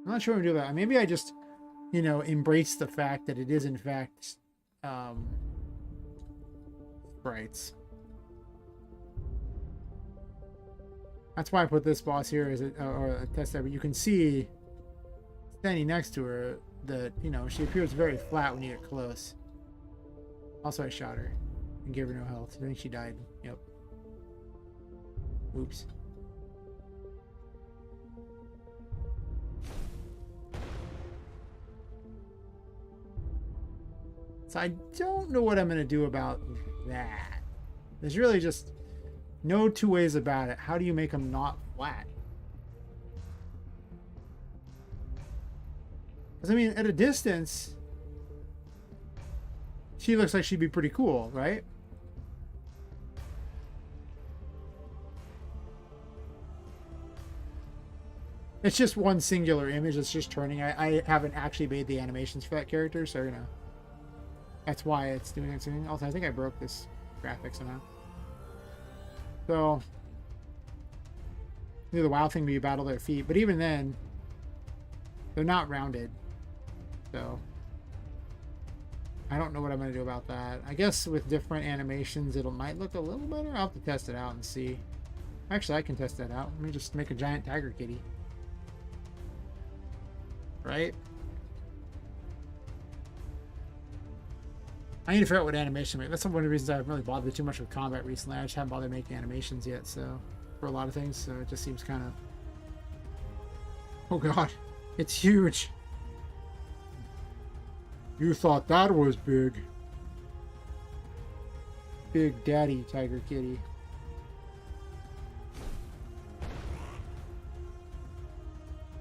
I'm not sure what I'm doing about it. Maybe I just, you know, embrace the fact that it is, in fact, sprites. That's why I put this boss here as a test there, but you can see, standing next to her, that, you know, she appears very flat when you get close. Also, I shot her and gave her no health. I think she died. Yep. Oops. So I don't know what I'm going to do about that. There's really just no two ways about it. How do you make them not flat? Because, I mean, at a distance, she looks like she'd be pretty cool, right? It's just one singular image that's just turning. I haven't actually made the animations for that character, so, you know. That's why it's doing it. Also, I think I broke this graphic somehow. So, Do the WoW thing where you battle their feet, but even then, they're not rounded. So I don't know what I'm going to do about that. I guess with different animations, it might look a little better. I'll have to test it out and see. Actually, I can test that out. Let me just make a giant tiger kitty. Right? I need to figure out what animation to make. That's one of the reasons I haven't really bothered too much with combat recently. I just haven't bothered making animations yet, so for a lot of things, so it just seems kind of... Oh god, it's huge. You thought that was big. Big Daddy Tiger Kitty.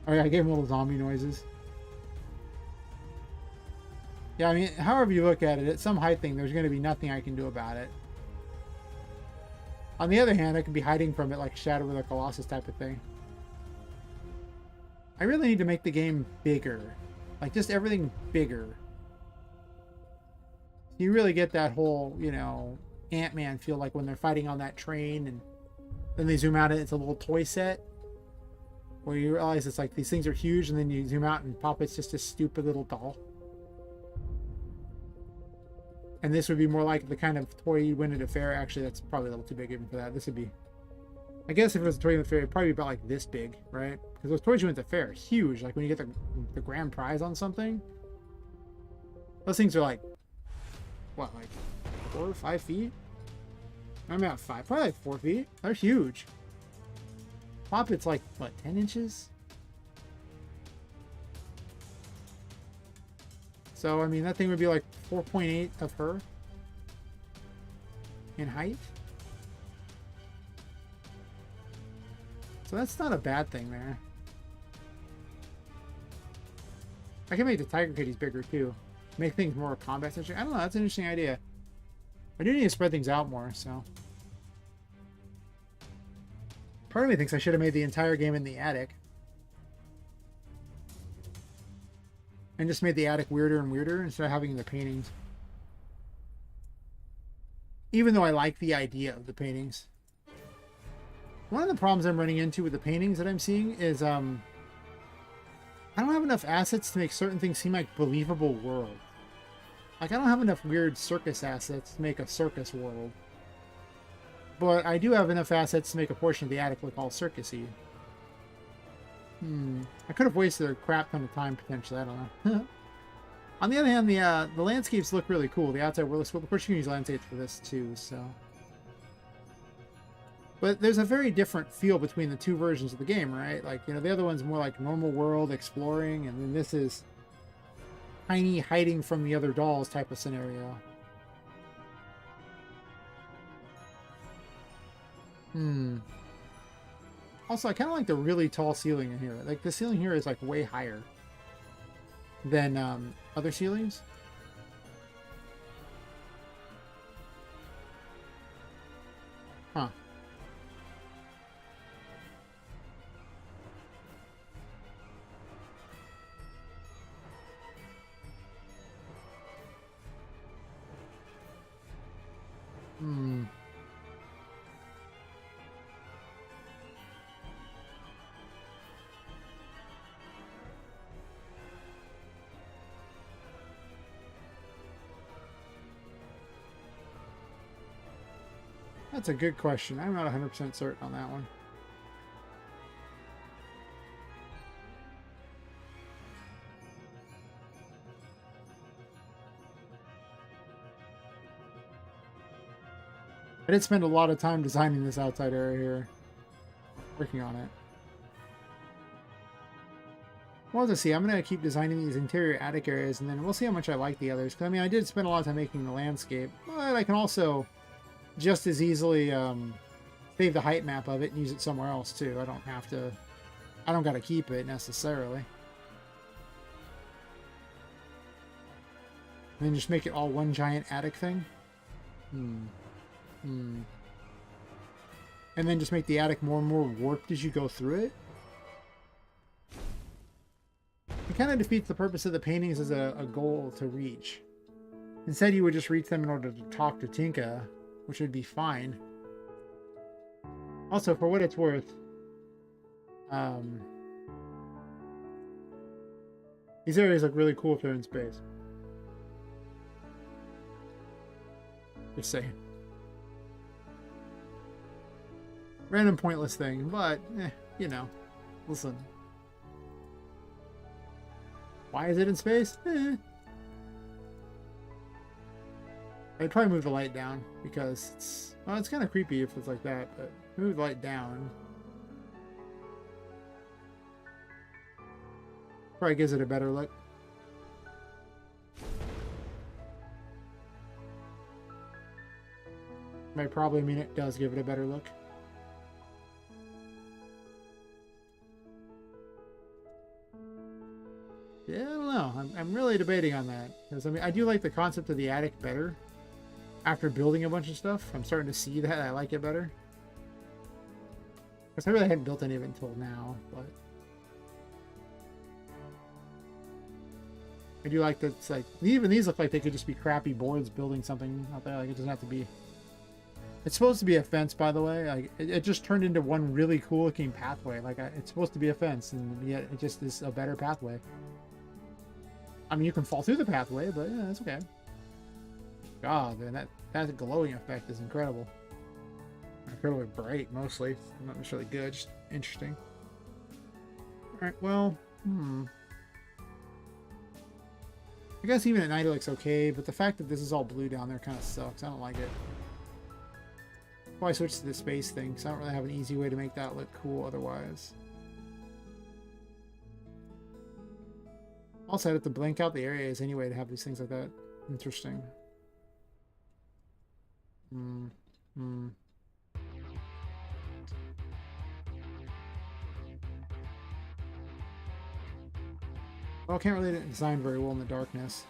Oh yeah, I gave him little zombie noises. Yeah, I mean, however you look at it, at some height thing, there's going to be nothing I can do about it. On the other hand, I could be hiding from it like Shadow of the Colossus type of thing. I really need to make the game bigger. Like, just everything bigger. You really get that whole, you know, Ant-Man feel like when they're fighting on that train and then they zoom out and it's a little toy set. Where you realize it's like these things are huge and then you zoom out and Poppet's just a stupid little doll. And this would be more like the kind of toy you win at a fair. Actually, that's probably a little too big even for that. This would be... I guess if it was a toy in the fair, it'd probably be about like this big, right? Because those toys you win at the fair are huge. Like when you get the grand prize on something. Those things are like... What, like 4 or 5 feet? I'm at 5. Probably like 4 feet. They're huge. Poppet's like, what, 10 inches? So, I mean, that thing would be like 4.8 of her in height. So that's not a bad thing there. I can make the Tiger Kitties bigger too. Make things more combat centric. I don't know, that's an interesting idea. I do need to spread things out more, so. Part of me thinks I should have made the entire game in the attic. And just made the attic weirder and weirder instead of having the paintings. Even though I like the idea of the paintings. One of the problems I'm running into with the paintings that I'm seeing is I don't have enough assets to make certain things seem like believable worlds. Like I don't have enough weird circus assets to make a circus world. But I do have enough assets to make a portion of the attic look all circusy. I could have wasted a crap ton of time potentially. I don't know. On the other hand, the landscapes look really cool. The outside world looks cool. Of course, you can use landscapes for this too. So, but there's a very different feel between the two versions of the game, right? Like you know, the other one's more like normal world exploring, and then this is tiny hiding from the other dolls type of scenario. Also, I kind of like the really tall ceiling in here. Like, the ceiling here is, like, way higher than other ceilings. Huh. That's a good question. I'm not 100% certain on that one. I did spend a lot of time designing this outside area here. Working on it. Well, to see. I'm going to keep designing these interior attic areas, and then we'll see how much I like the others. Because, I mean, I did spend a lot of time making the landscape. But I can also just as easily save the height map of it and use it somewhere else, too. I don't have to... I don't got to keep it, necessarily. And then just make it all one giant attic thing. And then just make the attic more and more warped as you go through it. It kind of defeats the purpose of the paintings as a goal to reach. Instead, you would just reach them in order to talk to Tinka, which would be fine. Also, for what it's worth, Um, these areas look really cool if they're in space. Just saying. Random pointless thing, but, you know, listen. Why is it in space? I'd probably move the light down because it's, well, it's kind of creepy if it's like that, but move the light down. Probably gives it a better look. Might probably mean it does give it a better look. Yeah, I don't know. I'm really debating on that. Because, I mean, I do like the concept of the attic better. After building a bunch of stuff, I'm starting to see that I like it better. Because I really hadn't built any of it until now, but... I do like that it's like... Even these look like they could just be crappy boards building something out there. Like, it doesn't have to be... It's supposed to be a fence, by the way. Like, it just turned into one really cool looking pathway. Like, it's supposed to be a fence, and yet it just is a better pathway. I mean, you can fall through the pathway, but yeah, that's okay. God, man, that glowing effect is incredible. Incredibly bright, mostly. Not necessarily good, just interesting. Alright, well, I guess even at night it looks okay, but the fact that this is all blue down there kind of sucks. I don't like it. Well, I switched to the space thing, because I don't really have an easy way to make that look cool otherwise. Also, I'd have to blank out the areas anyway to have these things like that. Interesting. Well, I can't really design very well in the darkness.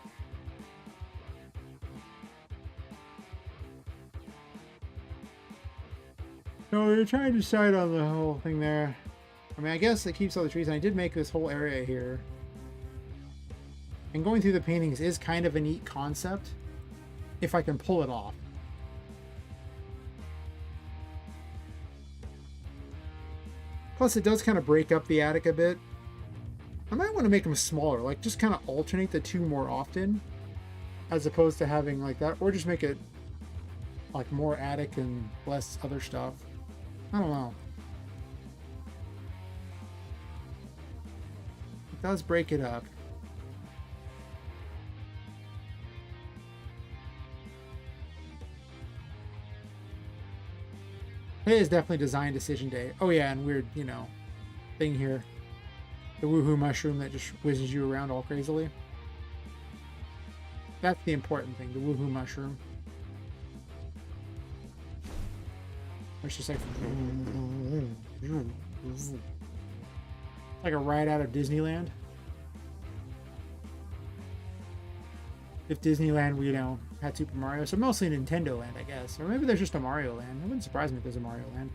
So you're trying to decide on the whole thing there. I mean, I guess it keeps all the trees, and I did make this whole area here. And going through the paintings is kind of a neat concept, if I can pull it off. Plus, it does kind of break up the attic a bit. I might want to make them smaller, like just kind of alternate the two more often, as opposed to having like that, or just make it like more attic and less other stuff. I don't know. It does break it up. Today is definitely design decision day. Oh yeah, and weird, you know, thing here. The woohoo mushroom that just whizzes you around all crazily. That's the important thing, the woohoo mushroom. It's just like... like a ride out of Disneyland. If Disneyland, you know, had Super Mario. So mostly Nintendo Land, I guess. Or maybe there's just a Mario Land. It wouldn't surprise me if there's a Mario Land.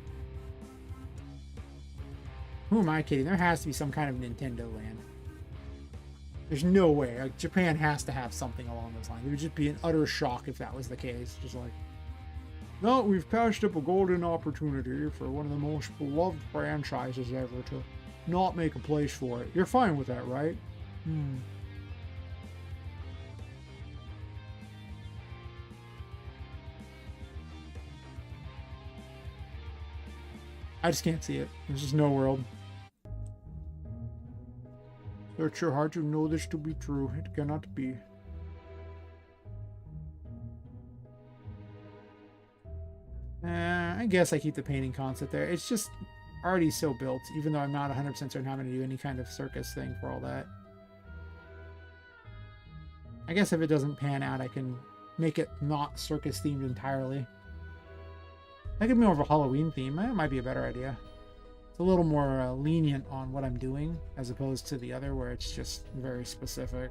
Who am I kidding? There has to be some kind of Nintendo Land. There's no way. Like, Japan has to have something along those lines. It would just be an utter shock if that was the case. Just like, no, we've passed up a golden opportunity for one of the most beloved franchises ever to not make a place for it. You're fine with that, right? I just can't see it. There's just no world. Search your heart to know this to be true. It cannot be. I guess I keep the painting concept there. It's just already so built, even though I'm not 100% certain how I'm going to do any kind of circus thing for all that. I guess if it doesn't pan out, I can make it not circus themed entirely. That could be more of a Halloween theme. That might be a better idea. It's a little more lenient on what I'm doing, as opposed to the other where it's just very specific.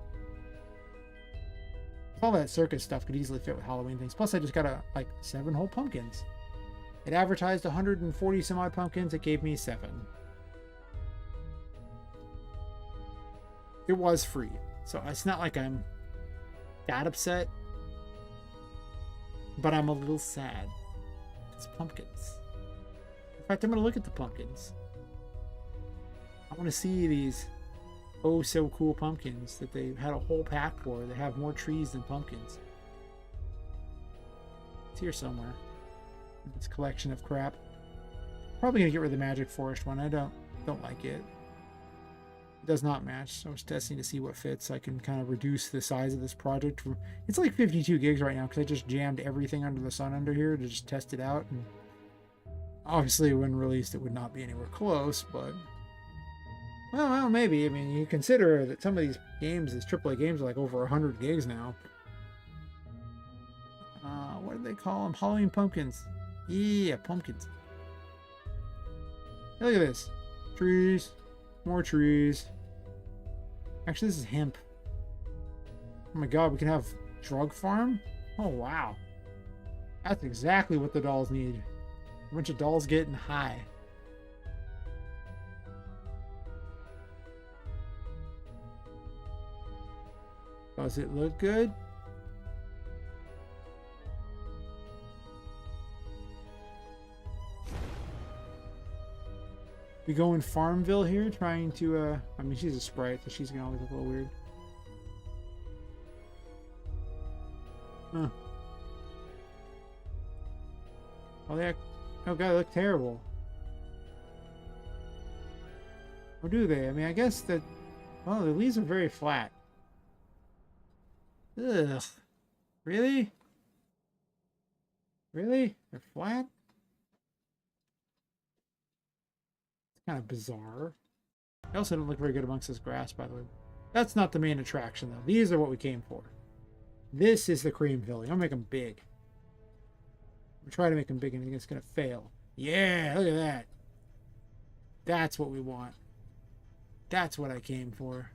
All that circus stuff could easily fit with Halloween things. Plus, I just got like 7 whole pumpkins. It advertised 140 some odd pumpkins. It gave me 7. It was free, so it's not like I'm that upset, but I'm a little sad. It's pumpkins. In fact, I'm gonna look at the pumpkins. want to see these oh so cool pumpkins that they had a whole pack for. They have more trees than pumpkins. It's here somewhere. This collection of crap. Probably gonna get rid of the Magic Forest one. I don't like it. It does not match. So I was testing to see what fits. So I can kind of reduce the size of this project. It's like 52 gigs right now because I just jammed everything under the sun under here to just test it out. And obviously, when released, it would not be anywhere close, but well, maybe. I mean, you consider that some of these games, these AAA games, are like over 100 gigs now. What do they call them? Halloween pumpkins. Yeah, pumpkins. Look at this. Trees. More trees. Actually, this is hemp. Oh my god, we can have drug farm? Oh, wow. That's exactly what the dolls need. A bunch of dolls getting high. Does it look good? We go in Farmville here, trying to, I mean, she's a sprite, so she's gonna always look a little weird. Huh. Oh, they oh god, they look terrible. Or do they? I mean, I guess that, well, the leaves are very flat. Ugh. Really? Really? They're flat? It's kind of bizarre. They also don't look very good amongst this grass, by the way. That's not the main attraction, though. These are what we came for. This is the cream filling. I'll make them big. I'm trying to make them big and I think it's going to fail. Yeah, look at that. That's what we want. That's what I came for.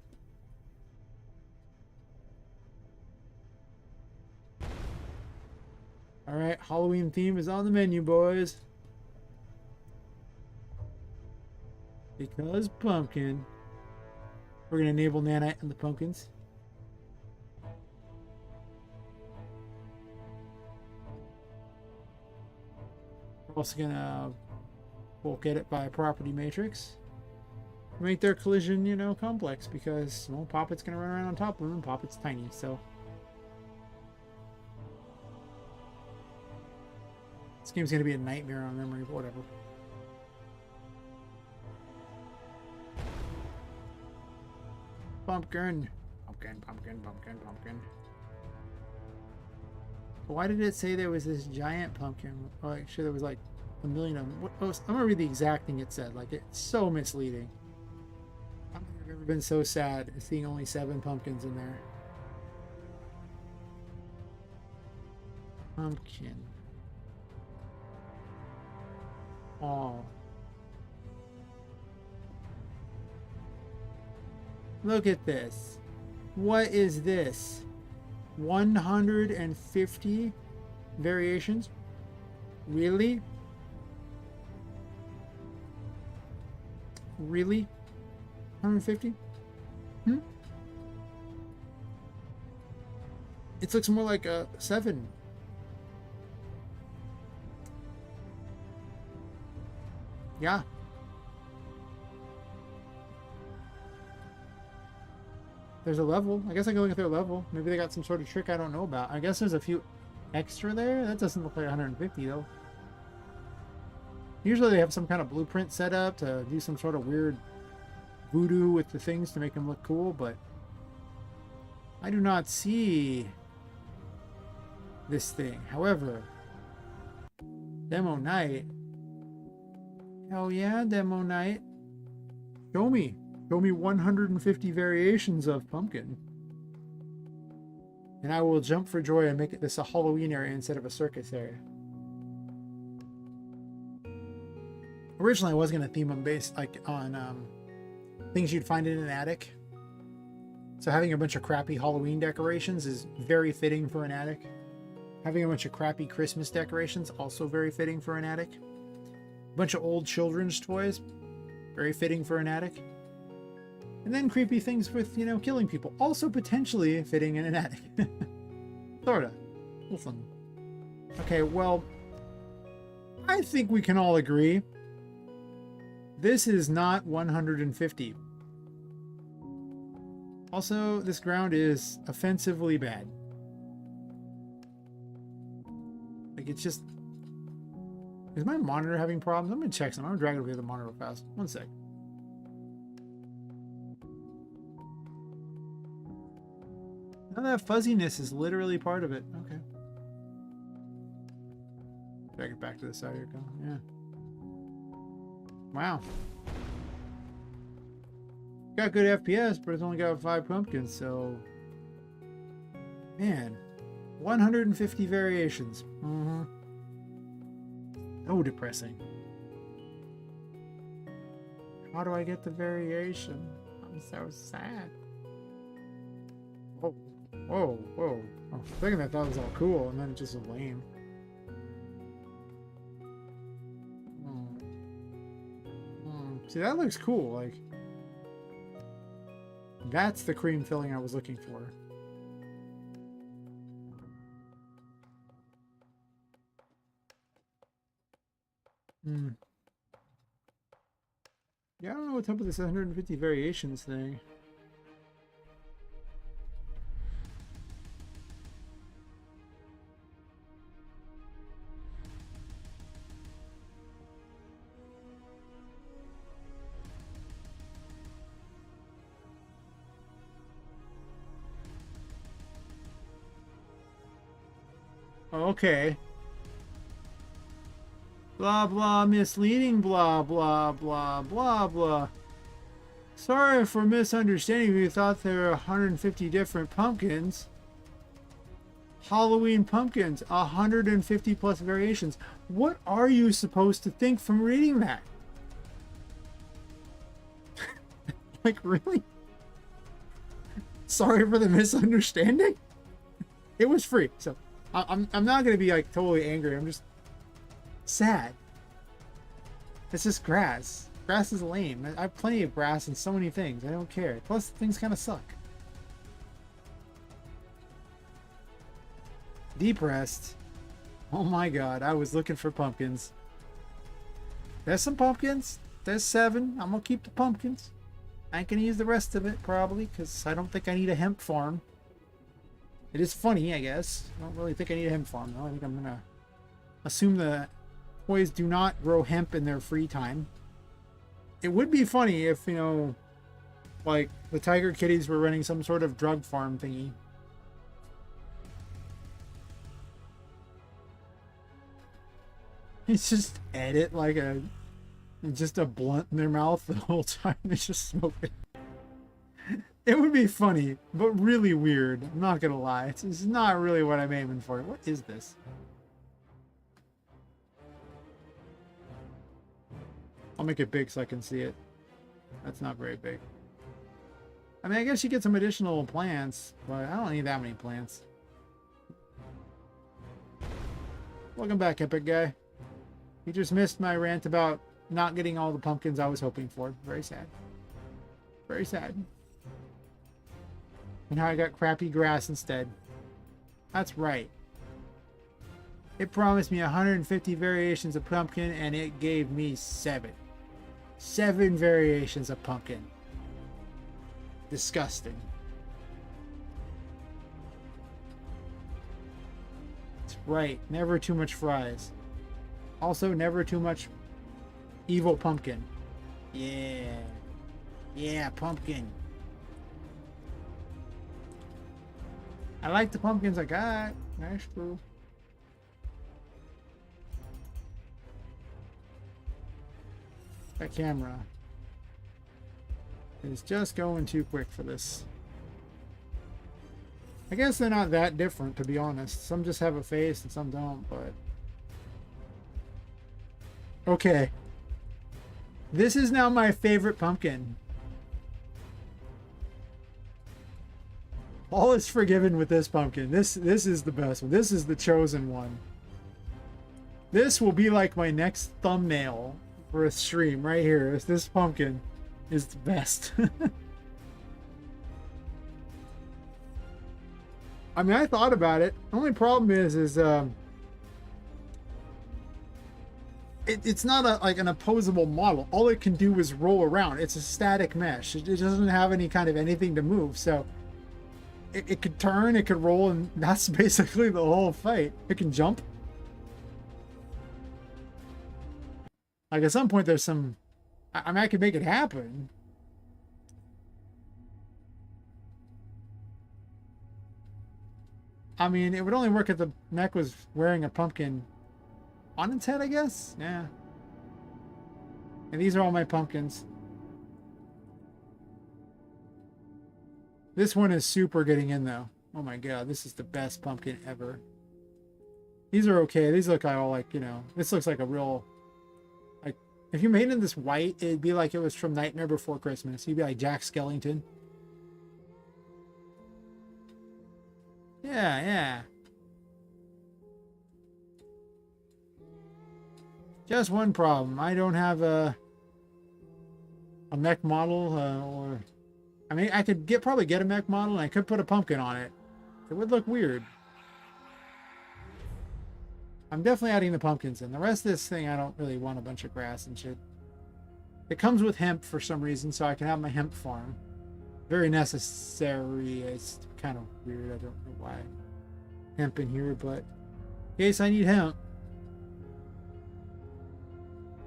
Alright, Halloween theme is on the menu, boys. Because pumpkin. We're going to enable nanite on the pumpkins. We're also going to bulk edit by property matrix. Make their collision, you know, complex because, well, Poppet's going to run around on top of them and Poppet's tiny, so. This game's going to be a nightmare on memory, but whatever. Pumpkin. Pumpkin, pumpkin, pumpkin, pumpkin. Why did it say there was this giant pumpkin? Oh, actually, there was like a million of them. I'm going to read the exact thing it said. Like, it's so misleading. I don't think I've ever been so sad seeing only 7 pumpkins in there. Pumpkin. Oh. Look at this. What is this? 150 variations? Really? Really? 150? It looks more like a 7. Yeah. There's a level. I guess I can look at their level. Maybe they got some sort of trick I don't know about. I guess there's a few extra there. That doesn't look like 150 though. Usually they have some kind of blueprint set up to do some sort of weird voodoo with the things to make them look cool, but I do not see this thing. However, demo night. Hell yeah, demo night. Show me. Show me 150 variations of pumpkin. And I will jump for joy and make this a Halloween area instead of a circus area. Originally, I was going to theme them based like on things you'd find in an attic. So having a bunch of crappy Halloween decorations is very fitting for an attic. Having a bunch of crappy Christmas decorations, also very fitting for an attic. A bunch of old children's toys, very fitting for an attic. And then creepy things with, you know, killing people. Also potentially fitting in an attic. Sorta. Listen. Okay, well, I think we can all agree This is not 150. Also, this ground is offensively bad. Like, it's just... Is my monitor having problems? I'm gonna check some. I'm gonna drag it over the monitor real fast. One sec. Now that fuzziness is literally part of it. Okay. Drag it back to the side here. Yeah. Wow. Got good FPS, but it's only got 5 pumpkins, so... Man. 150 variations. So depressing. How do I get the variation? I'm so sad. Whoa. Whoa, whoa. I was thinking that was all cool, and then it just was lame. See, that looks cool. Like, that's the cream filling I was looking for. Yeah, I don't know what's up with this 150 variations thing. Okay. Blah, blah, misleading, blah, blah, blah, blah, blah. Sorry for misunderstanding. We thought there were 150 different pumpkins. Halloween pumpkins, 150 plus variations. What are you supposed to think from reading that? Like, really? Sorry for the misunderstanding? It was free, so... I'm not gonna be like totally angry. I'm just sad. It's just grass. Grass is lame. I have plenty of grass and so many things. I don't care. Plus, things kind of suck. Depressed. Oh my god, I was looking for pumpkins. There's some pumpkins. There's 7. I'm gonna keep the pumpkins. I ain't gonna use the rest of it probably because I don't think I need a hemp farm. It is funny, I guess. I don't really think I need a hemp farm, though. I think I'm going to assume the boys do not grow hemp in their free time. It would be funny if, you know, like, the Tiger Kitties were running some sort of drug farm thingy. It's just edit like just a blunt in their mouth the whole time. They just smoke it. It would be funny, but really weird. I'm not gonna lie. It's not really what I'm aiming for. What is this? I'll make it big so I can see it. That's not very big. I mean, I guess you get some additional plants, but I don't need that many plants. Welcome back, Epic Guy. You just missed my rant about not getting all the pumpkins I was hoping for. Very sad. Very sad. And how I got crappy grass instead. That's right. It promised me 150 variations of pumpkin, and it gave me 7. 7 variations of pumpkin. Disgusting. That's right. Never too much fries. Also, never too much evil pumpkin. Yeah. Yeah, pumpkin. I like the pumpkins I got. That's cool. That camera is just going too quick for this. I guess they're not that different, to be honest. Some just have a face and some don't, but... Okay. This is now my favorite pumpkin. All is forgiven with this pumpkin. This is the best one. This is the chosen one. This will be like my next thumbnail for a stream right here. This pumpkin is the best. I mean, I thought about it. The only problem is it's not like an opposable model. All it can do is roll around. It's a static mesh. It doesn't have any kind of anything to move. So it could turn, it could roll, and that's basically the whole fight. It can jump. Like at some point, there's some. I mean, I could make it happen. I mean, it would only work if the mech was wearing a pumpkin on its head, I guess. Yeah. And these are all my pumpkins. This one is super getting in, though. Oh my god, this is the best pumpkin ever. These are okay. These look all like, you know, this looks like a real... Like, if you made it this white, it'd be like it was from Nightmare Before Christmas. You'd be like Jack Skellington. Yeah, yeah. Just one problem. I don't have a mech model, or... I mean, I could probably get a mech model, and I could put a pumpkin on it. It would look weird. I'm definitely adding the pumpkins in. The rest of this thing, I don't really want a bunch of grass and shit. It comes with hemp for some reason, so I can have my hemp farm. Very necessary. It's kind of weird. I don't know why hemp in here, but in case I need hemp.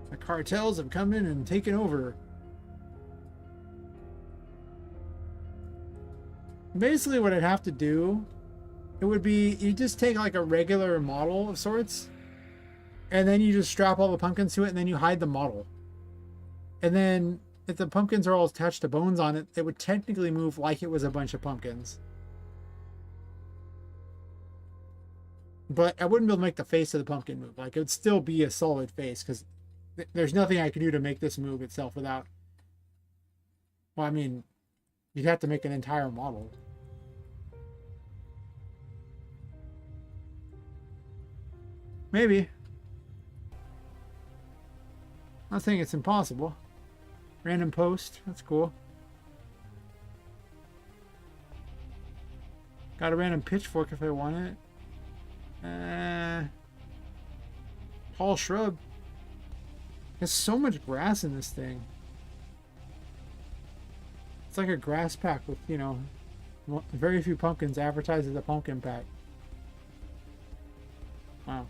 The cartels have come in and taken over. Basically what I'd have to do, it would be, you just take like a regular model of sorts, and then you just strap all the pumpkins to it, and then you hide the model. And then if the pumpkins are all attached to bones on it, it would technically move like it was a bunch of pumpkins. But I wouldn't be able to make the face of the pumpkin move. Like, it would still be a solid face, because there's nothing I can do to make this move itself without... Well, I mean, you'd have to make an entire model. Maybe. I'm not saying it's impossible. Random post. That's cool. Got a random pitchfork if I want it. Tall shrub. There's so much grass in this thing. It's like a grass pack with, you know, very few pumpkins advertised as a pumpkin pack. Wow.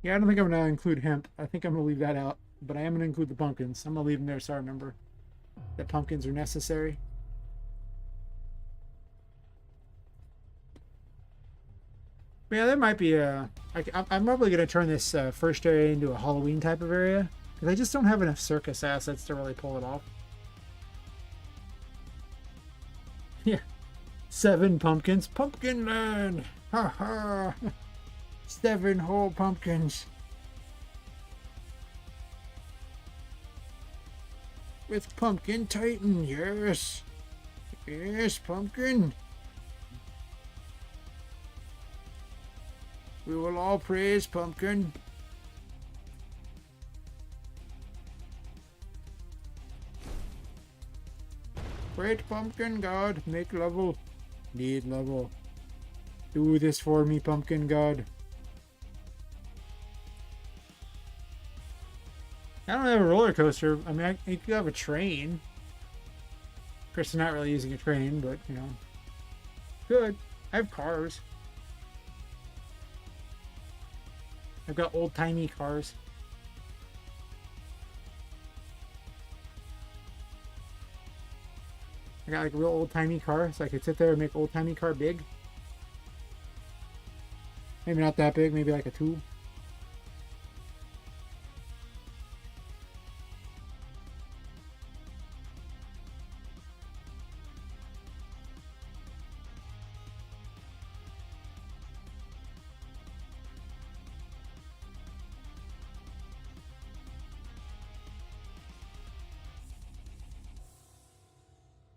Yeah, I don't think I'm going to include hemp. I think I'm going to leave that out. But I am going to include the pumpkins. I'm going to leave them there so I remember that pumpkins are necessary. But yeah, there might be a... I'm probably going to turn this first area into a Halloween type of area. Because I just don't have enough circus assets to really pull it off. Yeah. 7 pumpkins. Pumpkin land! Ha ha! 7 whole pumpkins. With Pumpkin Titan, yes. Yes, pumpkin. We will all praise pumpkin. Great pumpkin god, make level. Need level. Do this for me, pumpkin god. I don't have a roller coaster. I mean, you could have a train. Of course, I'm not really using a train, but, you know. Good. I have cars. I've got old-timey cars. I got like a real old-timey car, so I could sit there and make old-timey car big. Maybe not that big, maybe like a 2.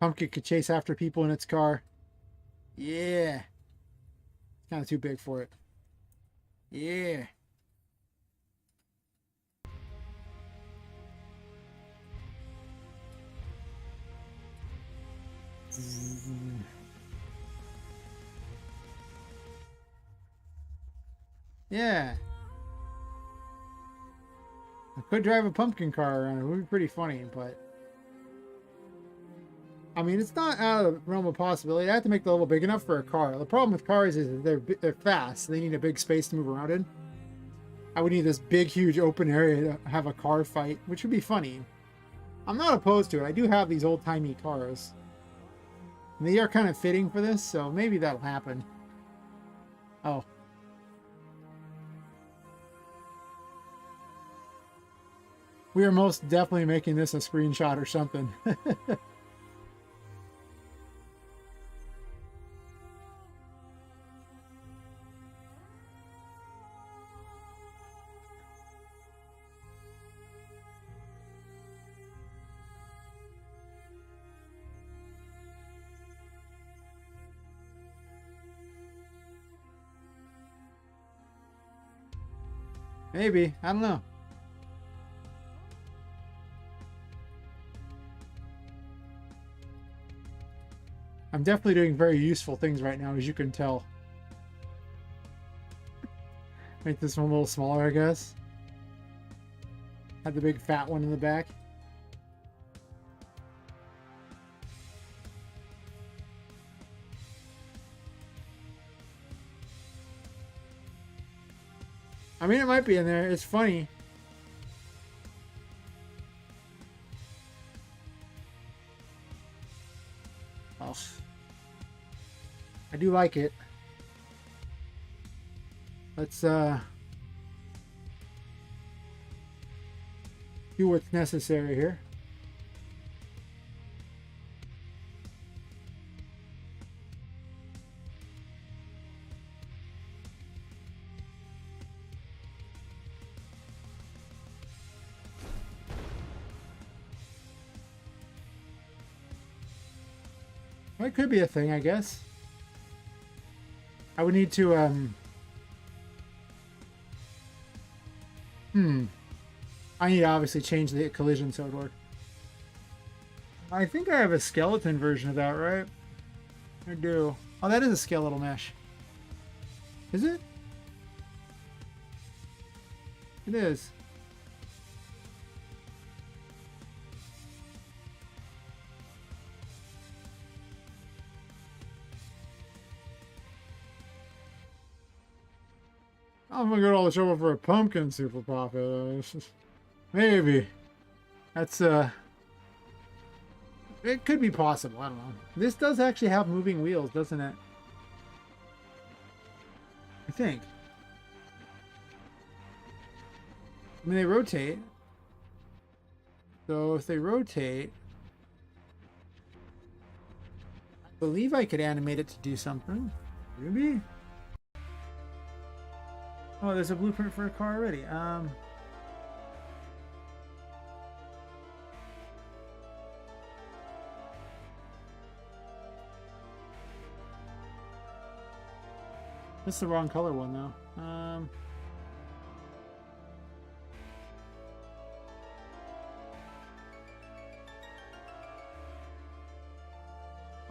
Pumpkin could chase after people in its car. Yeah. It's kind of too big for it. Yeah. Yeah. I could drive a pumpkin car around. It would be pretty funny, but I mean, it's not out of the realm of possibility. I have to make the level big enough for a car. The problem with cars is that they're fast. So they need a big space to move around in. I would need this big, huge open area to have a car fight, which would be funny. I'm not opposed to it. I do have these old-timey cars. And they are kind of fitting for this, so maybe that'll happen. Oh. We are most definitely making this a screenshot or something. Maybe. I don't know. I'm definitely doing very useful things right now, as you can tell. Make this one a little smaller, I guess. Have the big fat one in the back. I mean, it might be in there. It's funny. Oh. I do like it. Let's do what's necessary here. Well, it could be a thing, I guess. I would need to, I need to obviously change the collision so it would work. I think I have a skeleton version of that, right? I do. Oh, that is a skeletal mesh. Is it? It is. I'm gonna go to all the trouble for a pumpkin super Poppet. Maybe. That's it could be possible, I don't know. This does actually have moving wheels, doesn't it? I think. I mean, they rotate. So if they rotate, I believe I could animate it to do something. Maybe? Oh, there's a blueprint for a car already. That's the wrong color one, though.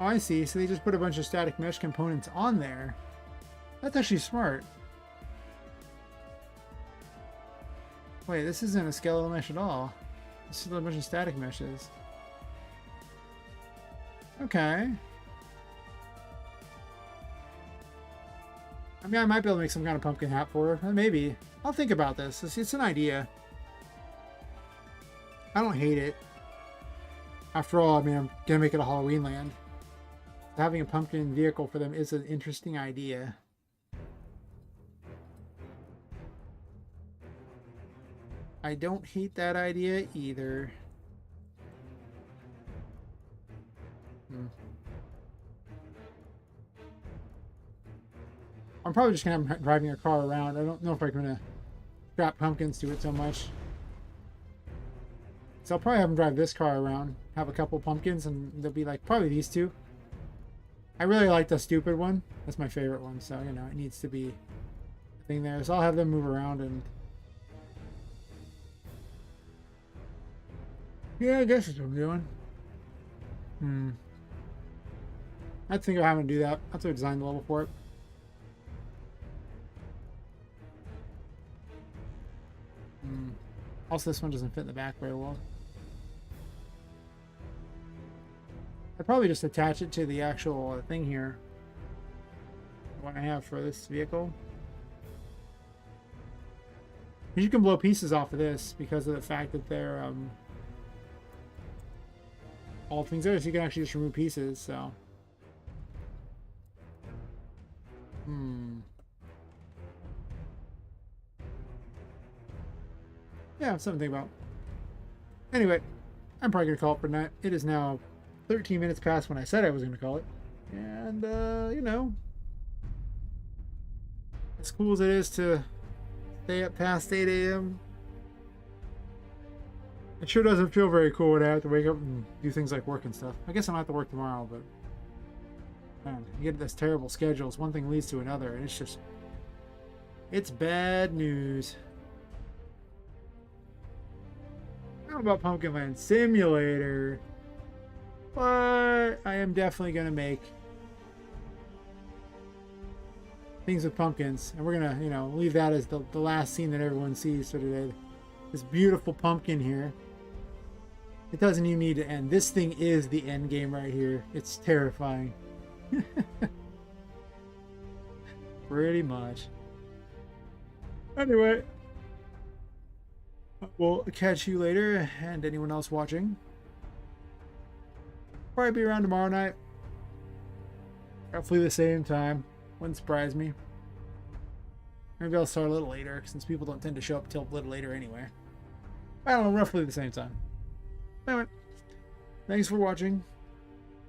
Oh, I see. So they just put a bunch of static mesh components on there. That's actually smart. Wait, this isn't a skeletal mesh at all. This is a bunch of static meshes. Okay. I mean, I might be able to make some kind of pumpkin hat for her. Maybe. I'll think about this. It's an idea. I don't hate it. After all, I mean, I'm going to make it a Halloween land. Having a pumpkin vehicle for them is an interesting idea. I don't hate that idea either. I'm probably just gonna have driving a car around. I don't know if I'm gonna strap pumpkins to it so much. So I'll probably have them drive this car around, have a couple pumpkins, and they'll be like probably these two. I really like the stupid one. That's my favorite one, so you know it needs to be a thing there. So I'll have them move around and. Yeah, I guess that's what I'm doing. I think of having to do that. I have to design the level for it. Also, this one doesn't fit in the back very well. I'd probably just attach it to the actual thing here. The one I have for this vehicle. You can blow pieces off of this because of the fact that they're all things there, so you can actually just remove pieces. So, yeah, something to think about. Anyway, I'm probably gonna call it for tonight. It is now 13 minutes past when I said I was gonna call it, and you know, as cool as it is to stay up past 8 a.m. It sure doesn't feel very cool when I have to wake up and do things like work and stuff. I guess I'm gonna have to work tomorrow, but man, you get this terrible schedules. One thing leads to another, and it's bad news. How about Pumpkinland Simulator? But I am definitely gonna make things with pumpkins, and we're gonna, you know, leave that as the last scene that everyone sees for today. This beautiful pumpkin here. It doesn't even need to end. This thing is the end game right here. It's terrifying. Pretty much. Anyway, we'll catch you later, and anyone else watching. Probably be around tomorrow night. Roughly the same time. Wouldn't surprise me. Maybe I'll start a little later, since people don't tend to show up till a little later anyway. I don't know, roughly the same time. Anyway, thanks for watching.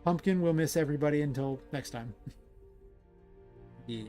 Pumpkin will miss everybody until next time. Yeah.